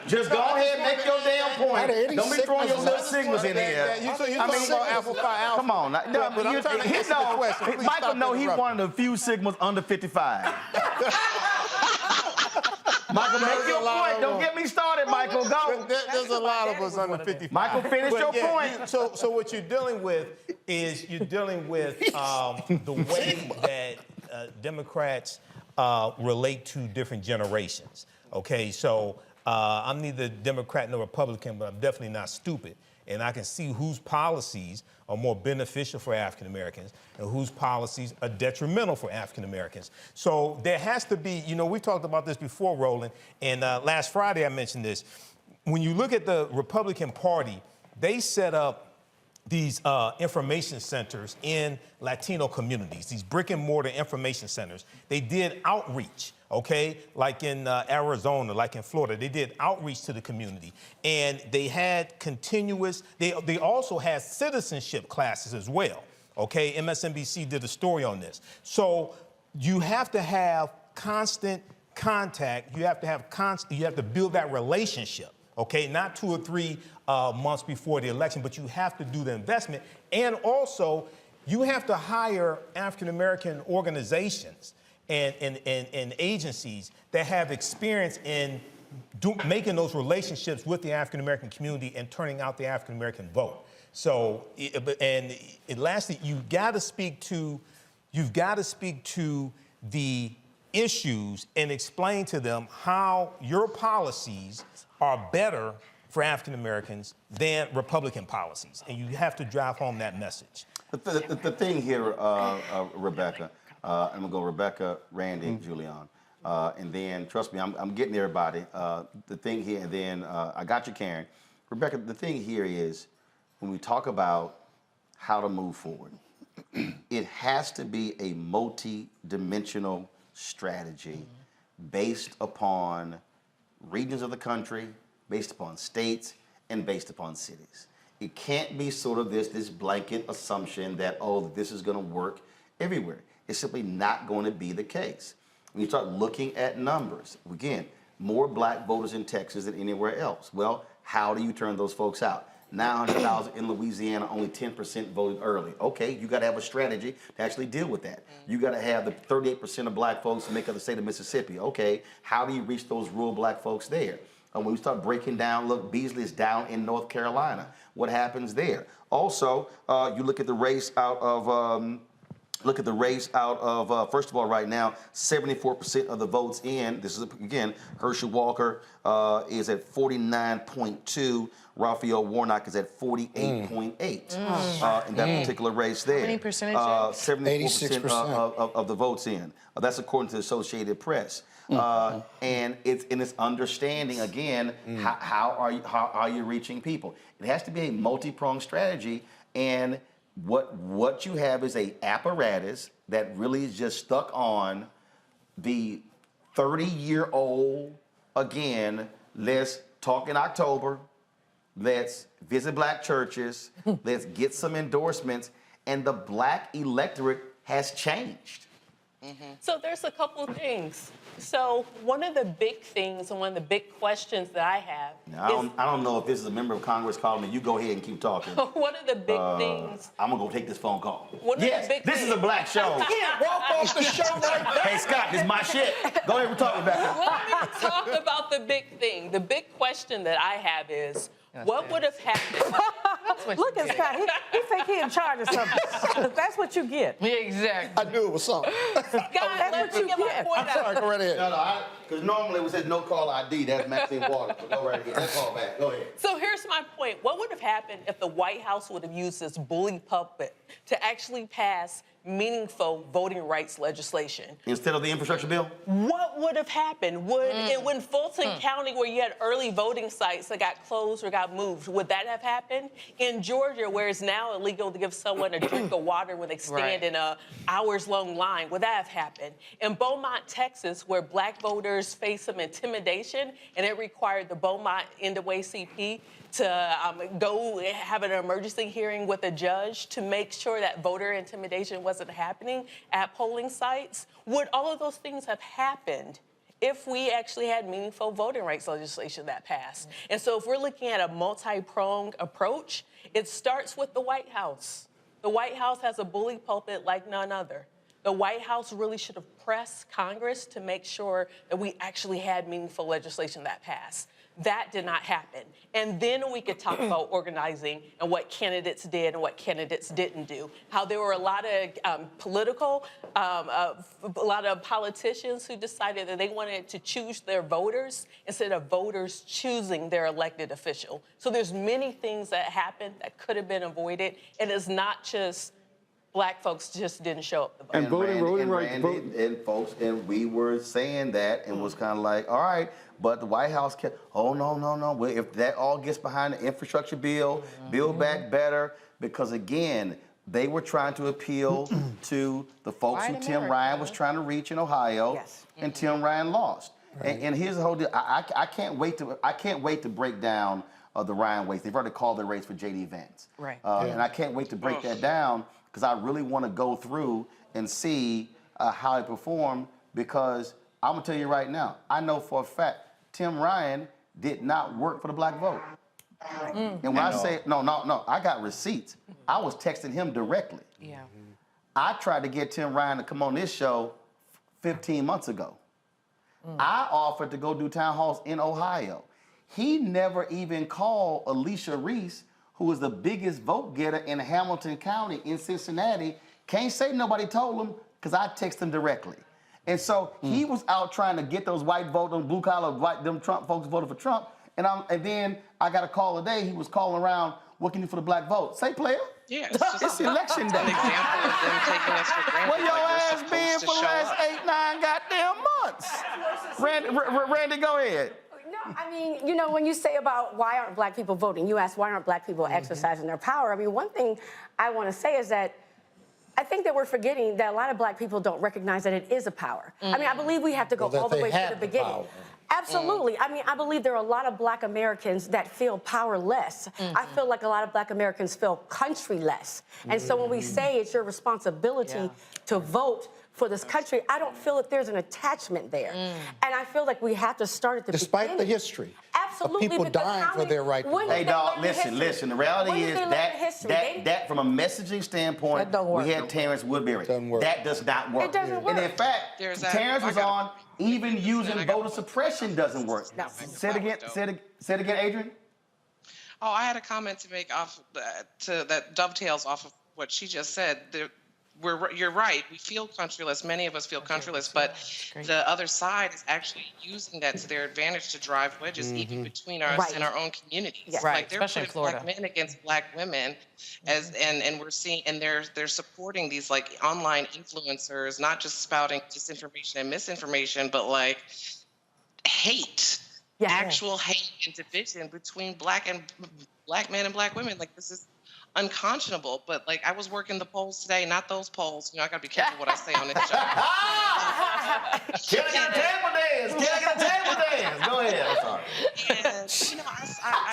Just go ahead and make your damn point. Don't be throwing your little Sigmas in here. You're talking about Alpha Phi Alpha. Come on. But I'm trying to answer the question. Michael, no, he's one of the few Sigmas under 55. Michael, make your point. Don't get me started, Michael. Go. There's a lot of us under 55. Michael, finish your point. So what you're dealing with is the way that Democrats relate to different generations. Okay, so I'm neither Democrat nor Republican, but I'm definitely not stupid. And I can see whose policies are more beneficial for African Americans and whose policies are detrimental for African Americans. So there has to be, we talked about this before, Roland, and last Friday I mentioned this. When you look at the Republican Party, they set up these information centers in Latino communities, these brick and mortar information centers. They did outreach, okay? Like in Arizona, like in Florida, they did outreach to the community. And they had continuous, they also had citizenship classes as well, okay? MSNBC did a story on this. So you have to have constant contact. You have to build that relationship. Okay, not 2 or 3 months before the election, but you have to do the investment. And also, you have to hire African-American organizations and agencies that have experience in making those relationships with the African-American community and turning out the African-American vote. So, lastly, you've got to speak to the issues and explain to them how your policies are better for African Americans than Republican policies. And you have to drive home that message. The thing here, Rebecca, I'm going to go Rebecca, Randy, Julian. And then, trust me, I'm getting everybody. The thing here, and then I got you, Karen. Rebecca, the thing here is when we talk about how to move forward, it has to be a multi-dimensional strategy based upon regions of the country, based upon states, and based upon cities. It can't be sort of this blanket assumption that, oh, this is going to work everywhere. It's simply not going to be the case. When you start looking at numbers, again, more Black voters in Texas than anywhere else. Well, how do you turn those folks out? 900,000 in Louisiana, only 10% voted early. Okay, you got to have a strategy to actually deal with that. You got to have the 38% of Black folks who make up the state of Mississippi. Okay, how do you reach those rural Black folks there? When we start breaking down, look, Beasley is down in North Carolina. What happens there? Also, you look at the race out of first of all, right now, 74% of the votes in, this is, again, Herschel Walker is at 49.2, Raphael Warnock is at 48.8 in that particular race there. How many percentage? 74% of the votes in. That's according to the Associated Press. And it's understanding again how are you reaching people. It has to be a multi-pronged strategy, and what you have is a apparatus that really is just stuck on the 30-year-old. Again, let's talk in October. Let's visit black churches. Let's get some endorsements, and the black electorate has changed. So there's a couple of things. So one of the big things and one of the big questions that I have Now, I don't know if this is a member of Congress calling me. You go ahead and keep talking. one of the big things. I'm going to go take this phone call. One of the Yes, big this things. is a black show. You can't walk off the show right now. Hey, Scott, this is my shit. Go ahead and talk about it. Let me talk about the big thing. The big question that I have is, what would have happened? Look at Scott. He think he in charge of something. That's what you get. Yeah, exactly. I knew it was something. Scott, let me get my point I'm sorry, out. go right ahead. No, because normally we said no call ID. That's Maxine Waters. So go right ahead. Let's call back. Go ahead. So here's my point. What would have happened if the White House would have used this bully puppet to actually pass meaningful voting rights legislation? Instead of the infrastructure bill? What would have happened? Would in Fulton County, where you had early voting sites that got closed or got moved, would that have happened? In Georgia, where it's now illegal to give someone a drink of water when they stand in a hours-long line, would that have happened? In Beaumont, Texas, where black voters face some intimidation, and it required the Beaumont NAACP to go have an emergency hearing with a judge to make sure that voter intimidation wasn't happening at polling sites. Would all of those things have happened if we actually had meaningful voting rights legislation that passed? And so if we're looking at a multi-pronged approach, it starts with the White House. The White House has a bully pulpit like none other. The White House really should have pressed Congress to make sure that we actually had meaningful legislation that passed. That did not happen. And then we could talk about organizing and what candidates did and what candidates didn't do. How there were a lot of a lot of politicians who decided that they wanted to choose their voters instead of voters choosing their elected official. So there's many things that happened that could have been avoided. And it's not just black folks just didn't show up to vote. And voting rights. And folks, and we were saying that and was kind of like, all right, but the White House kept, oh, no. Well, if that all gets behind the infrastructure bill, Build Back Better, because again, they were trying to appeal to the folks who Tim Ryan was trying to reach in Ohio, and Tim Ryan lost. Right. And here's the whole deal. I can't wait to break down the Ryan race. They've already called the race for J.D. Vance. Right. And I can't wait to break that down, because I really want to go through and see how it performed, because I'm going to tell you right now, I know for a fact Tim Ryan did not work for the black vote. And when I say, no, I got receipts. I was texting him directly. Yeah. I tried to get Tim Ryan to come on this show 15 months ago. I offered to go do town halls in Ohio. He never even called Alicia Reese, who is the biggest vote getter in Hamilton County in Cincinnati. Can't say nobody told him, because I texted him directly. And so he was out trying to get those white votes, those blue collar white, them Trump folks voted for Trump. And then I got a call today. He was calling around, what can you do for the black vote? Say, player. Yeah, it's election day. An example of them taking us for granted. Where your like ass been for the last 8-9 goddamn months? Randy, go ahead. No, I mean, you know, when you say about why aren't black people voting, you ask why aren't black people exercising their power. I mean, one thing I want to say is that I think that we're forgetting that a lot of black people don't recognize that it is a power. I mean, I believe we have to go all the way to the beginning. Absolutely. I mean, I believe there are a lot of black Americans that feel powerless. I feel like a lot of black Americans feel countryless. And so when we say it's your responsibility to vote for this country, I don't feel that there's an attachment there. And I feel like we have to start at the beginning. Despite the history. Absolutely. Of people dying for their right to vote. Hey, dog, listen. The reality is that from a messaging standpoint, we had Terrence Woodbury. That does not work. It doesn't work. And in fact, Terrence was on, even using voter suppression doesn't work. No. Say it again, Adrian. Oh, I had a comment to make that dovetails off of what she just said. you're right. We feel countryless. Many of us feel countryless, but the other side is actually using that to their advantage to drive wedges even between us and our own communities. Yes. Like they're putting black men against black women, and we're seeing, and they're supporting these like online influencers, not just spouting disinformation and misinformation, but like hate, actual hate and division between black men and black women. Like this is unconscionable. But like I was working the polls today, not those polls. You know, I gotta be careful what I say on this show. Can I get a table dance? Can I get a table dance? Go ahead. I'm sorry. And, you know,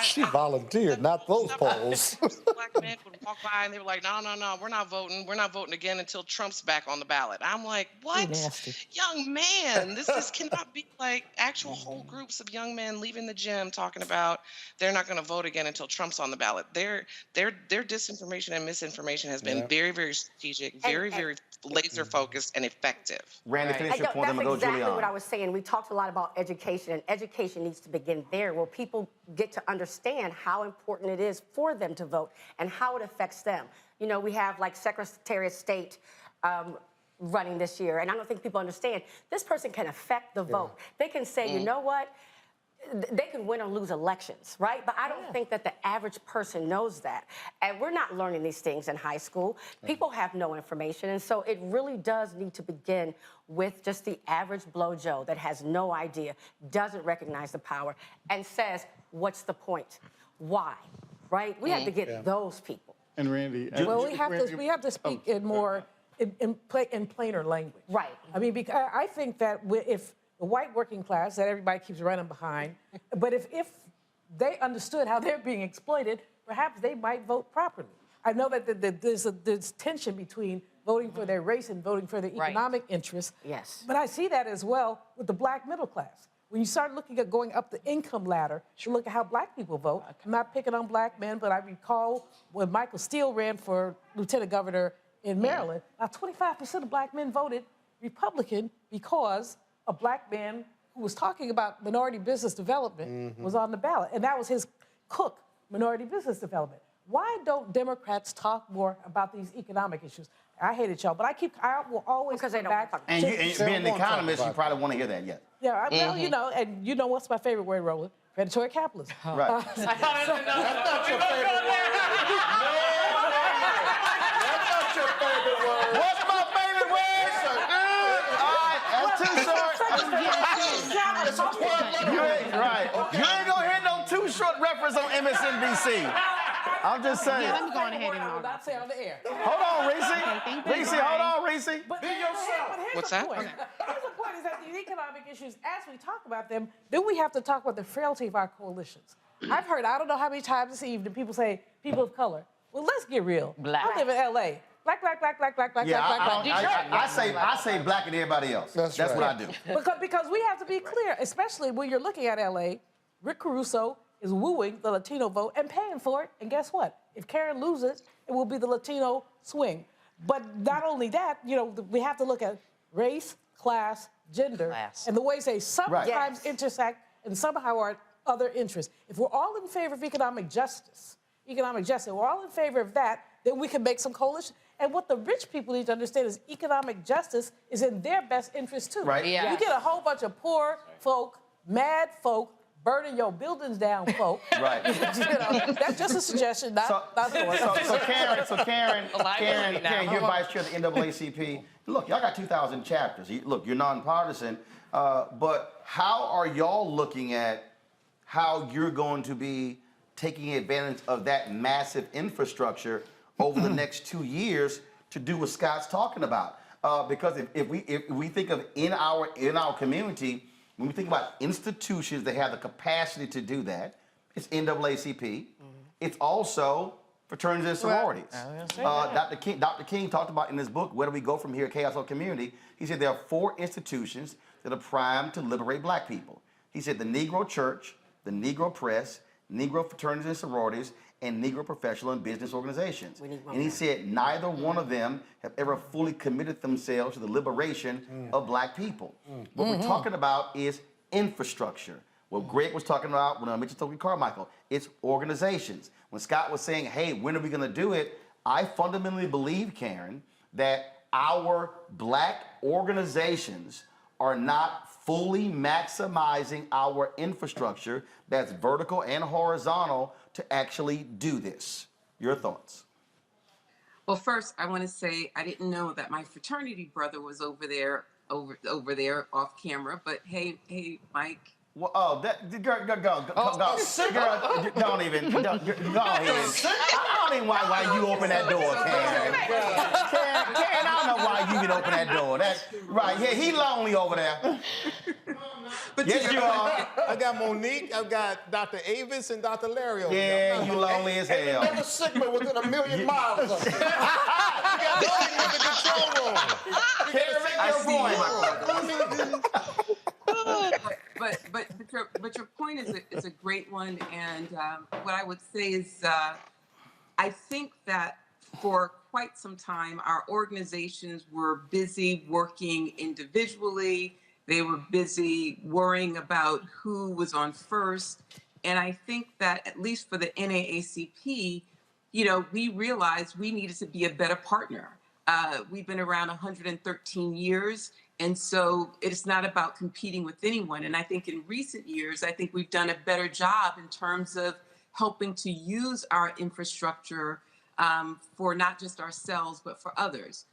She volunteered, not those polls. Black men would walk by and they were like, no, we're not voting. We're not voting again until Trump's back on the ballot. I'm like, what? Young man, this cannot be like actual whole groups of young men leaving the gym talking about they're not going to vote again until Trump's on the ballot. Their disinformation and misinformation has been very, very strategic, very laser focused and effective. Randy, finish your point. That's exactly what I was saying. We talked a lot about education, and education needs to begin there, where people get to understand how important it is for them to vote and how it affects them. You know, we have like Secretary of State running this year, and I don't think people understand this person can affect the vote. They can say, you know what? They can win or lose elections, right? But I don't think that the average person knows that. And we're not learning these things in high school. People have no information. And so it really does need to begin with just the average Blow Joe that has no idea, doesn't recognize the power, and says, what's the point? Why? Right? We have to get those people. And Randy, well, we have to speak in more in plainer language. Right. I mean, because I think that if the white working class that everybody keeps running behind, but if they understood how they're being exploited, perhaps they might vote properly. I know that there's tension between voting for their race and voting for their economic interests. Yes. But I see that as well with the black middle class. When you start looking at going up the income ladder, you look at how black people vote. I'm not picking on black men, but I recall when Michael Steele ran for lieutenant governor in Maryland, about 25% of black men voted Republican because a black man who was talking about minority business development was on the ballot. And that was his cook, minority business development. Why don't Democrats talk more about these economic issues? I hate it, y'all, but I will always come back. And being an economist, you probably want to hear that yet. Yeah, well, you know, and you know what's my favorite word, Roland? Predatory capitalism. Right. That's not your favorite word. That's not your favorite word. What's my favorite word? All right, that's too short. Right. You ain't gonna hear no too short reference on MSNBC. I'm just saying. Yeah, let me go on ahead and not say on the air. Hold on, Reese. Reese, hold on, Reese. Be yourself. What's that? Here's the point is that these economic issues, as we talk about them, then we have to talk about the frailty of our coalitions. I've heard, I don't know how many times this evening, people say, people of color. Well, let's get real. Black. I live in L.A. Black. I say black and everybody else. That's right. what I do. Because we have to be clear, especially when you're looking at L.A., Rick Caruso is wooing the Latino vote and paying for it. And guess what? If Karen loses, it will be the Latino swing. But not only that, you know, we have to look at race, class, gender, and the ways they sometimes intersect and somehow are other interests. If we're all in favor of economic justice, we're all in favor of that, then we can make some coalition. And what the rich people need to understand is economic justice is in their best interest too. Right. Yeah. You get a whole bunch of poor folk, mad folk, burning your buildings down, folk. Right. You know, that's just a suggestion, not Karen, you're vice chair of the NAACP. Look, y'all got 2,000 chapters. Look, you're nonpartisan, but how are y'all looking at how you're going to be taking advantage of that massive infrastructure over the next 2 years to do what Scott's talking about? Because if we think of in our community, when we think about institutions that have the capacity to do that, it's NAACP. It's also fraternities and sororities. Dr. King talked about in his book, Where Do We Go From Here, Chaos or Community? He said there are 4 institutions that are primed to liberate black people. He said the Negro Church, the Negro Press, Negro fraternities and sororities, and Negro professional and business organizations. And he said neither one of them have ever fully committed themselves to the liberation of black people. What we're talking about is infrastructure. What Greg was talking about when I mentioned Toby Carmichael, it's organizations. When Scott was saying, hey, when are we gonna do it? I fundamentally believe, Karen, that our black organizations are not fully maximizing our infrastructure that's vertical and horizontal to actually do this. Your thoughts? Well, first, I want to say I didn't know that my fraternity brother was over there off camera. But hey, Mike. Well, oh, girl, don't even, go ahead. I don't even why you open that door, Karen. Karen, I don't know why you can open that door. That's right. Yeah, he lonely over there. But yes, you are. I got Monique, I've got Dr. Avis, and Dr. Larry over there. Yeah, you lonely as hell. And the Sigma within a million miles of it. But your point is a great one, and what I would say is I think that for quite some time our organizations were busy working individually. They were busy worrying about who was on first, and I think that at least for the NAACP, we realized we needed to be a better partner. We've been around 113 years, and so it's not about competing with anyone. And I think in recent years, I think we've done a better job in terms of helping to use our infrastructure for not just ourselves, but for others.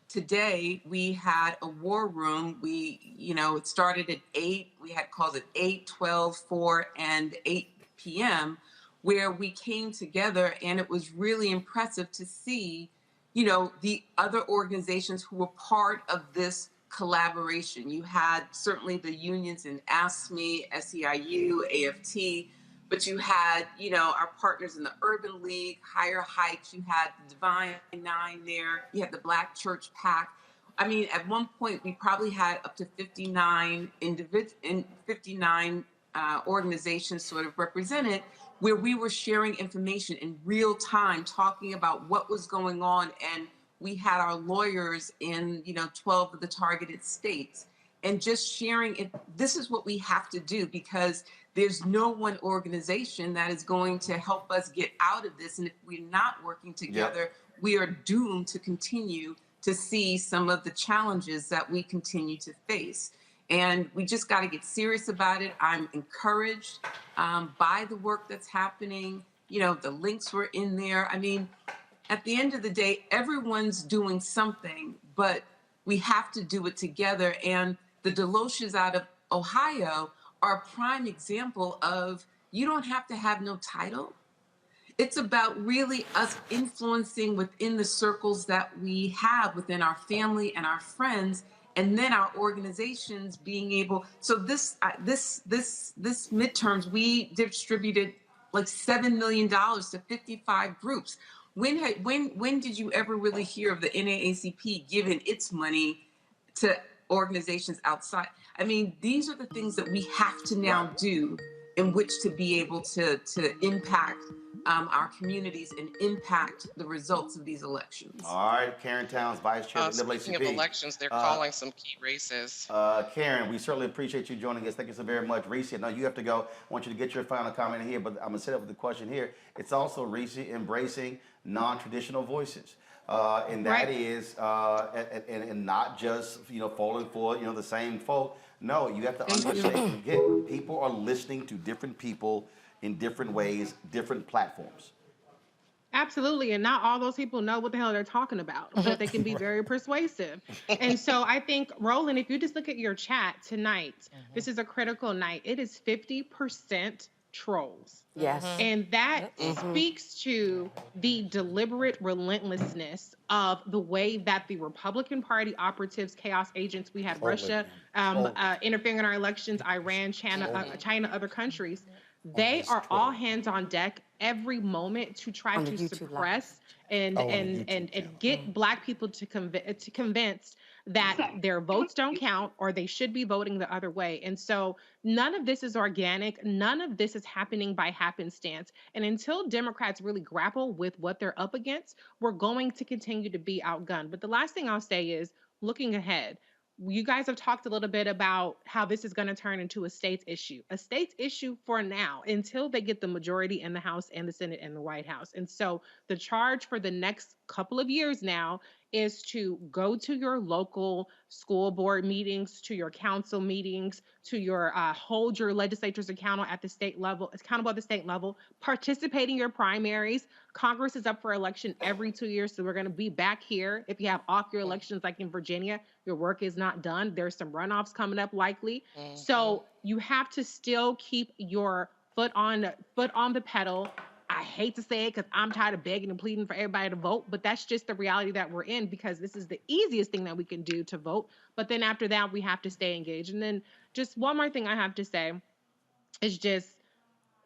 Today, we had a war room. It started at 8. We had calls at 8, 12, 4, and 8 p.m., where we came together, and it was really impressive to see the other organizations who were part of this collaboration. You had certainly the unions in ASME, SEIU, AFT, but you had, our partners in the Urban League, Higher Heights, you had the Divine Nine there, you had the Black Church PAC. I mean, at one point, we probably had up to 59 organizations sort of represented, where we were sharing information in real time, talking about what was going on. And we had our lawyers in, 12 of the targeted states, and just sharing it. This is what we have to do, because there's no one organization that is going to help us get out of this. And if we're not working together, we are doomed to continue to see some of the challenges that we continue to face. And we just got to get serious about it. I'm encouraged by the work that's happening. The links were in there. I mean, at the end of the day, everyone's doing something, but we have to do it together. And the Deloshes out of Ohio are a prime example of, you don't have to have no title. It's about really us influencing within the circles that we have within our family and our friends, and then our organizations being able. So this midterms, we distributed like $7 million to 55 groups. When did you ever really hear of the NAACP giving its money to organizations outside? I mean, these are the things that we have to now do in which to be able to impact our communities and impact the results of these elections. All right, Karen Towns, Vice Chair of the NAACP. Speaking of elections, they're calling some key races. Karen, we certainly appreciate you joining us. Thank you so very much. Reese, now you have to go. I want you to get your final comment here, but I'm going to set up with the question here. It's also, Reese, embracing non-traditional voices. And that is, and not just, falling for, the same folk. No, you have to understand, people are listening to different people in different ways, different platforms. Absolutely. And not all those people know what the hell they're talking about, but they can be very persuasive. And so I think, Roland, if you just look at your chat tonight, this is a critical night. It is 50% trolls. Yes. And that speaks to the deliberate relentlessness of the way that the Republican Party operatives, chaos agents, we had Russia interfering in our elections, Iran, China, other countries. They are all hands on deck every moment to try to suppress and get Black people to convince that their votes don't count, or they should be voting the other way. And so none of this is organic. None of this is happening by happenstance. And until Democrats really grapple with what they're up against, we're going to continue to be outgunned. But the last thing I'll say is, looking ahead, you guys have talked a little bit about how this is going to turn into a state's issue for now, until they get the majority in the House and the Senate and the White House. And so the charge for the next couple of years now is to go to your local school board meetings, to your council meetings, to your hold your legislatures accountable at the state level, participate in your primaries. Congress is up for election every 2 years, so we're going to be back here. If you have off your elections like in Virginia, your work is not done. There's some runoffs coming up likely. So you have to still keep your foot on the pedal. I hate to say it because I'm tired of begging and pleading for everybody to vote, but that's just the reality that we're in because this is the easiest thing that we can do to vote. But then after that, we have to stay engaged. And then just one more thing I have to say is just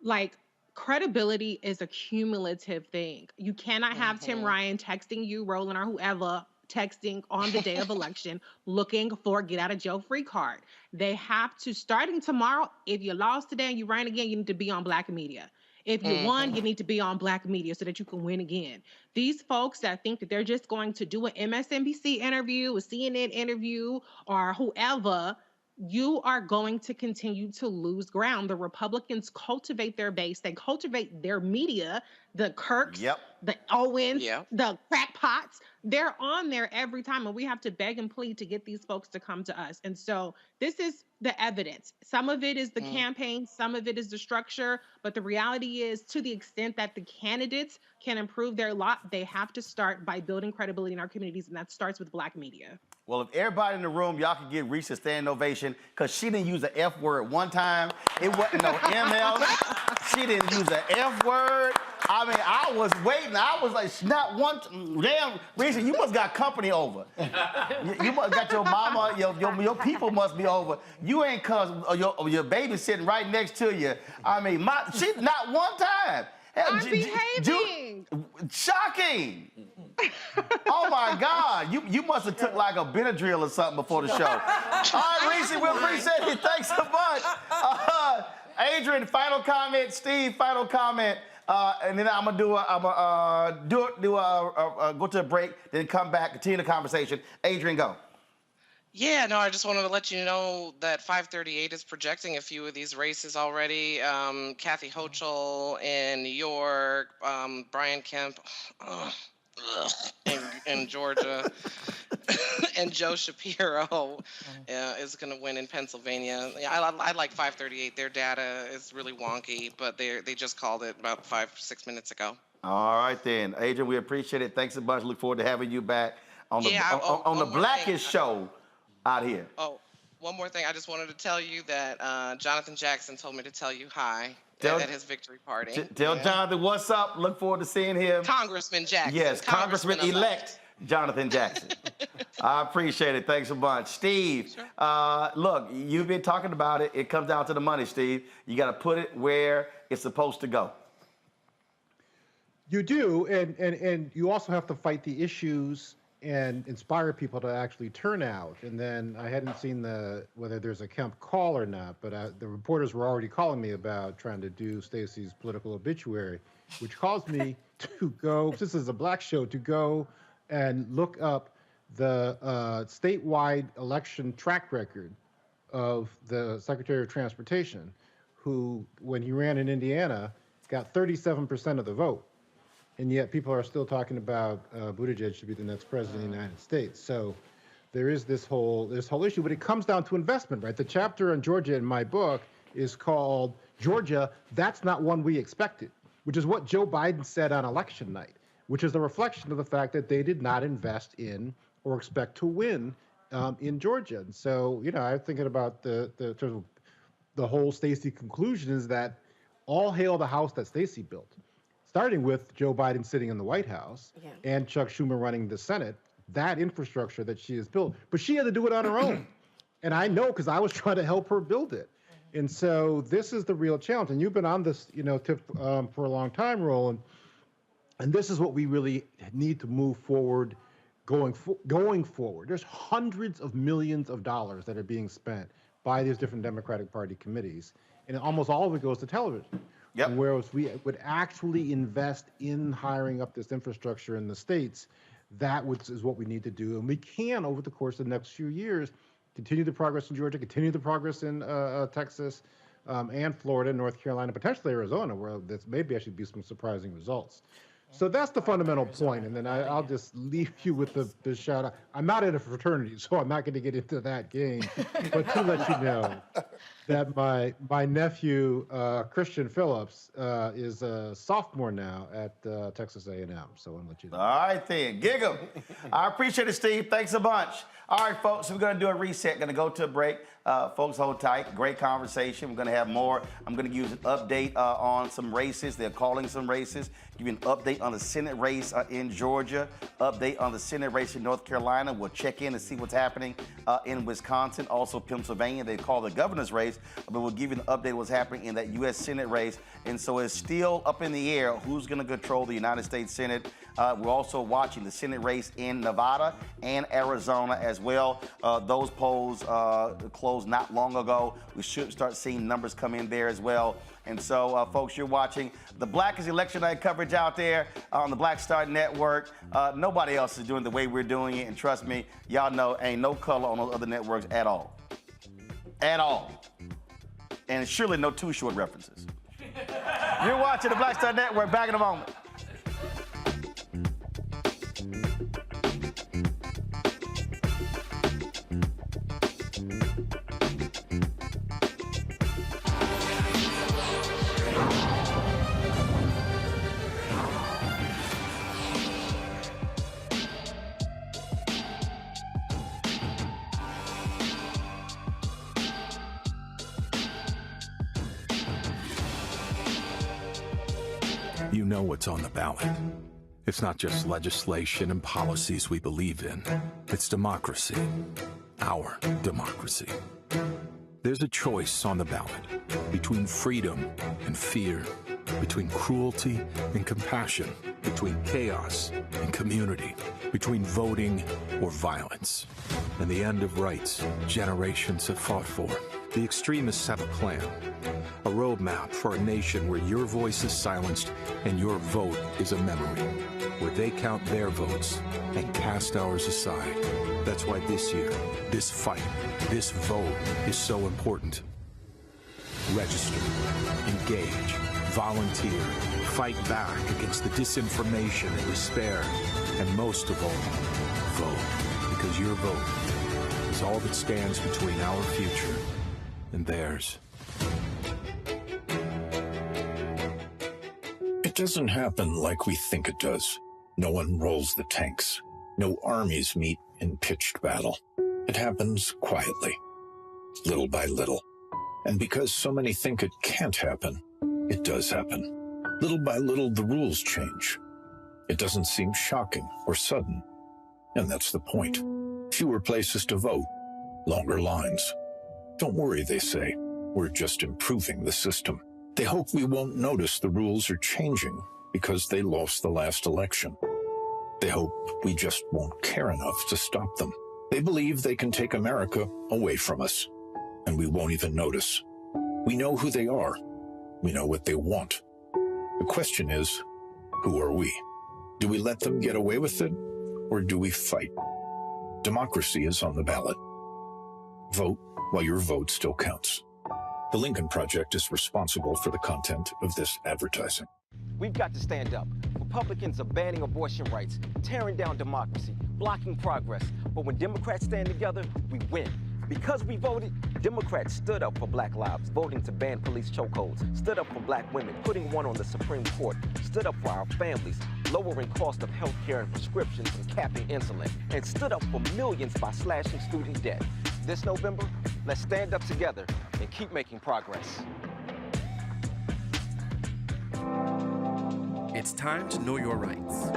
like credibility is a cumulative thing. You cannot have Tim Ryan texting you, Roland, or whoever texting on the day of election looking for a get out of jail free card. They have to, starting tomorrow, if you lost today and you ran again, you need to be on Black media. If you won, you need to be on Black media so that you can win again. These folks that think that they're just going to do an MSNBC interview, a CNN interview, or whoever, you are going to continue to lose ground. The Republicans cultivate their base. They cultivate their media, the Kirks, the Owens, the crackpots. They're on there every time, and we have to beg and plead to get these folks to come to us. And so this is the evidence. Some of it is the campaign, some of it is the structure, but the reality is to the extent that the candidates can improve their lot, they have to start by building credibility in our communities, and that starts with Black media. Well, if everybody in the room, y'all could give Reese a standing ovation, because she didn't use the F word one time. It wasn't no ML. She didn't use the F word. I mean, I was waiting. I was like, not one. Damn, Reese, you must got company over. You must got your mama, your people must be over. You ain't cuz your baby sitting right next to you. I mean, she not one time. I'm behaving. Shocking. Oh my God. You must have took like a Benadryl or something before the show. All right, Reese, we appreciate it. Thanks so much. Adrian, final comment. Steve, final comment. And then I'm gonna go to a break, then come back, continue the conversation. Adrian, go. Yeah, no, I just wanted to let you know that 538 is projecting a few of these races already. Kathy Hochul in New York, Brian Kemp in Georgia, and Joe Shapiro is going to win in Pennsylvania. Yeah, I like 538. Their data is really wonky, but they just called it about 5-6 minutes ago. All right, then. Adrian, we appreciate it. Thanks a bunch. Look forward to having you back on the Blackest show out here. Oh, one more thing. I just wanted to tell you that Jonathan Jackson told me to tell you hi at his victory party. Tell Jonathan what's up. Look forward to seeing him. Congressman Jackson. Yes, Congressman-elect Jonathan Jackson. I appreciate it. Thanks a bunch. Steve, look, you've been talking about it. It comes down to the money, Steve. You got to put it where it's supposed to go. You do, and you also have to fight the issues and inspire people to actually turn out. And then I hadn't seen whether there's a Kemp call or not, but the reporters were already calling me about trying to do Stacey's political obituary, which caused me to go, this is a Black show, to go and look up the statewide election track record of the Secretary of Transportation, who, when he ran in Indiana, got 37% of the vote. And yet people are still talking about Buttigieg should be the next president of the United States. So there is this whole issue, but it comes down to investment, right? The chapter on Georgia in my book is called Georgia, That's Not One We Expected, which is what Joe Biden said on election night, which is a reflection of the fact that they did not invest in or expect to win in Georgia. And so, I'm thinking about the whole Stacey conclusion is that all hail the house that Stacey built. Starting with Joe Biden sitting in the White House and Chuck Schumer running the Senate, that infrastructure that she has built. But she had to do it on her own. And I know because I was trying to help her build it. And so this is the real challenge. And you've been on this, tip for a long time, Roland. And this is what we really need to move forward, going forward. There's hundreds of millions of dollars that are being spent by these different Democratic Party committees. And almost all of it goes to television. Yep. Whereas we would actually invest in hiring up this infrastructure in the states, is what we need to do. And we can, over the course of the next few years, continue the progress in Georgia, continue the progress in Texas, and Florida, North Carolina, potentially Arizona, where this maybe actually be some surprising results. So that's the fundamental point, and then I'll just leave you with the shout out. I'm not in a fraternity, so I'm not going to get into that game. But to let you know that my nephew Christian Phillips is a sophomore now at Texas A&M. So I want to let you know. All right then, gig 'em. I appreciate it, Steve. Thanks a bunch. All right, folks, we're going to do a reset. Going to go to a break. Folks, hold tight. Great conversation. We're going to have more. I'm going to give you an update on some races. They're calling some races. Give you an update on the Senate race in Georgia. Update on the Senate race in North Carolina. We'll check in and see what's happening in Wisconsin. Also, Pennsylvania. They call the governor's race. But we'll give you an update on what's happening in that U.S. Senate race. And so it's still up in the air who's going to control the United States Senate. We're also watching the Senate race in Nevada and Arizona as well. Those polls closed not long ago. We should start seeing numbers come in there as well. And so, folks, you're watching the Blackest Election Night coverage out there on the Black Star Network. Nobody else is doing the way we're doing it. And trust me, y'all know ain't no color on those other networks at all. At all. And surely no Too Short references. You're watching the Black Star Network. Back in a moment. You know what's on the ballot. It's not just legislation and policies we believe in. It's democracy. Our democracy. There's a choice on the ballot between freedom and fear, between cruelty and compassion, between chaos and community, between voting or violence. And the end of rights generations have fought for. The extremists have a plan, a roadmap for a nation where your voice is silenced and your vote is a memory, where they count their votes and cast ours aside. That's why this year, this fight, this vote is so important. Register, engage, volunteer, fight back against the disinformation and despair, and most of all, vote, because your vote is all that stands between our future and theirs. It doesn't happen like we think it does. No one rolls the tanks. No armies meet in pitched battle. It happens quietly, little by little. And because so many think it can't happen, it does happen. Little by little, the rules change. It doesn't seem shocking or sudden. And that's the point. Fewer places to vote, longer lines. Don't worry, they say. We're just improving the system. They hope we won't notice the rules are changing because they lost the last election. They hope we just won't care enough to stop them. They believe they can take America away from us, and we won't even notice. We know who they are. We know what they want. The question is, who are we? Do we let them get away with it, or do we fight? Democracy is on the ballot. Vote while your vote still counts. The Lincoln Project is responsible for the content of this advertising. We've got to stand up. Republicans are banning abortion rights, tearing down democracy, blocking progress. But when Democrats stand together, we win. Because we voted, Democrats stood up for Black lives, voting to ban police chokeholds, stood up for Black women, putting one on the Supreme Court, stood up for our families, lowering cost of health care and prescriptions and capping insulin, and stood up for millions by slashing student debt. This November, let's stand up together and keep making progress. It's time to know your rights.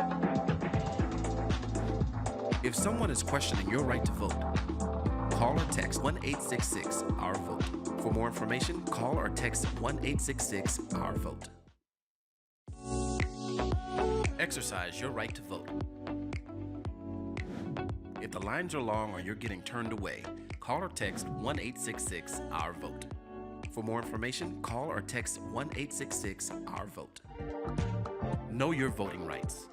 If someone is questioning your right to vote, call or text 1-866-OUR-VOTE. For more information, call or text 1-866-OUR-VOTE. Exercise your right to vote. If the lines are long or you're getting turned away, call or text 1-866-OUR-VOTE. For more information, call or text 1-866-OUR-VOTE. Know your voting rights.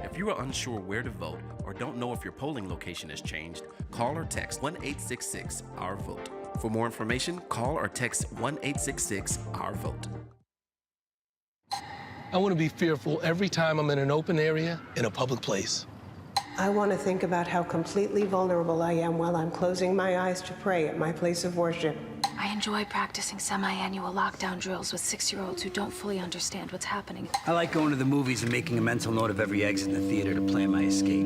If you are unsure where to vote or don't know if your polling location has changed, call or text 1-866-OUR-VOTE. For more information, call or text 1-866-OUR-VOTE. I want to be fearful every time I'm in an open area in a public place. I want to think about how completely vulnerable I am while I'm closing my eyes to pray at my place of worship. I enjoy practicing semi-annual lockdown drills with 6-year-olds who don't fully understand what's happening. I like going to the movies and making a mental note of every exit in the theater to plan my escape.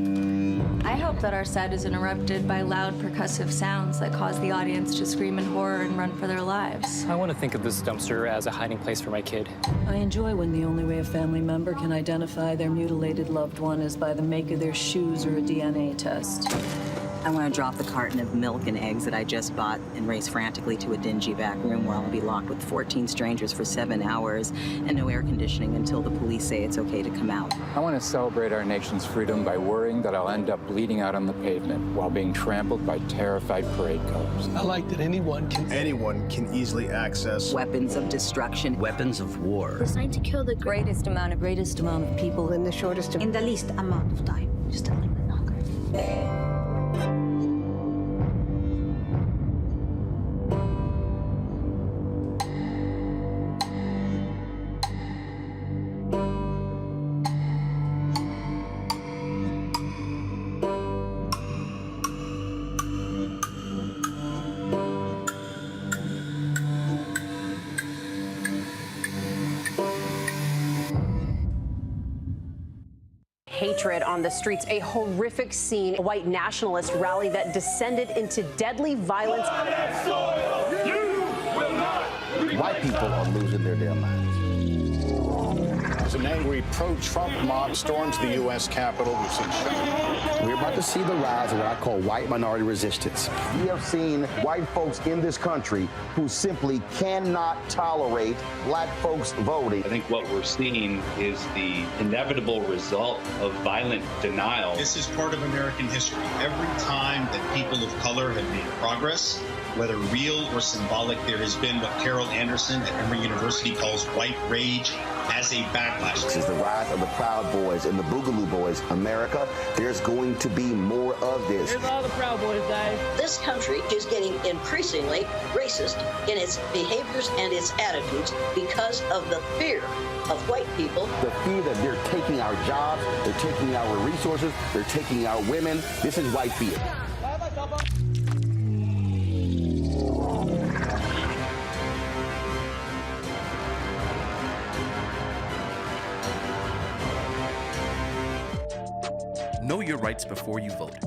I hope that our set is interrupted by loud percussive sounds that cause the audience to scream in horror and run for their lives. I want to think of this dumpster as a hiding place for my kid. I enjoy when the only way a family member can identify their mutilated loved one is by the make of their shoes or a DNA test. I want to drop the carton of milk and eggs that I just bought and race frantically to a dingy back room where I'll be locked with 14 strangers for 7 hours and no air conditioning until the police say it's okay to come out. I want to celebrate our nation's freedom by worrying that I'll end up bleeding out on the pavement while being trampled by terrified parade goers. I like that anyone can easily access weapons of destruction, weapons of war. Designed to kill the greatest amount of people in the shortest in the least amount of time. just a little bit longer. Hatred on the streets, a horrific scene, a white nationalist rally that descended into deadly violence. White people are losing their damn minds. As an angry pro-Trump mob storms the U.S. Capitol, we've seen shooting. We're about to see the rise of what I call white minority resistance. We have seen white folks in this country who simply cannot tolerate black folks voting. I think what we're seeing is the inevitable result of violent denial. This is part of American history. Every time that people of color have made progress, whether real or symbolic, there has been what Carol Anderson at Emory University calls white rage as a backlash. This is the rise of the Proud Boys and the Boogaloo Boys. America, there's going to be more of this. Here's all the Proud Boys, guys. This country is getting increasingly racist in its behaviors and its attitudes because of the fear of white people. The fear that they're taking our jobs, they're taking our resources, they're taking our women. This is white fear. Know your rights before you vote.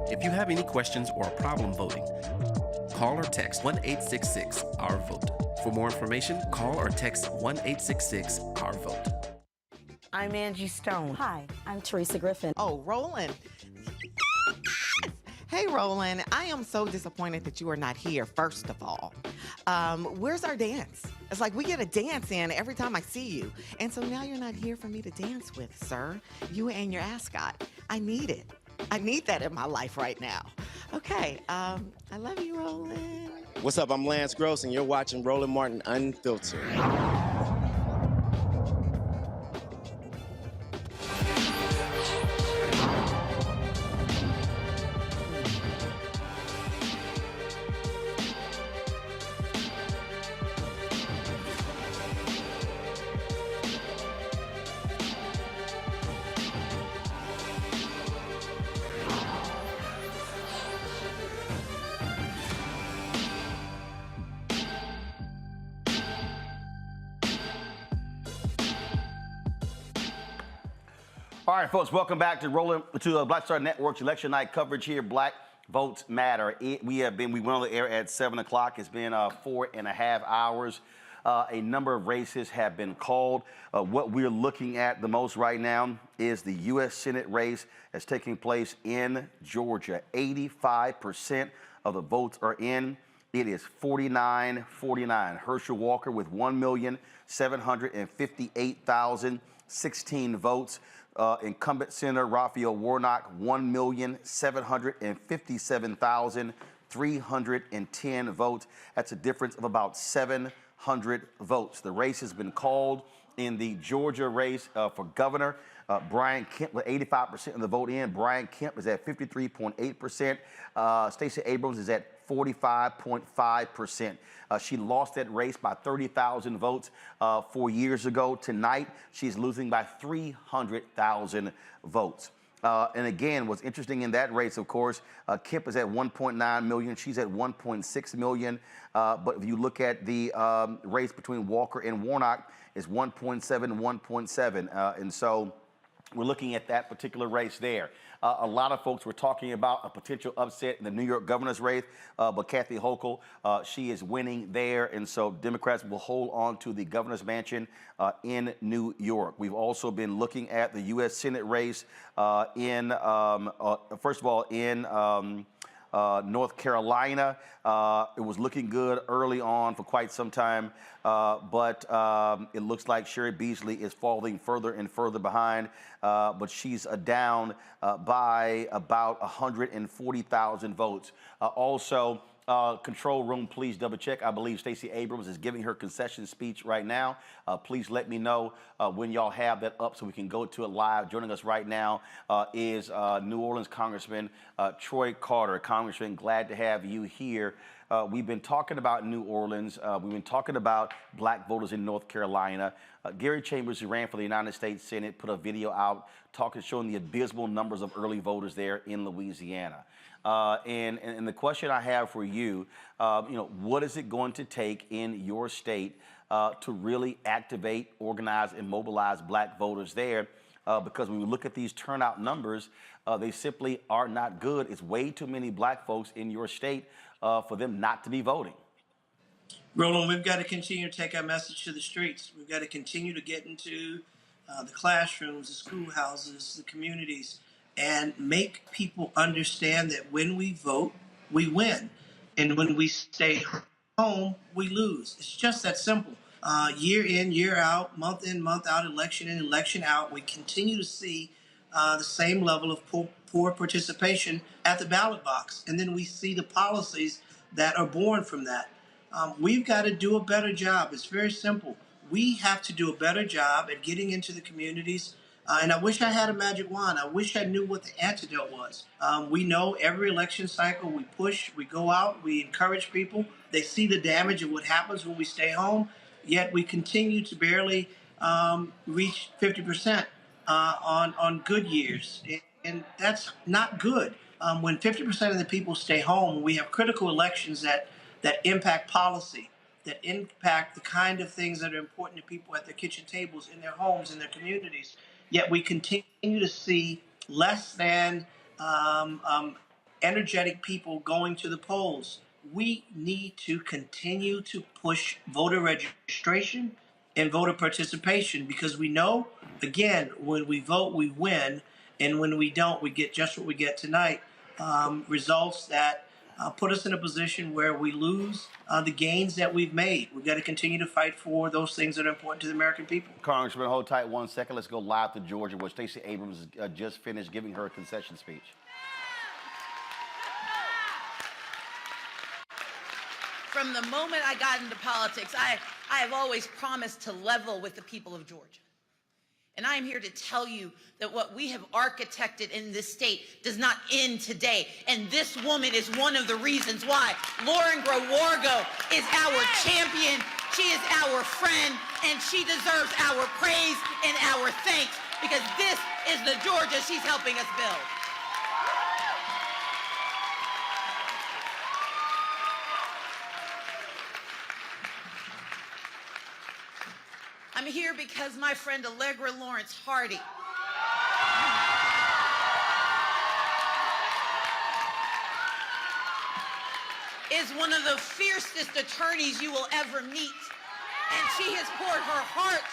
If you have any questions or a problem voting, call or text 1-866-OUR-VOTE. For more information, call or text 1-866-OUR-VOTE. I'm Angie Stone. Hi, I'm Teresa Griffin. Oh, Roland. Hey, Roland, I am so disappointed that you are not here, first of all. Where's our dance? It's like we get a dance in every time I see you. And so now you're not here for me to dance with, sir. You and your ascot. I need it. I need that in my life right now. Okay, I love you, Roland. What's up? I'm Lance Gross, and you're watching Roland Martin Unfiltered. All right, folks, welcome back to Black Star Network's election night coverage here. Black Votes Matter. We went on the air at 7 o'clock. It's been 4.5 hours. A number of races have been called. What we're looking at the most right now is the U.S. Senate race that's taking place in Georgia. 85% of the votes are in. It is 49-49. Herschel Walker with 1,758,016 votes. Incumbent Senator Raphael Warnock, 1,757,310 votes. That's a difference of about 700 votes. The race has been called in the Georgia race for governor. Brian Kemp with 85% of the vote in. Brian Kemp is at 53.8%. Stacey Abrams is at 45.5%. She lost that race by 30,000 votes 4 years ago. Tonight, she's losing by 300,000 votes. And again, what's interesting in that race, of course, Kemp is at 1.9 million. She's at 1.6 million. But if you look at the race between Walker and Warnock, it's 1.7, 1.7. And so we're looking at that particular race there. A lot of folks were talking about a potential upset in the New York governor's race, but Kathy Hochul, she is winning there, and so Democrats will hold on to the governor's mansion in New York. We've also been looking at the U.S. Senate race first of all, in North Carolina. It was looking good early on for quite some time, but it looks like Sherry Beasley is falling further and further behind, but she's down by about 140,000 votes. Also, control room, please double check. I believe Stacey Abrams is giving her concession speech right now. Please let me know when y'all have that up so we can go to it live. Joining us right now is New Orleans Congressman Troy Carter. Congressman, glad to have you here. We've been talking about New Orleans. We've been talking about black voters in North Carolina. Gary Chambers, who ran for the United States Senate, put a video out showing the abysmal numbers of early voters there in Louisiana. And the question I have for you, what is it going to take in your state to really activate, organize, and mobilize black voters there? Because when we look at these turnout numbers, they simply are not good. It's way too many black folks in your state for them not to be voting. Roland, we've got to continue to take our message to the streets. We've got to continue to get into the classrooms, the schoolhouses, the communities, and make people understand that when we vote, we win. And when we stay home, we lose. It's just that simple. Year in, year out, month in, month out, election in, election out, we continue to see the same level of poor participation at the ballot box. And then we see the policies that are born from that. We've got to do a better job. It's very simple. We have to do a better job at getting into the communities. And I wish I had a magic wand. I wish I knew what the antidote was. We know every election cycle we push, we go out, we encourage people. They see the damage of what happens when we stay home, yet we continue to barely reach 50% on good years. And that's not good. When 50% of the people stay home, we have critical elections that impact policy, that impact the kind of things that are important to people at their kitchen tables, in their homes, in their communities. Yet we continue to see less than energetic people going to the polls. We need to continue to push voter registration and voter participation, because we know, again, when we vote, we win. And when we don't, we get just what we get tonight, results that put us in a position where we lose the gains that we've made. We've got to continue to fight for those things that are important to the American people. Congressman, hold tight 1 second. Let's go live to Georgia, where Stacey Abrams just finished giving her concession speech. From the moment I got into politics, I have always promised to level with the people of Georgia. And I am here to tell you that what we have architected in this state does not end today. And this woman is one of the reasons why. Lauren Growargo is our champion. She is our friend, and she deserves our praise and our thanks, because this is the Georgia she's helping us build. I'm here because my friend Allegra Lawrence Hardy is one of the fiercest attorneys you will ever meet. And she has poured her heart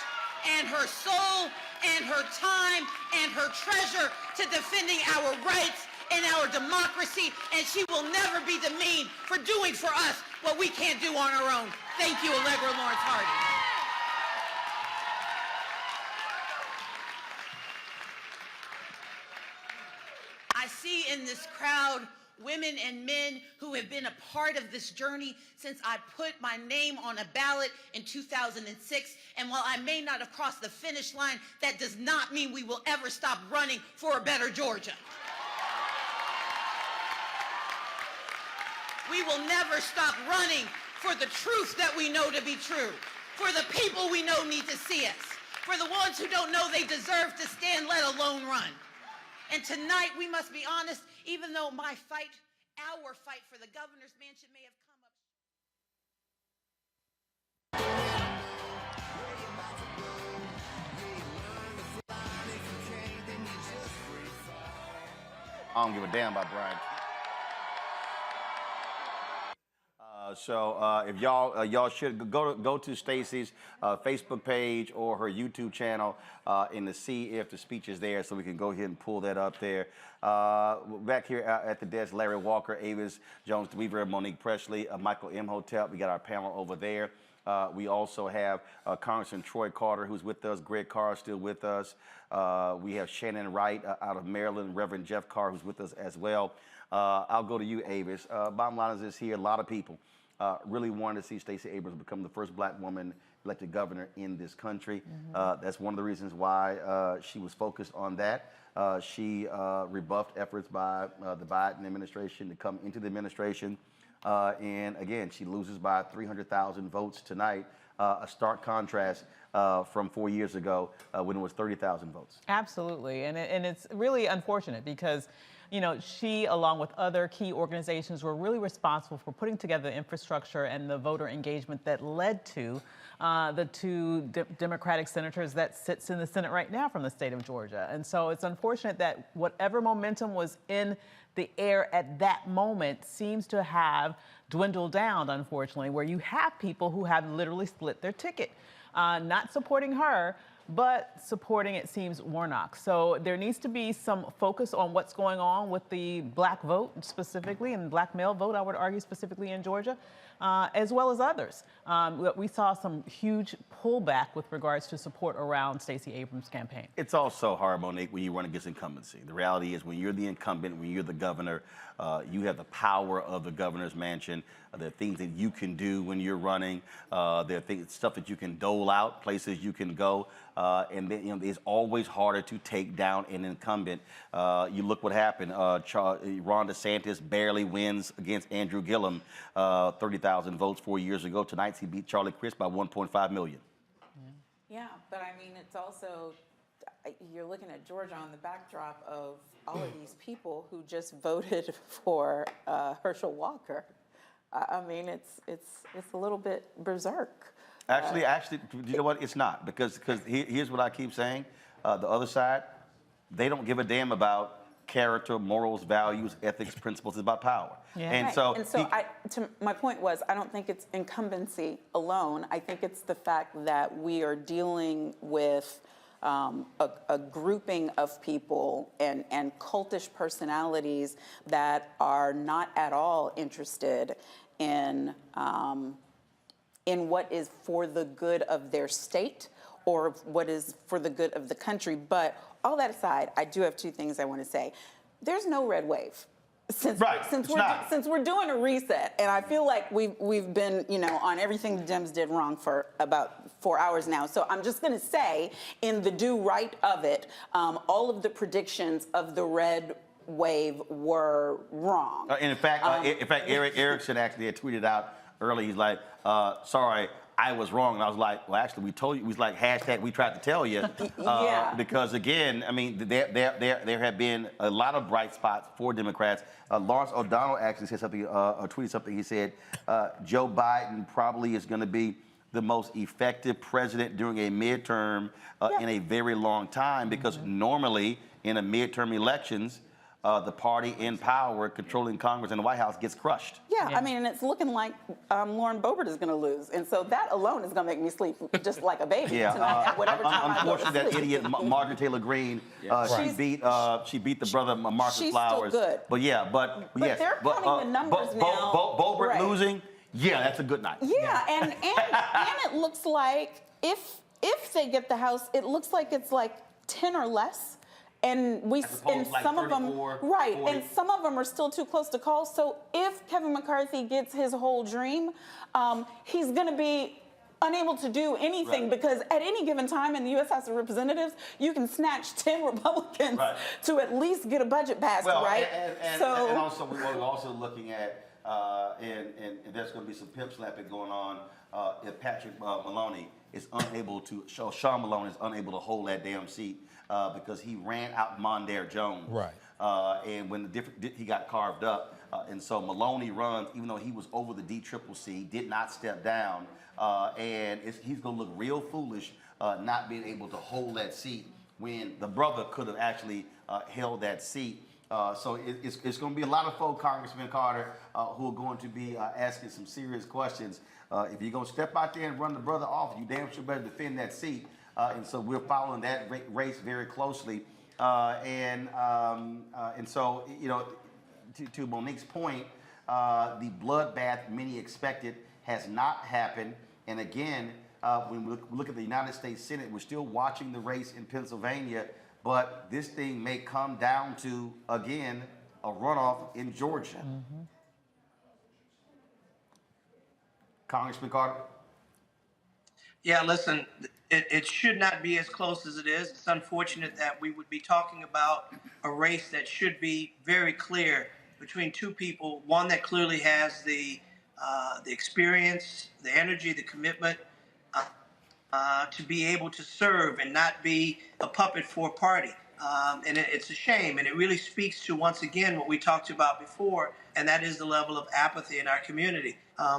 and her soul and her time and her treasure to defending our rights and our democracy, and she will never be demeaned for doing for us what we can't do on our own. Thank you, Allegra Lawrence Hardy. I see in this crowd women and men who have been a part of this journey since I put my name on a ballot in 2006. And while I may not have crossed the finish line, that does not mean we will ever stop running for a better Georgia. We will never stop running for the truth that we know to be true, for the people we know need to see us, for the ones who don't know they deserve to stand, let alone run. And tonight, we must be honest, even though our fight for the governor's mansion may have come up. I don't give a damn about Brian. So if y'all should go to Stacey's Facebook page or her YouTube channel and to see if the speech is there, so we can go ahead and pull that up there. Back here at the desk, Larry Walker, Avis Jones Weaver, Monique Presley, Michael M. Hotep. We got our panel over there. We also have Congressman Troy Carter, who's with us. Greg Carr is still with us. We have Shannon Wright out of Maryland, Reverend Jeff Carr, who's with us as well. I'll go to you, Avis. Bottom line is this here, a lot of people really wanted to see Stacey Abrams become the first black woman elected governor in this country. That's one of the reasons why she was focused on that. She rebuffed efforts by the Biden administration to come into the administration. And again, she loses by 300,000 votes tonight, a stark contrast from 4 years ago when it was 30,000 votes. Absolutely, and it's really unfortunate because, you know, she, along with other key organizations, were really responsible for putting together the infrastructure and the voter engagement that led to the two Democratic senators that sits in the Senate right now from the state of Georgia. And so it's unfortunate that whatever momentum was in the air at that moment seems to have dwindled down, unfortunately, where you have people who have literally split their ticket, not supporting her, but supporting, it seems, Warnock. So there needs to be some focus on what's going on with the black vote specifically, and black male vote, I would argue, specifically in Georgia, as well as others. We saw some huge pullback with regards to support around Stacey Abrams' campaign. It's also hard, Monique, when you run against incumbency. The reality is when you're the incumbent, when you're the governor, you have the power of the governor's mansion. There are things that you can do when you're running. There are stuff that you can dole out, places you can go. And then, you know, it's always harder to take down an incumbent. You look what happened. Ron DeSantis barely wins against Andrew Gillum, 30,000 votes 4 years ago. Tonight, he beat Charlie Crist by 1.5 million. Yeah, but I mean, it's also, you're looking at Georgia on the backdrop of all of these people who just voted for Herschel Walker. I mean, it's a little bit berserk. Actually, you know what? It's not, because here's what I keep saying. The other side, they don't give a damn about character, morals, values, ethics, principles. It's about power. Yeah. And right. so, my point was, I don't think it's incumbency alone. I think it's the fact that we are dealing with a grouping of people and cultish personalities that are not at all interested in what is for the good of their state or what is for the good of the country. But all that aside, I do have two things I want to say. There's no red wave. Since we're doing a reset, and I feel like we've been, you know, on everything the Dems did wrong for about 4 hours now. So I'm just going to say, in the do right of it, all of the predictions of the red wave were wrong. in fact, Eric Erickson actually had tweeted out early. He's like, "Sorry, I was wrong." And I was like, "Well, actually, we told you." He was like, "# we tried to tell you." Yeah. Because again, I mean, there have been a lot of bright spots for Democrats. Lawrence O'Donnell actually said something, tweeted something. He said, "Joe Biden probably is going to be the most effective president during a midterm in a very long time, because normally in a midterm elections, the party in power controlling Congress and the White House gets crushed." Yeah, I mean, and it's looking like Lauren Boebert is going to lose. And so that alone is going to make me sleep just like a baby tonight at whatever time I go to unfortunately, that sleep. idiot Marjorie Taylor Greene, she beat the brother Marcus Flowers. Still good. But yeah, but yes, they're counting the numbers now. Boebert losing, yeah, that's a good night. Yeah, and it looks like if they get the House, it looks like it's like 10 or less. And some of them, 40. And some of them are still too close to call. So if Kevin McCarthy gets his whole dream, he's going to be unable to do anything, because at any given time in the U.S. House of Representatives, you can snatch 10 Republicans to at least get a budget passed, right? And also we're also looking at and there's going to be some pimp slapping going on if Patrick Maloney is unable to, Sean Maloney is unable to hold that damn seat because he ran out Mondaire Jones. Right. And when he got carved up, and so Maloney runs, even though he was over the DCCC, did not step down, and he's going to look real foolish not being able to hold that seat when the brother could have actually held that seat. So it's going to be a lot of folk, Congressman Carter, who are going to be asking some serious questions. If you're going to step out there and run the brother off, you damn sure better defend that seat. And so we're following that race very closely. And so, you know, to Monique's point, the bloodbath many expected has not happened. And again, when we look at the United States Senate, we're still watching the race in Pennsylvania, but this thing may come down to, again, a runoff in Georgia. Mm-hmm. Congressman Carter? Yeah, listen, it should not be as close as it is. It's unfortunate that we would be talking about a race that should be very clear between two people, one that clearly has the experience, the energy, the commitment to be able to serve and not be a puppet for a party. And it's a shame, and it really speaks to, once again, what we talked about before, and that is the level of apathy in our community.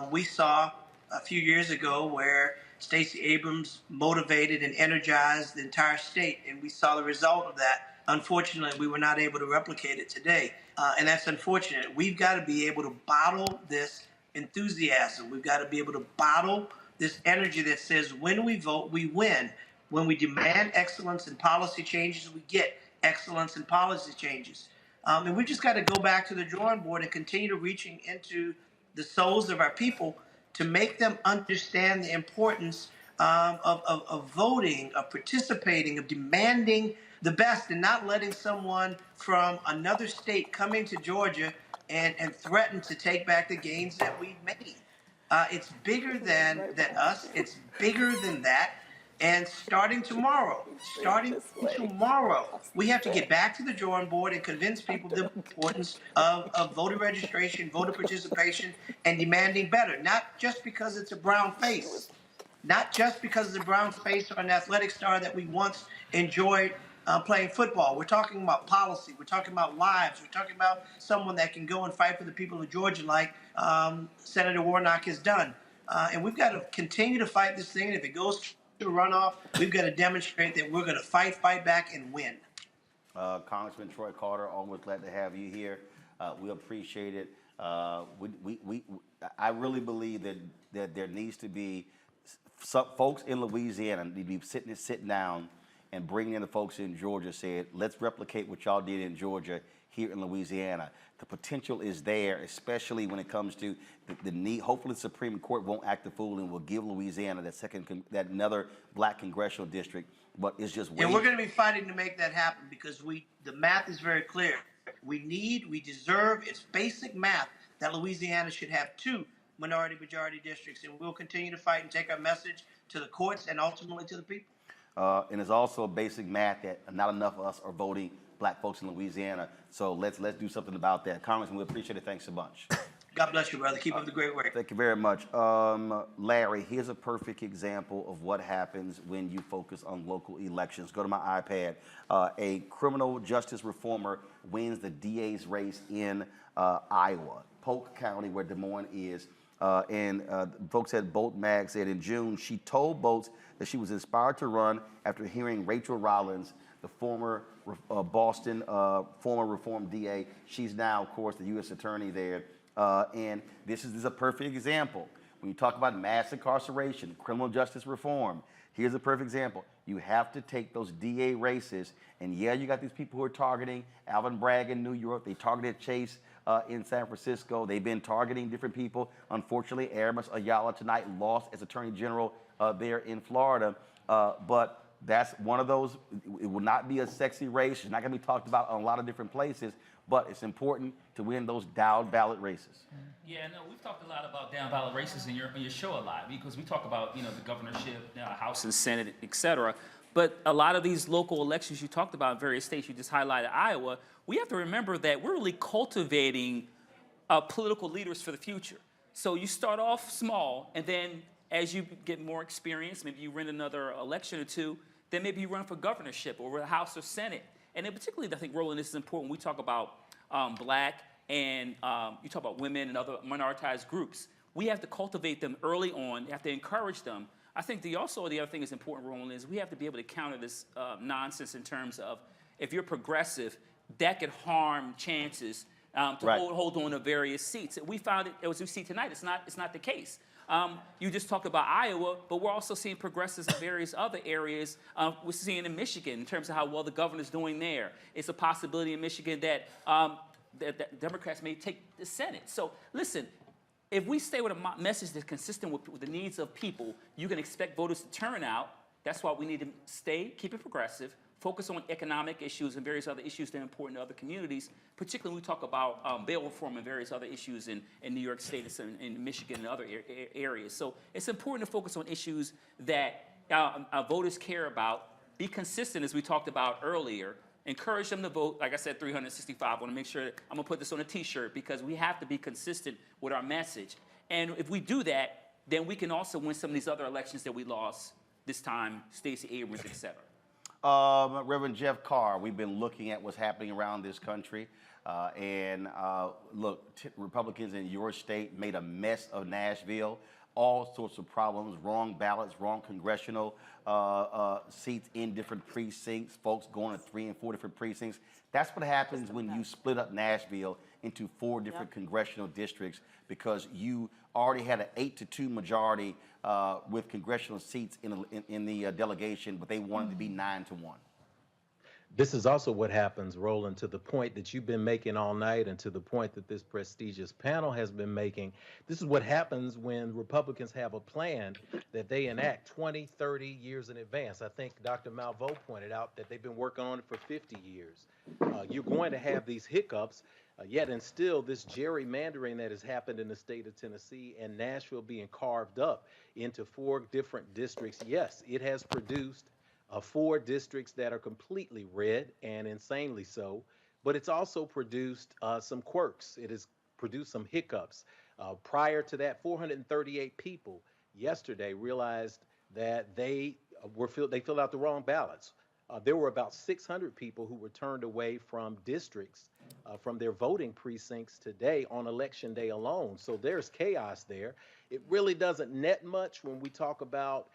We saw a few years ago where Stacey Abrams motivated and energized the entire state, and we saw the result of that. Unfortunately, we were not able to replicate it today, and that's unfortunate. We've got to be able to bottle this enthusiasm. We've got to be able to bottle this energy that says when we vote, we win. When we demand excellence in policy changes, we get excellence in policy changes. And we've just got to go back to the drawing board and continue to reaching into the souls of our people to make them understand the importance of voting, of participating, of demanding the best, and not letting someone from another state come into Georgia and threaten to take back the gains that we've made. It's bigger than us. It's bigger than that. And starting tomorrow, we have to get back to the drawing board and convince people the importance of voter registration, voter participation, and demanding better. Not just because it's a brown face, not just because it's a brown face or an athletic star that we once enjoyed playing football. We're talking about policy. We're talking about lives. We're talking about someone that can go and fight for the people of Georgia like Senator Warnock has done. And we've got to continue to fight this thing. And if it goes to runoff, we've got to demonstrate that we're going to fight back, and win. Congressman Troy Carter, always glad to have you here. We appreciate it. I really believe that there needs to be some folks in Louisiana need to be sitting down and bringing in the folks in Georgia, said, let's replicate what y'all did in Georgia here in Louisiana. The potential is there, especially when it comes to the need. Hopefully the Supreme Court won't act the fool and will give Louisiana that another black congressional district, but it's just waiting. And we're going to be fighting to make that happen because the math is very clear. We deserve, it's basic math that Louisiana should have 2 minority-majority districts, and we'll continue to fight and take our message to the courts and ultimately to the people. And it's also basic math that not enough of us are voting black folks in Louisiana. So let's do something about that. Congressman, we appreciate it. Thanks so much. God bless you, brother. Keep up the great work. Thank you very much. Larry, here's a perfect example of what happens when you focus on local elections. Go to my iPad. A criminal justice reformer wins the DA's race in Iowa, Polk County, where Des Moines is. And folks at Bolt Mag said in June, she told Bolts that she was inspired to run after hearing Rachel Rollins, the former Boston former reform DA. She's now, of course, the U.S. attorney there. And this is a perfect example. When you talk about mass incarceration, criminal justice reform, here's a perfect example. You have to take those DA races, and yeah, you got these people who are targeting Alvin Bragg in New York. They targeted Chase in San Francisco. They've been targeting different people. Unfortunately, Aramis Ayala tonight lost as Attorney General there in Florida. But that's one of those, it will not be a sexy race. It's not going to be talked about in a lot of different places, but it's important to win those down ballot races. Yeah, no, we've talked a lot about down ballot races in your show a lot, because we talk about, the governorship, House and Senate, et cetera. But a lot of these local elections you talked about in various states, you just highlighted Iowa, we have to remember that we're really cultivating political leaders for the future. So you start off small, and then as you get more experience, maybe you win another election or two, then maybe you run for governorship or the House or Senate. And then particularly, I think, Roland, this is important when we talk about black and you talk about women and other minoritized groups. We have to cultivate them early on. You have to encourage them. I think the other thing that's important, Roland, is we have to be able to counter this nonsense in terms of if you're progressive, that could harm chances to hold on to various seats. We found it, as we see tonight, it's not the case. You just talked about Iowa, but we're also seeing progressives in various other areas. We're seeing in Michigan in terms of how well the governor's doing there. It's a possibility in Michigan that, that Democrats may take the Senate. So listen, if we stay with a message that's consistent with the needs of people, you can expect voters to turn out. That's why we need to keep it progressive, focus on economic issues and various other issues that are important to other communities, particularly when we talk about bail reform and various other issues in New York State and in Michigan and other areas. So it's important to focus on issues that voters care about, be consistent, as we talked about earlier, encourage them to vote. Like I said, 365. I want to make sure that I'm going to put this on a T-shirt because we have to be consistent with our message. And if we do that, then we can also win some of these other elections that we lost this time, Stacey Abrams, et cetera. Reverend Jeff Carr, we've been looking at what's happening around this country. Look, Republicans in your state made a mess of Nashville. All sorts of problems, wrong ballots, wrong congressional seats in different precincts, folks going to 3 and 4 different precincts. That's what happens when you split up Nashville into 4 different congressional districts because you already had an 8-2 majority with congressional seats in the delegation, but they wanted to be 9-1. This is also what happens, Roland, to the point that you've been making all night and to the point that this prestigious panel has been making. This is what happens when Republicans have a plan that they enact 20, 30 years in advance. I think Dr. Malveaux pointed out that they've been working on it for 50 years. You're going to have these hiccups, yet and still this gerrymandering that has happened in the state of Tennessee and Nashville being carved up into 4 different districts. Yes, it has produced 4 districts that are completely red and insanely so, but it's also produced some quirks. It has produced some hiccups. Prior to that, 438 people yesterday realized that they filled out the wrong ballots. There were about 600 people who were turned away from districts, from their voting precincts today on election day alone. So there's chaos there. It really doesn't net much when we talk about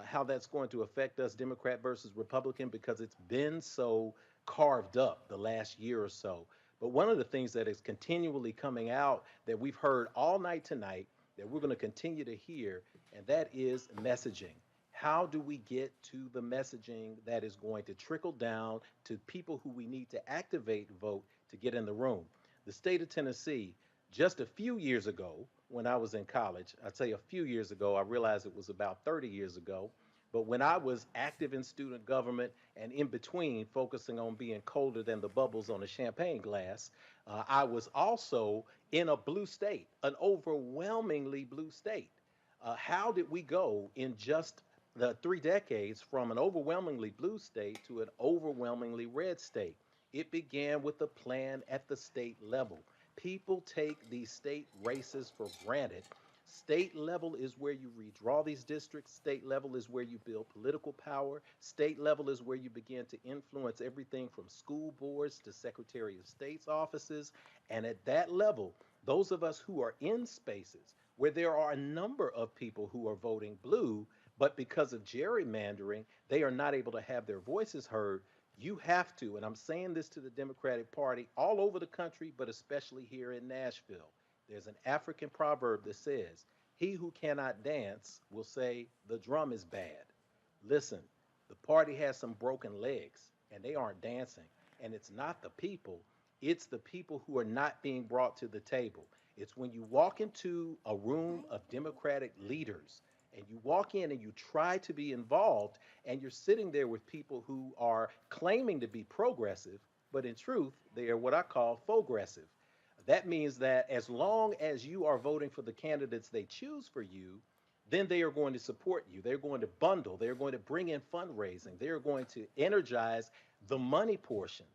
how that's going to affect us, Democrat versus Republican, because it's been so carved up the last year or so. But one of the things that is continually coming out that we've heard all night tonight, that we're going to continue to hear, and that is messaging. How do we get to the messaging that is going to trickle down to people who we need to activate and vote to get in the room? The state of Tennessee, just a few years ago, when I was in college, I'd say a few years ago, I realized it was about 30 years ago, but when I was active in student government and in between focusing on being colder than the bubbles on a champagne glass, I was also in a blue state, an overwhelmingly blue state. How did we go in just the 3 decades from an overwhelmingly blue state to an overwhelmingly red state? It began with a plan at the state level. People take these state races for granted. State level is where you redraw these districts. State level is where you build political power. State level is where you begin to influence everything from school boards to Secretary of State's offices. And at that level, those of us who are in spaces where there are a number of people who are voting blue, but because of gerrymandering, they are not able to have their voices heard. You have to, and I'm saying this to the Democratic Party all over the country, but especially here in Nashville. There's an African proverb that says, "He who cannot dance will say the drum is bad." Listen, the party has some broken legs, and they aren't dancing. And it's not the people, it's the people who are not being brought to the table. It's when you walk into a room of Democratic leaders and you walk in and you try to be involved and you're sitting there with people who are claiming to be progressive, but in truth, they are what I call faux-gressive. That means that as long as you are voting for the candidates they choose for you, then they are going to support you. They're going to bundle. They're going to bring in fundraising. They're going to energize the money portion.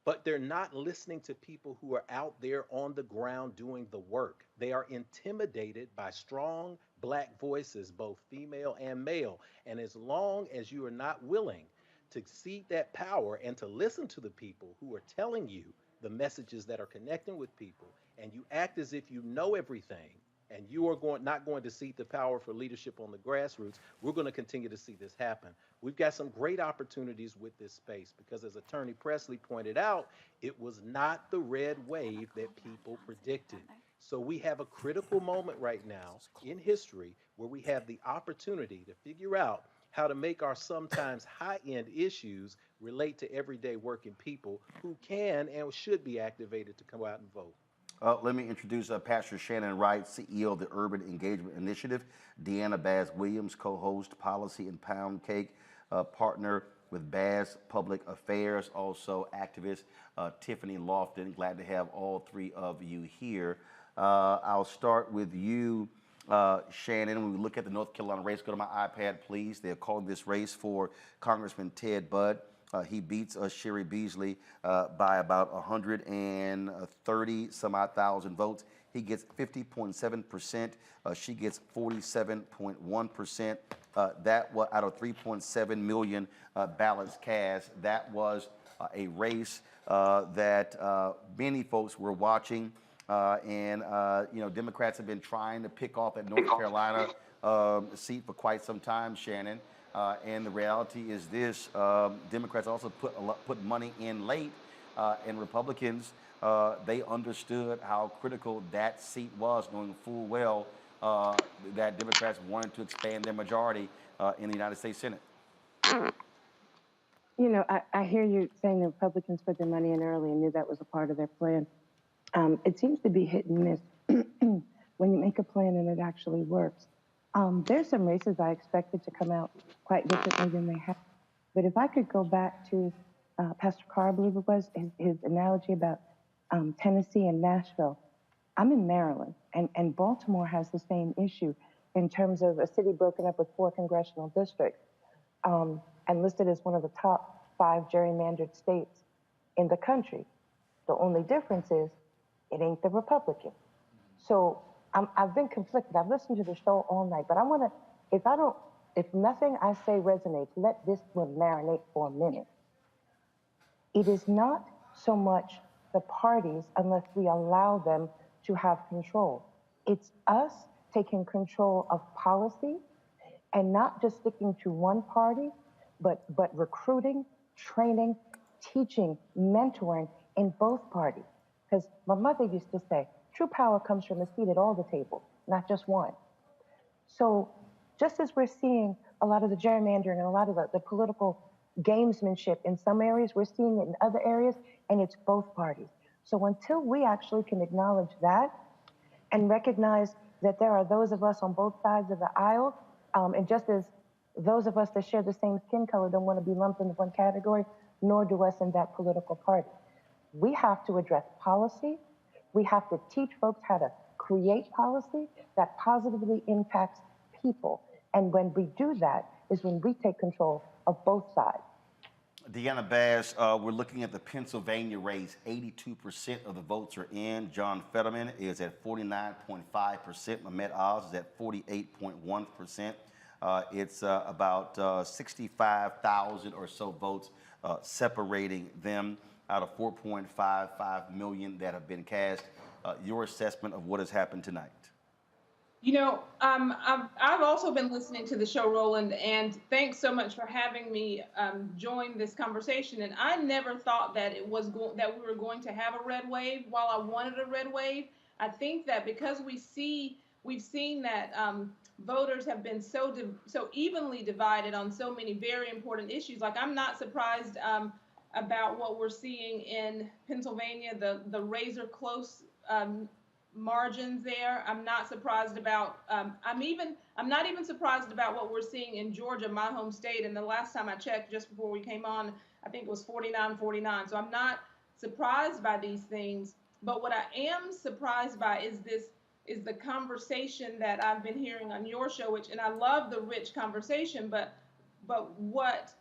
but they're not listening to people who are out there on the ground doing the work. They are intimidated by strong Black voices, both female and male. And as long as you are not willing to cede that power and to listen to the people who are telling you the messages that are connecting with people, and you act as if you know everything, and you are not going to cede the power for leadership on the grassroots, we're going to continue to see this happen. We've got some great opportunities with this space because, as Attorney Presley pointed out, it was not the red wave that people predicted. So we have a critical moment right now in history where we have the opportunity to figure out how to make our sometimes high-end issues relate to everyday working people who can and should be activated to come out and vote. Let me introduce Pastor Shannon Wright, CEO of the Urban Engagement Initiative, Deanna Baz-Williams, co-host Policy and Pound Cake, partner with Baz Public Affairs, also activist Tiffany Lofton. Glad to have all three of you here. I'll start with you, Shannon. When we look at the North Carolina race, go to my iPad, please. They're calling this race for Congressman Ted Budd. He beats Sherry Beasley by about 130 some odd thousand votes. He gets 50.7%. She gets 47.1%. That was out of 3.7 million ballots cast. That was a race that many folks were watching. Democrats have been trying to pick off that North Carolina seat for quite some time, Shannon. And the reality is this: Democrats also put money in late, and Republicans they understood how critical that seat was, knowing full well that Democrats wanted to expand their majority in the United States Senate. I hear you saying the Republicans put their money in early and knew that was a part of their plan. It seems to be hit and miss when you make a plan and it actually works. There's some races I expected to come out quite differently than they have. But if I could go back to Pastor Carr, I believe it was, his analogy about Tennessee and Nashville. I'm in Maryland, and Baltimore has the same issue in terms of a city broken up with 4 congressional districts and listed as one of the top 5 gerrymandered states in the country. The only difference is it ain't the Republican. So I've been conflicted. I've listened to the show all night, but I want to, if nothing I say resonates, let this one marinate for a minute. It is not so much the parties unless we allow them to have control. It's us taking control of policy and not just sticking to one party, but recruiting, training, teaching, mentoring in both parties. Because my mother used to say, true power comes from a seat at all the tables, not just one. So just as we're seeing a lot of the gerrymandering and a lot of the political gamesmanship in some areas, we're seeing it in other areas, and it's both parties. So until we actually can acknowledge that and recognize that there are those of us on both sides of the aisle, and just as those of us that share the same skin color don't want to be lumped into one category, nor do us in that political party. We have to address policy. We have to teach folks how to create policy that positively impacts people. And when we do that is when we take control of both sides. Deanna Baz, we're looking at the Pennsylvania race. 82% of the votes are in. John Fetterman is at 49.5%. Mehmet Oz is at 48.1%. It's about 65,000 or so votes separating them out of 4.55 million that have been cast. Your assessment of what has happened tonight? I've also been listening to the show, Roland, and thanks so much for having me join this conversation. And I never thought that that we were going to have a red wave. While I wanted a red wave, I think that because we've seen that voters have been so evenly divided on so many very important issues. Like, I'm not surprised about what we're seeing in Pennsylvania, the razor close margins there. I'm not surprised about, I'm not even surprised about what we're seeing in Georgia, my home state. And the last time I checked, just before we came on, I think it was 49-49. So I'm not surprised by these things. But what I am surprised by is the conversation that I've been hearing on your show, and I love the rich conversation, but what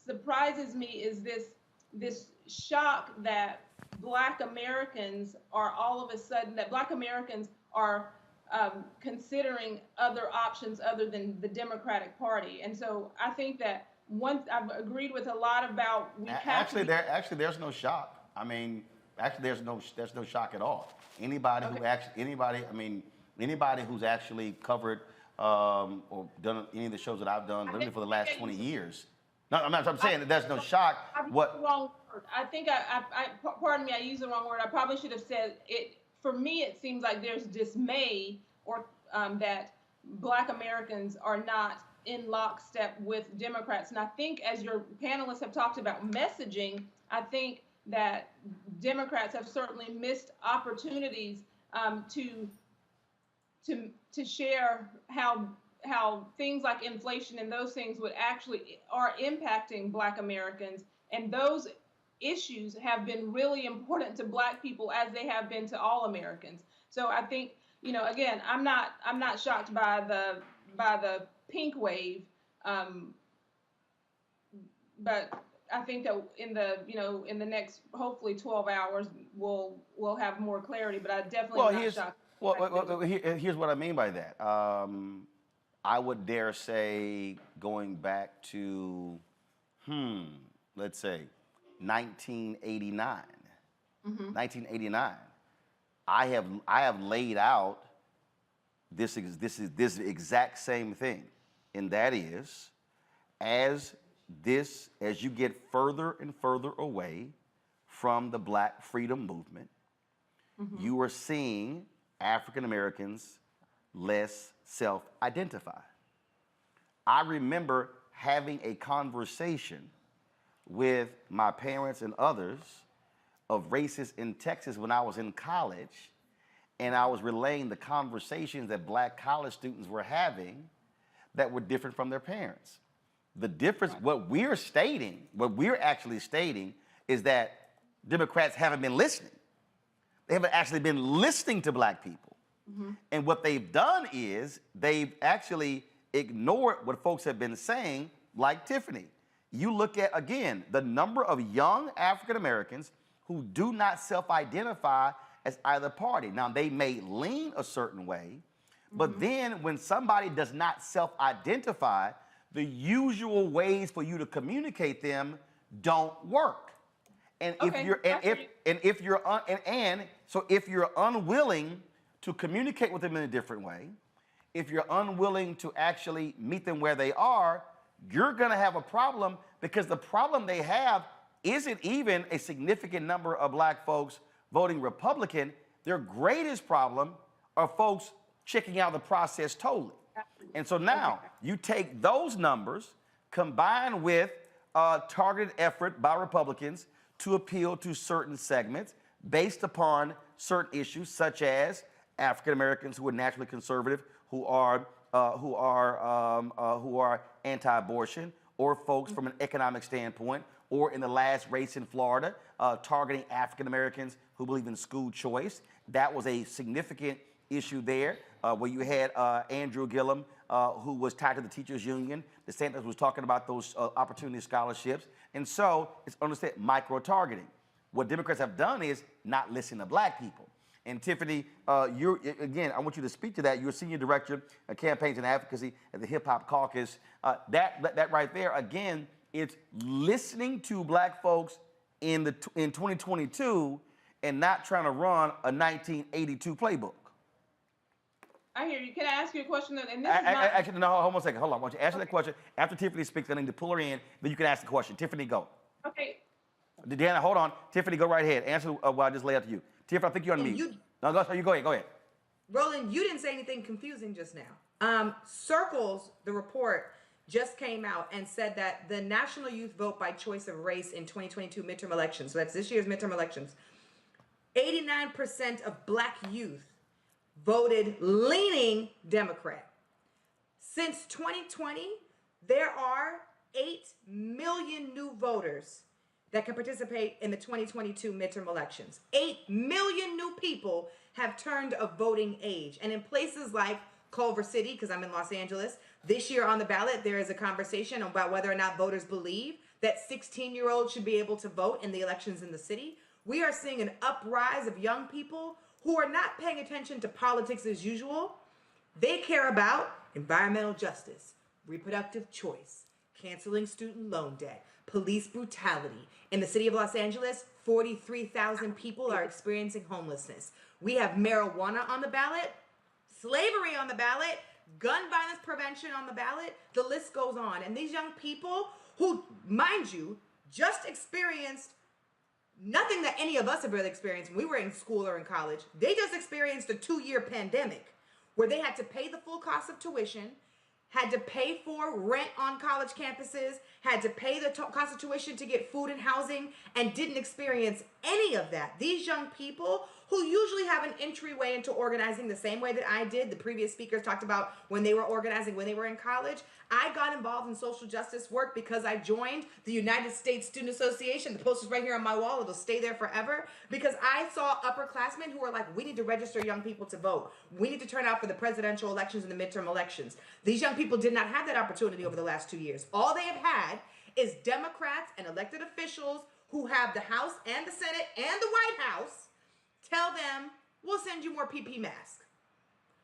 surprises me is this this shock that Black Americans are all of a sudden, that Black Americans are considering other options other than the Democratic Party. And so I think that I've agreed with a lot about there's no shock. I mean, actually, there's no shock at all. Anybody who's actually covered or done any of the shows that I've done literally for the last 20 years. No, I'm saying that there's no shock. I think pardon me, I used the wrong word. I probably should have said it. For me, it seems like there's dismay or that Black Americans are not in lockstep with Democrats. And I think, as your panelists have talked about messaging, I think that Democrats have certainly missed opportunities to share how things like inflation and those things are impacting Black Americans, and those issues have been really important to Black people as they have been to all Americans. So I think, again, I'm not shocked by the pink wave, but I think that in the next hopefully 12 hours we'll have more clarity. But I definitely not shocked. Well, here's what I mean by that. I would dare say, going back to, let's say, 1989. 1989. I have laid out this exact same thing, and that is, as you get further and further away from the Black freedom movement, you are seeing African Americans less self-identify. I remember having a conversation with my parents and others of races in Texas when I was in college, and I was relaying the conversations that Black college students were having that were different from their parents. The difference, what we're actually stating is that Democrats haven't been listening. They haven't actually been listening to Black people. And what they've done is they've actually ignored what folks have been saying, like Tiffany. You look at, again, the number of young African Americans who do not self-identify as either party. Now, they may lean a certain way, but then when somebody does not self-identify, the usual ways for you to communicate them don't work. And if you're unwilling to communicate with them in a different way, if you're unwilling to actually meet them where they are, you're going to have a problem, because the problem they have isn't even a significant number of Black folks voting Republican. Their greatest problem are folks checking out the process totally. And so now you take those numbers combined with a targeted effort by Republicans to appeal to certain segments based upon certain issues, such as African Americans who are naturally conservative, who are anti-abortion, or folks from an economic standpoint, or in the last race in Florida, targeting African Americans who believe in school choice. That was a significant issue there, where you had Andrew Gillum, who was tied to the teachers union. DeSantis was talking about those opportunity scholarships. And so it's understand micro-targeting. What Democrats have done is not listen to Black people. And Tiffany, I want you to speak to that. You're Senior Director of Campaigns and Advocacy at the Hip Hop Caucus. That right there, again, it's listening to Black folks in 2022 and not trying to run a 1982 playbook. I hear you. Can I ask you a question? And actually, no, hold on a second. Hold on. I want you to answer that question. After Tiffany speaks, I need to pull her in. Then you can ask the question. Tiffany, go. Okay. Deanna, hold on. Tiffany, go right ahead. Answer what I just laid out to you. Tiffany, I think you're on mute. No, go ahead. Go ahead. Roland, you didn't say anything confusing just now. Circles, the report, just came out and said that the national youth vote by choice of race in 2022 midterm elections, so that's this year's midterm elections, 89% of Black youth voted leaning Democrat. Since 2020, there are 8 million new voters that can participate in the 2022 midterm elections. 8 million new people have turned of voting age. And in places like Culver City, because I'm in Los Angeles, this year on the ballot, there is a conversation about whether or not voters believe that 16-year-olds should be able to vote in the elections in the city. We are seeing an uprise of young people who are not paying attention to politics as usual. They care about environmental justice, reproductive choice, canceling student loan debt, police brutality. In the city of Los Angeles, 43,000 people are experiencing homelessness. We have marijuana on the ballot, slavery on the ballot, gun violence prevention on the ballot. The list goes on. And these young people who, mind you, just experienced nothing that any of us have really experienced when we were in school or in college. They just experienced a 2-year pandemic where they had to pay the full cost of tuition, had to pay for rent on college campuses, had to pay the cost of tuition to get food and housing, and didn't experience any of that. These young people who usually have an entryway into organizing the same way that I did, the previous speakers talked about when they were organizing, when they were in college. I got involved in social justice work because I joined the United States Student Association. The poster's right here on my wall. It'll stay there forever, because I saw upperclassmen who were like, we need to register young people to vote. We need to turn out for the presidential elections and the midterm elections. These young people did not have that opportunity over the last 2 years. All they have had is Democrats and elected officials who have the House and the Senate and the White House tell them, we'll send you more PP masks.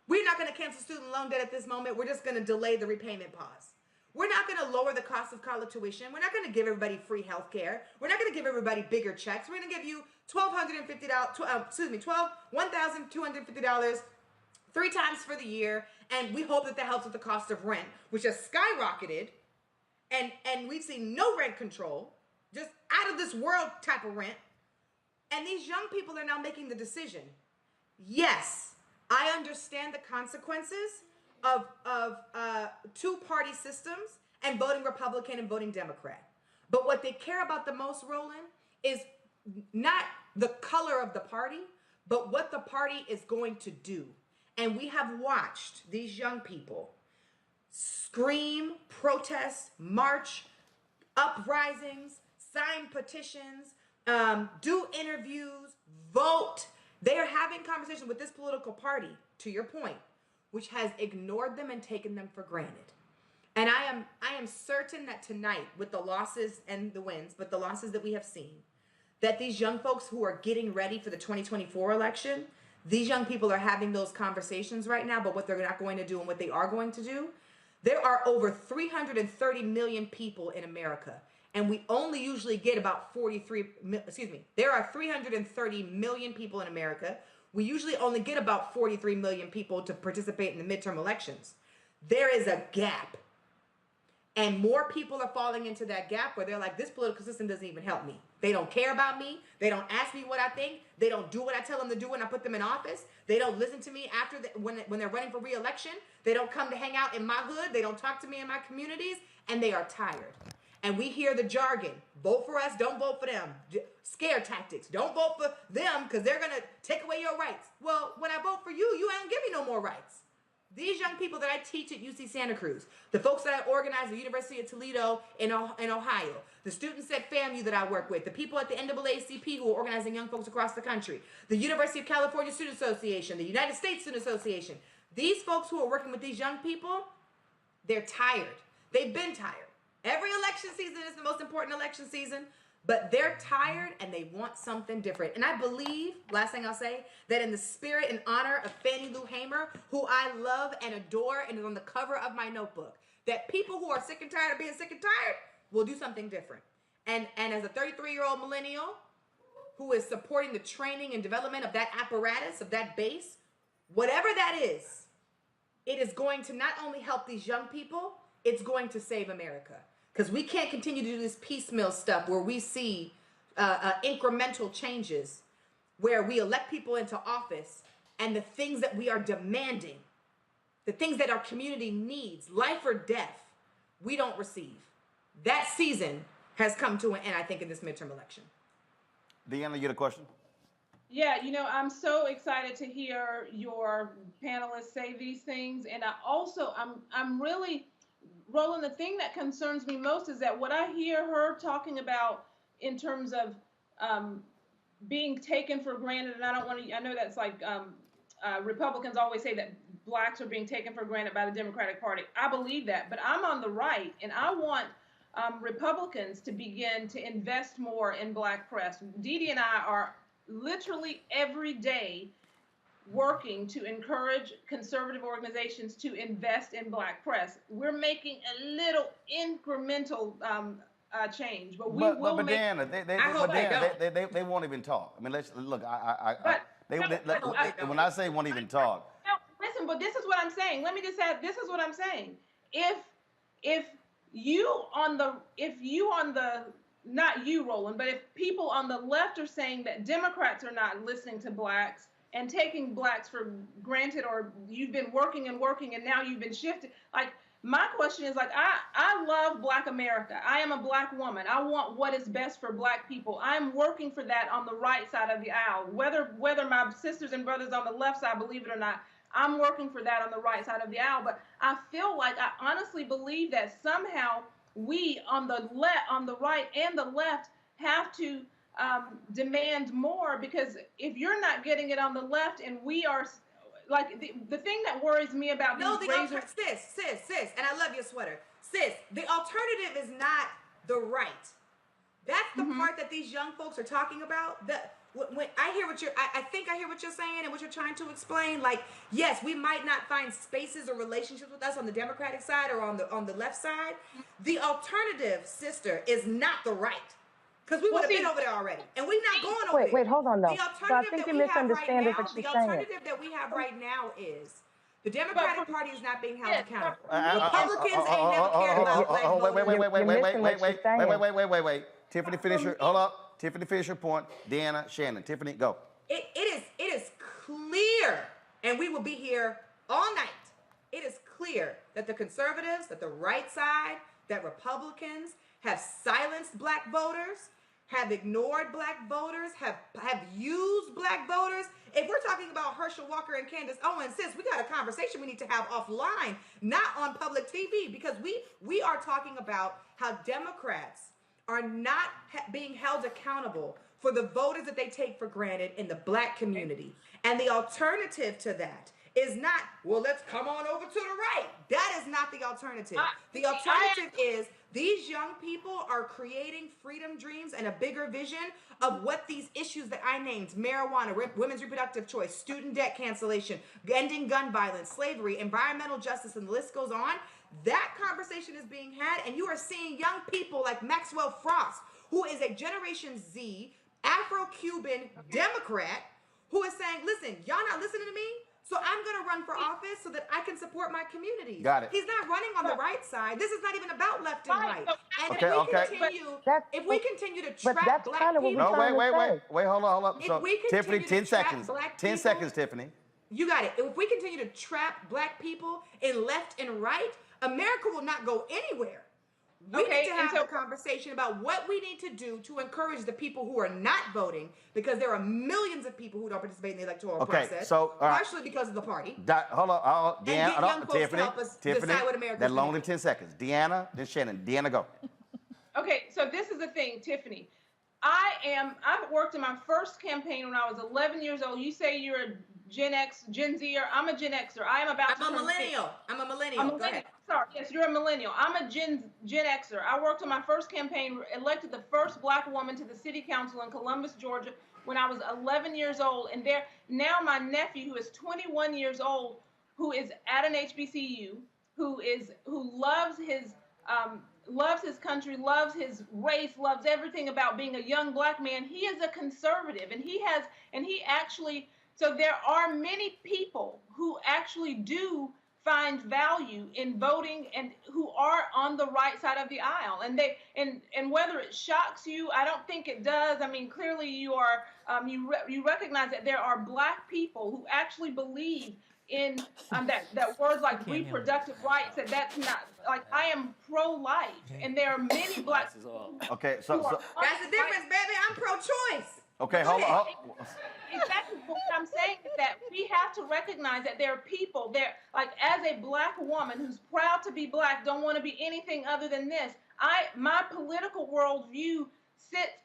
We're not going to cancel student loan debt at this moment. We're just going to delay the repayment pause. We're not going to lower the cost of college tuition. We're not going to give everybody free health care. We're not going to give everybody bigger checks. We're going to give you $1,250 3 times for the year, and we hope that helps with the cost of rent, which has skyrocketed, and we've seen no rent control, just out of this world type of rent. And these young people are now making the decision. Yes, I understand the consequences of two-party systems and voting Republican and voting Democrat. But what they care about the most, Roland, is not the color of the party, but what the party is going to do. And we have watched these young people scream, protest, march, uprisings, sign petitions, do interviews, vote. They are having conversations with this political party, to your point, which has ignored them and taken them for granted. And I am certain that tonight, with the losses and the wins, but the losses that we have seen, that these young folks who are getting ready for the 2024 election, these young people are having those conversations right now, but what they're not going to do and what they are going to do. There are over 330 million people in America, and we only usually get about there are 330 million people in America. We usually only get about 43 million people to participate in the midterm elections. There is a gap. And more people are falling into that gap where they're like, this political system doesn't even help me. They don't care about me. They don't ask me what I think. They don't do what I tell them to do when I put them in office. They don't listen to me when they're running for re-election. They don't come to hang out in my hood. They don't talk to me in my communities. And they are tired. And we hear the jargon, vote for us, don't vote for them. Scare tactics, don't vote for them because they're going to take away your rights. Well, when I vote for you, you ain't give me no more rights. These young people that I teach at UC Santa Cruz, the folks that I organize at the University of Toledo in Ohio, the students at FAMU that I work with, the people at the NAACP who are organizing young folks across the country, the University of California Student Association, the United States Student Association, these folks who are working with these young people, they're tired. They've been tired. Every election season is the most important election season, but they're tired and they want something different. And I believe, last thing I'll say, that in the spirit and honor of Fannie Lou Hamer, who I love and adore and is on the cover of my notebook, that people who are sick and tired of being sick and tired will do something different. And as a 33-year-old millennial who is supporting the training and development of that apparatus, of that base, whatever that is, it is going to not only help these young people, it's going to save America. Because we can't continue to do this piecemeal stuff where we see incremental changes, where we elect people into office and the things that we are demanding, the things that our community needs, life or death, we don't receive. That season has come to an end, I think, in this midterm election. Deanna, you had a question? Yeah, I'm so excited to hear your panelists say these things. And I'm really, Roland, the thing that concerns me most is that what I hear her talking about in terms of being taken for granted, and I know that's like Republicans always say that blacks are being taken for granted by the Democratic Party. I believe that, but I'm on the right, and I want Republicans to begin to invest more in Black press. Dee Dee and I are literally every day working to encourage conservative organizations to invest in Black press. We're making a little incremental change, but we will but make. Deanna, they won't even talk. I mean, let's look. When I say won't even talk. No, listen, but this is what I'm saying. Let me just add. This is what I'm saying. If you on the not you, Roland, but if people on the left are saying that Democrats are not listening to Blacks and taking Blacks for granted, or you've been working and now you've been shifted. Like, my question is, like, I love Black America. I am a Black woman. I want what is best for Black people. I'm working for that on the right side of the aisle. Whether my sisters and brothers on the left side believe it or not, I'm working for that on the right side of the aisle. But I feel like, I honestly believe that somehow we on the right and the left have to demand more, because if you're not getting it on the left and we are, like, the thing that worries me about sis, and I love your sweater. Sis, the alternative is not the right. That's the part that these young folks are talking about. When I hear I think I hear what you're saying and what you're trying to explain. Like, yes, we might not find spaces or relationships with us on the Democratic side or on the left side. The alternative, sister, is not the right. Because we would have been over there already. And we're not going over there. Wait, hold on, though. The So I think you're misunderstanding what she's saying. The alternative that we have right now is the Democratic Party is not being held accountable. Republicans ain't never cared about Black voters. Wait. Tiffany, finish your, hold up. Tiffany, finish your point. Deanna, Shannon. Tiffany, go. It is clear, and we will be here all night. It is clear that the conservatives, that the right side, that Republicans have silenced Black voters, have ignored Black voters, have used Black voters. If we're talking about Herschel Walker and Candace Owens, sis, we got a conversation we need to have offline, not on public TV, because we are talking about how Democrats are not being held accountable for the voters that they take for granted in the Black community. And the alternative to that is not, well, let's come on over to the right. That is not the alternative. The alternative is these young people are creating freedom dreams and a bigger vision of what these issues that I named, marijuana, women's reproductive choice, student debt cancellation, ending gun violence, slavery, environmental justice, and the list goes on. That conversation is being had, and you are seeing young people like Maxwell Frost, who is a Generation Z, Afro-Cuban Democrat, who is saying, listen, y'all not listening to me? So I'm going to run for office so that I can support my community. Got it. He's not running on the right side. This is not even about left and right. And if we continue to trap Black people... No, wait, hold on. So, Tiffany, 10 seconds. 10 seconds, Tiffany. You got it. If we continue to trap Black people in left and right, America will not go anywhere. We need to have a conversation about what we need to do to encourage the people who are not voting, because there are millions of people who don't participate in the electoral process, partially because of the party. Hold on, Deanna, Tiffany, decide what America's that longer than 10 seconds. Deanna, then Shannon. Deanna, go. Okay, so this is the thing, Tiffany. I've worked in my first campaign when I was 11 years old. You say you're a Gen X, Gen Z, or I'm a Gen Xer. I'm a millennial. I'm a millennial. Go ahead. Sorry, yes, you're a millennial. I'm a Gen Xer. I worked on my first campaign, elected the first Black woman to the city council in Columbus, Georgia, when I was 11 years old. And now my nephew, who is 21 years old, who is at an HBCU, who loves his country, loves his race, loves everything about being a young Black man. He is a conservative, so there are many people who actually do find value in voting and who are on the right side of the aisle. And whether it shocks you, I don't think it does. I mean, clearly you are, you recognize that there are Black people who actually believe in that words like reproductive rights, that's not, like, I am pro-life, and there are many Black people. Okay, so that's the difference, baby. I'm pro-choice. Okay, hold on. Exactly. What I'm saying is that we have to recognize that there are people there, like, as a Black woman who's proud to be Black, don't want to be anything other than this. My political worldview sits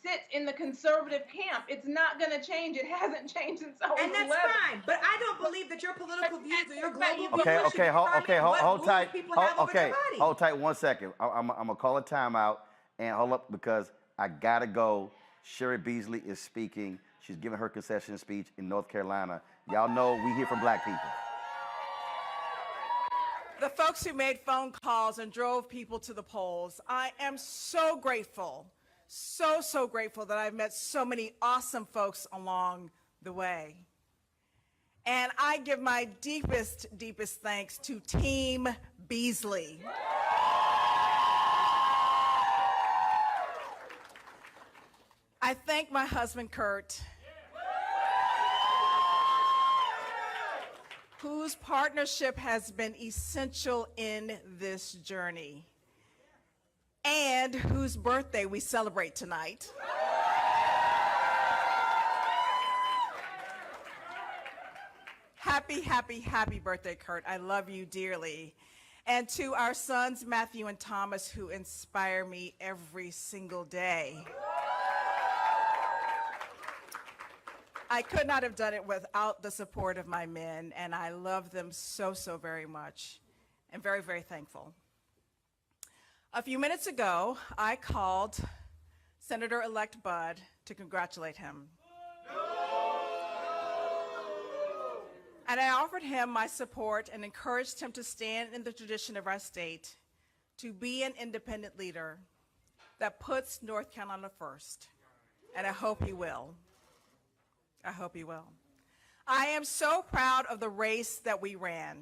sit in the conservative camp. It's not going to change. It hasn't changed since I was 11. And that's fine, but I don't believe that your political views or your global views Okay, should determine what hold rules tight. people have over their body. Hold tight 1 second. I'm gonna call a timeout and hold up because I gotta go. Sherry Beasley is speaking. She's giving her concession speech in North Carolina. Y'all know we hear from black people. The folks who made phone calls and drove people to the polls, I am so grateful, so grateful that I've met so many awesome folks along the way. And I give my deepest thanks to Team Beasley. I thank my husband, Kurt, whose partnership has been essential in this journey, and whose birthday we celebrate tonight. Happy birthday, Kurt. I love you dearly. And to our sons, Matthew and Thomas, who inspire me every single day. I could not have done it without the support of my men, and I love them so very much, and very thankful. A few minutes ago, I called Senator-elect Bud to congratulate him. And I offered him my support and encouraged him to stand in the tradition of our state, to be an independent leader that puts North Carolina first. And I hope he will. I hope he will. I am so proud of the race that we ran.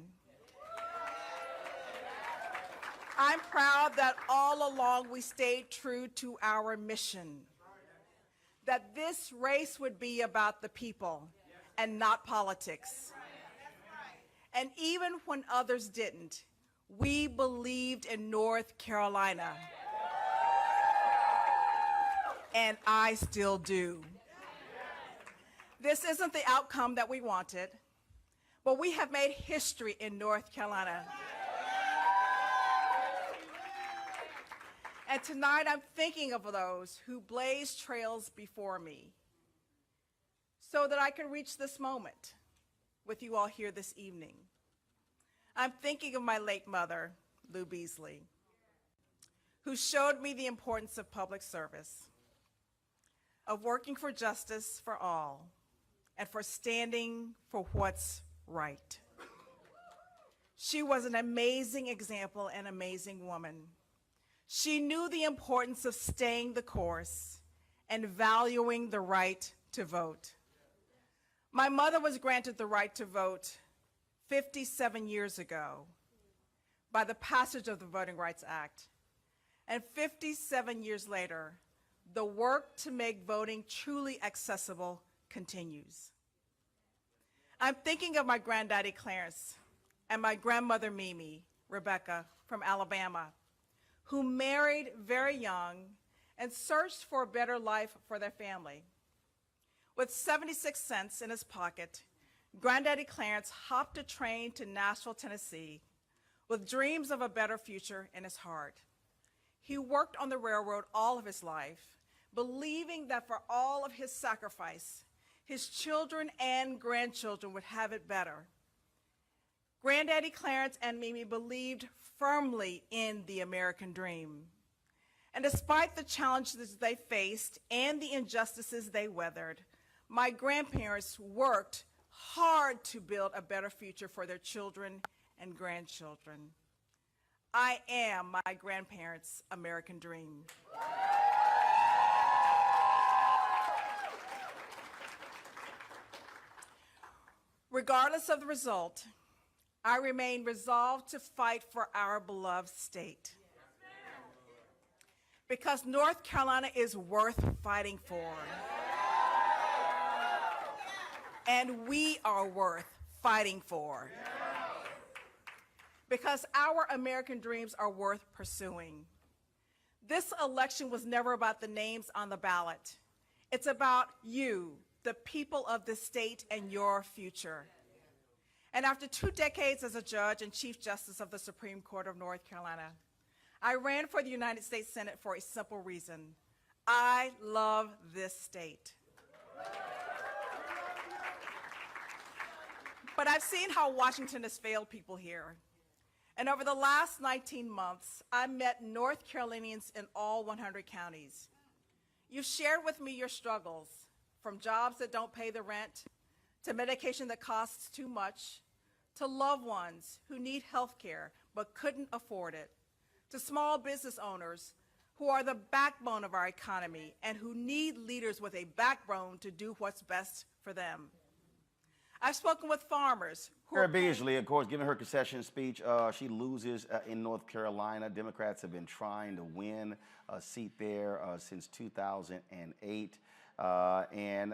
I'm proud that all along we stayed true to our mission, that this race would be about the people and not politics. And even when others didn't, we believed in North Carolina. And I still do. This isn't the outcome that we wanted, but we have made history in North Carolina. And tonight I'm thinking of those who blazed trails before me so that I could reach this moment with you all here this evening. I'm thinking of my late mother, Lou Beasley, who showed me the importance of public service, of working for justice for all, and for standing for what's right. She was an amazing example and amazing woman. She knew the importance of staying the course and valuing the right to vote. My mother was granted the right to vote 57 years ago by the passage of the Voting Rights Act. And 57 years later, the work to make voting truly accessible continues. I'm thinking of my granddaddy Clarence and my grandmother Mimi, Rebecca, from Alabama, who married very young and searched for a better life for their family. With 76 cents in his pocket, Granddaddy Clarence hopped a train to Nashville, Tennessee, with dreams of a better future in his heart. He worked on the railroad all of his life, believing that for all of his sacrifice, his children and grandchildren would have it better. Granddaddy Clarence and Mimi believed firmly in the American dream. And despite the challenges they faced and the injustices they weathered, my grandparents worked hard to build a better future for their children and grandchildren. I am my grandparents' American dream. Regardless of the result, I remain resolved to fight for our beloved state. Because North Carolina is worth fighting for. And we are worth fighting for. Because our American dreams are worth pursuing. This election was never about the names on the ballot. It's about you, the people of the state, and your future. And after 2 decades as a judge and Chief Justice of the Supreme Court of North Carolina, I ran for the United States Senate for a simple reason. I love this state. But I've seen how Washington has failed people here. And over the last 19 months, I've met North Carolinians in all 100 counties. You've shared with me your struggles, from jobs that don't pay the rent, to medication that costs too much, to loved ones who need health care but couldn't afford it, to small business owners who are the backbone of our economy and who need leaders with a backbone to do what's best for them. I've spoken with farmers who Sarah Beasley, of course, giving her concession speech, she loses in North Carolina. Democrats have been trying to win a seat there since 2008. I'm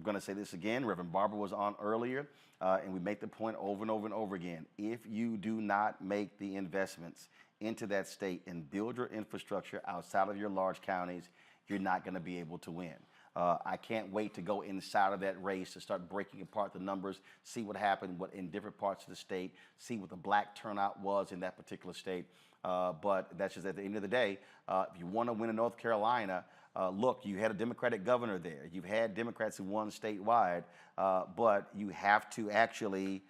going to say this again. Reverend Barber was on earlier, and we make the point over and over and over again. If you do not make the investments into that state and build your infrastructure outside of your large counties, you're not going to be able to win. I can't wait to go inside of that race to start breaking apart the numbers, see what happened in different parts of the state, see what the black turnout was in that particular state. But that's just at the end of the day, if you want to win in North Carolina, look, you had a Democratic governor there. You've had Democrats who won statewide, but you have to actually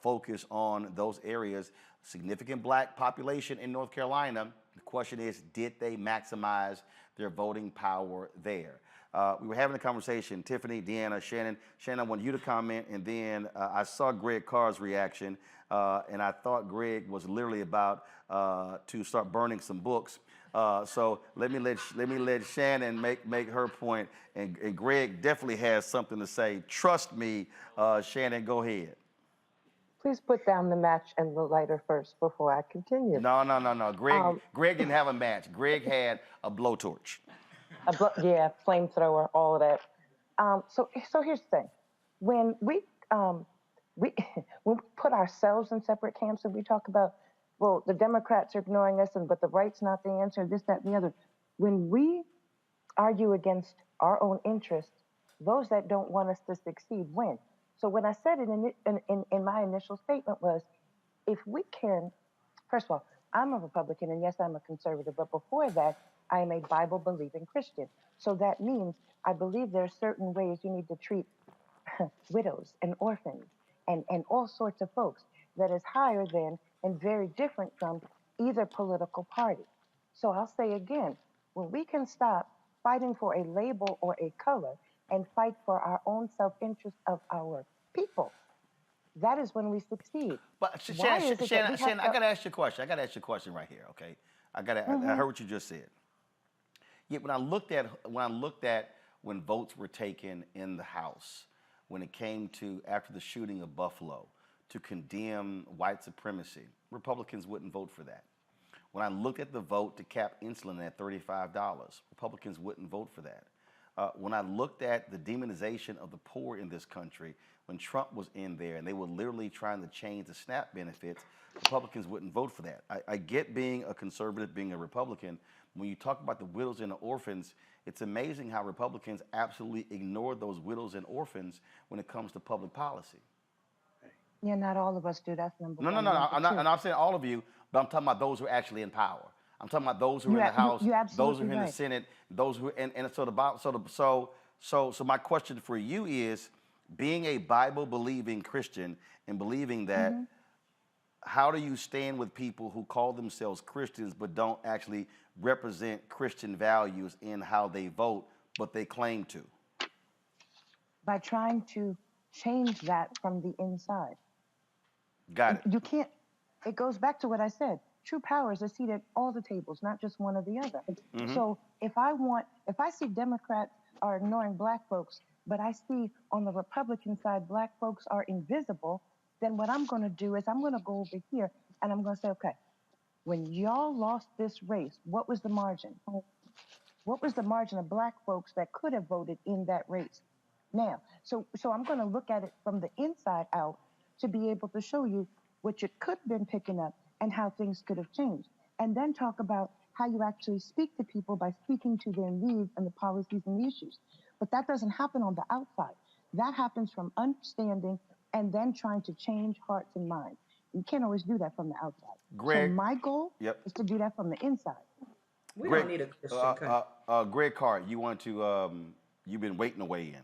focus on those areas. Significant black population in North Carolina. The question is, did they maximize their voting power there? We were having a conversation, Tiffany, Deanna, Shannon. Shannon, I want you to comment, and then I saw Greg Carr's reaction, and I thought Greg was literally about to start burning some books. So let me let Shannon make her point, and Greg definitely has something to say. Trust me, Shannon, go ahead. Please put down the match and the lighter first before I continue. No. Greg didn't have a match. Greg had a blowtorch. Yeah, flamethrower, all of that. So here's the thing: when we when we put ourselves in separate camps and we talk about, well, the Democrats are ignoring us, but the right's not the answer, this, that, and the other. When we argue against our own interests, those that don't want us to succeed win. So when I said it in my initial statement was, if we can, first of all, I'm a Republican, and yes, I'm a conservative, but before that, I am a Bible-believing Christian. So that means I believe there are certain ways you need to treat widows and orphans and all sorts of folks that is higher than and very different from either political party. So I'll say again, when we can stop fighting for a label or a color and fight for our own self-interest of our people, that is when we succeid. But Shannon, I got to ask you a question. I right here, okay? I heard what you just said. Yet when I looked at when votes were taken in the House, when it came to after the shooting of Buffalo, to condemn white supremacy, Republicans wouldn't vote for that. When I looked at the vote to cap insulin at $35, Republicans wouldn't vote for that. When I looked at the demonization of the poor in this country, when Trump was in there and they were literally trying to change the SNAP benefits, Republicans wouldn't vote for that. I get being a conservative, being a Republican. When you talk about the widows and the orphans, it's amazing how Republicans absolutely ignore those widows and orphans when it comes to public policy. Yeah, not all of us do. That's number one. No. I'm not saying all of you, but I'm talking about those who are actually in power. I'm talking about those who are in the House, those who are in the Senate, those who so my question for you is, being a Bible-believing Christian and believing that, how do you stand with people who call themselves Christians but don't actually represent Christian values in how they vote, but they claim to? By trying to change that from the inside. Got it. You can't, it goes back to what I said. True power is a seat at all the tables, not just one or the other. So if I see Democrats are ignoring black folks, but I see on the Republican side, black folks are invisible, then what I'm going to do is I'm going to go over here and I'm going to say, okay, when y'all lost this race, what was the margin? What was the margin of black folks that could have voted in that race? Now, so I'm going to look at it from the inside out to be able to show you what you could have been picking up and how things could have changed. And then talk about how you actually speak to people by speaking to their needs and the policies and the issues. But that doesn't happen on the outside. That happens from understanding and then trying to change hearts and minds. You can't always do that from the outside. Greg, so my goal is to do that from the inside. We Greg, don't need a Christian country. Greg Carr, you want to, you've been waiting to weigh in.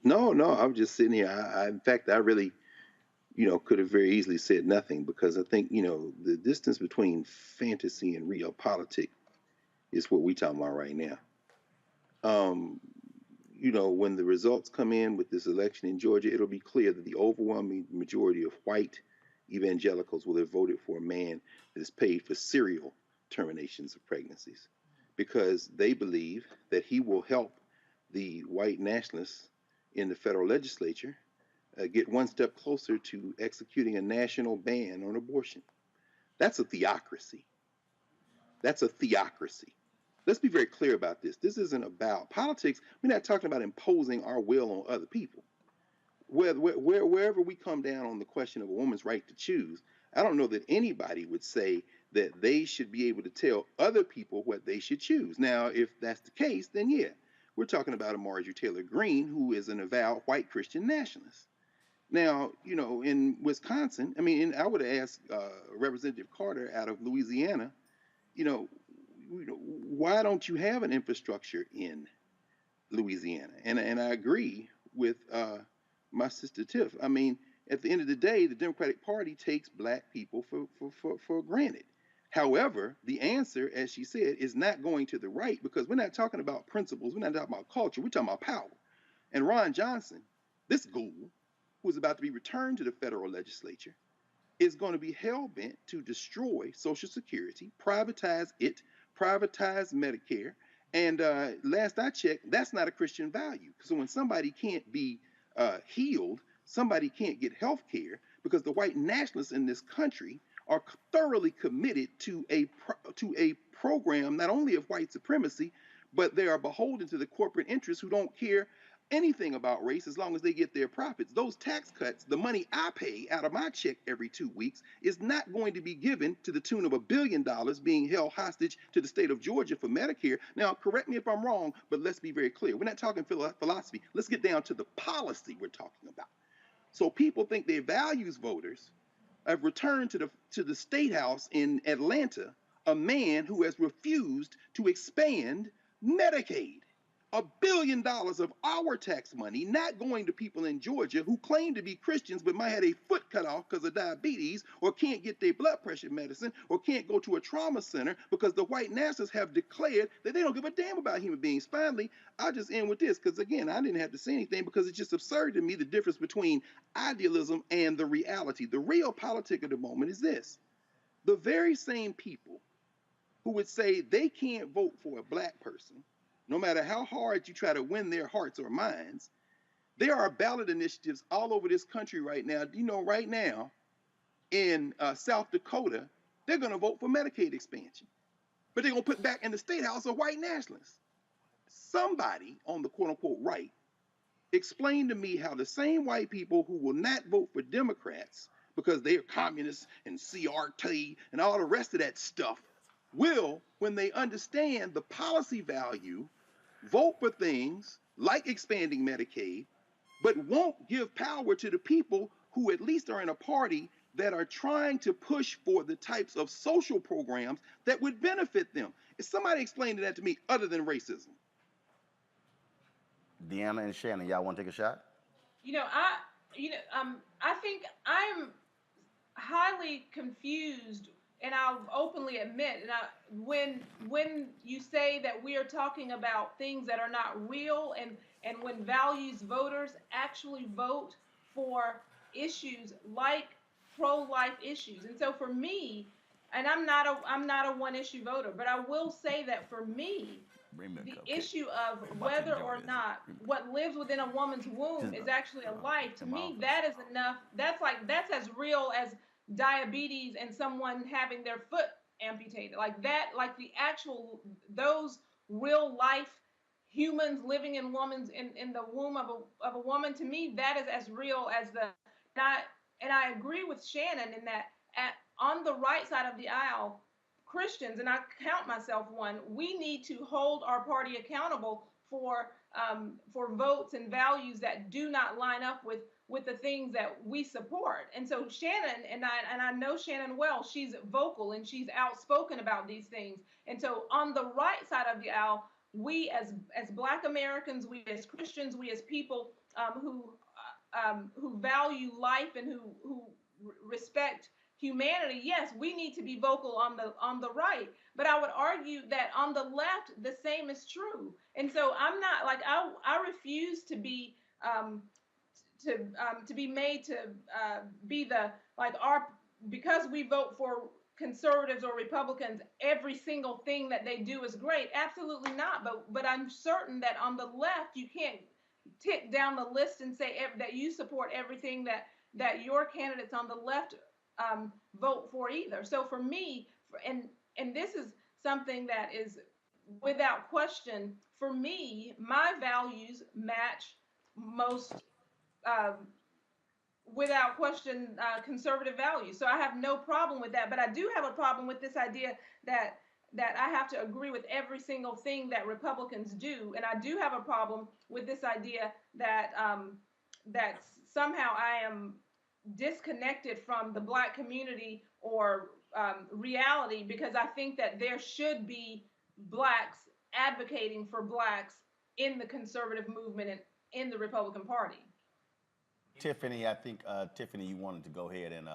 No, I'm just sitting here. In fact, I really, could have very easily said nothing because I think, the distance between fantasy and real politics is what we're talking about right now. When the results come in with this election in Georgia, it'll be clear that the overwhelming majority of white evangelicals will have voted for a man that is paid for serial terminations of pregnancies because they believe that he will help the white nationalists in the federal legislature get one step closer to executing a national ban on abortion. That's a theocracy. That's a theocracy. Let's be very clear about this. This isn't about politics. We're not talking about imposing our will on other people. Wherever we come down on the question of a woman's right to choose, I don't know that anybody would say that they should be able to tell other people what they should choose. Now, if that's the case, then yeah, we're talking about a Marjorie Taylor Greene, who is an avowed white Christian nationalist. Now, in Wisconsin, I would have asked Representative Carter out of Louisiana, why don't you have an infrastructure in Louisiana? And I agree with my sister Tiff. At the end of the day, the Democratic Party takes black people for granted. However, the answer, as she said, is not going to the right because we're not talking about principles. We're not talking about culture. We're talking about power. And Ron Johnson, this ghoul, who is about to be returned to the federal legislature, is going to be hell-bent to destroy Social Security, privatize Medicare. And last I checked, that's not a Christian value. So when somebody can't be healed, somebody can't get health care because the white nationalists in this country are thoroughly committed to a program not only of white supremacy, but they are beholden to the corporate interests who don't care anything about race as long as they get their profits. Those tax cuts, the money I pay out of my check every 2 weeks, is not going to be given to the tune of $1 billion being held hostage to the state of Georgia for Medicare. Now, correct me if I'm wrong, but let's be very clear. We're not talking philosophy. Let's get down to the policy we're talking about. So people think their values voters have returned to the state house in Atlanta a man who has refused to expand Medicaid. $1 billion of our tax money not going to people in Georgia who claim to be Christians but might have a foot cut off because of diabetes or can't get their blood pressure medicine or can't go to a trauma center because the white nationalists have declared that they don't give a damn about human beings. Finally, I'll just end with this because, again, I didn't have to say anything because it's just absurd to me the difference between idealism and the reality. The real politic of the moment is this. The very same people who would say they can't vote for a black person no matter how hard you try to win their hearts or minds, there are ballot initiatives all over this country right now. Right now in South Dakota, they're going to vote for Medicaid expansion. But they're going to put back in the state house a white nationalist. Somebody on the quote-unquote right explain to me how the same white people who will not vote for Democrats because they are communists and CRT and all the rest of that stuff will, when they understand the policy value, vote for things like expanding Medicaid, but won't give power to the people who at least are in a party that are trying to push for the types of social programs that would benefit them. Is somebody explaining that to me other than racism? Deanna and Shannon, y'all want to take a shot? I think I'm highly confused, and I'll openly admit, when you say that we are talking about things that are not real, and when values voters actually vote for issues like pro-life issues, and so for me, and I'm not a one-issue voter, but I will say that for me, the issue of whether or not what lives within a woman's womb is actually a life, to me, that is enough. That's as real as diabetes and someone having their foot amputated. Like that, like the actual, those real life humans living in the womb of a woman, to me, that is as real as and I agree with Shannon in that on the right side of the aisle, Christians, and I count myself one, we need to hold our party accountable for for votes and values that do not line up with the things that we support. And so Shannon and I know Shannon well, she's vocal and she's outspoken about these things. And so on the right side of the aisle, we as Black Americans, we as Christians, we as people who value life and who respect humanity, yes, we need to be vocal on the right. But I would argue that on the left, the same is true. And so I'm not like I refuse to be made to be the like our because we vote for conservatives or Republicans, every single thing that they do is great. Absolutely not. But I'm certain that on the left, you can't tick down the list and say that you support everything that your candidates on the left vote for either. So for me, and this is something that is without question, for me, my values match most without question conservative values. So I have no problem with that. But I do have a problem with this idea that I have to agree with every single thing that Republicans do. And I do have a problem with this idea that that somehow I am disconnected from the Black community or reality, because I think that there should be Blacks advocating for Blacks in the conservative movement and in the Republican Party. Tiffany, I think Tiffany, you wanted to go ahead and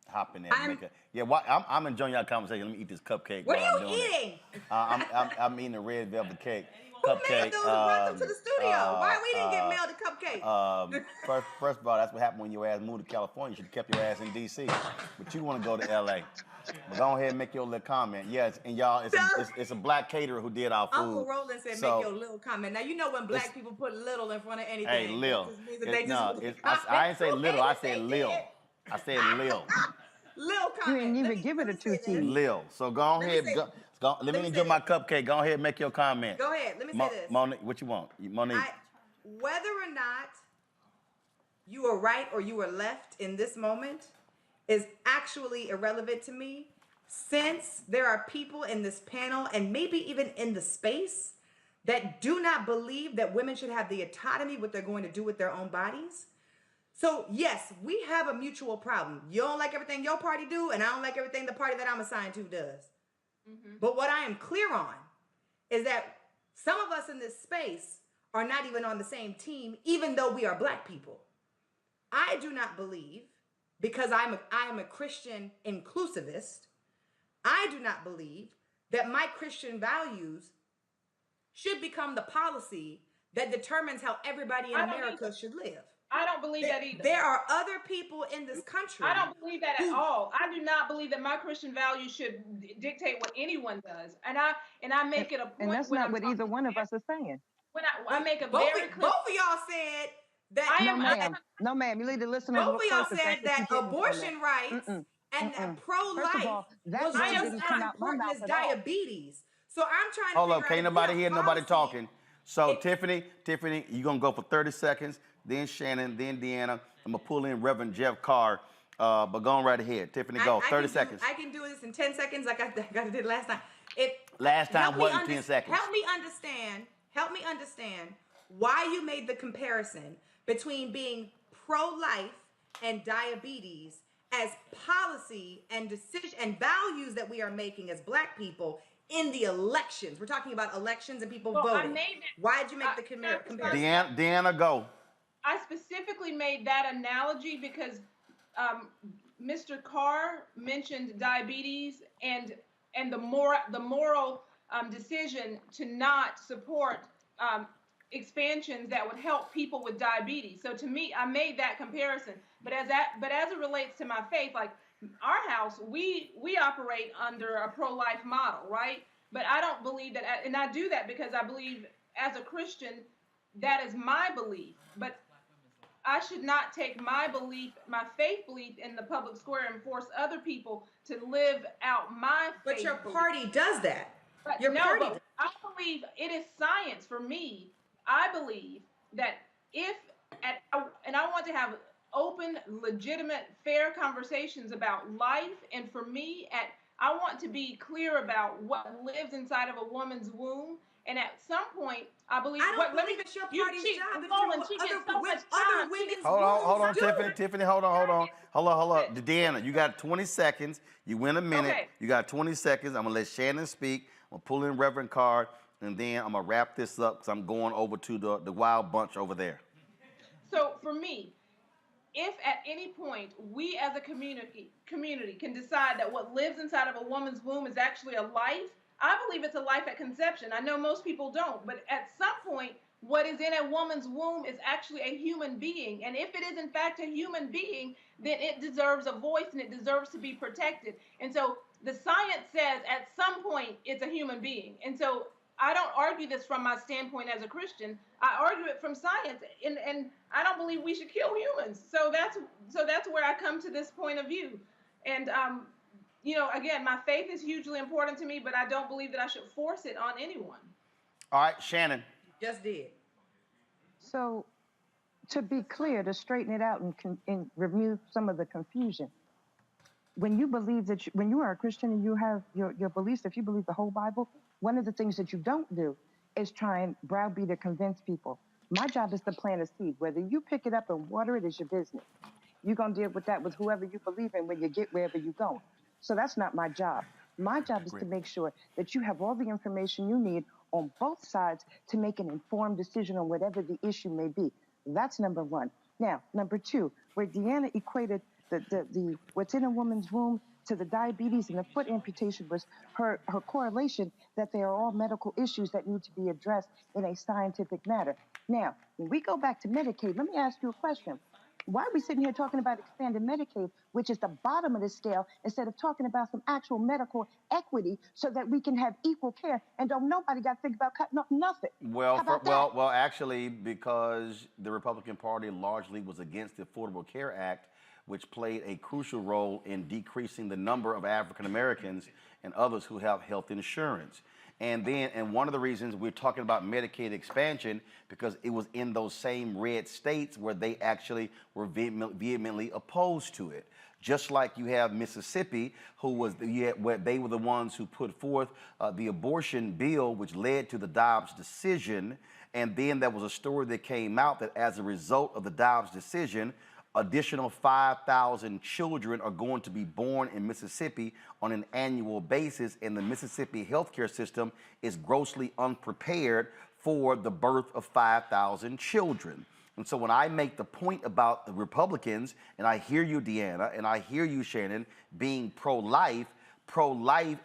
hop in there and make a. Yeah, I'm enjoying your conversation. Let me eat this cupcake. What while are I'm you doing eating? I'm eating a red velvet cake. Who made those and brought them to the studio? Why we didn't get mailed a cupcake? First of all, that's what happened when your ass moved to California. You should have kept your ass in D.C. But you want to go to L.A. But go ahead and make your little comment. Yes, and y'all, it's a Black caterer who did our food. Uncle Roland said, make your little comment. Now, you know when Black people put little in front of anything. Hey, Lil. I I didn't say little, I said Lil. I said Lil. Lil comment. You didn't even give it a 2 T's. Lil. So go ahead. Let me enjoy my cupcake. Go ahead and make your comment. Go ahead. Let me say this. Monique, what you want? Monique. Whether or not you are right or you are left in this moment is actually irrelevant to me, since there are people in this panel and maybe even in the space that do not believe that women should have the autonomy what they're going to do with their own bodies. So yes, we have a mutual problem. You don't like everything your party do, and I don't like everything the party that I'm assigned to does. Mm-hmm. But what I am clear on is that some of us in this space are not even on the same team, even though we are Black people. I do not believe, because I am a Christian inclusivist, I do not believe that my Christian values should become the policy that determines how everybody in America should live. I don't believe that either. There are other people in this country. I don't believe that at all. I do not believe that my Christian values should dictate what anyone does. And I make it a point. And that's not what either one of us is saying. When I make a very clear. Both of y'all said that. No, ma'am. You need to listen to both of y'all said that abortion rights and that pro-life was just as important as diabetes. So I'm trying to hold up, can't nobody hear nobody talking. So Tiffany, you're gonna go for 30 seconds, then Shannon, then Deanna. I'm gonna pull in Reverend Jeff Carr, but go on right ahead. Tiffany, go, 30 seconds. I can do this in 10 seconds like I did last time. Last time wasn't 10 seconds. Help me understand why you made the comparison between being pro-life and diabetes as policy and decision and values that we are making as Black people in the elections. We're talking about elections and people voting. Why'd you make the comparison? Deanna, go. I specifically made that analogy because Mr. Carr mentioned diabetes and the moral decision to not support expansions that would help people with diabetes. So to me, I made that comparison. But as it relates to my faith, like our house, we operate under a pro-life model, right? But I don't believe that, and I do that because I believe as a Christian, that is my belief. But I should not take my belief, my faith belief in the public square and force other people to live out my faith. But your party does that. But I believe it is science for me. I believe that and I want to have open, legitimate, fair conversations about life. And for me, I want to be clear about what lives inside of a woman's womb And at some point, I believe. I don't believe it's your party's job to Roland, determine she what gets so other, much with other time. women's Hold on, rules do. Tiffany, hold on. Deanna, you got 20 seconds. You win a minute. Okay. You got 20 seconds. I'm gonna let Shannon speak. I'm gonna pull in Reverend Card, and then I'm gonna wrap this up because I'm going over to the wild bunch over there. So for me, if at any point we as a community can decide that what lives inside of a woman's womb is actually a life, I believe it's a life at conception. I know most people don't, but at some point, what is in a woman's womb is actually a human being. And if it is in fact a human being, then it deserves a voice and it deserves to be protected. And so the science says at some point it's a human being. And so I don't argue this from my standpoint as a Christian. I argue it from science, and I don't believe we should kill humans. So that's where I come to this point of view. And you know, again, my faith is hugely important to me, but I don't believe that I should force it on anyone. All right, Shannon. Just did. So, to be clear, to straighten it out and remove some of the confusion, when you believe that when you are a Christian and you have your beliefs, if you believe the whole Bible, one of the things that you don't do is try and browbeat or convince people. My job is to plant a seed. Whether you pick it up and water it is your business. You're going to deal with that with whoever you believe in when you get wherever you're going. So that's not my job. My job is to make sure that you have all the information you need on both sides to make an informed decision on whatever the issue may be. That's number one. Now, number two, where Deanna equated the what's in a woman's womb to the diabetes and the foot amputation was her correlation that they are all medical issues that need to be addressed in a scientific manner. Now, when we go back to Medicaid, let me ask you a question. Why are we sitting here talking about expanding Medicaid, which is the bottom of the scale, instead of talking about some actual medical equity so that we can have equal care and don't nobody got to think about cutting off nothing? Well, actually, because the Republican Party largely was against the Affordable Care Act, which played a crucial role in decreasing the number of African Americans and others who have health insurance. And one of the reasons we're talking about Medicaid expansion, because it was in those same red states where they actually were vehemently opposed to it. Just like you have Mississippi, where they were the ones who put forth the abortion bill, which led to the Dobbs decision. And then there was a story that came out that as a result of the Dobbs decision, additional 5,000 children are going to be born in Mississippi on an annual basis, and the Mississippi healthcare system is grossly unprepared for the birth of 5,000 children. And so when I make the point about the Republicans, and I hear you, Deanna, and I hear you, Shannon, being pro-life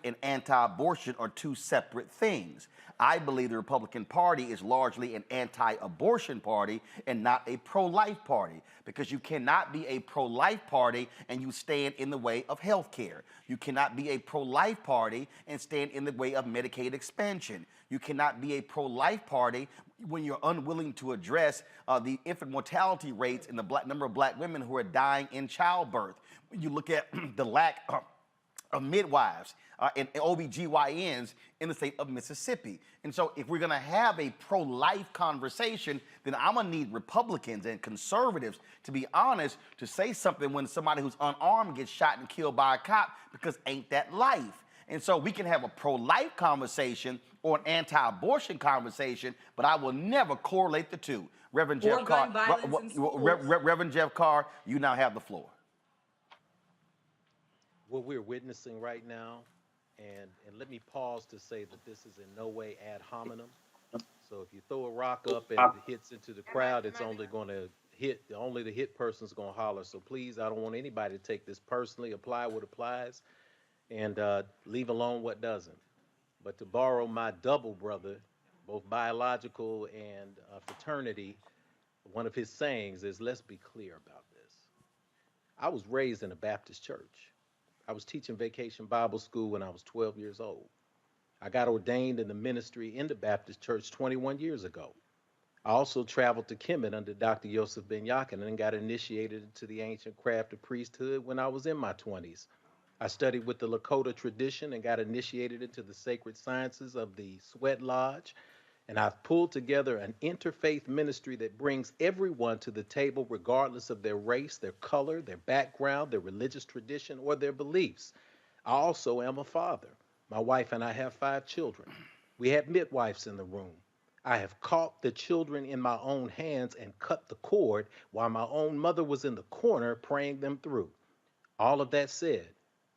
and anti-abortion are two separate things. I believe the Republican Party is largely an anti-abortion party and not a pro-life party, because you cannot be a pro-life party and you stand in the way of health care. You cannot be a pro-life party and stand in the way of Medicaid expansion. You cannot be a pro-life party when you're unwilling to address the infant mortality rates and the number of black women who are dying in childbirth. When you look at the lack of midwives and OBGYNs in the state of Mississippi. And so if we're gonna have a pro-life conversation, then I'm gonna need Republicans and conservatives, to be honest, to say something when somebody who's unarmed gets shot and killed by a cop, because ain't that life? And so we can have a pro-life conversation or an anti-abortion conversation, but I will never correlate the two. Reverend Jeff Carr, Reverend Jeff Carr, you now have the floor. What we're witnessing right now, and let me pause to say that this is in no way ad hominem. So if you throw a rock up and it hits into the crowd, it's only going to hit, only the hit person's going to holler. So please, I don't want anybody to take this personally. Apply what applies and leave alone what doesn't. But to borrow my double brother, both biological and fraternity, one of his sayings is, let's be clear about this. I was raised in a Baptist church. I was teaching Vacation Bible School when I was 12 years old. I got ordained in the ministry in the Baptist church 21 years ago. I also traveled to Kemet under Dr. Yosef Ben Yakin and got initiated into the ancient craft of priesthood when I was in my 20s. I studied with the Lakota tradition and got initiated into the sacred sciences of the Sweat Lodge. And I've pulled together an interfaith ministry that brings everyone to the table regardless of their race, their color, their background, their religious tradition, or their beliefs. I also am a father. My wife and I have 5 children. We had midwives in the room. I have caught the children in my own hands and cut the cord while my own mother was in the corner praying them through. All of that said,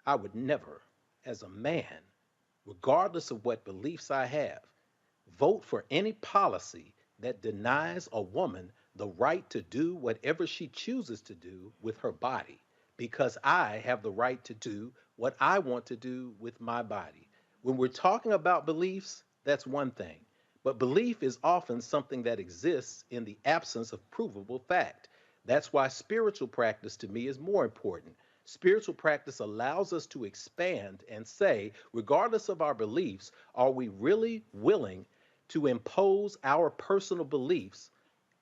I would never, as a man, regardless of what beliefs I have, vote for any policy that denies a woman the right to do whatever she chooses to do with her body, because I have the right to do what I want to do with my body. When we're talking about beliefs, that's one thing. But belief is often something that exists in the absence of provable fact. That's why spiritual practice to me is more important. Spiritual practice allows us to expand and say, regardless of our beliefs, are we really willing to impose our personal beliefs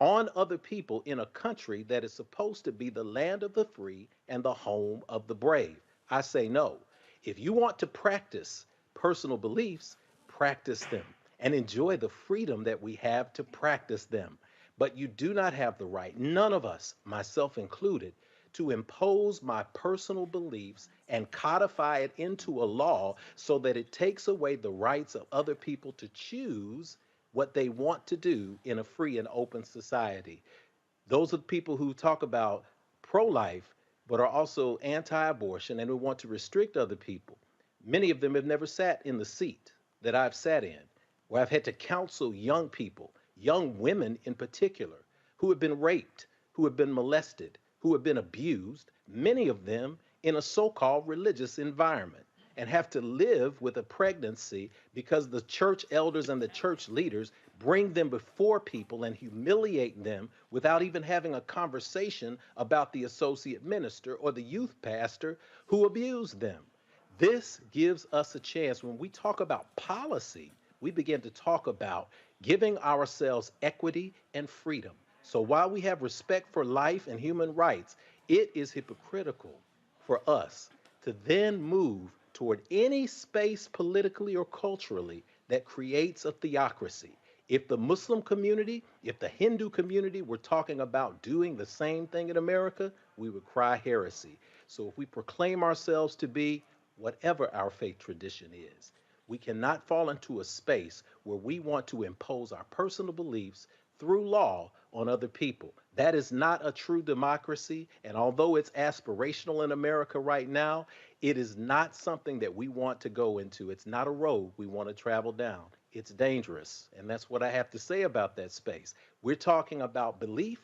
on other people in a country that is supposed to be the land of the free and the home of the brave? I say no. If you want to practice personal beliefs, practice them and enjoy the freedom that we have to practice them. But you do not have the right, none of us, myself included, to impose my personal beliefs and codify it into a law so that it takes away the rights of other people to choose what they want to do in a free and open society. Those are the people who talk about pro-life but are also anti-abortion and who want to restrict other people. Many of them have never sat in the seat that I've sat in, where I've had to counsel young people, young women in particular, who have been raped, who have been molested, who have been abused, many of them in a so-called religious environment, and have to live with a pregnancy because the church elders and the church leaders bring them before people and humiliate them without even having a conversation about the associate minister or the youth pastor who abused them. This gives us a chance. When we talk about policy, we begin to talk about giving ourselves equity and freedom. So while we have respect for life and human rights, it is hypocritical for us to then move toward any space politically or culturally that creates a theocracy. If the Muslim community, if the Hindu community were talking about doing the same thing in America, we would cry heresy. So if we proclaim ourselves to be whatever our faith tradition is, we cannot fall into a space where we want to impose our personal beliefs through law on other people. That is not a true democracy, and although it's aspirational in America right now, it is not something that we want to go into. It's not a road we want to travel down. It's dangerous, and that's what I have to say about that space. We're talking about belief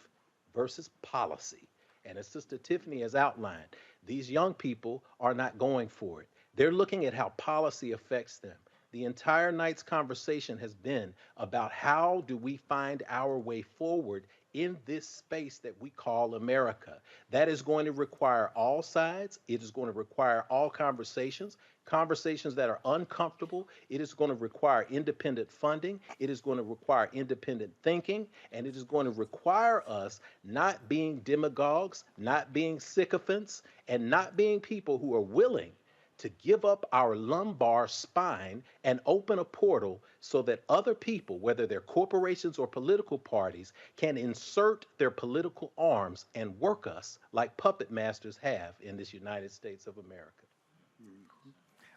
versus policy, and as Sister Tiffany has outlined, these young people are not going for it. They're looking at how policy affects them. The entire night's conversation has been about how do we find our way forward in this space that we call America. That is going to require all sides. It is going to require all conversations, conversations that are uncomfortable. It is going to require independent funding. It is going to require independent thinking, and it is going to require us not being demagogues, not being sycophants, and not being people who are willing to give up our lumbar spine and open a portal so that other people, whether they're corporations or political parties, can insert their political arms and work us like puppet masters have in this United States of America.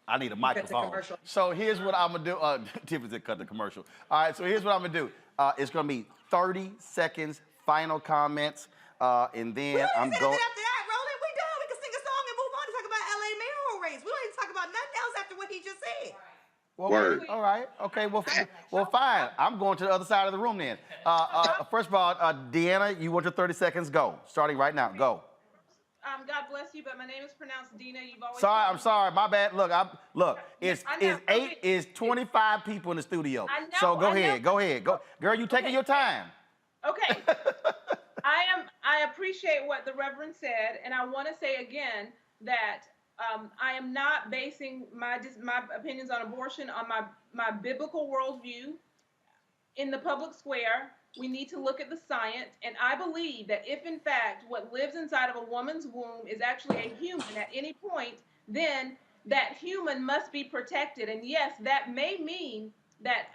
I need a microphone. So here's what I'm gonna do. Tiffany said cut the commercial. All right, so here's what I'm gonna do. It's gonna be 30 seconds, final comments, and then I'm going. Well, Word. All right. Okay. Well, fine. I'm going to the other side of the room then. First of all, Deanna, you want your 30 seconds? Go. Starting right now. Go. God bless you, but my name is pronounced Dina. You've always. Sorry, I'm sorry. My bad. Look. It's 25 people in the studio. I know, so go ahead. Go. Girl, you taking your time. Okay. I appreciate what the Reverend said, and I want to say again that I am not basing my opinions on abortion on my biblical worldview. In the public square, we need to look at the science, and I believe that if in fact what lives inside of a woman's womb is actually a human at any point, then that human must be protected. And yes, that may mean that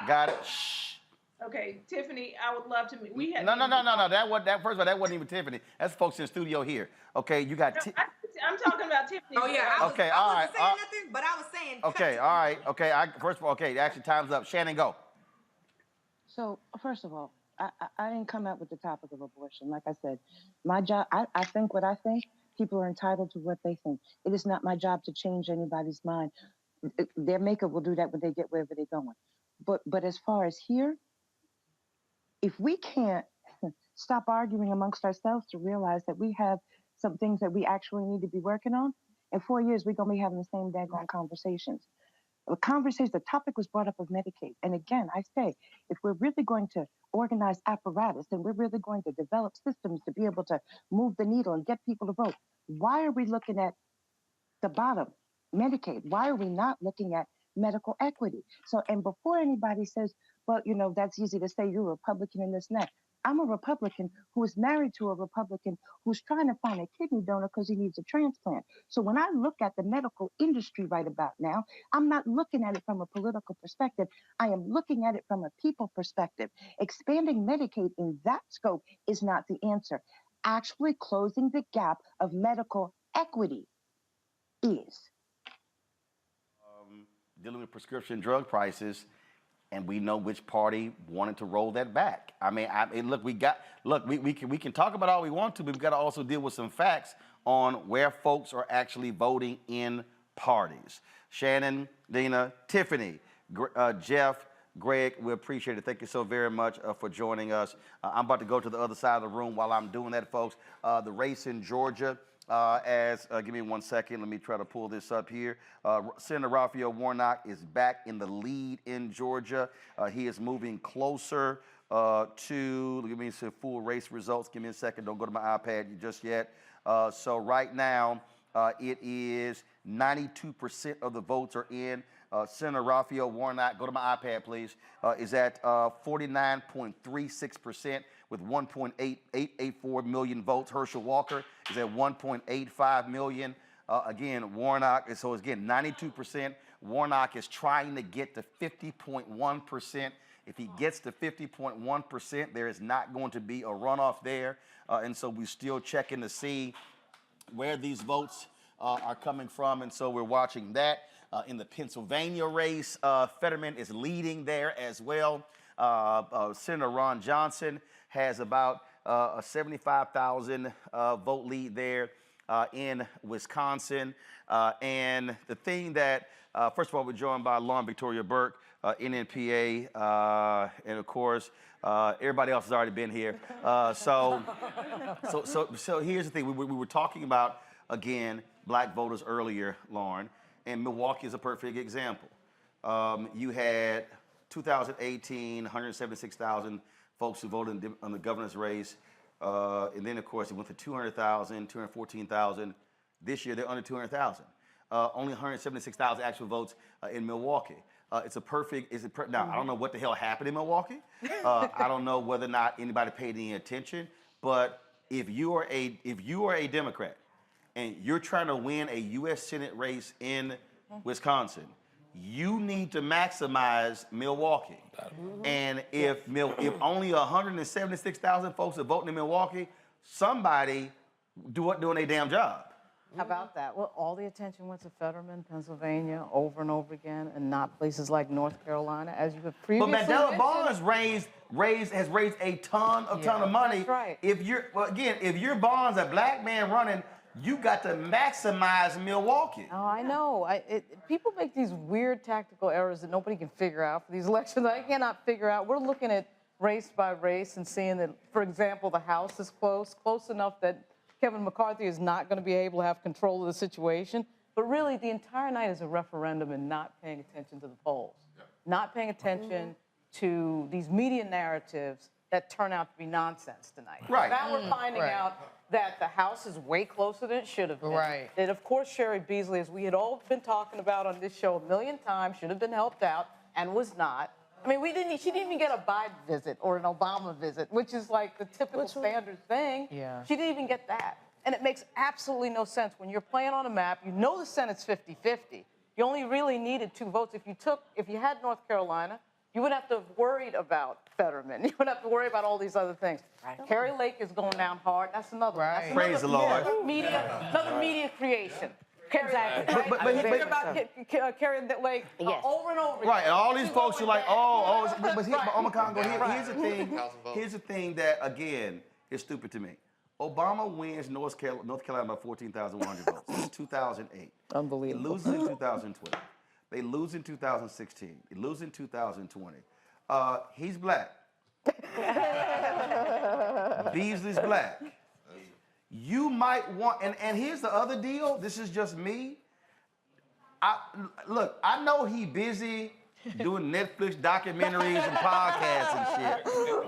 Got it. Shh. Okay, Tiffany, I would love to meet. No. That wasn't even Tiffany. That's folks in the studio here. Okay, you got. I I'm talking about Tiffany. Oh yeah. Okay, I all wasn't right. saying nothing, but I was saying. Okay, all right. Okay, first of all, okay, actually, time's up. Shannon, go. So, first of all, I didn't come out with the topic of abortion. Like I said, my job, I think what I think. People are entitled to what they think. It is not my job to change anybody's mind. Their maker will do that when they get wherever they're going. But as far as here, if we can't stop arguing amongst ourselves to realize that we have some things that we actually need to be working on, in 4 years, we're going to be having the same daggone conversations. The topic was brought up of Medicaid. And again, I say, if we're really going to organize apparatus and we're really going to develop systems to be able to move the needle and get people to vote, why are we looking at the bottom, Medicaid? Why are we not looking at medical equity? So, and before anybody says, well, that's easy to say, you're a Republican and this and that. I'm a Republican who is married to a Republican who's trying to find a kidney donor because he needs a transplant. So when I look at the medical industry right about now, I'm not looking at it from a political perspective. I am looking at it from a people perspective. Expanding Medicaid in that scope is not the answer. Actually closing the gap of medical equity is. Dealing with prescription drug prices, and we know which party wanted to roll that back. I mean, look, we can talk about all we want to, but we've got to also deal with some facts on where folks are actually voting in parties. Shannon, Dina, Tiffany, Jeff, Greg, we appreciate it. Thank you so very much for joining us. I'm about to go to the other side of the room. While I'm doing that, folks, the race in Georgia, give me 1 second. Let me try to pull this up here. Senator Raphael Warnock is back in the lead in Georgia. He is moving closer to, give me some full race results. Give me a second. Don't go to my iPad just yet. So right now, it is 92% of the votes are in. Senator Raphael Warnock, go to my iPad, please, is at 49.36% with 1.884 million votes. Herschel Walker is at 1.85 million. Again, Warnock, so again, 92%. Warnock is trying to get to 50.1%. If he gets to 50.1%, there is not going to be a runoff there. And so we're still checking to see where these votes are coming from. And so we're watching that. In the Pennsylvania race, Fetterman is leading there as well. Senator Ron Johnson has about a 75,000 vote lead there in Wisconsin. And the thing that, first of all, we're joined by Lauren Victoria Burke, NNPA, and of course, everybody else has already been here. So here's the thing. We were talking about, again, black voters earlier, Lauren, and Milwaukee is a perfect example. You had 2018, 176,000 folks who voted on the governor's race. And then, of course, it went to 200,000, 214,000. This year, they're under 200,000. Only 176,000 actual votes in Milwaukee. It's a perfect, now, I don't know what the hell happened in Milwaukee. I don't know whether or not anybody paid any attention. But if you are a Democrat and you're trying to win a U.S. Senate race in Wisconsin, you need to maximize Milwaukee. And if only 176,000 folks are voting in Milwaukee, somebody doing a damn job. How about that? Well, all the attention went to Fetterman, Pennsylvania, over and over again, and not places like North Carolina, as you have previously But Mandela mentioned. Barnes has raised a ton of money. That's right. If you're Barnes, a black man running, you got to maximize Milwaukee. Oh, I know. People make these weird tactical errors that nobody can figure out for these elections. I cannot figure out. We're looking at race by race and seeing that, for example, the House is close enough that Kevin McCarthy is not going to be able to have control of the situation. But really, the entire night is a referendum and not paying attention to the polls, not paying attention to these media narratives that turn out to be nonsense tonight. Right. Now we're finding out that the House is way closer than it should have been. Right. That, of course, Sherry Beasley, as we had all been talking about on this show a million times, should have been helped out and was not. I mean, she didn't even get a Biden visit or an Obama visit, which is like the typical standard thing. Yeah. She didn't even get that. And it makes absolutely no sense. When you're playing on a map, you know the Senate's 50-50. You only really needed 2 votes. If you had North Carolina, You wouldn't have to have worried about Fetterman. You wouldn't have to worry about all these other things. Right. Carrie Lake is going down hard. That's another one. That's Praise the Lord. Another media creation. Carrie, But Carrie Lake over and over. Right, and all these folks are like, but here's the thing that, again, is stupid to me. Obama wins North Carolina by 14,100 votes. This is 2008. Unbelievable. He loses in 2012. They lose in 2016. They lose in 2020. He's black. Beasley's black. You might want, and here's the other deal. This is just me. Look, I know he busy doing Netflix documentaries and podcasts and shit,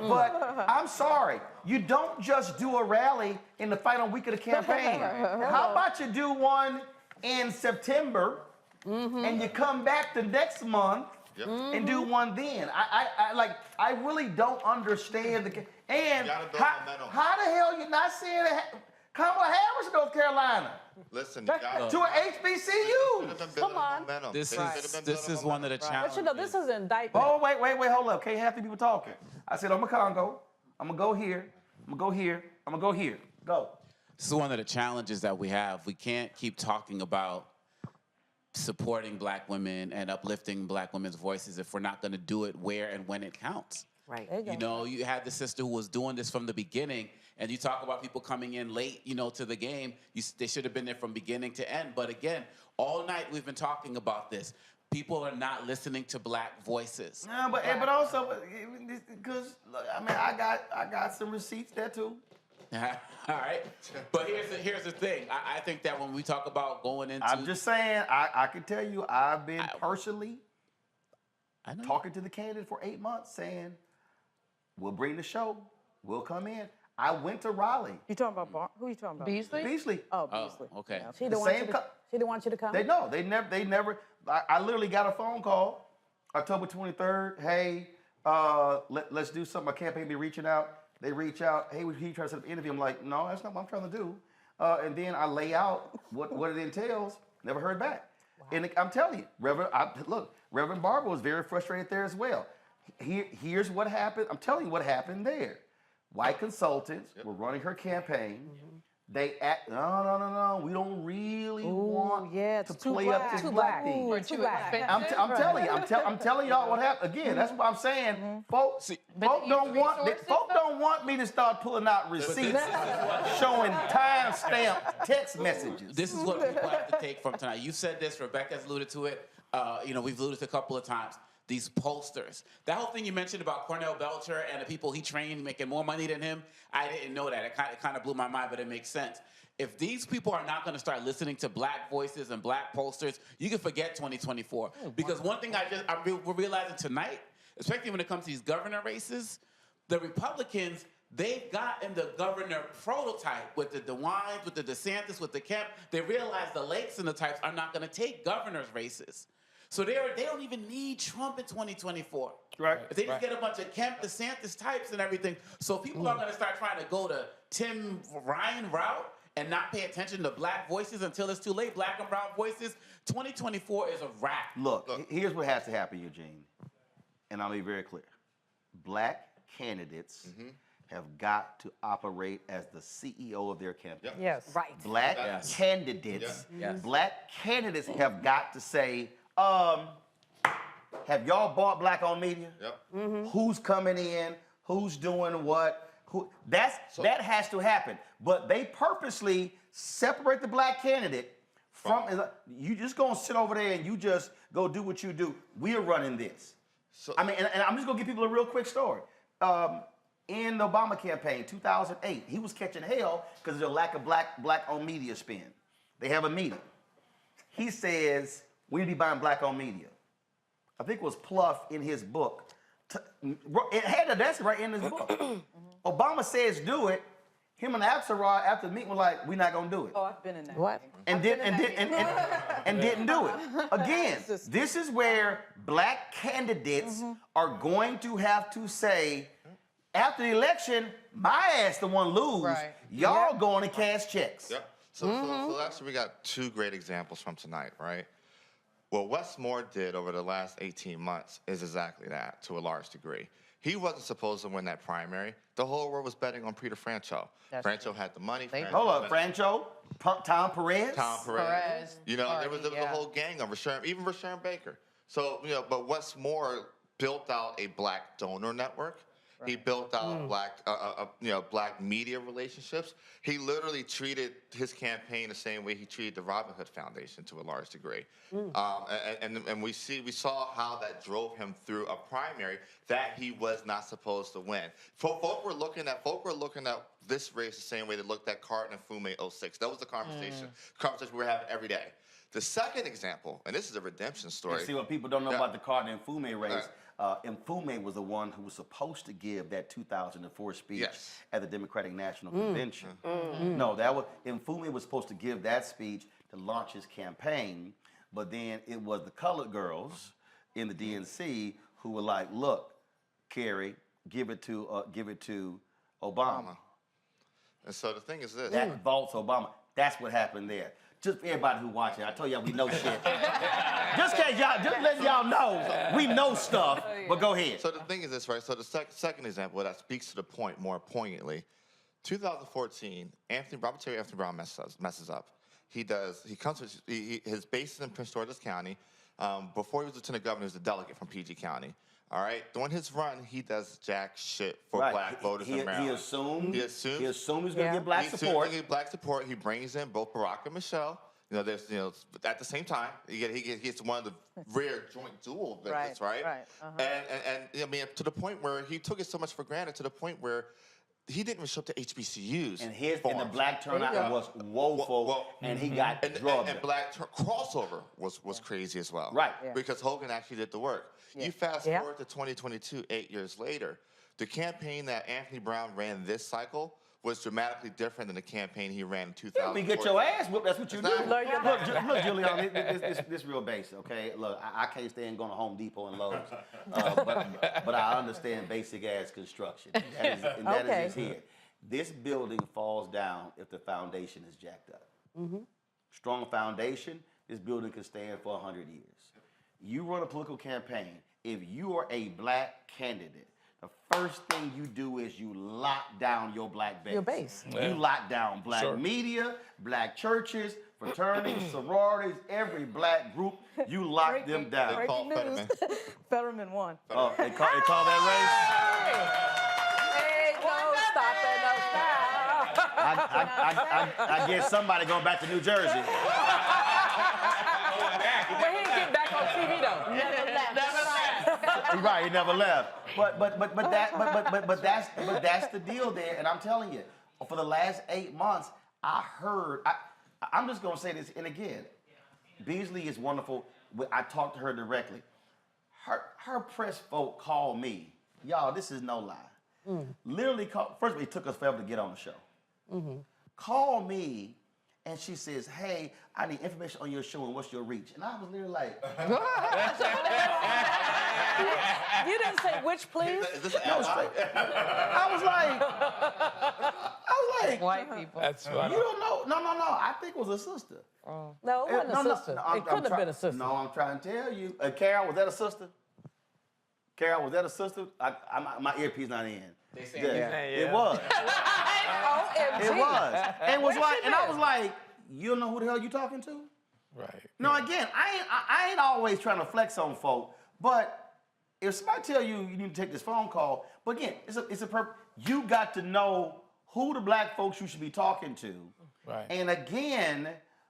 but I'm sorry. You don't just do a rally in the final week of the campaign. How about you do one in September, and you come back the next month and do one then? I really don't understand and how the hell you not seeing Kamala Harris, North Carolina? Listen, to an HBCU. Come on. This is one of the challenges. But you know, this is an indictment. Oh, wait, hold up. Can't have the people talking. I said, I'm a Congo. I'm going to go here. I'm going to go here. I'm going to go here. Go. This is one of the challenges that we have. We can't keep talking about supporting black women and uplifting black women's voices if we're not going to do it where and when it counts. Right. You know, you had the sister who was doing this from the beginning, and you talk about people coming in late, you know, to the game. They should have been there from beginning to end. But again, all night we've been talking about this. People are not listening to black voices. No, but also, because I mean, I got some receipts there too. All right, but here's the thing. I think that when we talk about going into, I'm just saying, I can tell you, I've been personally talking to the candidate for 8 months, saying, we'll bring the show, we'll come in. I went to Raleigh. You talking about who you talking about? Beasley. Oh, Beasley. Okay. She didn't want you to come. They never. I literally got a phone call, October 23rd. Hey, let's do something. My campaign be reaching out. They reach out. Hey, he trying to set up an interview. I'm like, no, that's not what I'm trying to do. And then I lay out what it entails. Never heard back. Wow. And I'm telling you, Reverend Barber was very frustrated there as well. Here's what happened. I'm telling you what happened there. White consultants were running her campaign. They act, no. We don't really want to play up this black thing. I'm telling y'all what happened. Again, that's what I'm saying. Folks don't want me to start pulling out receipts showing timestamp text messages. This is what people have to take from tonight. You said this, Rebecca's alluded to it. We've alluded to it a couple of times. These posters. That whole thing you mentioned about Cornell Belcher and the people he trained making more money than him, I didn't know that. It kind of blew my mind, but it makes sense. If these people are not going to start listening to black voices and black posters, you can forget 2024. Because one thing we're realizing tonight, especially when it comes to these governor races, the Republicans, they've gotten the governor prototype with the DeWines, with the DeSantis, with the Kemp. They realize the Lakes and the types are not going to take governor's races. So they don't even need Trump in 2024. Right. If they just get a bunch of Kemp, DeSantis types and everything. So people are going to start trying to go to Tim Ryan route and not pay attention to black voices until it's too late. Black and brown voices. 2024 is a wrap. Look, here's what has to happen, Eugene. And I'll be very clear. Black candidates have got to operate as the CEO of their campaign. Yes. Right. Black candidates. Yes. Black candidates have got to say, have y'all bought black on media? Yep. Who's coming in? Who's doing what? That has to happen. But they purposely separate the black candidate from. You just gonna sit over there and you just go do what you do. We're running this. And I'm just gonna give people a real quick story. In the Obama campaign, 2008, he was catching hell because of the lack of black on media spend. They have a meeting. He says, we need to be buying black on media. I think it was Pluff in his book. It had that's right in his book. Obama says do it. Him and Axelrod after the meeting were like, we're not gonna do it. Oh, I've been in that. What? And didn't do it. Again, this is where black candidates are going to have to say, after the election, my ass the one lose. Right. Y'all going to cash checks. Yep. So actually we got two great examples from tonight, right? What Wes Moore did over the last 18 months is exactly that, to a large degree. He wasn't supposed to win that primary. The whole world was betting on Peter Franchot. Franchot had the money. Hold up, Franchot, Tom Perez. Tom Perez. You know, there was a whole gang of Rashawn, even Rashawn Baker. So, you know, but Wes Moore built out a black donor network. He built out black media relationships. He literally treated his campaign the same way he treated the Robin Hood Foundation to a large degree. And we saw how that drove him through a primary that he was not supposed to win. Folk were looking at this race the same way they looked at Carton and Fume 06. That was the conversation we were having every day. The second example, and this is a redemption story. And see, what people don't know about the Carton and Fume race, Mfume was the one who was supposed to give that 2004 speech at the Democratic National Convention. No, Mfume was supposed to give that speech to launch his campaign, but then it was the colored girls in the DNC who were like, "Look, Kerry, give it to Obama." And so the thing is this: that vaults Obama. That's what happened there. Just for everybody who watching, I told y'all we know shit. just letting y'all know we know stuff. But go ahead. So the thing is this, right? So the second example that speaks to the point more poignantly, 2014, Robert Terry Anthony Brown messes up. His base is in Prince George's County. Before he was lieutenant governor, he was a delegate from PG County. All right, during his run, he does jack shit for black voters in Maryland. He assumed he was going to get black support. He brings in both Barack and Michelle. At the same time, he gets one of the rare joint dual visits, right? And I mean, to the point where he took it so much for granted, to the point where he didn't even show up to HBCUs. And the black turnout was woeful, and he got drugged. And black crossover was crazy as well. Right. Because Hogan actually did the work. You fast forward to 2022, 8 years later, the campaign that Anthony Brown ran this cycle was dramatically different than the campaign he ran in 2014. We get your ass whooped, that's what you do. Look, Julian, this real basic, okay? Look, I can't stand going to Home Depot and Lowe's, but I understand basic ass construction. That is here. This building falls down if the foundation is jacked up. Strong foundation, this building can stand for 100 years. You run a political campaign, if you are a black candidate, the first thing you do is you lock down your black base. Your base. You lock down black media, black churches, fraternities, sororities, every black group, you lock them down. They call Fetterman. Fetterman won. Oh, they call that race? Hey, no stopping, no stop. I guess somebody going back to New Jersey. Well, he didn't get back on TV though. Never left. You're right, he never left. But that's the deal there. And I'm telling you, for the last 8 months, I'm just gonna say this, and again, Beasley is wonderful. I talked to her directly. Her press folk called me. Y'all, this is no lie. Literally called, first of all, it took us forever to get on the show. Call me. And she says, "Hey, I need information on your show and what's your reach?" And I was literally like, You didn't say which, please? No, straight. I was like, white people. That's funny. You don't know? No. I think it was a sister. No, it wasn't a sister. It couldn't have been a sister. No, I'm trying to tell you. Carol, was that a sister? Carol, was that a sister? My earpiece not in. They say it was. It was. And I was like, you don't know who the hell you talking to? Right. No, again, I ain't always trying to flex on folk, but if somebody tell you you need to take this phone call, but again, it's a purpose. You got to know who the black folks you should be talking to. Right. And again,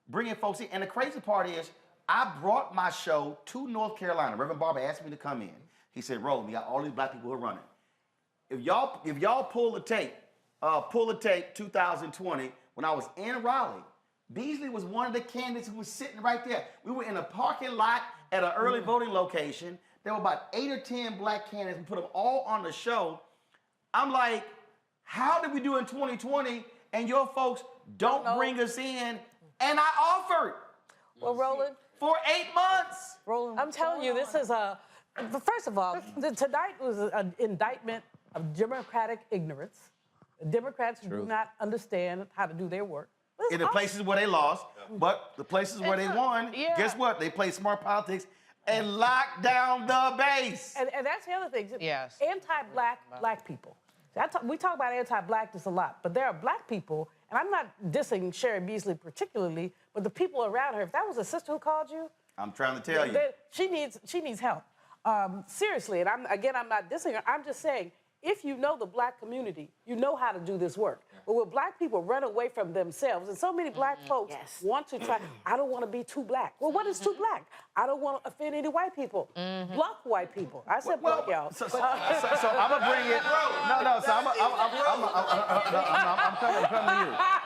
bringing folks in. And the crazy part is, I brought my show to North Carolina. Reverend Barber asked me to come in. He said, "Roll, we got all these black people who are running. If y'all pull the tape, 2020, when I was in Raleigh, Beasley was one of the candidates who was sitting right there. We were in a parking lot at an early voting location. There were about 8 or 10 black candidates. We put them all on the show. I'm like, how did we do in 2020 and your folks don't bring us in? And I offered. Well, Roland. For 8 months. Roland, I'm telling you, this is first of all, tonight was an indictment of Democratic ignorance. Democrats do not understand how to do their work. in the places where they lost, but the places where they won, guess what? They played smart politics and locked down the base. And that's the other thing. Yes. Anti-black people. We talk about anti-blackness a lot, but there are black people, and I'm not dissing Sherry Beasley particularly, but the people around her. If that was a sister who called you, I'm trying to tell you, she needs help. Seriously, and I'm not dissing her. I'm just saying, if you know the black community, you know how to do this work. But when black people run away from themselves, and so many black folks want to try, I don't want to be too black. Well, what is too black? I don't want to offend any white people. Block white people. I said block y'all. So I'm gonna bring it. No. So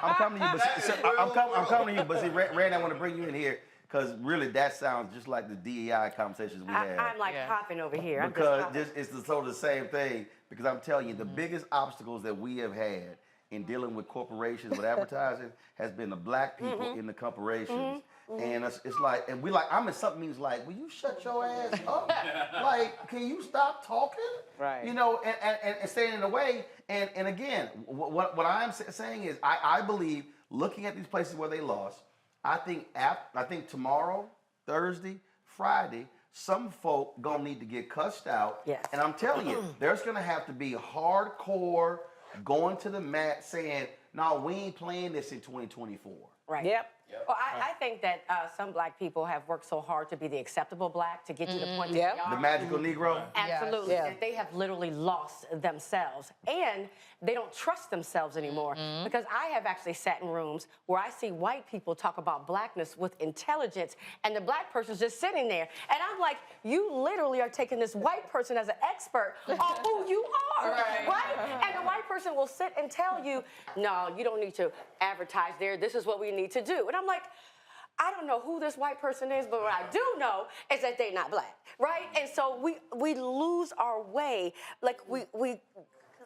I'm coming to you. But see, Randy, I want to bring you in here. Because really, that sounds just like the DEI conversations we had. I'm like hopping over here. Because it's sort of the same thing. Because I'm telling you, the biggest obstacles that we have had in dealing with corporations, with advertising, has been the black people in the corporations. And it's like, and I'm in something means like, will you shut your ass up? Like, can you stop talking? Right. You know, and staying in the way. And again, what I'm saying is, I believe, looking at these places where they lost, I think tomorrow, Thursday, Friday, some folk gonna need to get cussed out. Yes. And I'm telling you, there's gonna have to be hardcore going to the mat saying, no, we ain't playing this in 2024. Right. Yep. Well, I think that some black people have worked so hard to be the acceptable black, to get to the point that they are. The magical Negro? Absolutely. Yes. That they have literally lost themselves. And they don't trust themselves anymore. Because I have actually sat in rooms where I see white people talk about blackness with intelligence, and the black person's just sitting there. And I'm like, you literally are taking this white person as an expert on who you are. Right? And the white person will sit and tell you, no, you don't need to advertise there. This is what we need to do. And I'm like, I don't know who this white person is, but what I do know is that they're not black, right? And so we lose our way, like we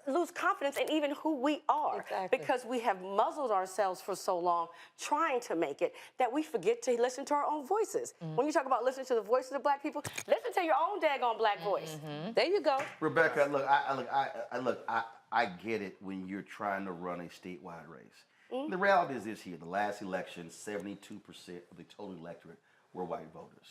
lose confidence in even who we are, because we have muzzled ourselves for so long trying to make it that we forget to listen to our own voices. When you talk about listening to the voices of black people, listen to your own daggone black voice. There you go. Rebecca, look, I get it when you're trying to run a statewide race. The reality is this here: the last election, 72% of the total electorate were white voters.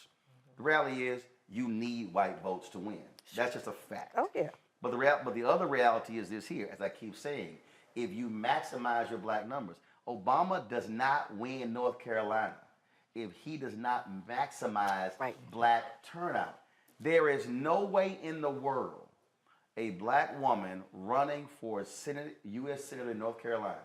The reality is you need white votes to win. That's just a fact. Oh yeah. But the other reality is this here, as I keep saying, if you maximize your black numbers, Obama does not win North Carolina if he does not maximize black turnout. There is no way in the world a black woman running for a U.S. Senator in North Carolina.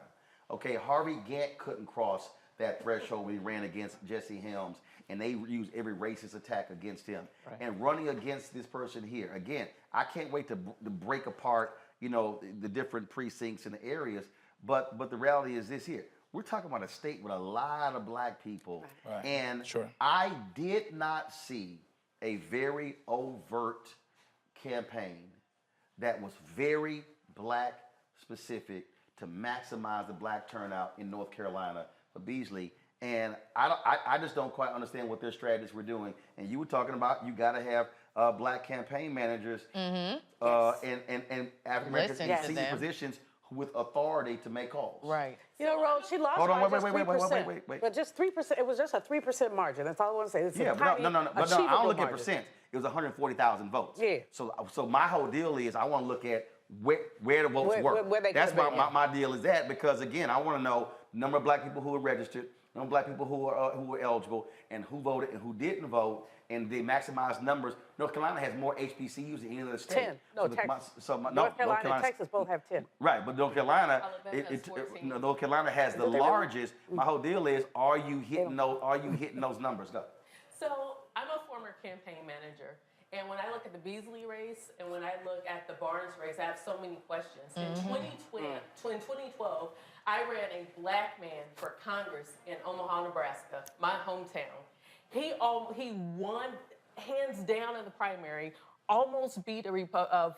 Okay, Harvey Gantt couldn't cross that threshold when he ran against Jesse Helms, and they used every racist attack against him. And running against this person here, again, I can't wait to break apart, you know, the different precincts and the areas, but the reality is this here. We're talking about a state with a lot of black people, and I did not see a very overt campaign that was very black specific to maximize the black turnout in North Carolina for Beasley. And I just don't quite understand what their strategies were doing. And you were talking about you got to have black campaign managers and African Americans in senior positions with authority to make calls. Right. You know, Rose, she lost by just 3%. Wait. But just 3%, it was just a 3% margin. That's all I want to say. It's Yeah, a but no, I don't look at margin. percent. It was 140,000 votes. Yeah. So my whole deal is I want to look at where the votes were. Where they That's could've been, my deal is that, because again, I want to know number of black people who were registered, number of black people who were eligible, and who voted and who didn't vote, and they maximized numbers. North Carolina has more HBCUs than any other state. 10. No, Texas. North Carolina and Texas both have 10. Right, but North Carolina, North Carolina has the largest. My whole deal is, are you hitting those numbers? Go. So I'm a former campaign manager. And when I look at the Beasley race and when I look at the Barnes race, I have so many questions. In 2012, I ran a black man for Congress in Omaha, Nebraska, my hometown. He won hands down in the primary, almost beat a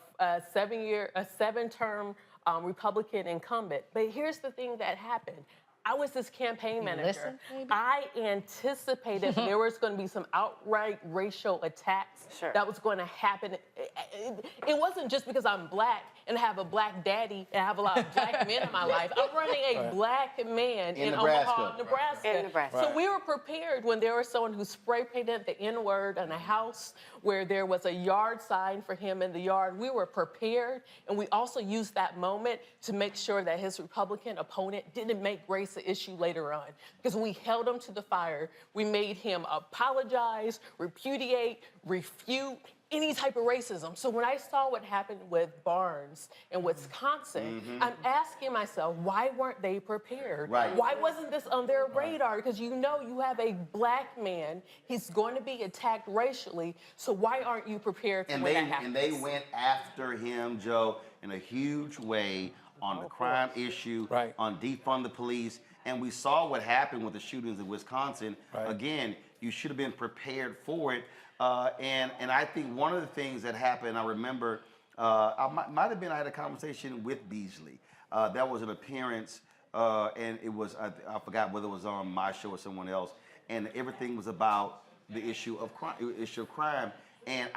seven-term Republican incumbent. But here's the thing that happened. I was this campaign manager. Listen, maybe? I anticipated there was going to be some outright racial attacks that was going to happen. It wasn't just because I'm black and have a black daddy and have a lot of black men in my life. I'm running a black man in Omaha, Nebraska. So we were prepared when there was someone who spray painted the N-word on a house where there was a yard sign for him in the yard. We were prepared, and we also used that moment to make sure that his Republican opponent didn't make race an issue later on, because we held him to the fire. We made him apologize, repudiate, refute any type of racism. So when I saw what happened with Barnes in Wisconsin, I'm asking myself, why weren't they prepared? Why wasn't this on their radar? Because you know you have a black man, he's going to be attacked racially, so why aren't you prepared for when that happens? And they went after him, Joe, in a huge way on the crime issue, on defund the police, and we saw what happened with the shootings in Wisconsin. Again, you should have been prepared for it. And I think one of the things that happened, I remember, I had a conversation with Beasley. That was an appearance, and it was, I forgot whether it was on my show or someone else, and everything was about the issue of crime. And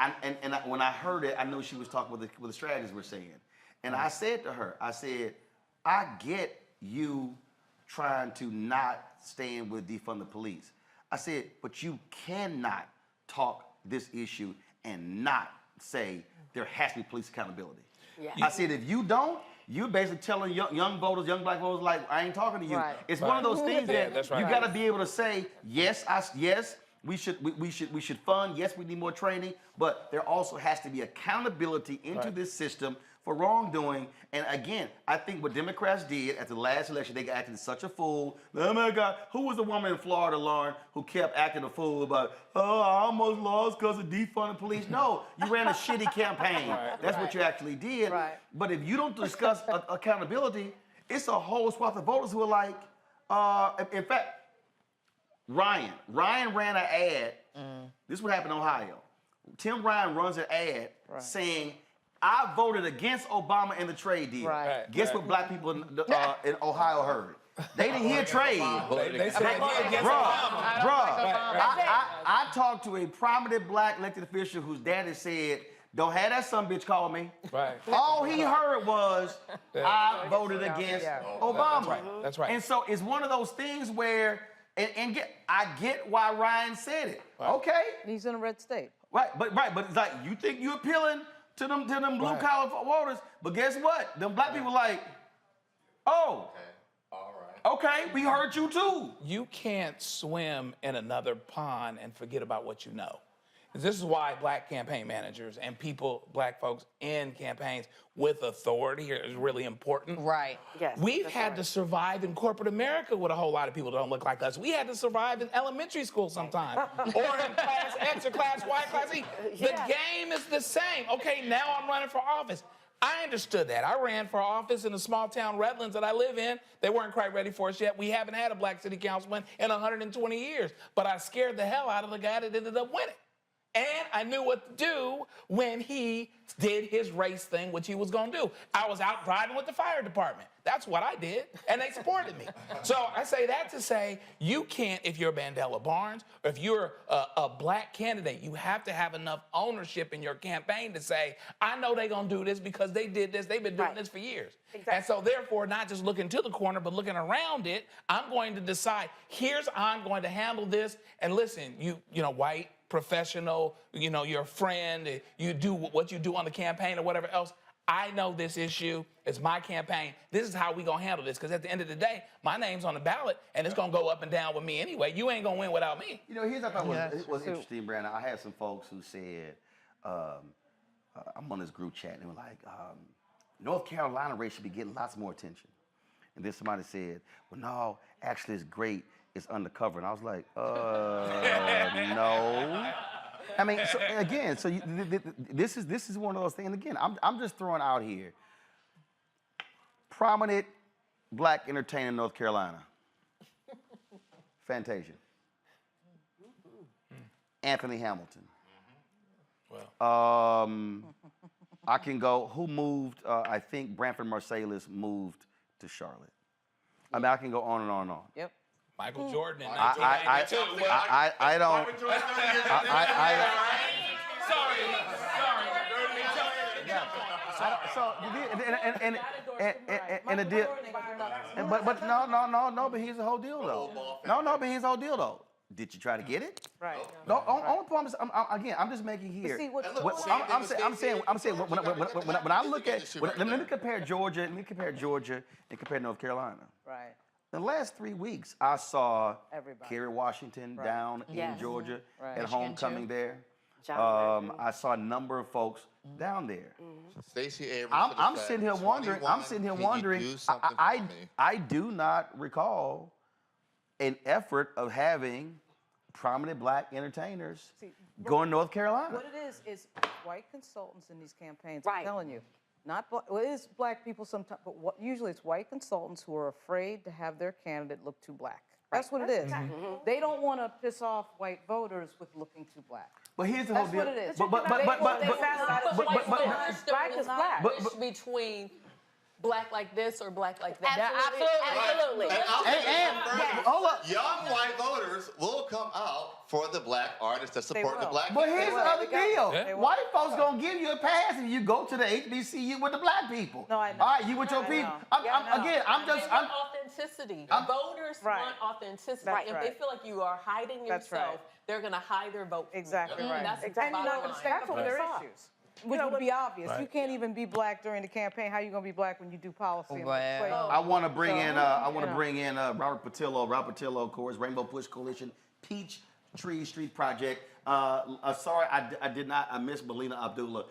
when I heard it, I knew she was talking with the strategists were saying. And I said to her, I said, I get you trying to not stand with defund the police. I said, but you cannot talk this issue and not say there has to be police accountability. I said, if you don't, you're basically telling young voters, young black voters, like, I ain't talking to you. It's one of those things that you got to be able to say, yes, we should fund, yes, we need more training, but there also has to be accountability into this system for wrongdoing. And again, I think what Democrats did at the last election, they acted such a fool. Oh my God, who was the woman in Florida, Lauren, who kept acting a fool about, oh, I almost lost because of defunding police? No, you ran a shitty campaign. That's what you actually did. But if you don't discuss accountability, it's a whole swath of voters who are like, in fact, Ryan ran an ad. This is what happened in Ohio. Tim Ryan runs an ad saying, I voted against Obama and the trade deal. Guess what black people in Ohio heard? They didn't hear trade. They said I talked to a prominent black elected official whose daddy said, don't have that son bitch call me. All he heard was, I voted against Obama. That's right. And so it's one of those things where, I get why Ryan said it. Okay. He's in a red state. But it's like, you think you're appealing to them blue collar voters, but guess what? Them black people like, oh, okay, we heard you too. You can't swim in another pond and forget about what you know. This is why black campaign managers and black folks in campaigns with authority is really important. We've had to survive in corporate America with a whole lot of people that don't look like us. We had to survive in elementary school sometimes, or in class X or class Y, class E. The game is the same. Okay, now I'm running for office. I understood that. I ran for office in the small town Redlands that I live in. They weren't quite ready for us yet. We haven't had a black city councilman in 120 years. But I scared the hell out of the guy that ended up winning. And I knew what to do when he did his race thing, which he was going to do. I was out driving with the fire department. That's what I did, and they supported me. So I say that to say, you can't, if you're Bandela Barnes, or if you're a black candidate, you have to have enough ownership in your campaign to say, I know they're going to do this because they did this. They've been doing this for years. And so therefore, not just looking to the corner, but looking around it, I'm going to decide, here's how I'm going to handle this. And listen, you know, white, professional, you know, your friend, you do what you do on the campaign or whatever else. I know this issue. It's my campaign. This is how we gonna handle this. Because at the end of the day, my name's on the ballot, and it's gonna go up and down with me anyway. You ain't gonna win without me. You know, here's what I thought was interesting, Brandon. I had some folks who said, I'm on this group chat, and they were like, North Carolina race should be getting lots more attention. And then somebody said, well, no, actually it's great. It's undercover. And I was like, no. I mean, so again, so this is one of those things. And again, I'm just throwing out here, prominent black entertainer in North Carolina, Fantasia, Anthony Hamilton. I can go. Who moved? I think Branford Marsalis moved to Charlotte. I mean, I can go on and on and on. Yep. Michael Jordan in I 1992. don't. So and the deal, but no, but here's the whole deal though. No, but here's the whole deal though. Did you try to get it? Right. No, only problem is, I'm just making here. See, I'm saying when I look at, let me compare Georgia. Let me compare Georgia and compare North Carolina. Right. In the last 3 weeks, I saw Everybody. Kerry Washington down in Georgia Right. at homecoming there. John I saw a number of folks down there. Stacey Abrams. I'm sitting here wondering. I do not recall an effort of having prominent black entertainers go in North Carolina. What it is white consultants in these campaigns. Right. I'm telling you, not well, it is black people sometimes, but usually it's white consultants who are afraid to have their candidate look too black. That's what it is. They don't want to piss off white voters with looking too black. But here's the whole deal. That's what it is. But black is black. Between black like this or black like that. Absolutely. And hold up. Young white voters will come out for the black artists that support the black. But here's the other deal. White folks gonna give you a pass if you go to the HBCU with the black people. No, I know. All right, you with your people. I'm authenticity. Voters want authenticity. That's if they feel like you are hiding yourself, they're going to hide their vote. Exactly right. That's And you're not going to stand up for their issues. Which would be obvious. Right. You can't even be black during the campaign. How are you going to be black when you do policy and legislation? I want to bring in. Robert Patillo. Robert Patillo, of course, Rainbow Push Coalition, Peach Tree Street Project. Sorry, I did not. I missed Melina Abdullah.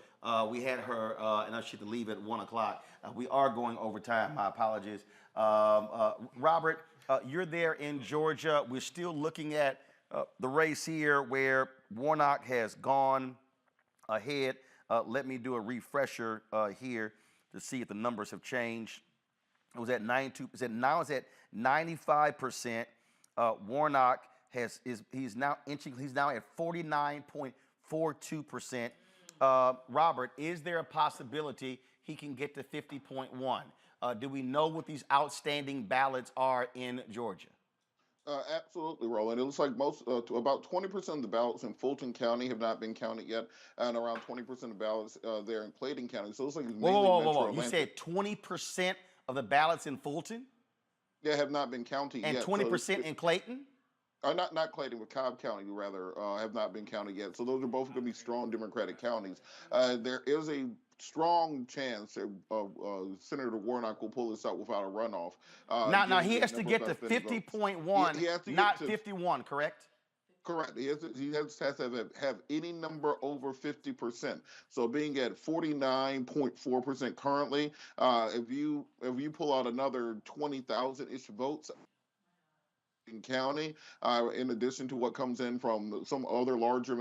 We had her, and she had to leave at 1 o'clock. We are going over time. My apologies. Robert, you're there in Georgia. We're still looking at the race here where Warnock has gone ahead. Let me do a refresher here to see if the numbers have changed. It was at 92%. Now it's at 95%. Warnock he's now at 49.42%. Robert, is there a possibility he can get to 50.1? Do we know what these outstanding ballots are in Georgia? Absolutely, Roland. It looks like about 20% of the ballots in Fulton County have not been counted yet, and around 20% of ballots there in Clayton County. So it looks like it's mainly Whoa. You said 20% of the ballots in Fulton? Yeah, have not been counted yet. And 20% in Clayton? Not Clayton, but Cobb County, rather, have not been counted yet. So those are both going to be strong Democratic counties. There is a strong chance of Senator Warnock will pull this out without a runoff. Now he has to get to 50.1, not 51, correct? Correct. He has to have any number over 50%. So being at 49.4% currently, if you pull out another 20,000-ish votes in county, in addition to what comes in from some other larger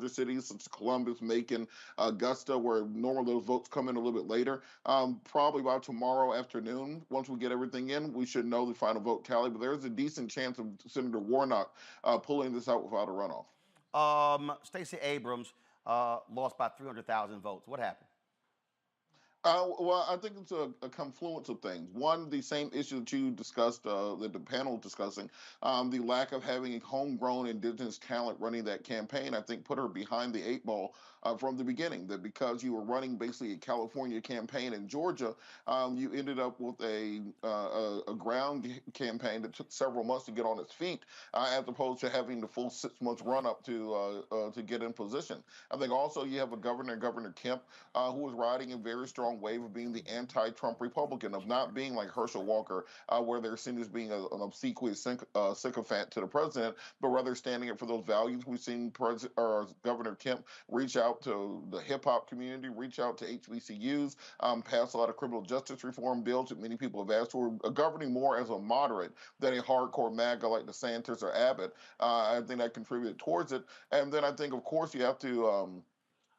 cities such as Columbus, Macon, Augusta, where normally those votes come in a little bit later. Probably by tomorrow afternoon, once we get everything in, we should know the final vote tally. But there's a decent chance of Senator Warnock pulling this out without a runoff. Stacey Abrams lost by 300,000 votes. What happened? Well, I think it's a confluence of things. One, the same issue that you discussed, that the panel was discussing, the lack of having a homegrown indigenous talent running that campaign, I think put her behind the 8 ball from the beginning. That because you were running basically a California campaign in Georgia, you ended up with a ground campaign that took several months to get on its feet, as opposed to having the full 6 months run up to get in position. I think also you have Governor Kemp, who was riding a very strong wave of being the anti-Trump Republican, of not being like Herschel Walker, where they're seen as being an obsequious sycophant to the president, but rather standing up for those values. We've seen Governor Kemp reach out to the hip-hop community, reach out to HBCUs, pass a lot of criminal justice reform bills that many people have asked for, governing more as a moderate than a hardcore MAGA like DeSantis or Abbott. I think that contributed towards it. And then I think, of course, you have to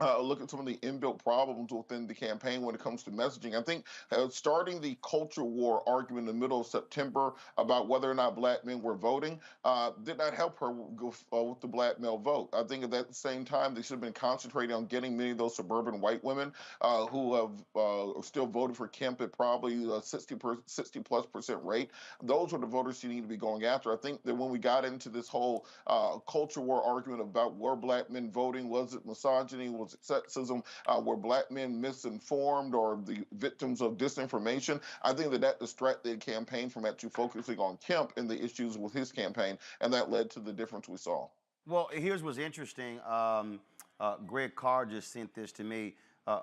look at some of the inbuilt problems within the campaign when it comes to messaging. I think starting the culture war argument in the middle of September about whether or not black men were voting did not help her with the black male vote. I think at the same time, they should have been concentrating on getting many of those suburban white women who have still voted for Kemp at probably a 60+% rate. Those were the voters you need to be going after. I think that when we got into this whole culture war argument about were black men voting, was it misogyny, was it sexism, were black men misinformed or the victims of disinformation, I think that distracted the campaign from actually focusing on Kemp and the issues with his campaign, and that led to the difference we saw. Well, here's what's interesting. Greg Carr just sent this to me.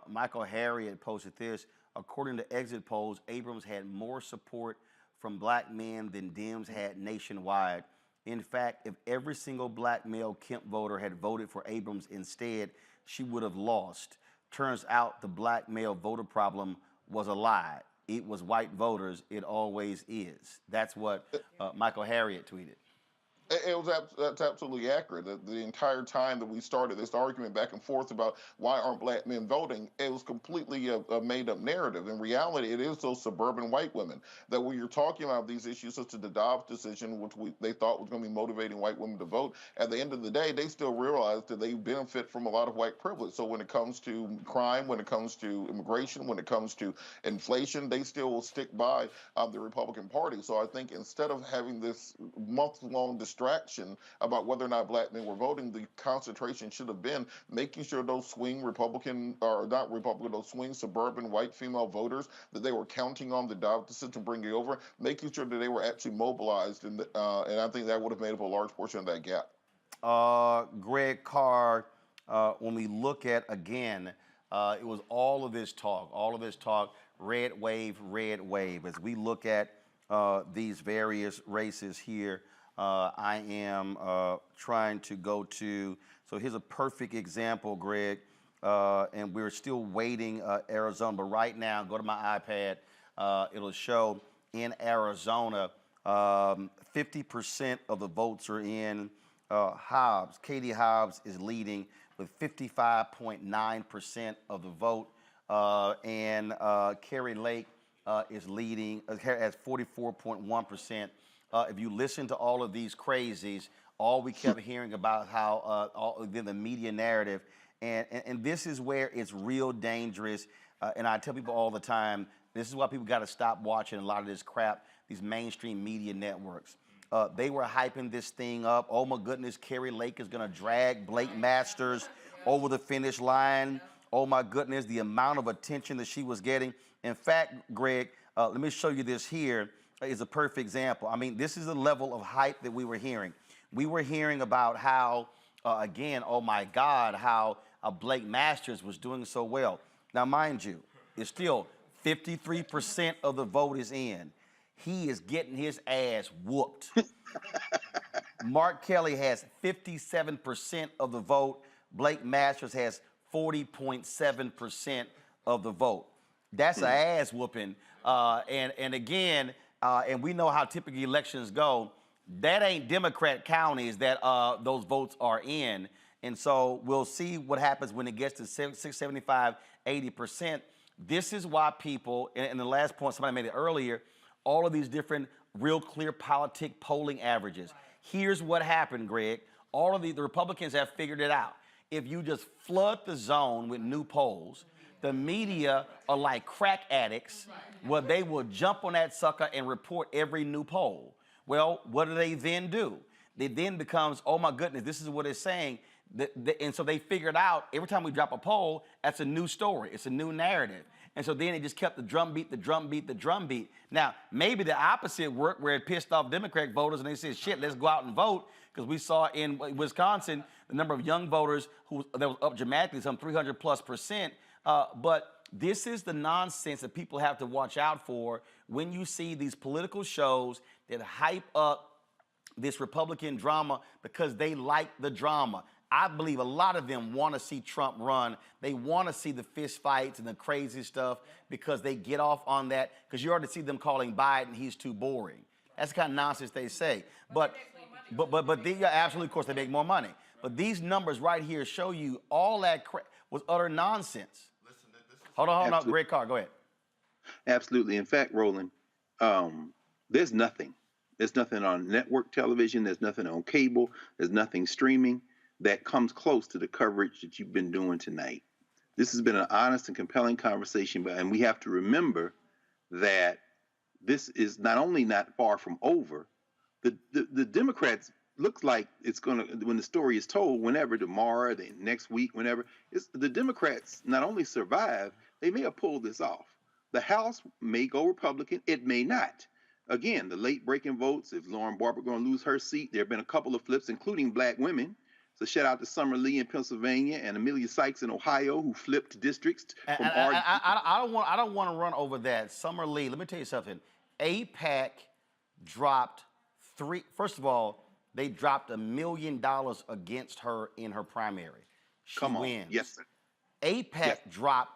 Michael Harriet posted this. According to exit polls, Abrams had more support from black men than Dems had nationwide. In fact, if every single black male Kemp voter had voted for Abrams instead, she would have lost. Turns out the black male voter problem was a lie. It was white voters. It always is. That's what Michael Harriet tweeted. That's absolutely accurate. The entire time that we started this argument back and forth about why aren't black men voting, it was completely a made-up narrative. In reality, it is those suburban white women that when you're talking about these issues such as the Dobbs decision, which they thought was going to be motivating white women to vote, at the end of the day, they still realize that they benefit from a lot of white privilege. So when it comes to crime, when it comes to immigration, when it comes to inflation, they still will stick by the Republican Party. So I think instead of having this month-long distraction about whether or not black men were voting, the concentration should have been making sure those swing Republican, or not Republican, those swing suburban white female voters that they were counting on the Dobbs decision bringing over, making sure that they were actually mobilized, and I think that would have made up a large portion of that gap. Greg Carr, when we look at, again, it was all of this talk, red wave, as we look at these various races here. I am trying to go to, so here's a perfect example, Greg, and we're still waiting Arizona, but right now, go to my iPad, it'll show in Arizona, 50% of the votes are in Hobbs. Katie Hobbs is leading with 55.9% of the vote, and Carrie Lake is leading, has 44.1%. If you listen to all of these crazies, all we kept hearing about how the media narrative, and this is where it's real dangerous. And I tell people all the time, this is why people got to stop watching a lot of this crap, these mainstream media networks. They were hyping this thing up. Oh my goodness, Carrie Lake is going to drag Blake Masters over the finish line. Oh my goodness, the amount of attention that she was getting. In fact, Greg, let me show you this here. Is a perfect example. I mean, this is the level of hype that we were hearing. We were hearing about how, again, oh my God, how Blake Masters was doing so well. Now, mind you, it's still 53% of the vote is in. He is getting his ass whooped. Mark Kelly has 57% of the vote. Blake Masters has 40.7% of the vote. That's an ass whooping. And again, and we know how typically elections go. That ain't Democrat counties that those votes are in. And so we'll see what happens when it gets to 75, 80%. This is why people, and the last point, somebody made it earlier, all of these different real clear politic polling averages. Here's what happened, Greg. All of the Republicans have figured it out. If you just flood the zone with new polls, the media are like crack addicts, where they will jump on that sucker and report every new poll. Well, what do they then do? It then becomes, oh my goodness, this is what it's saying. And so they figured out every time we drop a poll, that's a new story. It's a new narrative. And so then it just kept the drumbeat. Now, maybe the opposite worked where it pissed off Democrat voters and they said, shit, let's go out and vote. Because we saw in Wisconsin, the number of young voters that was up dramatically, some 300+%. But this is the nonsense that people have to watch out for when you see these political shows that hype up this Republican drama because they like the drama. I believe a lot of them want to see Trump run. They want to see the fist fights and the crazy stuff because they get off on that, because you already see them calling Biden, he's too boring. That's the kind of nonsense they say. But absolutely, of course, they make more money. But these numbers right here show you all that crap. was utter nonsense. Hold on. Great car. Go ahead. Absolutely. In fact, Roland, there's nothing. There's nothing on network television. There's nothing on cable. There's nothing streaming that comes close to the coverage that you've been doing tonight. This has been an honest and compelling conversation, and we have to remember that this is not only not far from over, the Democrats looks like it's going to, when the story is told, whenever, tomorrow, the next week, whenever, the Democrats not only survive, they may have pulled this off. The House may go Republican, it may not. Again, the late breaking votes, if Lauren Barber going to lose her seat, there have been a couple of flips, including black women. So shout out to Summer Lee in Pennsylvania and Amelia Sykes in Ohio, who flipped districts from I don't want to run over that. Summer Lee, let me tell you something. AIPAC dropped first of all, they dropped $1 million against her in her primary. She wins. Yes, sir. AIPAC dropped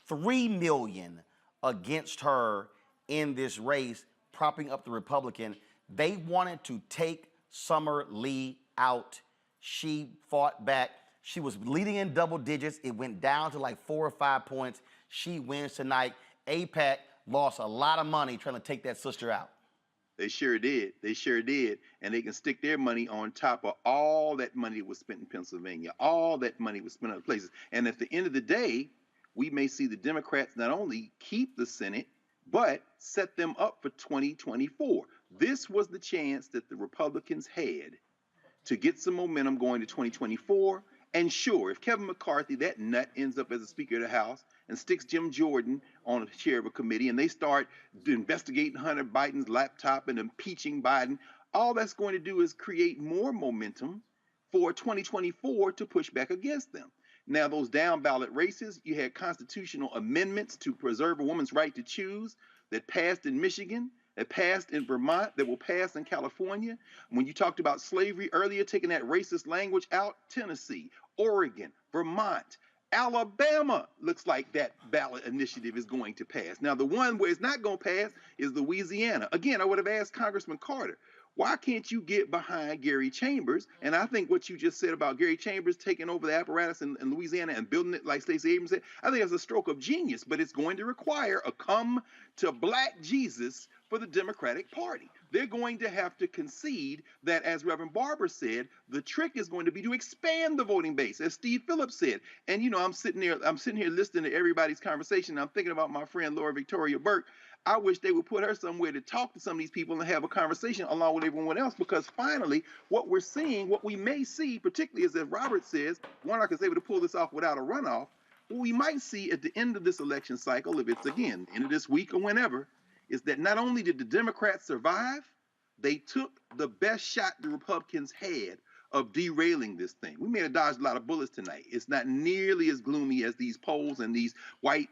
$3 million against her in this race, propping up the Republican. They wanted to take Summer Lee out. She fought back. She was leading in double digits. It went down to like 4 or 5 points. She wins tonight. AIPAC lost a lot of money trying to take that sister out. They sure did. They sure did. And they can stick their money on top of all that money that was spent in Pennsylvania. All that money was spent other places. And at the end of the day, we may see the Democrats not only keep the Senate, but set them up for 2024. This was the chance that the Republicans had to get some momentum going to 2024. And sure, if Kevin McCarthy, that nut, ends up as a Speaker of the House and sticks Jim Jordan on a chair of a committee and they start investigating Hunter Biden's laptop and impeaching Biden, all that's going to do is create more momentum for 2024 to push back against them. Now, those down ballot races, you had constitutional amendments to preserve a woman's right to choose that passed in Michigan, that passed in Vermont, that will pass in California. When you talked about slavery earlier, taking that racist language out, Tennessee, Oregon, Vermont, Alabama looks like that ballot initiative is going to pass. Now, the one where it's not going to pass is Louisiana. Again, I would have asked Congressman Carter, why can't you get behind Gary Chambers? And I think what you just said about Gary Chambers taking over the apparatus in Louisiana and building it like Stacey Abrams said, I think that's a stroke of genius, but it's going to require a come to black Jesus for the Democratic Party. They're going to have to concede that, as Reverend Barber said, the trick is going to be to expand the voting base, as Steve Phillips said. And, you know, I'm sitting here listening to everybody's conversation. And I'm thinking about my friend Laura Victoria Burke. I wish they would put her somewhere to talk to some of these people and have a conversation along with everyone else, because finally what we're seeing, what we may see, particularly as Robert says, Warnock is able to pull this off without a runoff, what we might see at the end of this election cycle, if it's again, end of this week or whenever, is that not only did the Democrats survive, they took the best shot the Republicans had of derailing this thing. We may have dodged a lot of bullets tonight. It's not nearly as gloomy as these polls and these white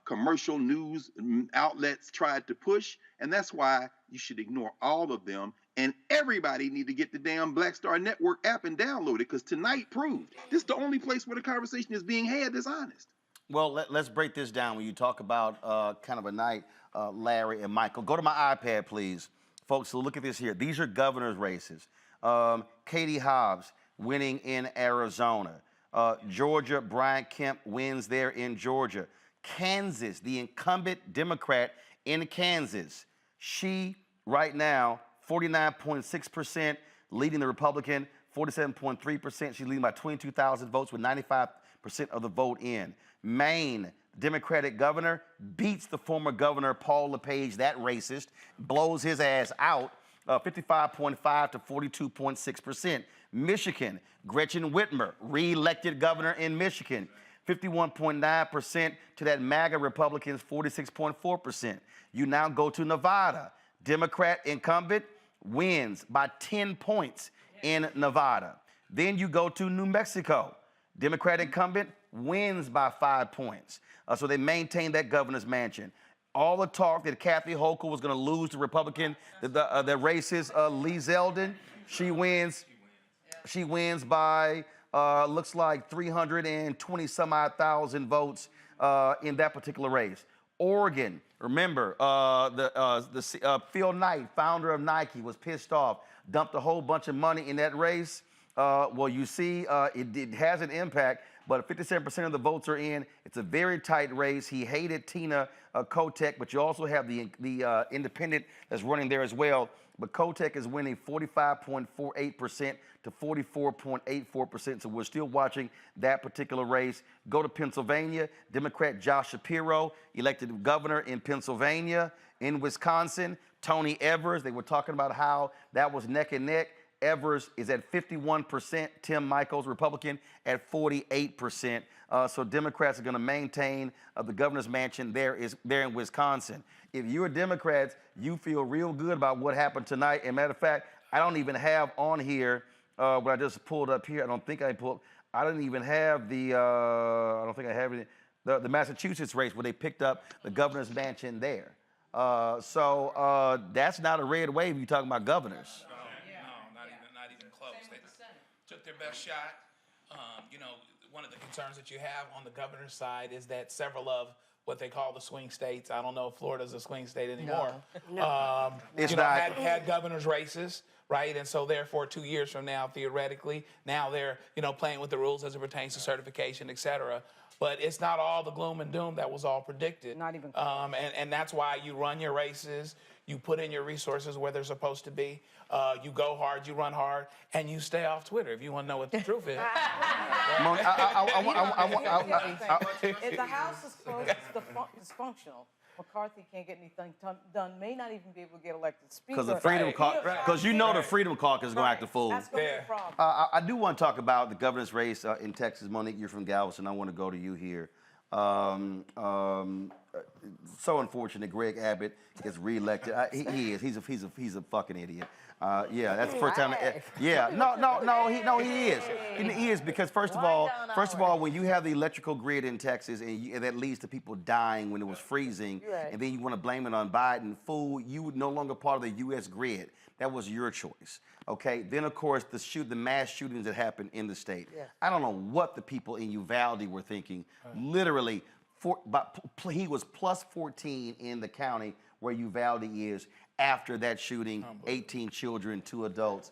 commercial news outlets tried to push, and that's why you should ignore all of them, and everybody need to get the damn Black Star Network app and download it, because tonight proved this is the only place where the conversation is being had that's honest. Well, let's break this down. When you talk about kind of a night, Larry and Michael, go to my iPad, please. Folks, so look at this here. These are governor's races. Katie Hobbs winning in Arizona. Georgia, Brian Kemp wins there in Georgia. Kansas, the incumbent Democrat in Kansas. She, right now, 49.6%, leading the Republican, 47.3%. She's leading by 22,000 votes with 95% of the vote in. Maine, Democratic governor, beats the former governor, Paul LePage, that racist, blows his ass out, 55.5 to 42.6%. Michigan, Gretchen Whitmer, re-elected governor in Michigan, 51.9% to that MAGA Republican's 46.4%. You now go to Nevada. Democrat incumbent wins by 10 points in Nevada. Then you go to New Mexico. Democrat incumbent wins by 5 points. So they maintain that governor's mansion. All the talk that Kathy Hochul was going to lose to Republican, the racist Lee Zeldin, she wins by looks like 320 some odd thousand votes in that particular race. Oregon, remember, Phil Knight, founder of Nike, was pissed off, dumped a whole bunch of money in that race. Well, you see, it has an impact, but 57% of the votes are in. It's a very tight race. He hated Tina Kotek, but you also have the independent that's running there as well. But Kotek is winning 45.48% to 44.84%. So we're still watching that particular race. Go to Pennsylvania. Democrat Josh Shapiro elected governor in Pennsylvania. In Wisconsin, Tony Evers. They were talking about how that was neck and neck. Evers is at 51%. Tim Michels, Republican, at 48%. So Democrats are going to maintain the governor's mansion there in Wisconsin. If you're Democrats, you feel real good about what happened tonight. And matter of fact, I don't even have on here what I just pulled up here. I don't think I pulled. I didn't even have the. I don't think I have it. The Massachusetts race where they picked up the governor's mansion there. So that's not a red wave. You're talking about governors. No, not even close. They took their best shot. You know, one of the concerns that you have on the governor's side is that several of what they call the swing states. I don't know if Florida's a swing state anymore. No. It's not. Had governor's races, right? And so therefore 2 years from now, theoretically, now they're, playing with the rules as it pertains to certification, et cetera. But it's not all the gloom and doom that was all predicted. Not even and that's why you run your races, you put in your resources where they're supposed to be, you go hard, you run hard, and you stay off Twitter if you want to know what the truth is. If the House is closed, it's dysfunctional. McCarthy can't get anything done, may not even be able to get elected speaker. Because the Freedom Caucus, because the Freedom Caucus is going to act a fool. That's going to be a problem. I do want to talk about the governor's race in Texas. Monique, you're from Galveston. I want to go to you here. So unfortunate. Greg Abbott gets reelected. He is. He's a fucking idiot. Yeah, that's the first time. Yeah, no, he is. He is because first of all, when you have the electrical grid in Texas and that leads to people dying when it was freezing, and then you want to blame it on Biden, fool, you were no longer part of the U.S. grid. That was your choice. Okay. Then of course the mass shootings that happened in the state. Yeah. I don't know what the people in Uvalde were thinking. Literally, he was plus 14 in the county where Uvalde is after that shooting, 18 children, 2 adults.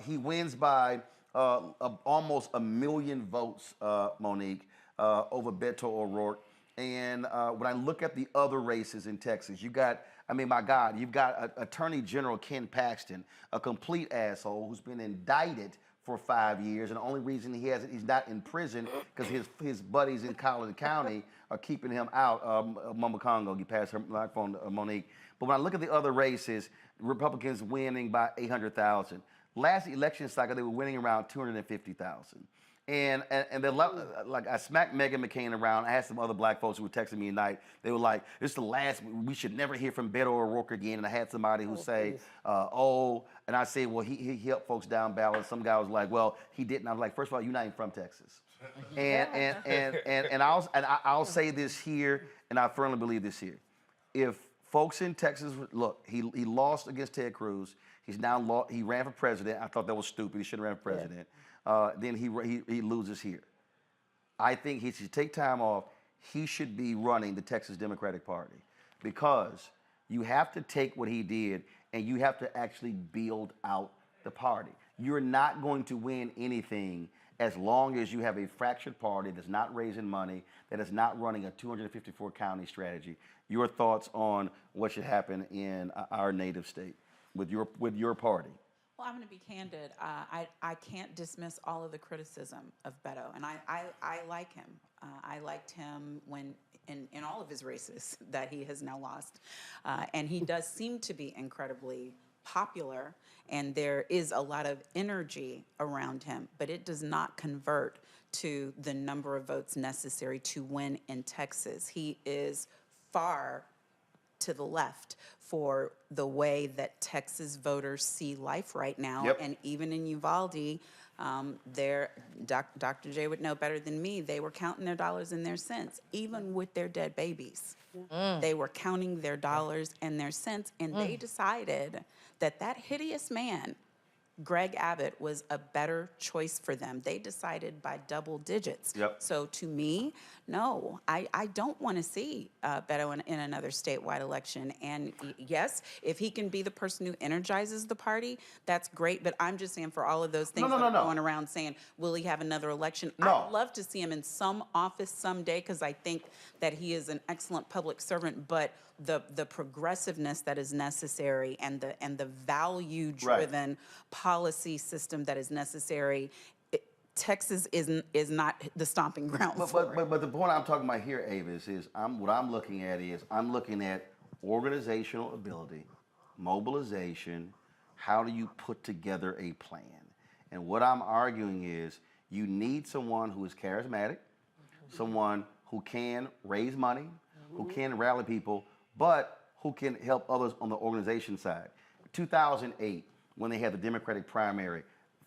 He wins by almost 1 million votes, Monique, over Beto O'Rourke. And when I look at the other races in Texas, you've got Attorney General Ken Paxton, a complete asshole who's been indicted for 5 years, and the only reason he's not in prison because his buddies in Collin County are keeping him out. Mama Congo, you passed her microphone, Monique. But when I look at the other races, Republicans winning by 800,000. Last election cycle, they were winning around 250,000. And like I smacked Meghan McCain around. I had some other black folks who were texting me tonight. They were like, "This is the last. We should never hear from Beto O'Rourke again." And I had somebody who say, and I say, "Well, he helped folks down ballot." Some guy was like, "Well, he didn't." I was like, "First of all, you're not even from Texas." and I'll say this here, and I firmly believe this here. If folks in Texas look, he lost against Ted Cruz. He ran for president. I thought that was stupid. He shouldn't have ran for president. Then he loses here. I think he should take time off. He should be running the Texas Democratic Party because you have to take what he did and you have to actually build out the party. You're not going to win anything as long as you have a fractured party that's not raising money, that is not running a 254 county strategy. Your thoughts on what should happen in our native state with your party? Well, I'm going to be candid. I can't dismiss all of the criticism of Beto, and I like him. I liked him when in all of his races that he has now lost, and he does seem to be incredibly popular, and there is a lot of energy around him, but it does not convert to the number of votes necessary to win in Texas. He is far to the left for the way that Texas voters see life right now. Yep. And even in Uvalde, Dr. J would know better than me, they were counting their dollars and their cents, even with their dead babies. They were counting their dollars and their cents, and they decided that hideous man Greg Abbott was a better choice for them. They decided by double digits. Yep. So to me, no, I don't want to see Beto in another statewide election. And yes, if he can be the person who energizes the party, that's great. But I'm just saying, for all of those things that are going around saying, will he have another election? I'd love to see him in some office someday, because I think that he is an excellent public servant. But the progressiveness that is necessary and the value-driven policy system that is necessary, Texas is not the stomping ground for it. But the point I'm talking about here, Avis, is I'm looking at organizational ability, mobilization. How do you put together a plan? And what I'm arguing is you need someone who is charismatic, someone who can raise money, who can rally people, but who can help others on the organization side. 2008, when they had the Democratic primary,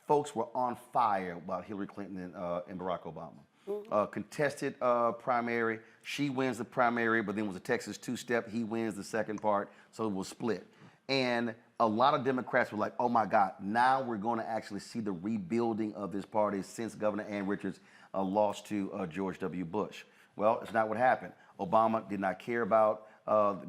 folks were on fire about Hillary Clinton and Barack Obama. Contested primary. She wins the primary, but then was a Texas two-step. He wins the second part, so it was split. And a lot of Democrats were like, oh my God, now we're going to actually see the rebuilding of this party since Governor Ann Richards lost to George W. Bush. Well, it's not what happened. Obama did not care about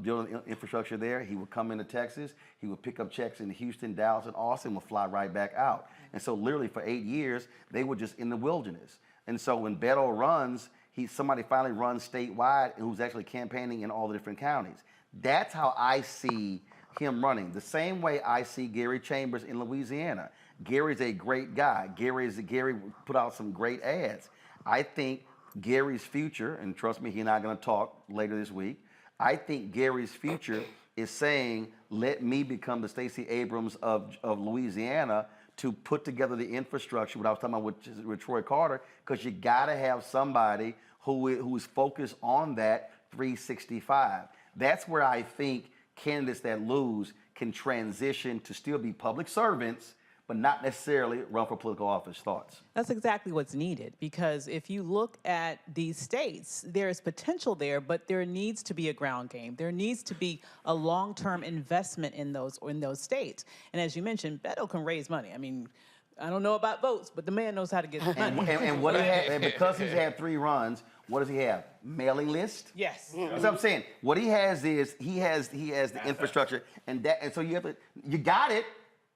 building infrastructure there. He would come into Texas, he would pick up checks in Houston, Dallas, and Austin, would fly right back out. And so literally for 8 years, they were just in the wilderness. And so when Beto runs, somebody finally runs statewide who's actually campaigning in all the different counties. That's how I see him running. The same way I see Gary Chambers in Louisiana. Gary's a great guy. Gary put out some great ads. I think Gary's future, and trust me, he and I are going to talk later this week, I think Gary's future is saying, let me become the Stacey Abrams of Louisiana to put together the infrastructure, what I was talking about with Troy Carter, because you got to have somebody who is focused on that 365. That's where I think candidates that lose can transition to still be public servants, but not necessarily run for political office. Thoughts? That's exactly what's needed, because if you look at these states, there is potential there, but there needs to be a ground game. There needs to be a long-term investment in those states. And as you mentioned, Beto can raise money. I mean, I don't know about votes, but the man knows how to get money. And what he had, and because he's had 3 runs, what does he have? Mailing list? Yes. That's what I'm saying. What he has is he has the infrastructure, and so you got it.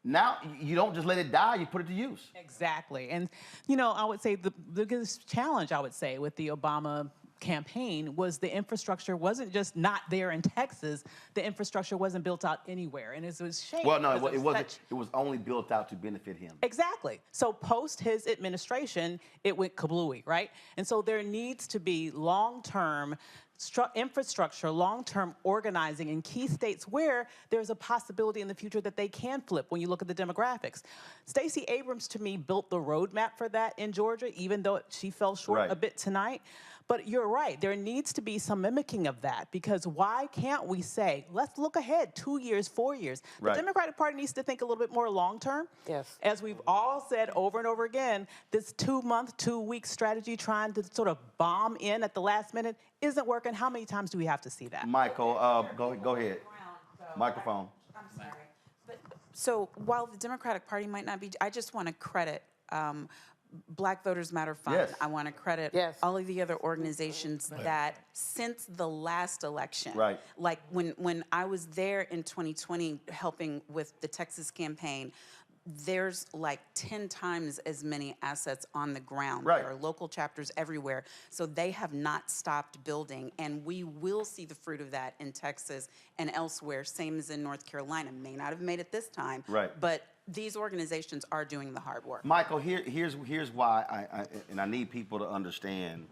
Now, you don't just let it die, you put it to use. Exactly. And, I would say the biggest challenge, with the Obama campaign was the infrastructure wasn't just not there in Texas. The infrastructure wasn't built out anywhere. And it was a shame. Well, no, it wasn't. It was only built out to benefit him. Exactly. So post his administration, it went kablooey, right? And so there needs to be long-term infrastructure, long-term organizing in key states where there's a possibility in the future that they can flip when you look at the demographics. Stacey Abrams, to me, built the roadmap for that in Georgia, even though she fell short a bit tonight. But you're right, there needs to be some mimicking of that, because why can't we say, let's look ahead 2 years, 4 years? The Democratic Party needs to think a little bit more long-term. Yes. As we've all said over and over again, this 2-month, 2-week strategy trying to sort of bomb in at the last minute isn't working. How many times do we have to see that? Michael, go ahead. Microphone. I'm sorry. So while the Democratic Party might not be, I just want to credit Black Voters Matter Fund. Yes. I want to credit all of the other organizations that since the last election, like when I was there in 2020 helping with the Texas campaign, there's like 10 times as many assets on the ground. There are local chapters everywhere. So they have not stopped building. And we will see the fruit of that in Texas and elsewhere, same as in North Carolina. May not have made it this time, but these organizations are doing the hard work. Michael, here's why I need people to understand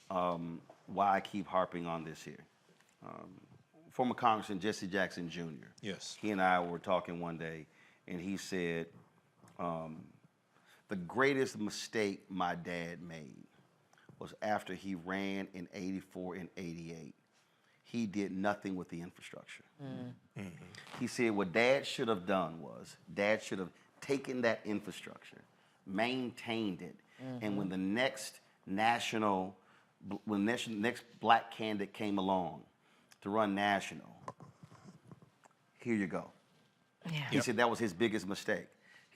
why I keep harping on this here. Former Congressman Jesse Jackson Jr. Yes. He and I were talking one day, and he said, the greatest mistake my dad made was after he ran in 84 and 88. He did nothing with the infrastructure. He said what Dad should have done was, Dad should have taken that infrastructure, maintained it, and when the next next black candidate came along to run national, here you go. He said that was his biggest mistake.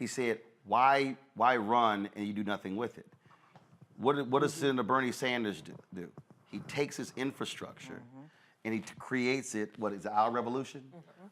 He said, why run and you do nothing with it? What does Senator Bernie Sanders do? He takes his infrastructure and he creates it. What is it, our revolution?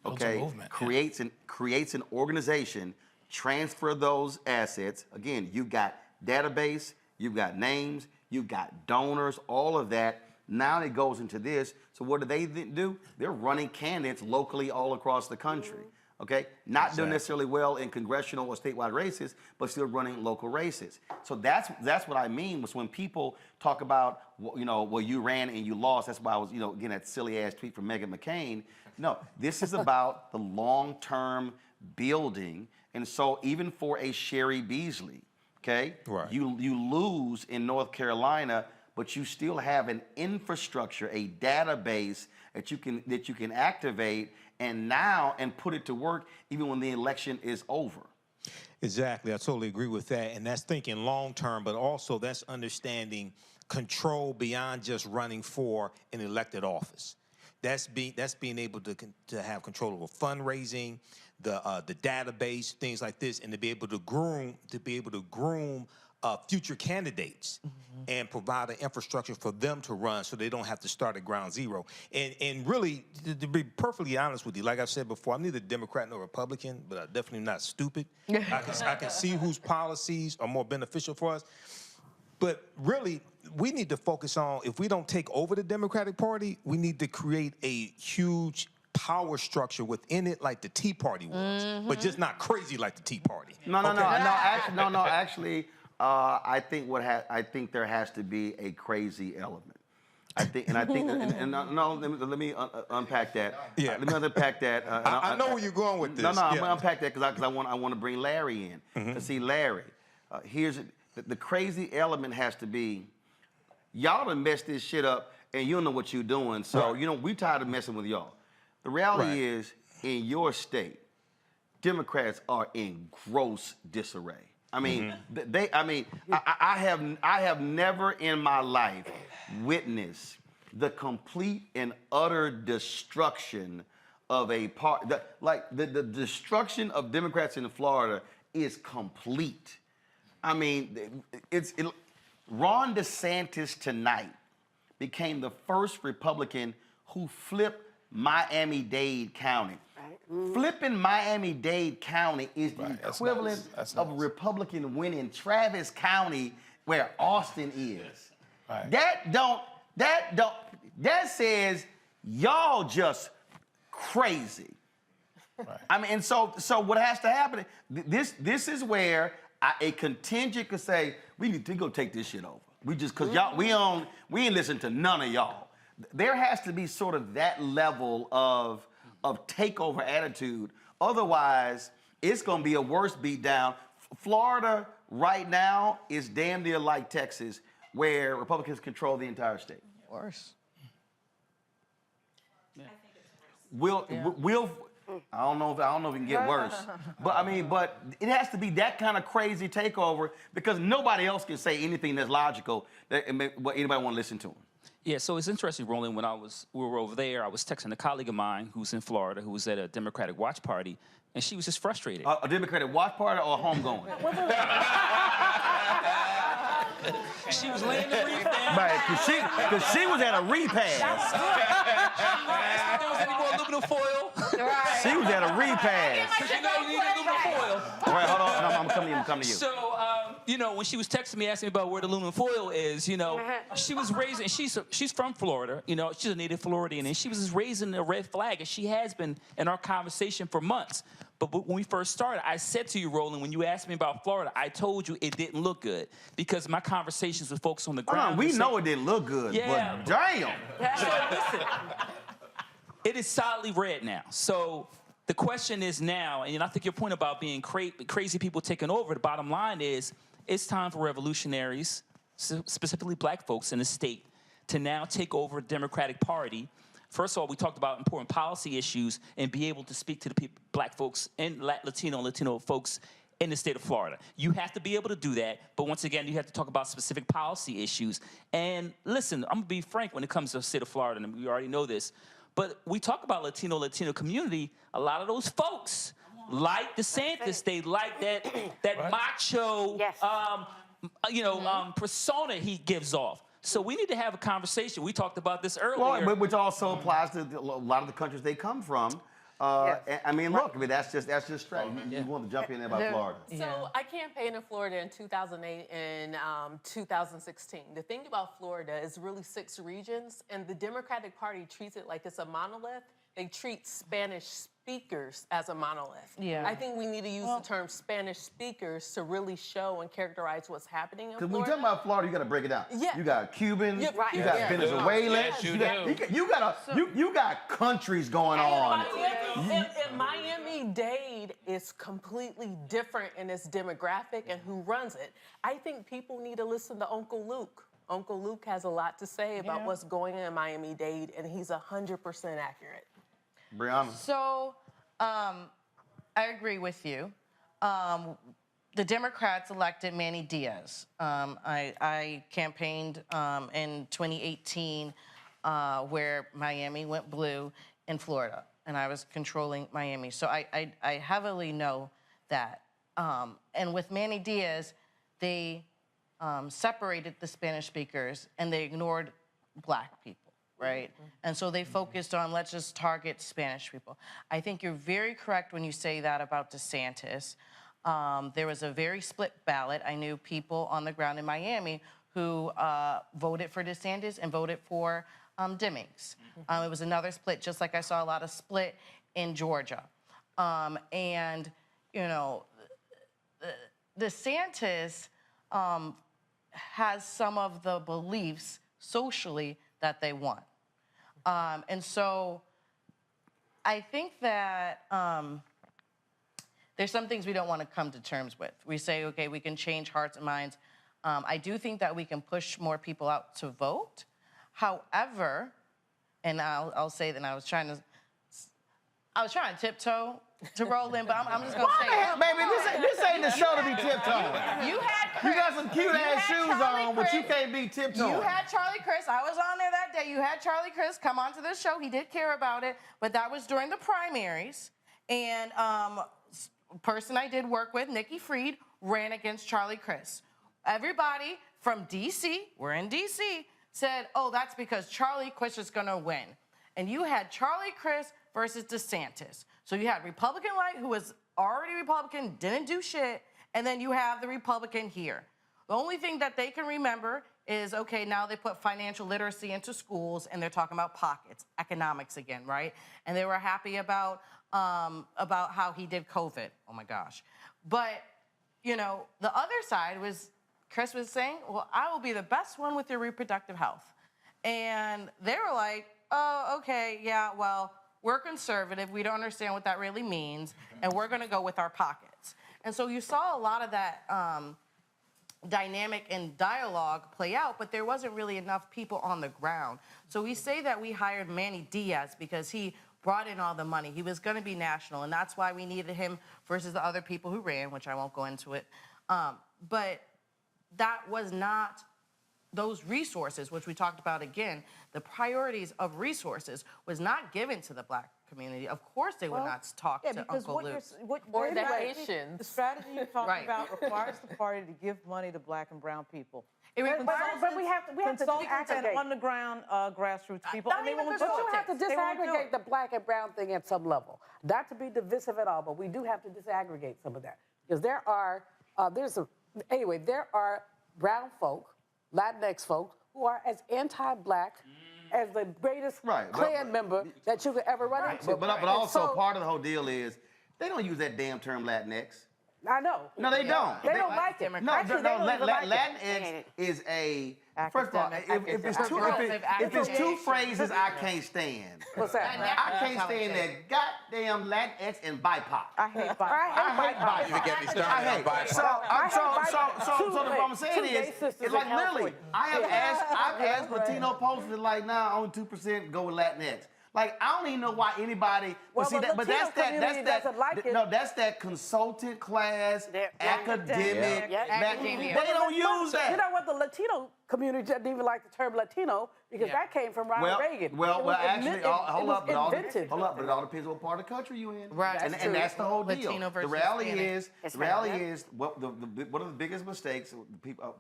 Okay, movement, creates an organization, transfer those assets. Again, you've got database, you've got names, you've got donors, all of that. Now it goes into this. So what do they do? They're running candidates locally all across the country. Okay, not doing necessarily well in congressional or statewide races, but still running local races. So that's what I mean was when people talk about, you know, well, you ran and you lost. That's why I was, you know, again, that silly ass tweet from Meghan McCain. No, this is about the long-term building. And so even for a Sherry Beasley, okay, you lose in North Carolina, but you still have an infrastructure, a database that you can activate and put it to work even when the election is over. Exactly. I totally agree with that. And that's thinking long term, but also that's understanding control beyond just running for an elected office. That's being able to have control over fundraising, the database, things like this, and to be able to groom future candidates and provide an infrastructure for them to run so they don't have to start at ground zero. And really, to be perfectly honest with you, like I said before, I'm neither Democrat nor Republican, but I'm definitely not stupid. I can see whose policies are more beneficial for us. But really, we need to focus on, if we don't take over the Democratic Party, we need to create a huge power structure within it like the Tea Party was, but just not crazy like the Tea Party. Actually, I think there has to be a crazy element. Let me unpack that. Yeah. Let me unpack that. I know where you're going with this. I'm gonna unpack that because I want to bring Larry in. To see Larry, the crazy element has to be, y'all done messed this shit up and you don't know what you're doing. So you know we tired of messing with y'all. The reality is, in your state, Democrats are in gross disarray. I mean, I have never in my life witnessed the complete and utter destruction of a party. The destruction of Democrats in Florida is complete. I mean, Ron DeSantis tonight became the first Republican who flipped Miami-Dade County. Flipping Miami-Dade County is the equivalent of a Republican winning Travis County, where Austin is. That says y'all just crazy. I mean, and so what has to happen? This is where a contingent could say, we need to go take this shit over. Because y'all, we ain't listen to none of y'all. There has to be sort of that level of takeover attitude. Otherwise, it's going to be a worse beatdown. Florida right now is damn near like Texas, where Republicans control the entire state. Worse. I don't know if it can get worse, but it has to be that kind of crazy takeover because nobody else can say anything that's logical that anybody want to listen to them. Yeah, so it's interesting, Roland, when we were over there, I was texting a colleague of mine who's in Florida, who was at a Democratic watch party, and she was just frustrated. A Democratic watch party or a homegoing? She was laying the brief down. Right, because she was at a repass. There was any more aluminum foil. She was at a repass. Because you know you need aluminum foil. All right, hold on. I'm coming to you. So, you know, when she was texting me, asking me about where the aluminum foil is, you know, she was raising, she's from Florida, you know, she's a native Floridian, and she was just raising a red flag, and she has been in our conversation for months. But when we first started, I said to you, Roland, when you asked me about Florida, I told you it didn't look good because my conversations with folks on the ground. We know it didn't look good, but damn. So listen, it is solidly red now. So the question is now, and I think your point about being crazy people taking over, the bottom line is it's time for revolutionaries, specifically black folks in the state, to now take over the Democratic Party. First of all, we talked about important policy issues and be able to speak to the black folks and Latino folks in the state of Florida. You have to be able to do that, but once again, you have to talk about specific policy issues. And listen, I'm gonna be frank when it comes to the state of Florida, and we already know this, but we talk about Latino community, a lot of those folks like DeSantis. They like that macho, persona he gives off. So we need to have a conversation. We talked about this earlier. Well, which also applies to a lot of the countries they come from. I mean, look, that's just straight. You want to jump in there about Florida? So I campaigned in Florida in 2008 and 2016. The thing about Florida is really 6 regions, and the Democratic Party treats it like it's a monolith. They treat Spanish speakers as a monolith. Yeah. I think we need to use the term Spanish speakers to really show and characterize what's happening in Florida. Because when you talk about Florida, you got to break it down. Yeah. You got Cubans, Right. you got Venezuelans, Yes, you got countries going on. And Miami-Dade is completely different in its demographic and who runs it. I think people need to listen to Uncle Luke. Uncle Luke has a lot to say about what's going on in Miami-Dade, and he's 100% accurate. Brianna. So, I agree with you. The Democrats elected Manny Diaz. I campaigned in 2018 where Miami went blue in Florida, and I was controlling Miami. So I heavily know that. And with Manny Diaz, they separated the Spanish speakers and they ignored Black people, right? And so they focused on, let's just target Spanish people. I think you're very correct when you say that about DeSantis. There was a very split ballot. I knew people on the ground in Miami who voted for DeSantis and voted for Demings. It was another split, just like I saw a lot of split in Georgia. And, you know, DeSantis has some of the beliefs socially that they want. And so I think that there's some things we don't want to come to terms with. We say, okay, we can change hearts and minds. I do think that we can push more people out to vote. However, and I'll say that I was trying to tiptoe to roll in, but I'm just gonna say it. Baby, this ain't the show to be tiptoeing. You had Chris. You got some cute ass shoes on, but you can't be tiptoeing. You had Charlie Chris. I was on there that day. You had Charlie Chris come onto the show. He did care about it, but that was during the primaries. And person I did work with, Nikki Fried, ran against Charlie Chris. Everybody from D.C., we're in D.C., said, oh, that's because Charlie Chris is gonna win. And you had Charlie Chris versus DeSantis. So you had Republican Light, who was already Republican, didn't do shit, and then you have the Republican here. The only thing that they can remember is, okay, now they put financial literacy into schools, and they're talking about pockets, economics again, right? And they were happy about how he did COVID. Oh my gosh. But, you know, the other side was, Chris was saying, well, I will be the best one with your reproductive health. And they were like, oh, okay, yeah, well, we're conservative. We don't understand what that really means, and we're going to go with our pockets. And so you saw a lot of that dynamic and dialogue play out, but there wasn't really enough people on the ground. So we say that we hired Manny Diaz because he brought in all the money. He was going to be national, and that's why we needed him versus the other people who ran, which I won't go into it. But that was not those resources, which we talked about again, the priorities of resources was not given to the Black community. Of course they would not talk to Uncle Luke. Or the Haitians. The strategy you're talking about requires the party to give money to Black and brown people. But we have to disaggregate on the ground grassroots people. But you have to disaggregate the Black and brown thing at some level. Not to be divisive at all, but we do have to disaggregate some of that. Because there are brown folk, Latinx folk, who are as anti-Black as the greatest Klan member that you could ever run into. But also part of the whole deal is they don't use that damn term Latinx. I know. No, they don't. They don't like it. No, Latinx is a. First of all, if it's two phrases I can't stand. What's that? I can't stand that goddamn Latinx and BIPOC. I hate BIPOC. I hate BIPOC. So what I'm saying is, it's like literally, I've asked Latino posters like, nah, only 2% go with Latinx. Like, I don't even know why anybody. Well, see the that, but Latino that's that. community doesn't like it. No, that's that consultant class, academic. Academia. They don't use that. You know what? The Latino community doesn't even like the term Latino because that came from Ronald Reagan. Well, actually, hold up, but it all invented. depends on what part of the country you in. Right. And that's the whole deal. Latino The versus reality Hispanic. is, one of the biggest mistakes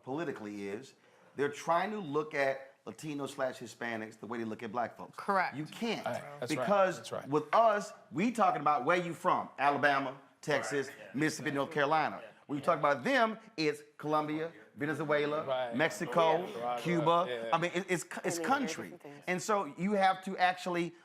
politically is they're trying to look at Latino/Hispanics the way they look at black folks. Correct. You can't. That's because That's right. with us, we talking about where you from. Alabama, Texas, Mississippi, North Carolina. When you talk about them, it's Colombia, Venezuela, Mexico, Cuba. I mean, it's country. And so you have to actually,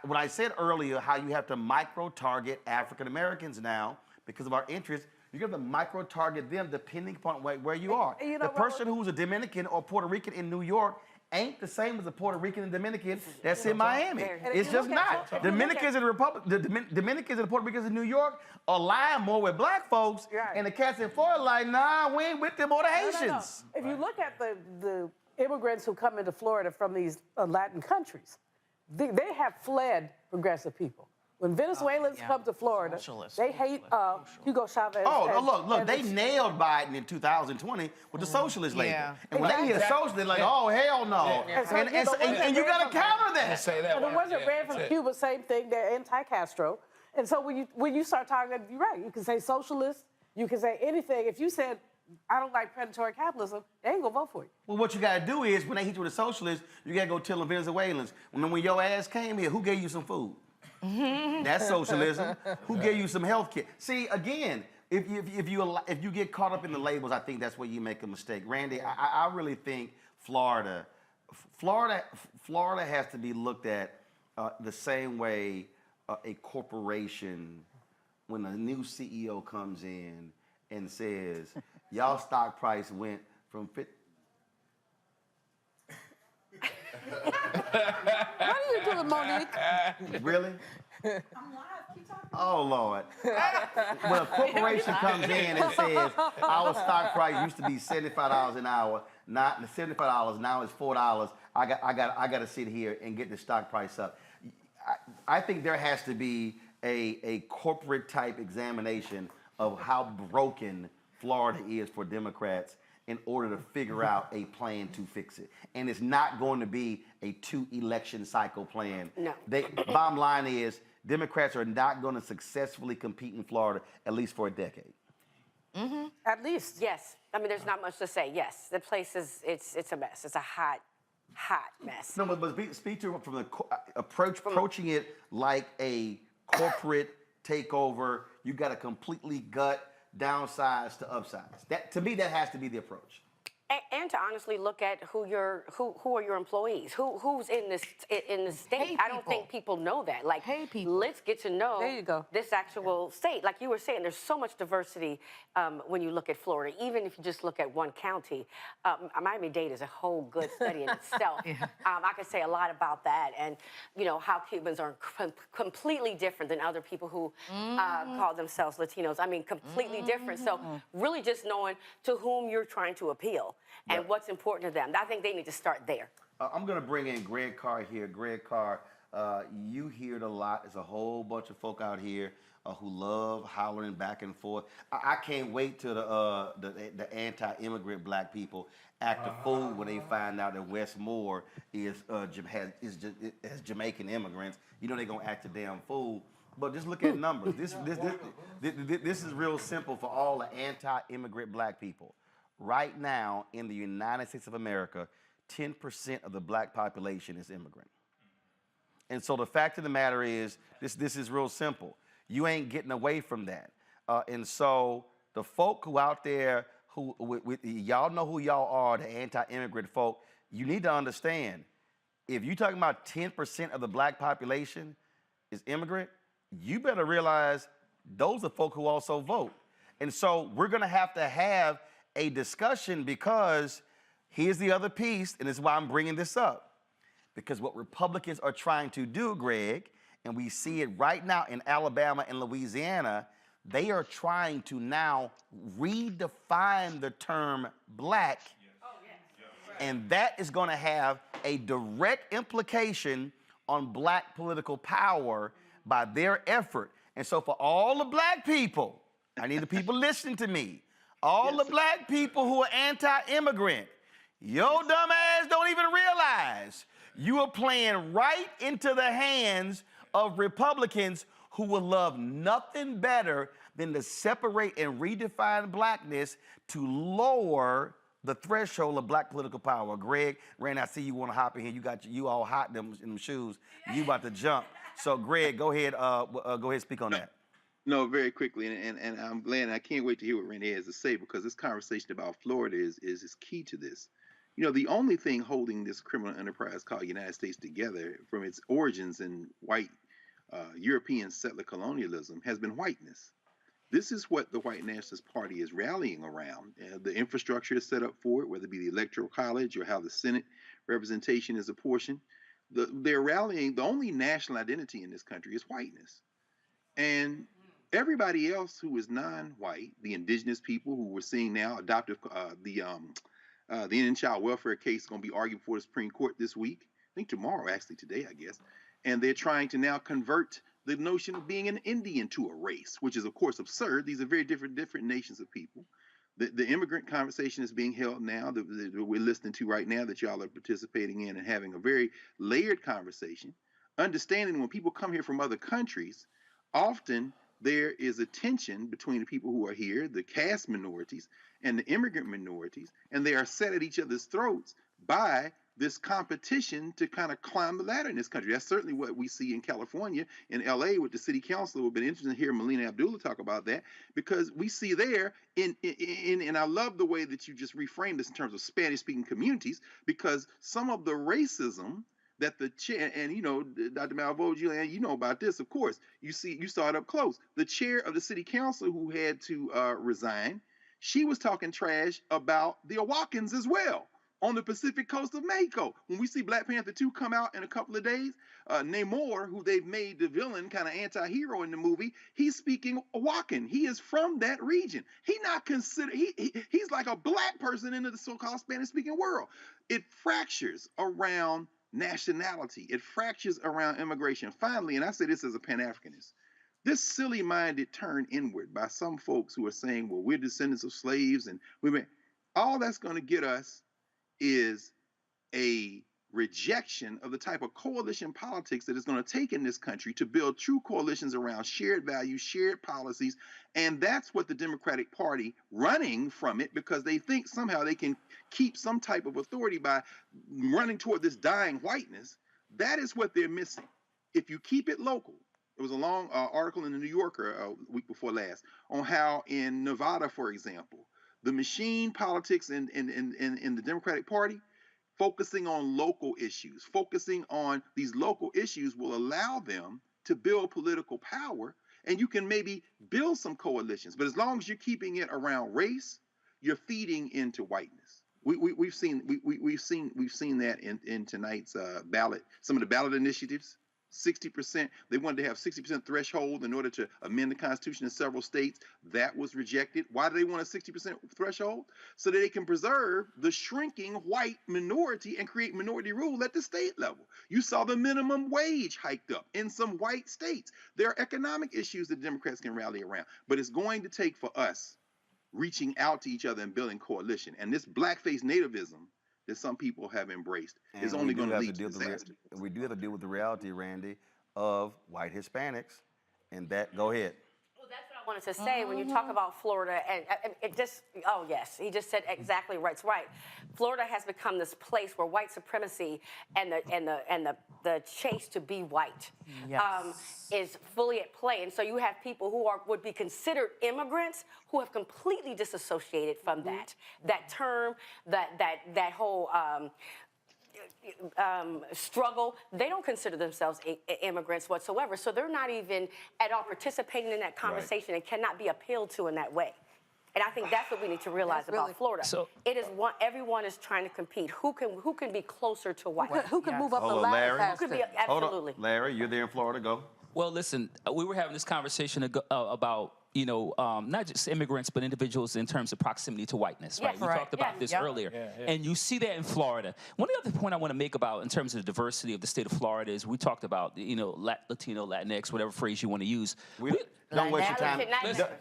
when I said earlier how you have to micro-target African Americans now because of our interests, you have to micro-target them depending upon where you are. You know, the person who's a Dominican or Puerto Rican in New York ain't the same as a Puerto Rican and Dominican that's in Miami. It's just not. Dominicans and Dominicans and Puerto Ricans in New York align more with black folks, and the cats in Florida like, nah, we ain't with them or the Haitians. If you look at the immigrants who come into Florida from these Latin countries, they have fled progressive people. When Venezuelans come to Florida, they hate Hugo Chavez. Look, they nailed Biden in 2020 with the socialist label. And when they hear socialist, they're like, oh, hell no. And you got to counter that. And the ones that ran from Cuba, same thing, they're anti-Castro. And so when you start talking, you're right, you can say socialist, you can say anything. If you said, I don't like predatory capitalism, they ain't gonna vote for you. Well, what you gotta do is, when they hit you with a socialist, you gotta go tell the Venezuelans, when your ass came here, who gave you some food? That's socialism. Who gave you some health care? See, again, if you get caught up in the labels, I think that's where you make a mistake. Randy, I really think Florida has to be looked at the same way a corporation, when a new CEO comes in and says, y'all stock price went from What are you doing, Monique? Really? Oh, Lord. When a corporation comes in and says, our stock price used to be $75 an hour, not $75, now it's $4, I got to sit here and get the stock price up. I think there has to be a corporate type examination of how broken Florida is for Democrats in order to figure out a plan to fix it. And it's not going to be a 2-election cycle plan. No. Bottom line is, Democrats are not going to successfully compete in Florida, at least for a decade. Mm-hmm. At least. Yes. I mean, there's not much to say. Yes, the place it's a mess. It's a hot mess. No, but speak to it from the approaching it like a corporate takeover. You got to completely gut, downsize to upsize. That, to me, that has to be the approach. And to honestly look at who are your employees, who's in this state. I don't think people know that. Like, let's get to know this actual state. Like you were saying, there's so much diversity when you look at Florida. Even if you just look at one county, Miami-Dade is a whole good study in itself. I could say a lot about that, and you know how Cubans are completely different than other people who call themselves Latinos. I mean, completely different. So really, just knowing to whom you're trying to appeal. And what's important to them. I think they need to start there. I'm going to bring in Greg Carr here. Greg Carr, you hear it a lot. There's a whole bunch of folk out here who love hollering back and forth. I can't wait till the anti-immigrant black people act a fool when they find out that West Moore has Jamaican immigrants. You know they're going to act a damn fool. But just look at numbers. This is real simple for all the anti-immigrant black people. Right now, in the United States of America, 10% of the black population is immigrant. And so the fact of the matter is, this is real simple. You ain't getting away from that. And so the folk who out there, y'all know who y'all are, the anti-immigrant folk, you need to understand, if you're talking about 10% of the black population is immigrant, you better realize those are folk who also vote. And so we're going to have a discussion, because here's the other piece, and this is why I'm bringing this up. Because what Republicans are trying to do, Greg, and we see it right now in Alabama and Louisiana, they are trying to now redefine the term black. And that is going to have a direct implication on black political power by their effort. And so for all the black people, I need the people listening to me, all the black people who are anti-immigrant, your dumb ass don't even realize you are playing right into the hands of Republicans who will love nothing better than to separate and redefine blackness to lower the threshold of black political power. Greg, Randy, I see you want to hop in here. You all hot in them shoes. You about to jump. So Greg, go ahead. Go ahead, speak on that. No, very quickly, and I'm glad. And I can't wait to hear what Renee has to say, because this conversation about Florida is key to this. You know, the only thing holding this criminal enterprise called United States together from its origins in white European settler colonialism has been whiteness. This is what the white nationalist party is rallying around. The infrastructure is set up for it, whether it be the electoral college or how the Senate representation is apportioned. They're rallying. The only national identity in this country is whiteness. And everybody else who is non-white, the indigenous people who we're seeing now, adoptive, the Indian child welfare case is going to be argued before the Supreme Court this week. I think tomorrow, actually today, I guess. And they're trying to now convert the notion of being an Indian to a race, which is, of course, absurd. These are very different nations of people. The immigrant conversation is being held now that we're listening to right now, that y'all are participating in and having a very layered conversation. Understanding when people come here from other countries, often there is a tension between the people who are here, the caste minorities, and the immigrant minorities, and they are set at each other's throats by this competition to kind of climb the ladder in this country. That's certainly what we see in California, in LA, with the city council. It would have been interesting to hear Melina Abdullah talk about that, because we see there and I love the way that you just reframed this in terms of Spanish-speaking communities, because some of the racism that the chair, and you know, Dr. Malvo, Julian, you know about this, of course. You saw it up close. The chair of the city council, who had to resign, she was talking trash about the Awakans as well on the Pacific coast of Mexico. When we see Black Panther 2 come out in a couple of days, Namor, who they've made the villain, kind of anti-hero in the movie, he's speaking Awakan. He is from that region. He's like a black person in the so-called Spanish-speaking world. It fractures around nationality. It fractures around immigration. Finally, and I say this as a Pan-Africanist, this silly-minded turn inward by some folks who are saying, well, we're descendants of slaves, and all that's going to get us is a rejection of the type of coalition politics that is going to take in this country to build true coalitions around shared values, shared policies. And that's what the Democratic Party, running from it because they think somehow they can keep some type of authority by running toward this dying whiteness, that is what they're missing. If you keep it local, there was a long article in the New Yorker a week before last on how in Nevada, for example, the machine politics in the Democratic Party, focusing on local issues, focusing on these local issues will allow them to build political power, and you can maybe build some coalitions. But as long as you're keeping it around race, you're feeding into whiteness. We've seen that in tonight's ballot. Some of the ballot initiatives. 60%, they wanted to have 60% threshold in order to amend the Constitution in several states. That was rejected. Why do they want a 60% threshold? So that they can preserve the shrinking white minority and create minority rule at the state level. You saw the minimum wage hiked up in some white states. There are economic issues that Democrats can rally around, but it's going to take for us reaching out to each other and building coalition. And this blackface nativism that some people have embraced is only going to lead to disaster. We do have to deal with the reality, Randy, of white Hispanics, and that, go ahead. Well, that's what I wanted to say when you talk about Florida, and it just, oh yes, he just said exactly right. It's right. Florida has become this place where white supremacy and the chase to be white is fully at play. And so you have people who would be considered immigrants who have completely disassociated from that term, that whole struggle. They don't consider themselves immigrants whatsoever. So they're not even at all participating in that conversation and cannot be appealed to in that way. And I think that's what we need to realize about Florida. So, it is everyone is trying to compete. Who can be closer to white? Who can move up the ladder faster? Who could be, absolutely. Hold on. Larry, you're there in Florida. Go. Well, listen, we were having this conversation about not just immigrants, but individuals in terms of proximity to whiteness, right? Yes, We right. talked about this earlier. And you see that in Florida. One other point I want to make about in terms of the diversity of the state of Florida is we talked about, Latino, Latinx, whatever phrase you want to use. Don't waste your time.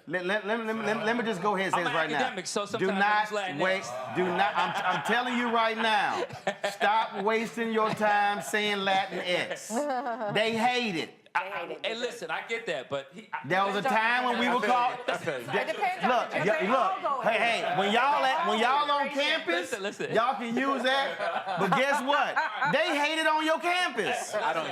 Let me just go ahead and say this right now. Academic, so Do sometimes not I use Latinx. waste. Do not. I'm telling you right now. Stop wasting your time saying Latinx. They hate it. And listen, I get that, but there was a time when we were called. Look. Hey, when y'all on campus, y'all can use that. But guess what? They hate it on your campus. I don't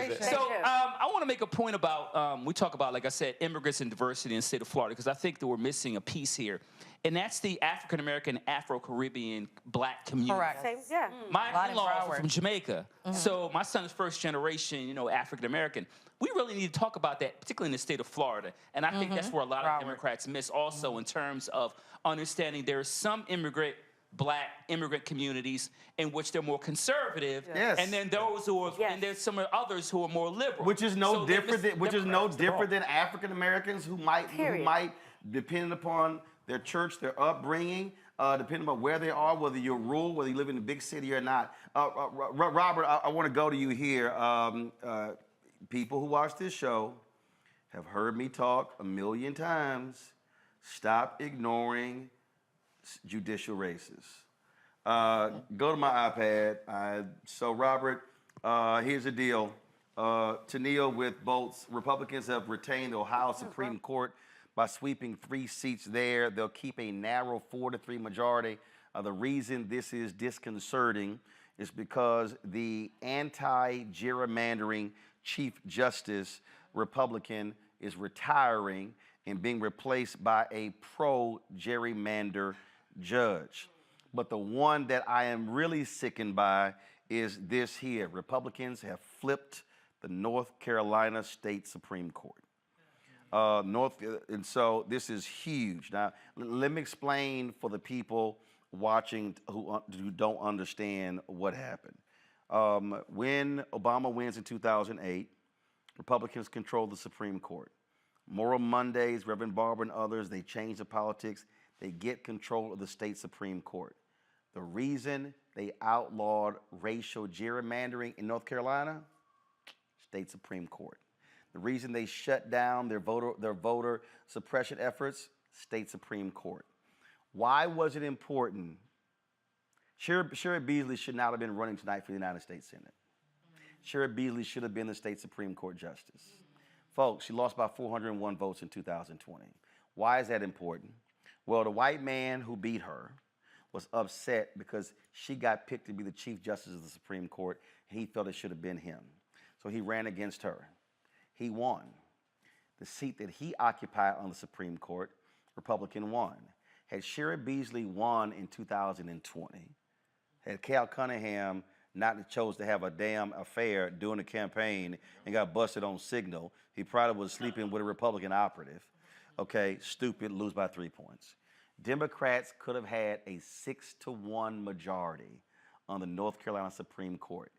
use it. So I want to make a point about, we talk about, like I said, immigrants and diversity in the state of Florida, because I think that we're missing a piece here. And that's the African-American, Afro-Caribbean black community. Correct. Yeah. My in-laws are from Jamaica. So my son's first generation, African-American. We really need to talk about that, particularly in the state of Florida. And I think that's where a lot of Democrats miss also in terms of understanding there are some black immigrant communities in which they're more conservative, and then those who are, and there's some others who are more liberal. Which is no different than African Americans who might depending upon their church, their upbringing, depending on where they are, whether you're rural, whether you live in a big city or not. Robert, I want to go to you here. People who watch this show have heard me talk a million times. Stop ignoring judicial races. Go to my iPad. So, Robert, here's the deal. Tennille, with both Republicans have retained the Ohio Supreme Court by sweeping 3 seats there. They'll keep a narrow 4-3 majority. The reason this is disconcerting is because the anti-gerrymandering Chief Justice Republican is retiring and being replaced by a pro-gerrymander judge. But the one that I am really sickened by is this here. Republicans have flipped the North Carolina State Supreme Court. And so this is huge. Now, let me explain for the people watching who don't understand what happened. When Obama wins in 2008, Republicans control the Supreme Court. Moral Mondays, Reverend Barber and others, they change the politics. They get control of the state Supreme Court. The reason they outlawed racial gerrymandering in North Carolina, state Supreme Court. The reason they shut down their voter suppression efforts, state Supreme Court. Why was it important? Sherrod Beasley should not have been running tonight for the United States Senate. Sherrod Beasley should have been the state Supreme Court justice. Folks, she lost by 401 votes in 2020. Why is that important? Well, the white man who beat her was upset because she got picked to be the Chief Justice of the Supreme Court, and he felt it should have been him. So he ran against her. He won. The seat that he occupied on the Supreme Court, Republican won. Had Sherrod Beasley won in 2020, had Cal Cunningham not chose to have a damn affair during the campaign and got busted on signal, he probably was sleeping with a Republican operative. Okay, stupid, lose by 3 points. Democrats could have had a 6-1 majority on the North Carolina Supreme Court.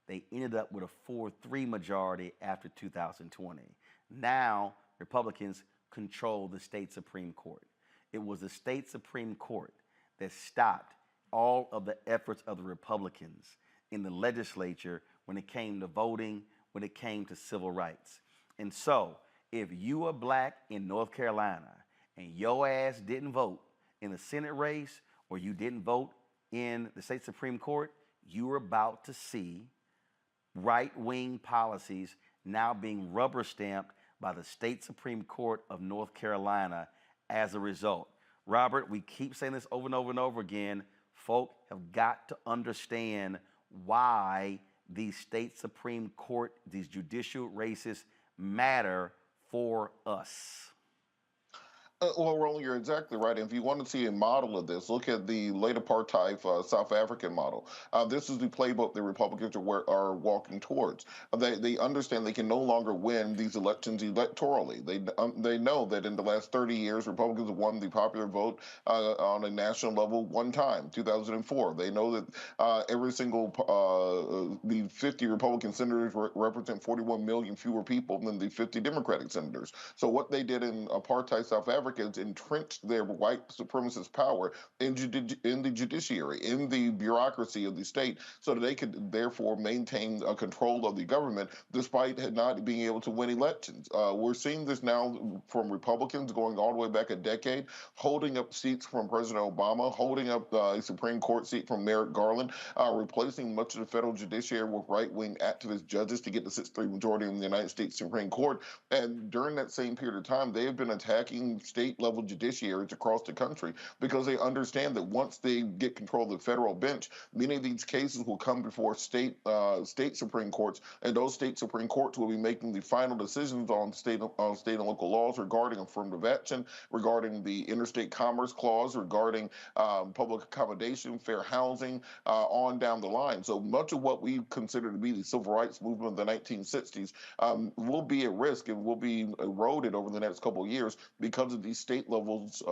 They ended up with a 4-3 majority after 2020. Now, Republicans control the state Supreme Court. It was the state Supreme Court that stopped all of the efforts of the Republicans in the legislature when it came to voting, when it came to civil rights. And so, if you are black in North Carolina and your ass didn't vote in the Senate race or you didn't vote in the state Supreme Court, you are about to see right-wing policies now being rubber-stamped by the state Supreme Court of North Carolina as a result. Robert, we keep saying this over and over and over again. Folk have got to understand why these state Supreme Court, these judicial races matter for us. Well, Roland, you're exactly right. If you want to see a model of this, look at the late apartheid South African model. This is the playbook the Republicans are walking towards. They understand they can no longer win these elections electorally. They know that in the last 30 years, Republicans have won the popular vote on a national level one time, 2004. They know that every single the 50 Republican senators represent 41 million fewer people than the 50 Democratic senators. So what they did in apartheid South Africa is entrenched their white supremacist power in the judiciary, in the bureaucracy of the state, so that they could therefore maintain control of the government despite not being able to win elections. We're seeing this now from Republicans going all the way back a decade, holding up seats from President Obama, holding up a Supreme Court seat from Merrick Garland, replacing much of the federal judiciary with right-wing activist judges to get the 6-3 majority in the United States Supreme Court. And during that same period of time, they have been attacking state-level judiciaries across the country because they understand that once they get control of the federal bench, many of these cases will come before state Supreme Courts, and those state Supreme Courts will be making the final decisions on state and local laws regarding affirmative action, regarding the interstate commerce clause, regarding public accommodation, fair housing, on down the line. So much of what we consider to be the civil rights movement of the 1960s will be at risk and will be eroded over the next couple of years because of these state levels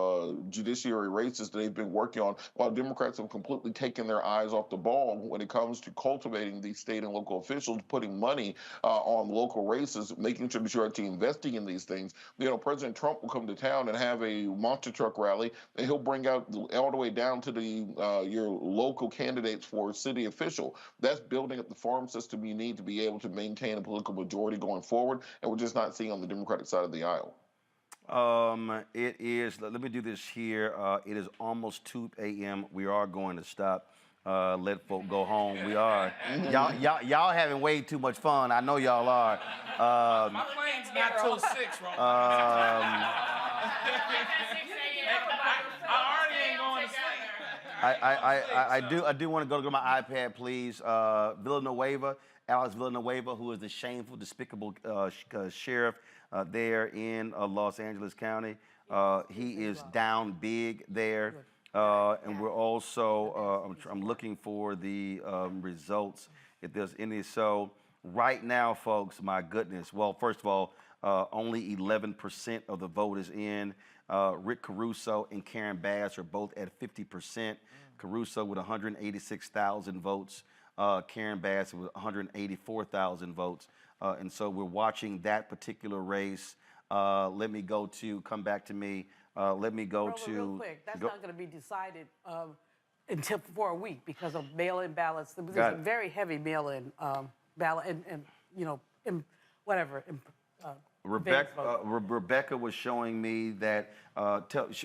judiciary races that they've been working on, while Democrats have completely taken their eyes off the ball when it comes to cultivating these state and local officials, putting money on local races, making sure that you're actually investing in these things. You know, President Trump will come to town and have a monster truck rally, and he'll bring out all the way down to the your local candidates for city official. That's building up the farm system you need to be able to maintain a political majority going forward, and we're just not seeing on the Democratic side of the aisle. It is, let me do this here. It is almost 2 a.m. We are going to stop. Let folk go home. We are. Y'all having way too much fun. I know y'all are. My plane's not till 6, Roland. I already ain't going to sleep. I do want to go to my iPad, please. Alex Villanueva, who is the shameful, despicable sheriff there in Los Angeles County. He is down big there. And we're also, I'm looking for the results, if there's any. So right now, folks, my goodness. Well, first of all, only 11% of the vote is in. Rick Caruso and Karen Bass are both at 50%. Caruso with 186,000 votes. Karen Bass with 184,000 votes. And so we're watching that particular race. Let me go to, come back to me. Let me go to. Real quick, that's not going to be decided until for a week because of mail-in ballots. There's a very heavy mail-in ballot and you know, Rebecca was showing me that,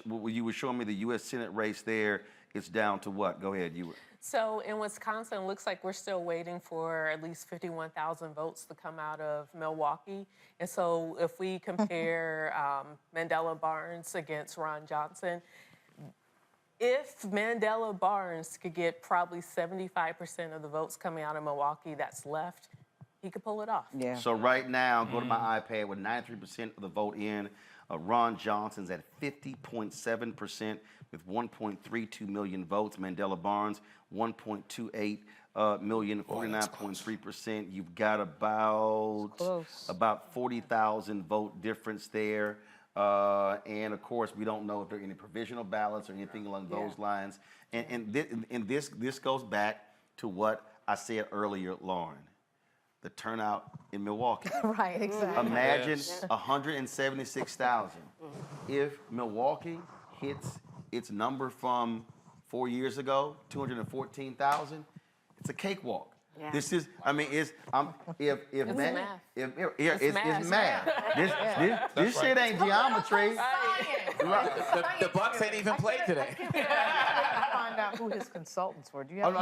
you were showing me the U.S. Senate race there. It's down to what? Go ahead. So in Wisconsin, it looks like we're still waiting for at least 51,000 votes to come out of Milwaukee. And so if we compare Mandela Barnes against Ron Johnson, if Mandela Barnes could get probably 75% of the votes coming out of Milwaukee that's left, he could pull it off. Yeah. So right now, go to my iPad with 93% of the vote in. Ron Johnson's at 50.7% with 1.32 million votes. Mandela Barnes, 1.28 million, 49.3%. You've got about 40,000 vote difference there. And of course, we don't know if there are any provisional ballots or anything along those lines. And this goes back to what I said earlier, Lauren. The turnout in Milwaukee. Right, exactly. Imagine 176,000. If Milwaukee hits its number from 4 years ago, 214,000, it's a cakewalk. Yeah. This is, I mean, it's math. This shit ain't geometry. The Bucks ain't even played today. Find out who his consultants were. Do you have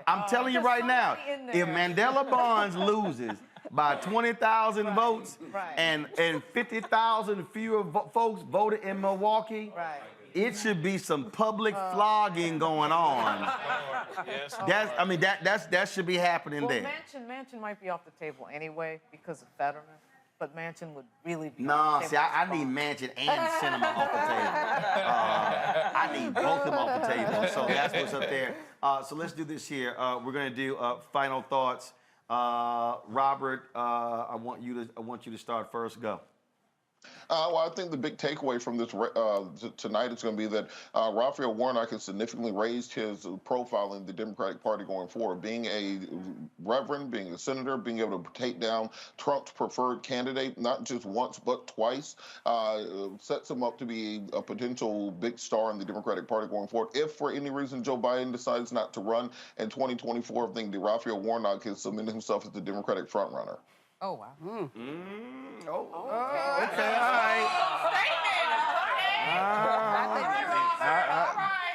I'm telling you right now. If Mandela Barnes loses by 20,000 votes and 50,000 fewer folks voted in Milwaukee, it should be some public flogging going on. That should be happening there. Manchin might be off the table anyway because of Fetterman. But Manchin would really be. No, see, I need Manchin and Cinema off the table. I need both of them off the table. So that's what's up there. So let's do this here. We're gonna do final thoughts. Robert, I want you to start first. Go. Well, I think the big takeaway from this tonight is going to be that Raphael Warnock has significantly raised his profile in the Democratic Party going forward. Being a reverend, being a senator, being able to take down Trump's preferred candidate, not just once but twice, sets him up to be a potential big star in the Democratic Party going forward. If for any reason Joe Biden decides not to run in 2024, I think that Raphael Warnock has cemented himself as the Democratic frontrunner. Oh, wow. Okay, all right.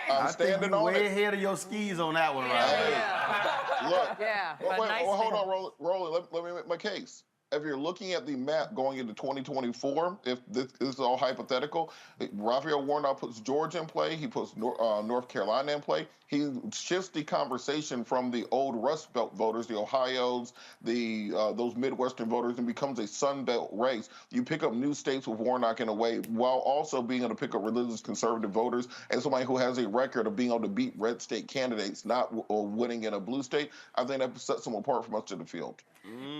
I'm standing on way it. ahead of your skis on that one, right? Look. Yeah. Hold on, Rolly. Let me make my case. If you're looking at the map going into 2024, if this is all hypothetical, Raphael Warnock puts Georgia in play. He puts North Carolina in play. He shifts the conversation from the old Rust Belt voters, the Ohios, those Midwestern voters, and becomes a Sun Belt race. You pick up new states with Warnock in a way, while also being able to pick up religious conservative voters and somebody who has a record of being able to beat red state candidates, not winning in a blue state. I think that sets him apart from much of the field.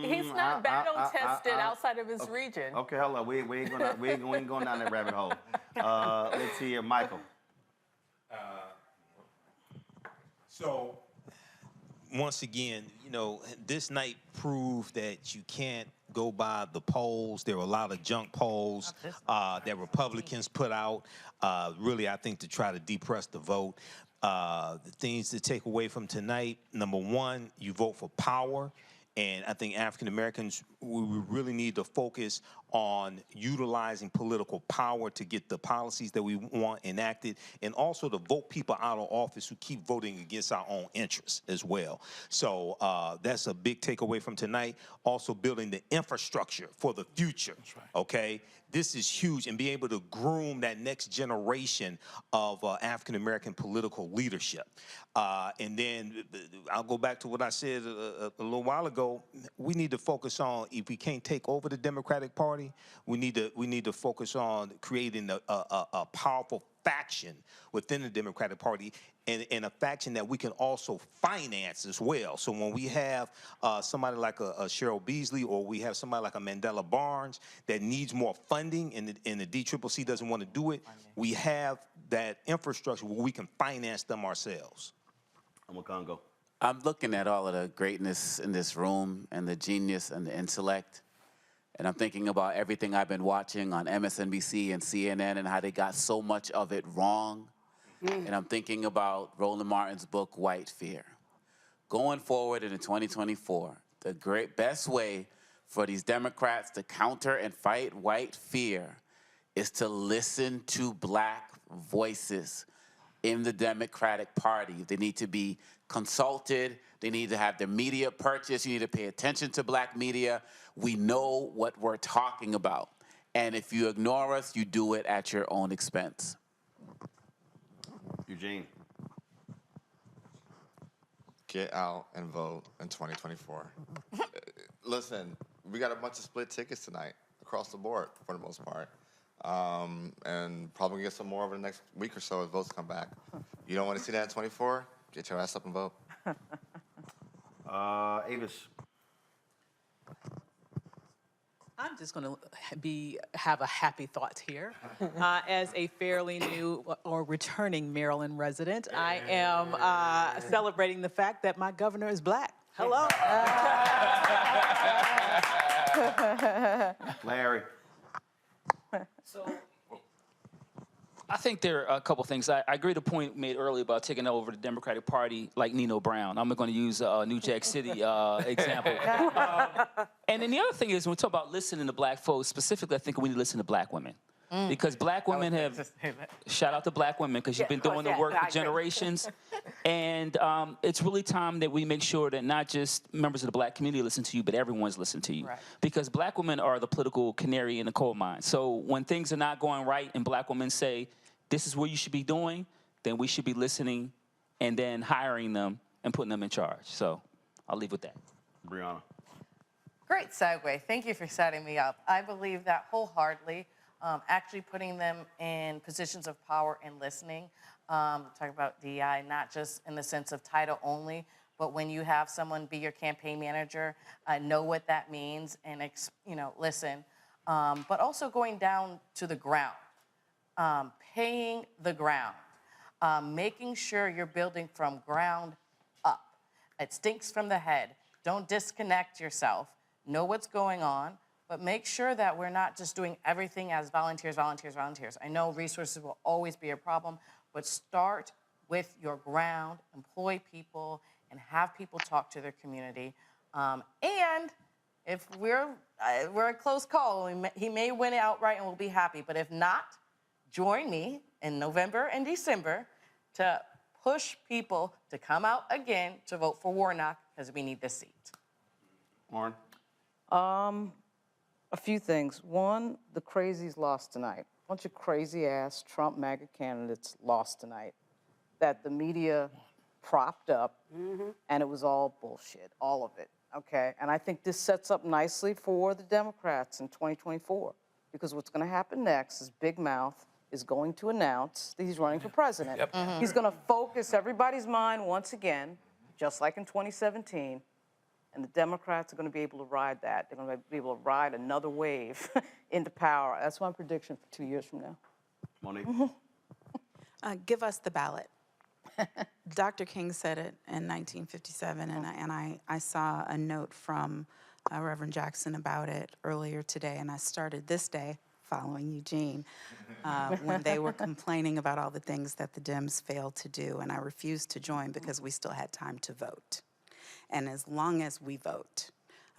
He's not battle tested outside of his region. Okay, hold on. We ain't going down that rabbit hole. Let's see here, Michael. So, once again, this night proved that you can't go by the polls. There were a lot of junk polls that Republicans put out, really, I think, to try to depress the vote. The things to take away from tonight, number one, you vote for power. And I think African Americans, we really need to focus on utilizing political power to get the policies that we want enacted, and also to vote people out of office who keep voting against our own interests as well. So that's a big takeaway from tonight. Also building the infrastructure for the future, that's right. Okay? This is huge, and being able to groom that next generation of African American political leadership. And then I'll go back to what I said a little while ago. We need to focus on, if we can't take over the Democratic Party, we need to focus on creating a powerful faction within the Democratic Party, and a faction that we can also finance as well. So when we have somebody like a Cheryl Beasley, or we have somebody like a Mandela Barnes that needs more funding, and the DCCC doesn't want to do it, we have that infrastructure where we can finance them ourselves. I'm a Congo. I'm looking at all of the greatness in this room and the genius and the intellect. And I'm thinking about everything I've been watching on MSNBC and CNN and how they got so much of it wrong. And I'm thinking about Roland Martin's book, White Fear. Going forward into 2024, the best way for these Democrats to counter and fight white fear is to listen to black voices in the Democratic Party. They need to be consulted. They need to have their media purchased. You need to pay attention to black media. We know what we're talking about. And if you ignore us, you do it at your own expense. Eugene. Get out and vote in 2024. Listen, we got a bunch of split tickets tonight across the board for the most part. And probably get some more over the next week or so as votes come back. You don't want to see that in 24? Get your ass up and vote. Avis. I'm just going to have a happy thought here. As a fairly new or returning Maryland resident, I am celebrating the fact that my governor is black. Hello. Larry. So I think there are a couple things. I agree with the point made earlier about taking over the Democratic Party like Nino Brown. I'm going to use a New Jack City example. And then the other thing is, when we talk about listening to black folks, specifically, I think we need to listen to black women. Because black women have, shout out to black women, because you've been doing the work for generations. And it's really time that we make sure that not just members of the black community listen to you, but everyone's listening to you. Right. Because black women are the political canary in the coal mine. So when things are not going right and black women say, this is what you should be doing, then we should be listening and then hiring them and putting them in charge. So I'll leave with that. Brianna. Great segue. Thank you for setting me up. I believe that wholeheartedly. Actually putting them in positions of power and listening. Talk about DEI, not just in the sense of title only, but when you have someone be your campaign manager, know what that means and listen. But also going down to the ground, paying the ground, making sure you're building from ground up. It stinks from the head. Don't disconnect yourself. Know what's going on. But make sure that we're not just doing everything as volunteers. I know resources will always be a problem, but start with your ground, employ people, and have people talk to their community. And if we're a close call, he may win it outright and we'll be happy. But if not, join me in November and December to push people to come out again to vote for Warnock because we need this seat. Warren? A few things. One, the crazies lost tonight. A bunch of crazy-ass Trump MAGA candidates lost tonight that the media propped up, and it was all bullshit, all of it, okay? And I think this sets up nicely for the Democrats in 2024, because what's going to happen next is Big Mouth is going to announce that he's running for president. He's going to focus everybody's mind once again, just like in 2017, and the Democrats are going to be able to ride that. They're going to be able to ride another wave into power. That's my prediction for 2 years from now. Monique? Give us the ballot. Dr. King said it in 1957, and I saw a note from Reverend Jackson about it earlier today, and I started this day following Eugene when they were complaining about all the things that the Dems failed to do, and I refused to join because we still had time to vote. And as long as we vote,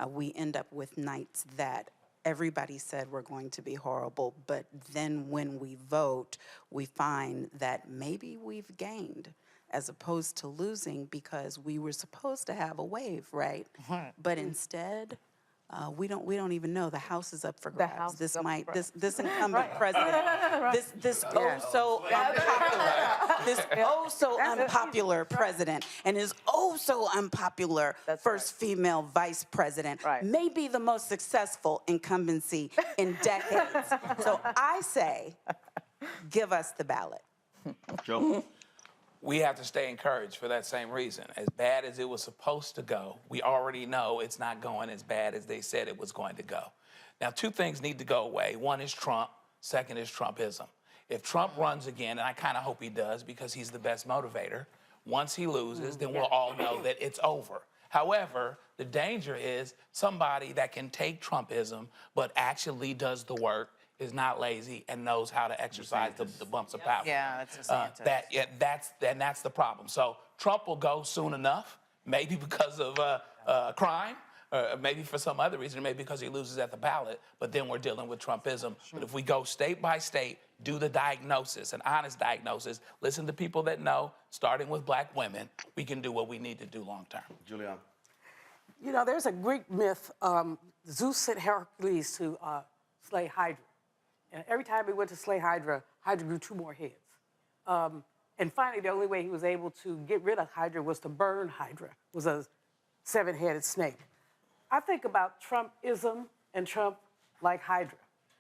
we end up with nights that everybody said were going to be horrible, but then when we vote, we find that maybe we've gained as opposed to losing because we were supposed to have a wave, right? But instead, we don't even know. The House is up for grabs. This incumbent president, this so unpopular president, and his so unpopular first female vice president may be the most successful incumbency in decades. So I say, give us the ballot. Joe? We have to stay encouraged for that same reason. As bad as it was supposed to go, we already know it's not going as bad as they said it was going to go. Now, two things need to go away. One is Trump. Second is Trumpism. If Trump runs again, and I kind of hope he does because he's the best motivator, once he loses, then we'll all know that it's over. However, the danger is somebody that can take Trumpism but actually does the work, is not lazy, and knows how to exercise the bumps of power. Yeah, that's DeSantis. That's the problem. So Trump will go soon enough, maybe because of crime, or maybe for some other reason, maybe because he loses at the ballot, but then we're dealing with Trumpism. But if we go state by state, do the diagnosis, an honest diagnosis, listen to people that know, starting with black women, we can do what we need to do long term. Julian? You know, there's a Greek myth, Zeus sent Hercules to slay Hydra. And every time he went to slay Hydra, Hydra grew 2 more heads. And finally, the only way he was able to get rid of Hydra was to burn Hydra. It was a 7-headed snake. I think about Trumpism and Trump like Hydra.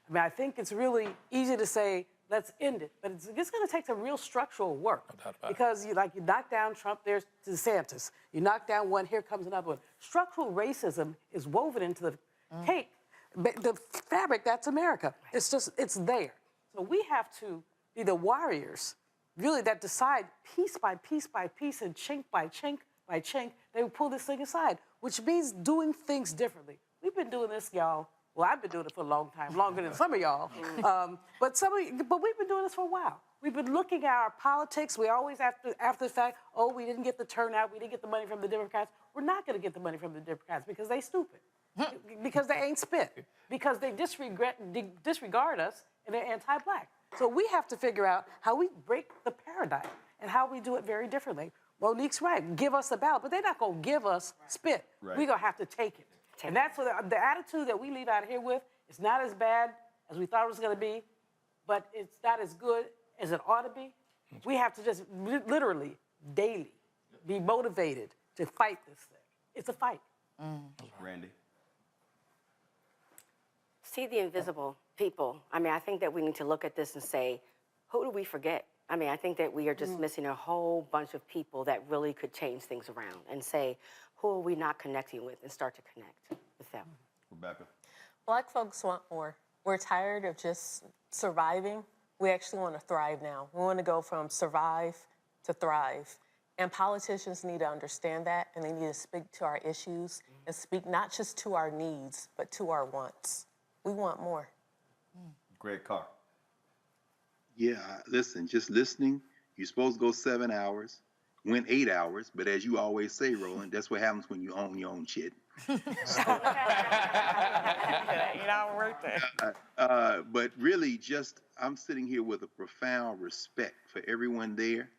I mean, I think it's really easy to say, let's end it. But it's going to take some real structural work. Because you knock down Trump, there's DeSantis. You knock down one, here comes another one. Structural racism is woven into the cake. The fabric, that's America. It's there. So we have to be the warriors, really, that decide piece by piece by piece and chink by chink by chink, they will pull this thing aside, which means doing things differently. We've been doing this, y'all. Well, I've been doing it for a long time, longer than some of y'all. But we've been doing this for a while. We've been looking at our politics. We always, after the fact, we didn't get the turnout, we didn't get the money from the Democrats. We're not going to get the money from the Democrats because they stupid. Because they ain't spit. Because they disregard us and they're anti-black. So we have to figure out how we break the paradigm and how we do it very differently. Monique's right. Give us a ballot, but they're not going to give us spit. We're going to have to take it. And that's what the attitude that we leave out of here with is not as bad as we thought it was going to be, but it's not as good as it ought to be. We have to just literally, daily, be motivated to fight this thing. It's a fight. Randy? see the invisible people. I mean, I think that we need to look at this and say, who do we forget? I mean, I think that we are just missing a whole bunch of people that really could change things around and say, who are we not connecting with, and start to connect with them. Rebecca. Black folks want more. We're tired of just surviving. We actually want to thrive now. We want to go from survive to thrive. And politicians need to understand that, and they need to speak to our issues and speak not just to our needs, but to our wants. We want more. Greg Carr. Yeah, listen, just listening, you're supposed to go 7 hours, went 8 hours, but as you always say, Roland, that's what happens when you own your own shit. 8 hour workday. But really, just I'm sitting here with a profound respect for everyone there.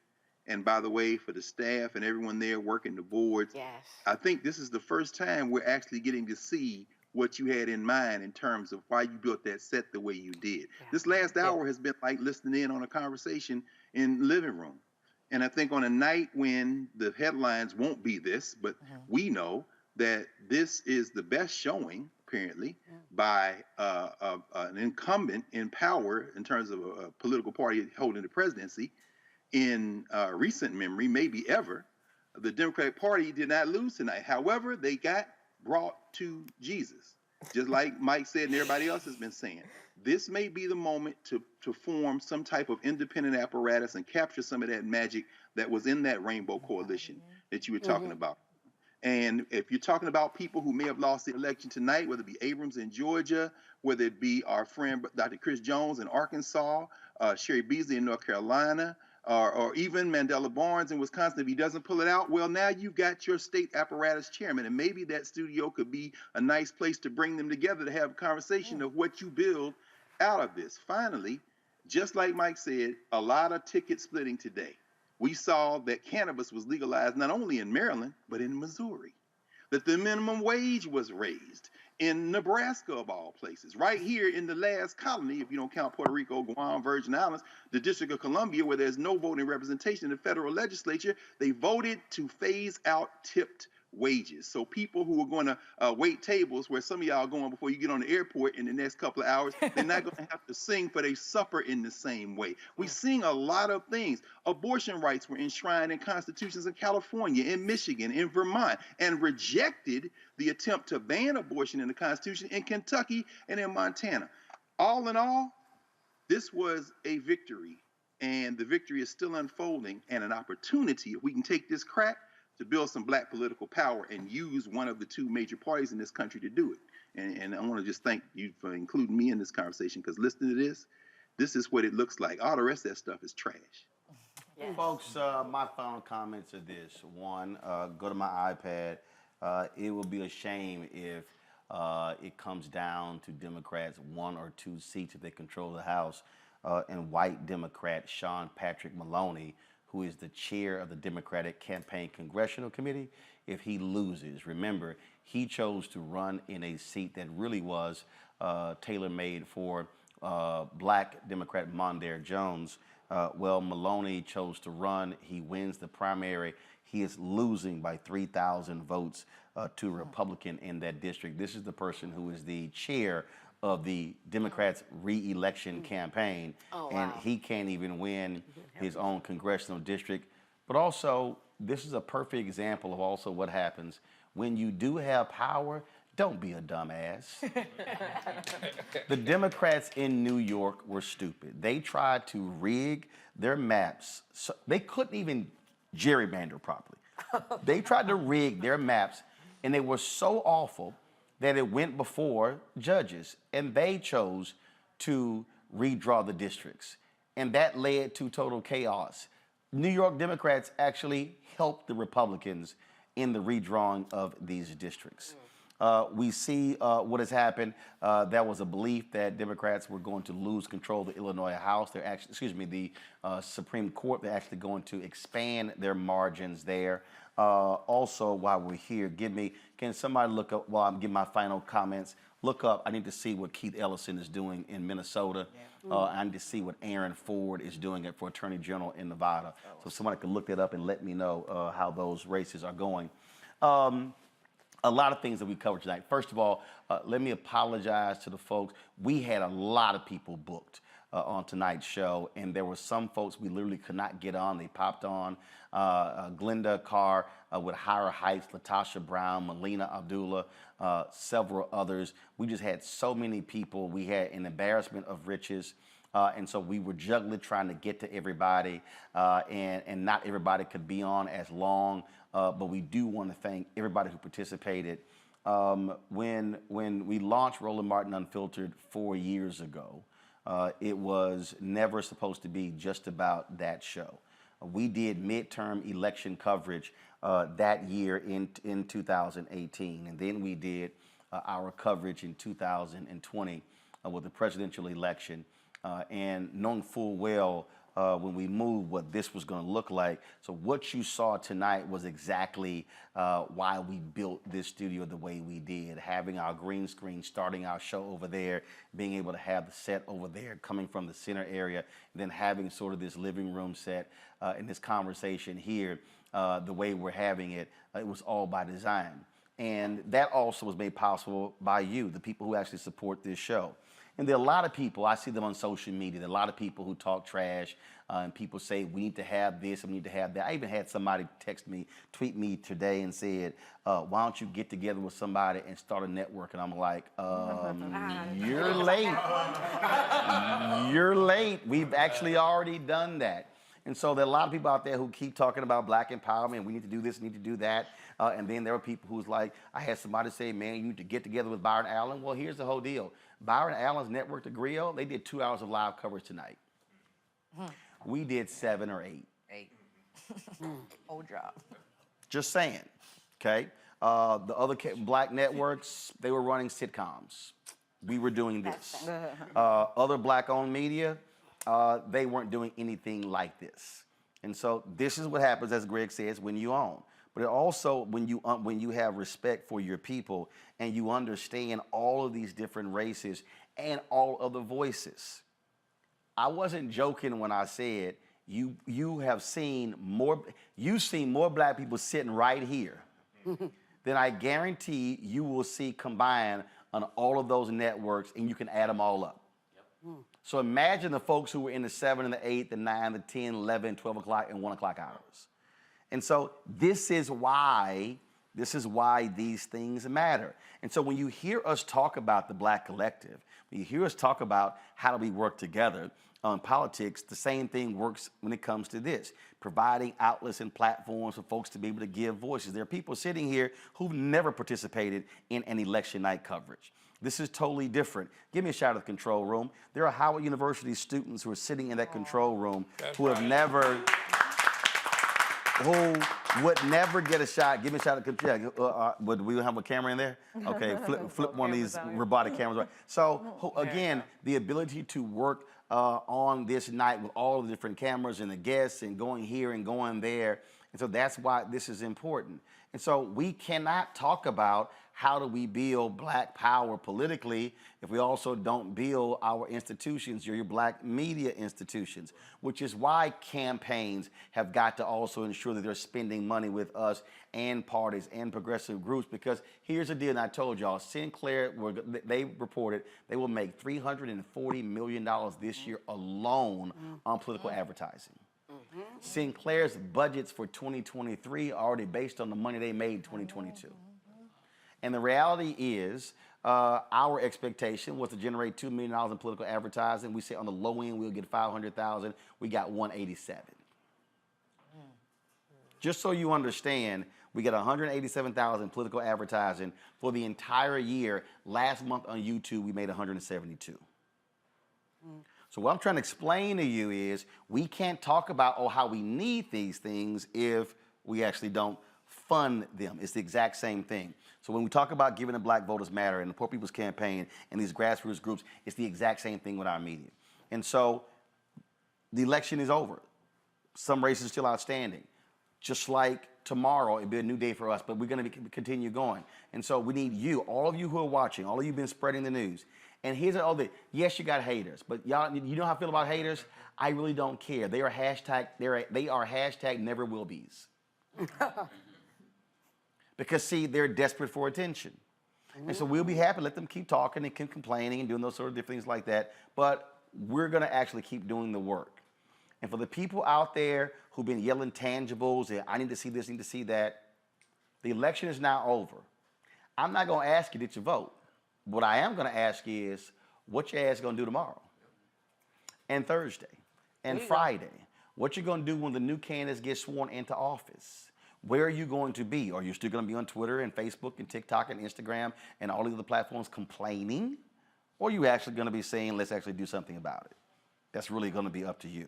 And by the way, for the staff and everyone there working the boards. Yes. I think this is the first time we're actually getting to see what you had in mind in terms of why you built that set the way you did. Yeah. This last hour has been like listening in on a conversation in the living room. And I think on a night when the headlines won't be this, but we know that this is the best showing, apparently, by an incumbent in power in terms of a political party holding the presidency in recent memory, maybe ever. The Democratic Party did not lose tonight. However, they got brought to Jesus, just like Mike said and everybody else has been saying. This may be the moment to form some type of independent apparatus and capture some of that magic that was in that Rainbow Coalition that you were talking about. And if you're talking about people who may have lost the election tonight, whether it be Abrams in Georgia, whether it be our friend Dr. Chris Jones in Arkansas, Sherry Beasley in North Carolina, or even Mandela Barnes in Wisconsin, if he doesn't pull it out, well, now you've got your state apparatus chairman, and maybe that studio could be a nice place to bring them together to have a conversation of what you build out of this. Finally, just like Mike said, a lot of ticket splitting today. We saw that cannabis was legalized not only in Maryland, but in Missouri, that the minimum wage was raised in Nebraska, of all places, right here in the last colony, if you don't count Puerto Rico, Guam, Virgin Islands, the District of Columbia, where there's no voting representation in the federal legislature, they voted to phase out tipped wages. So people who are going to wait tables, where some of y'all are going before you get on the airport in the next couple of hours, they're not going to have to sing for their supper in the same way. We're seeing a lot of things. Abortion rights were enshrined in constitutions in California, in Michigan, in Vermont, and rejected the attempt to ban abortion in the Constitution in Kentucky and in Montana. All in all, this was a victory, and the victory is still unfolding, and an opportunity, if we can take this crack, to build some black political power and use one of the two major parties in this country to do it. And I want to just thank you for including me in this conversation, because listening to this is what it looks like. All the rest of that stuff is trash. Yes. Folks, my final comments are this. One, go to my iPad. It will be a shame if it comes down to Democrats 1 or 2 seats if they control the House, and white Democrat Sean Patrick Maloney, who is the chair of the Democratic Campaign Congressional Committee, if he loses. Remember, he chose to run in a seat that really was tailor-made for black Democrat Mondaire Jones. Well, Maloney chose to run. He wins the primary. He is losing by 3,000 votes to a Republican in that district. This is the person who is the chair of the Democrats' re-election campaign, and he can't even win his own congressional district. But also, this is a perfect example of also what happens when you do have power. Don't be a dumbass. The Democrats in New York were stupid. They tried to rig their maps. So they couldn't even gerrymander properly. They tried to rig their maps, and they were so awful that it went before judges, and they chose to redraw the districts. And that led to total chaos. New York Democrats actually helped the Republicans in the redrawing of these districts. We see what has happened. There was a belief that Democrats were going to lose control of the Illinois House. They're actually, the Supreme Court, they're actually going to expand their margins there. Also, while we're here, can somebody look up, while I'm giving my final comments, look up, I need to see what Keith Ellison is doing in Minnesota. I need to see what Aaron Ford is doing for Attorney General in Nevada. So if somebody could look that up and let me know how those races are going. a lot of things that we covered tonight. First of all, let me apologize to the folks. We had a lot of people booked on tonight's show, and there were some folks we literally could not get on. They popped on. Glenda Carr with Higher Heights, Latasha Brown, Melina Abdullah, several others. We just had so many people. We had an embarrassment of riches. And so we were juggling trying to get to everybody, and not everybody could be on as long. But we do want to thank everybody who participated. When we launched Roland Martin Unfiltered 4 years ago, it was never supposed to be just about that show. We did midterm election coverage that year in 2018, and then we did our coverage in 2020 with the presidential election. And knowing full well when we moved what this was going to look like. So what you saw tonight was exactly why we built this studio the way we did, having our green screen, starting our show over there, being able to have the set over there coming from the center area, and then having sort of this living room set and this conversation here, the way we're having it, it was all by design. And that also was made possible by you, the people who actually support this show. And there are a lot of people, I see them on social media, there are a lot of people who talk trash, and people say, we need to have this, and we need to have that. I even had somebody text me, tweet me today and said, why don't you get together with somebody and start a network? And I'm like, you're late. You're late. We've actually already done that. And so there are a lot of people out there who keep talking about black empowerment, we need to do this, need to do that. And then there are people who's like, I had somebody say, man, you need to get together with Byron Allen. Well, here's the whole deal. Byron Allen's network, The Griot, they did 2 hours of live coverage tonight. We did 7 or 8. 8. Old job. Just saying, okay? The other black networks, they were running sitcoms. We were doing this. Other black-owned media, they weren't doing anything like this. And so this is what happens, as Greg says, when you own. But it also, when you have respect for your people and you understand all of these different races and all of the voices. I wasn't joking when I said you've seen more black people sitting right here than I guarantee you will see combined on all of those networks, and you can add them all up. So imagine the folks who were in the 7 and the 8, the 9, the 10, 11, 12 o'clock, and 1 o'clock hours. And so this is why these things matter. And so when you hear us talk about the Black Collective, when you hear us talk about how do we work together on politics, the same thing works when it comes to this, providing outlets and platforms for folks to be able to give voices. There are people sitting here who've never participated in an election night coverage. This is totally different. Give me a shout out of the control room. There are Howard University students who are sitting in that control room who would never get a shot. Give me a shout out. Would we have a camera in there? Okay, flip one of these robotic cameras. So again, the ability to work on this night with all the different cameras and the guests and going here and going there. And so that's why this is important. And so we cannot talk about how do we build black power politically if we also don't build our institutions, your black media institutions, which is why campaigns have got to also ensure that they're spending money with us and parties and progressive groups, because here's the deal, and I told y'all, Sinclair, they reported they will make $340 million this year alone on political advertising. Sinclair's budgets for 2023 are already based on the money they made in 2022. And the reality is, our expectation was to generate $2 million in political advertising. We say on the low end we'll get $500,000. We got $187,000. Just so you understand, we got $187,000 in political advertising for the entire year. Last month on YouTube, we made $172,000. So what I'm trying to explain to you is we can't talk about how we need these things if we actually don't fund them. It's the exact same thing. So when we talk about giving the Black Voters Matter and the Poor People's Campaign and these grassroots groups, it's the exact same thing with our media. And so the election is over. Some races are still outstanding. Just like tomorrow, it'll be a new day for us, but we're going to continue going. And so we need you, all of you who are watching, all of you who've been spreading the news. And here's all the, yes, you got haters, but y'all, you know how I feel about haters? I really don't care. They are hashtag never will be's. because, see, they're desperate for attention. And so we'll be happy to let them keep talking and keep complaining and doing those sort of different things like that. But we're going to actually keep doing the work. And for the people out there who've been yelling tangibles and I need to see this, need to see that, the election is now over. I'm not going to ask you, did you vote? What I am going to ask you is, what your ass going to do tomorrow? And Thursday? And Friday? What you going to do when the new candidates get sworn into office? Where are you going to be? Are you still going to be on Twitter and Facebook and TikTok and Instagram and all these other platforms complaining? Or are you actually going to be saying, let's actually do something about it? That's really going to be up to you.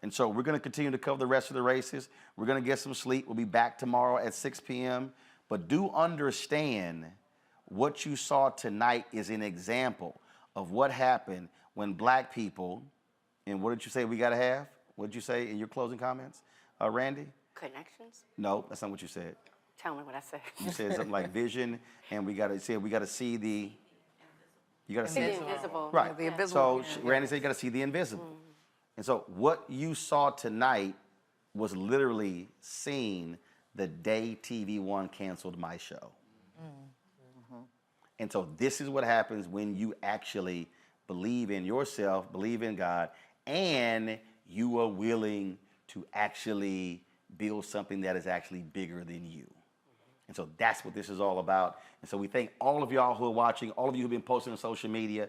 And so we're going to continue to cover the rest of the races. We're going to get some sleep. We'll be back tomorrow at 6 p.m. But do understand what you saw tonight is an example of what happened when black people, and what did you say we got to have? What did you say in your closing comments, Randy? Connections? No, that's not what you said. Tell me what I said. You said something like vision, and we got to see the. You got to see the invisible. Right. The invisible. So Randy said you got to see the invisible. And so what you saw tonight was literally seeing the day TV One canceled my show. And so this is what happens when you actually believe in yourself, believe in God, and you are willing to actually build something that is actually bigger than you. And so that's what this is all about. And so we thank all of y'all who are watching, all of you who've been posting on social media.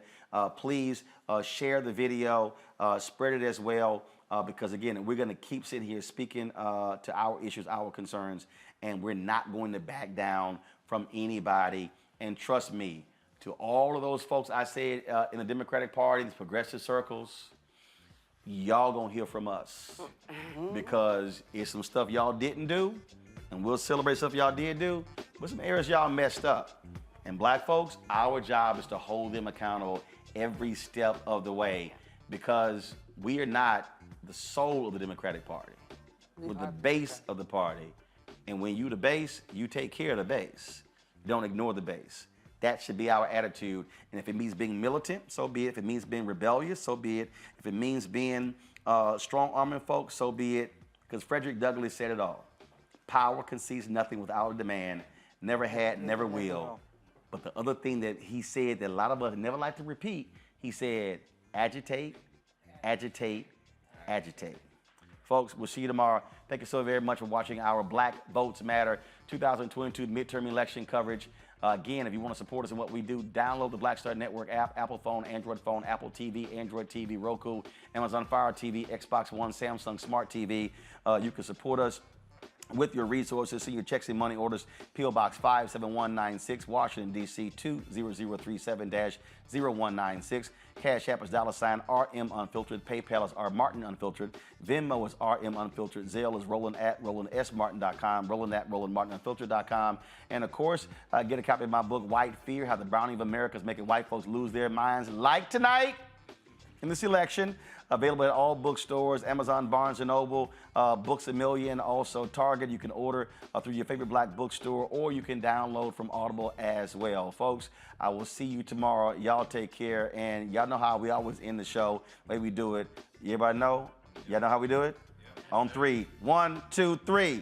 Please share the video, spread it as well, because again, we're going to keep sitting here speaking to our issues, our concerns, and we're not going to back down from anybody. And trust me, to all of those folks I said in the Democratic Party, these progressive circles, y'all gonna hear from us because it's some stuff y'all didn't do, and we'll celebrate stuff y'all did do, but some areas y'all messed up. And black folks, our job is to hold them accountable every step of the way, because we are not the soul of the Democratic Party. We're the base of the party. And when you the base, you take care of the base. Don't ignore the base. That should be our attitude. And if it means being militant, so be it. If it means being rebellious, so be it. If it means being strong-arming folks, so be it. Because Frederick Douglass said it all. Power concedes nothing without a demand. Never had, never will. But the other thing that he said that a lot of us never like to repeat, he said, agitate, agitate, agitate. Folks, we'll see you tomorrow. Thank you so very much for watching our Black Votes Matter 2022 midterm election coverage. Again, if you want to support us in what we do, download the Black Star Network app, Apple phone, Android phone, Apple TV, Android TV, Roku, Amazon Fire TV, Xbox One, Samsung Smart TV. You can support us with your resources. Send your checks and money orders, P.O. Box 57196, Washington, D.C. 20037-0196. Cash App is $RM Unfiltered. PayPal is R Martin Unfiltered. Venmo is RM Unfiltered. Zelle is Roland@RolandSMartin.com. Roland@RolandMartinUnfiltered.com. And of course, get a copy of my book, White Fear: How the Browning of America is Making White Folks Lose Their Minds, like tonight in this election. Available at all bookstores, Amazon, Barnes & Noble, Books A Million, also Target. You can order through your favorite black bookstore, or you can download from Audible as well. Folks, I will see you tomorrow. Y'all take care, and y'all know how we always end the show, the way we do it. Everybody know? Y'all know how we do it? On three. 1, 2, 3.